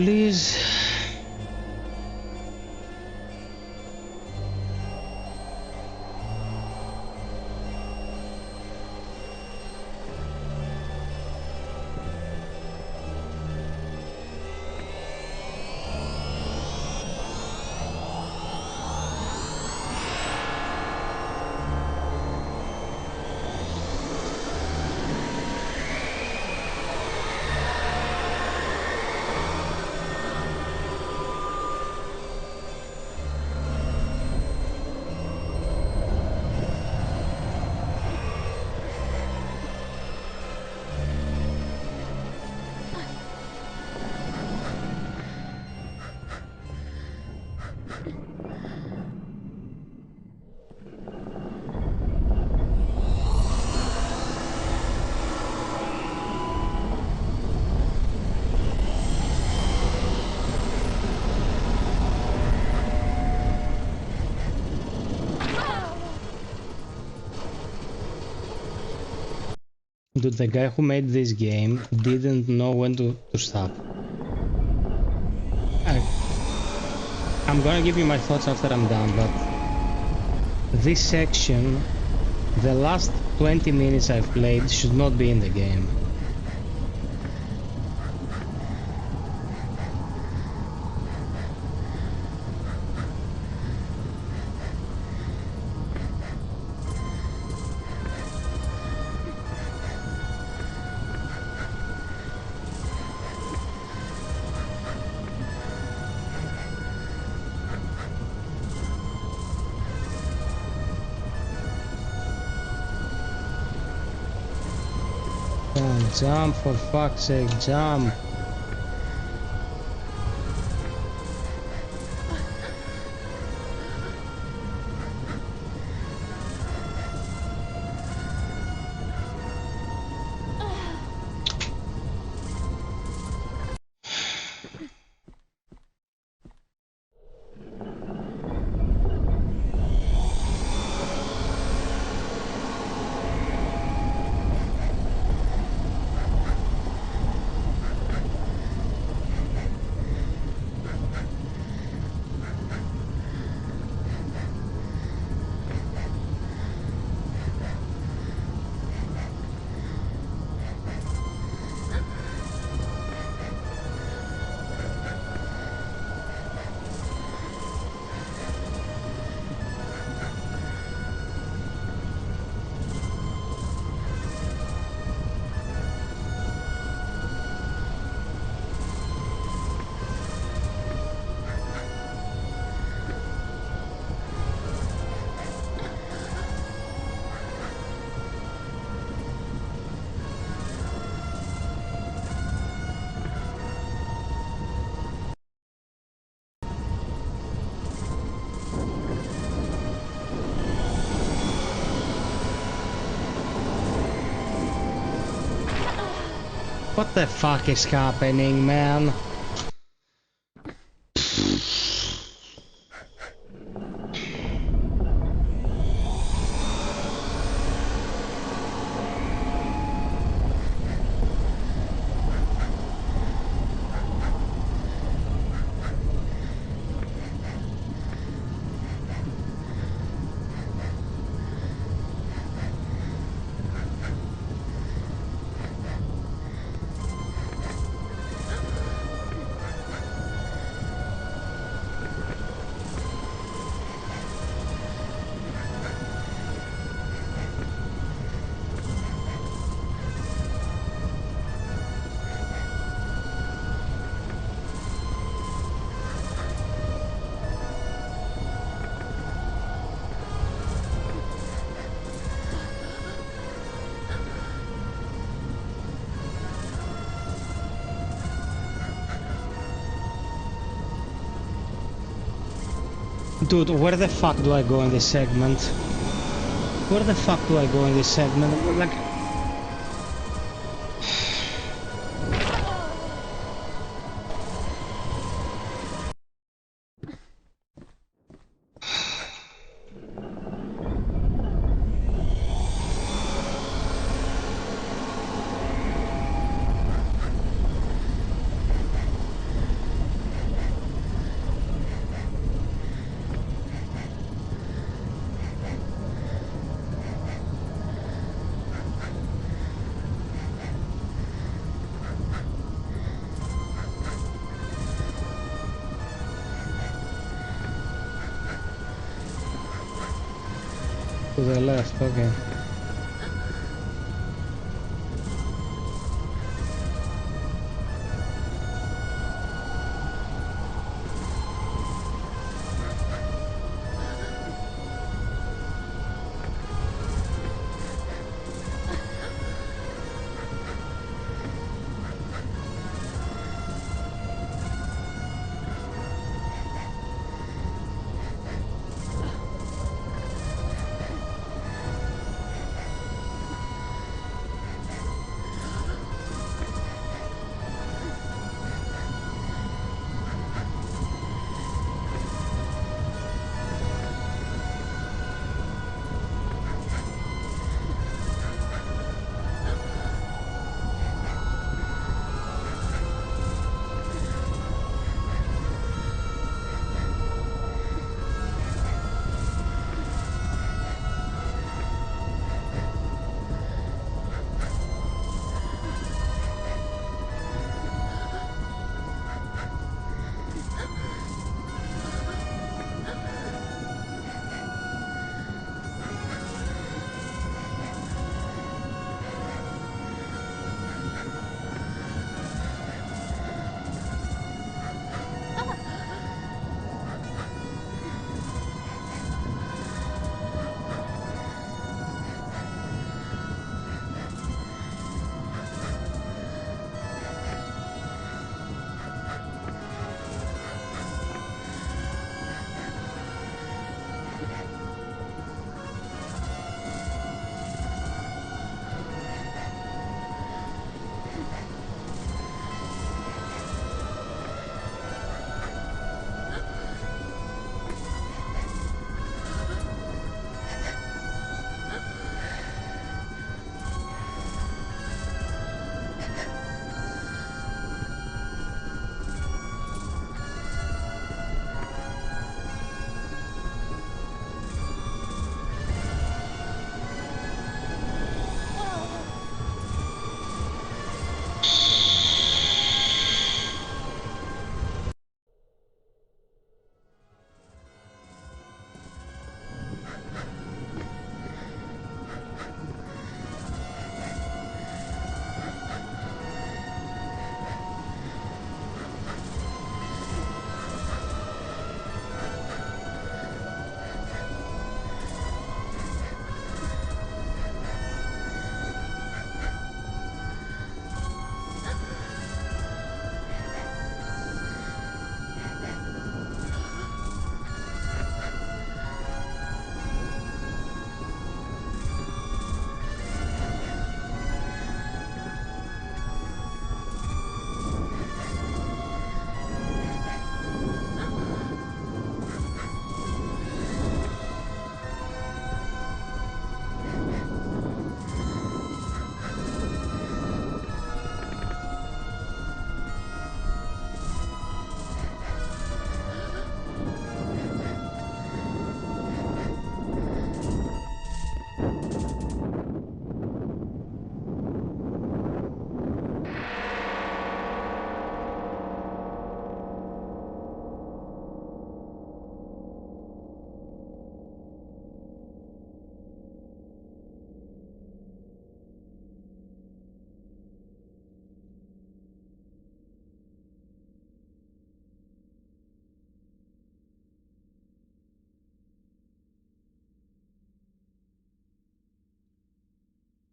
please. Dude, the guy who made this game didn't know when to stop. I'm gonna give you my thoughts after I'm done, but this section, the last 20 minutes I've played, should not be in the game. Jump, for fuck's sake, jump. What the fuck is happening, man? Dude, where the fuck do I go in this segment? Where the fuck do I go in this segment? Like... To the left, okay.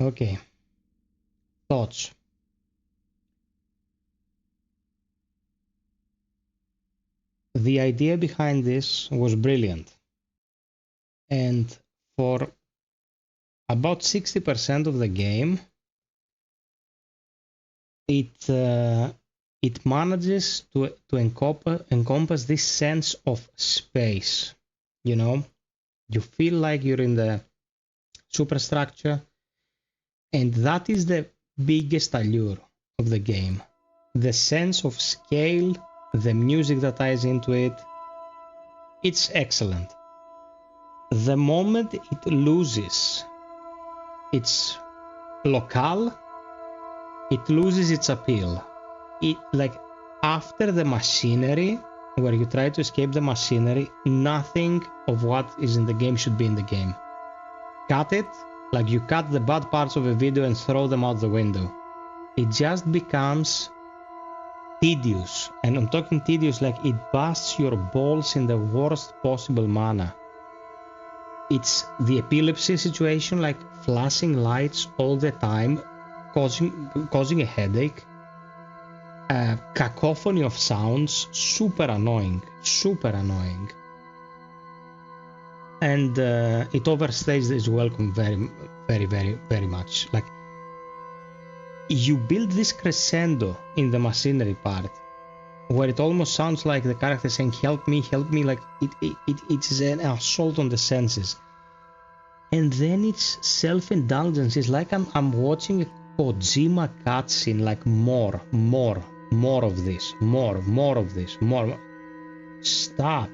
Okay. Thoughts? The idea behind this was brilliant. And for about 60% of the game, it manages to encompass this sense of space. You know, you feel like you're in the superstructure, and that is the biggest allure of the game. The sense of scale, the music that ties into it, it's excellent. The moment it loses its locale, it loses its appeal. It, like, after the machinery, where you try to escape the machinery, nothing of what is in the game should be in the game. cut it, like you cut the bad parts of a video and throw them out the window. It just becomes tedious, and I'm talking tedious like it busts your balls in the worst possible manner. It's the epilepsy situation, like flashing lights all the time, causing a headache, a cacophony of sounds, super annoying, and it overstays its welcome very much. Like, you build this crescendo in the machinery part, where it almost sounds like the character saying, help me, like it's an assault on the senses. And then it's self-indulgence. It's like I'm watching a Kojima cutscene, like more of this, more of this, more. Stop.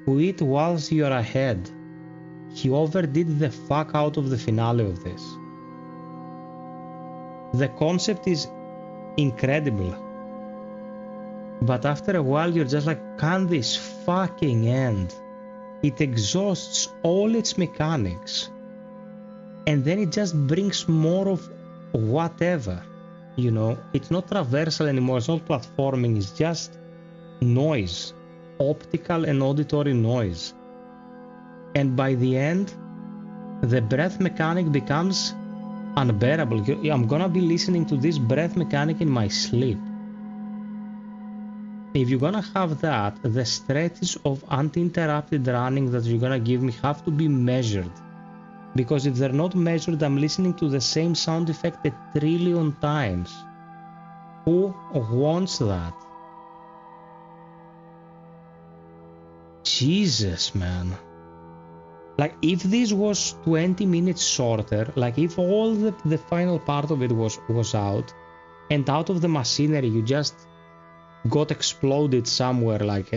Quit whilst you're ahead. He overdid the fuck out of the finale of this. The concept is incredible, but after a while you're just like, can this fucking end? It exhausts all its mechanics, and then it just brings more of whatever, you know. It's not traversal anymore, it's not platforming, it's just noise, optical and auditory noise. And by the end, the breath mechanic becomes unbearable. I'm gonna be listening to this breath mechanic in my sleep. If you're gonna have that, the stretches of uninterrupted running that you're gonna give me have to be measured. Because if they're not measured, I'm listening to the same sound effect 1 trillion times. Who wants that? Jesus, man. Like, if this was 20 minutes shorter, like if all the final part of it was out, and out of the machinery you just got exploded somewhere, like,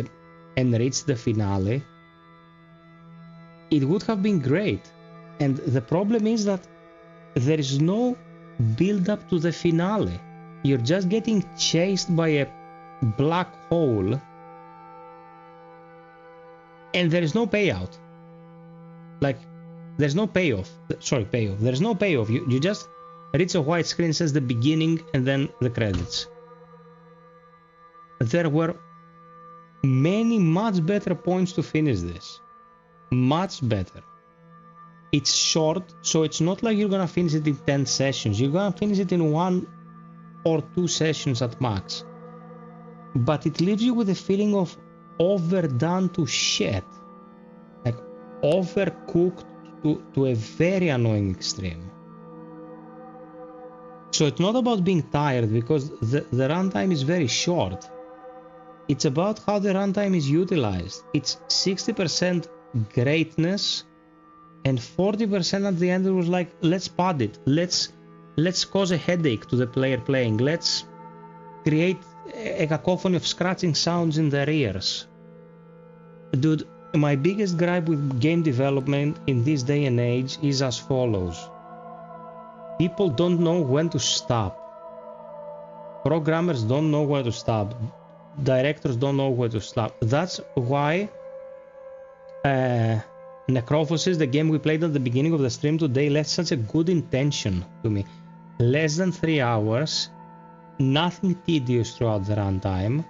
and reached the finale, it would have been great. And the problem is that there is no build up to the finale. You're just getting chased by a black hole, and there is no payout. Like, there's no payoff. Sorry, payoff. There's no payoff. You just reach a white screen, says the beginning, and then the credits. There were many much better points to finish this. Much better. It's short, so it's not like you're gonna finish it in 10 sessions. You're gonna finish it in 1 or 2 sessions at max. But it leaves you with a feeling of overdone to shit. Like, overcooked to a very annoying extreme. So it's not about being tired, because the runtime is very short. It's about how the runtime is utilized. It's 60% greatness, and 40% at the end it was like, let's pad it, let's cause a headache to the player playing, let's create a cacophony of scratching sounds in their ears. Dude, my biggest gripe with game development in this day and age is as follows. People don't know when to stop. Programmers don't know where to stop. Directors don't know where to stop. That's why Necrophosis, the game we played at the beginning of the stream today, left such a good intention to me. Less than 3 hours, nothing tedious throughout the runtime,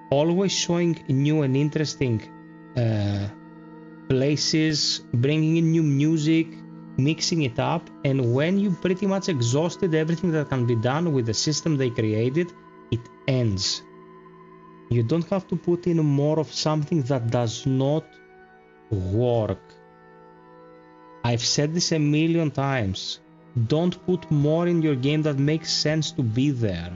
always showing new and interesting places, bringing in new music, mixing it up, and when you pretty much exhausted everything that can be done with the system they created, it ends. You don't have to put in more of something that does not work. I've said this a million times. Don't put more in your game that makes sense to be there.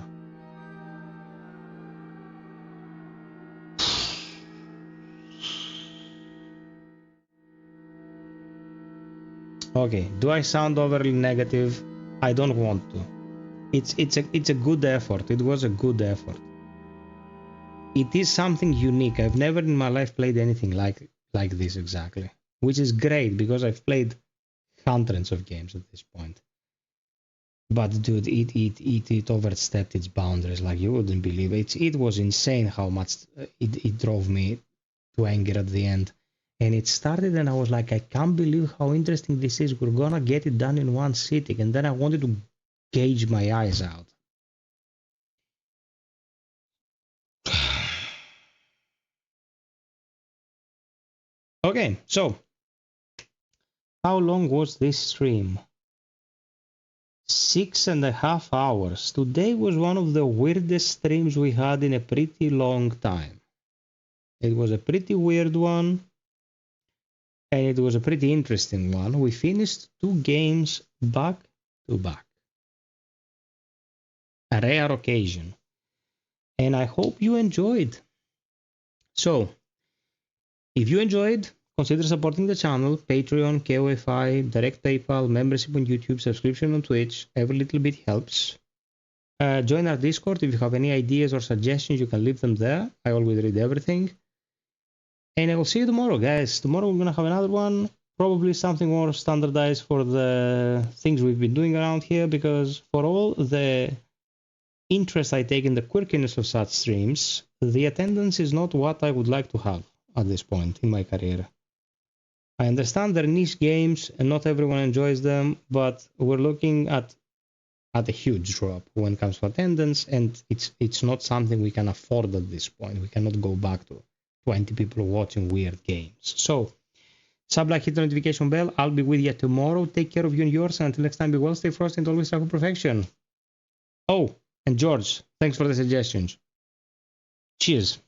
Okay, do I sound overly negative? I don't want to. It's a good effort. It was a good effort. It is something unique. I've never in my life played anything like this exactly, which is great because I've played hundreds of games at this point. But dude, it overstepped its boundaries like you wouldn't believe. It was insane how much it drove me to anger at the end. And it started and I was like, I can't believe how interesting this is. We're gonna get it done in one sitting. And then I wanted to gauge my eyes out. Okay, so how long was this stream? 6.5 hours. Today was one of the weirdest streams we had in a pretty long time. It was a pretty weird one, and it was a pretty interesting one. We finished 2 games back to back. A rare occasion. And I hope you enjoyed. So, if you enjoyed, consider supporting the channel, Patreon, KOFI, direct PayPal, membership on YouTube, subscription on Twitch. Every little bit helps. Join our Discord. If you have any ideas or suggestions, you can leave them there. I always read everything. And I will see you tomorrow, guys. Tomorrow we're going to have another one. Probably something more standardized for the things we've been doing around here, because for all the interest I take in the quirkiness of such streams, the attendance is not what I would like to have at this point in my career. I understand they're niche games and not everyone enjoys them, but we're looking at a huge drop when it comes to attendance, and it's not something we can afford at this point. We cannot go back to 20 people watching weird games. So, sub, like, hit the notification bell. I'll be with you tomorrow. Take care of you and yours, and until next time, be well, stay frosty, and always strive for perfection. Oh, and George, thanks for the suggestions. Cheers.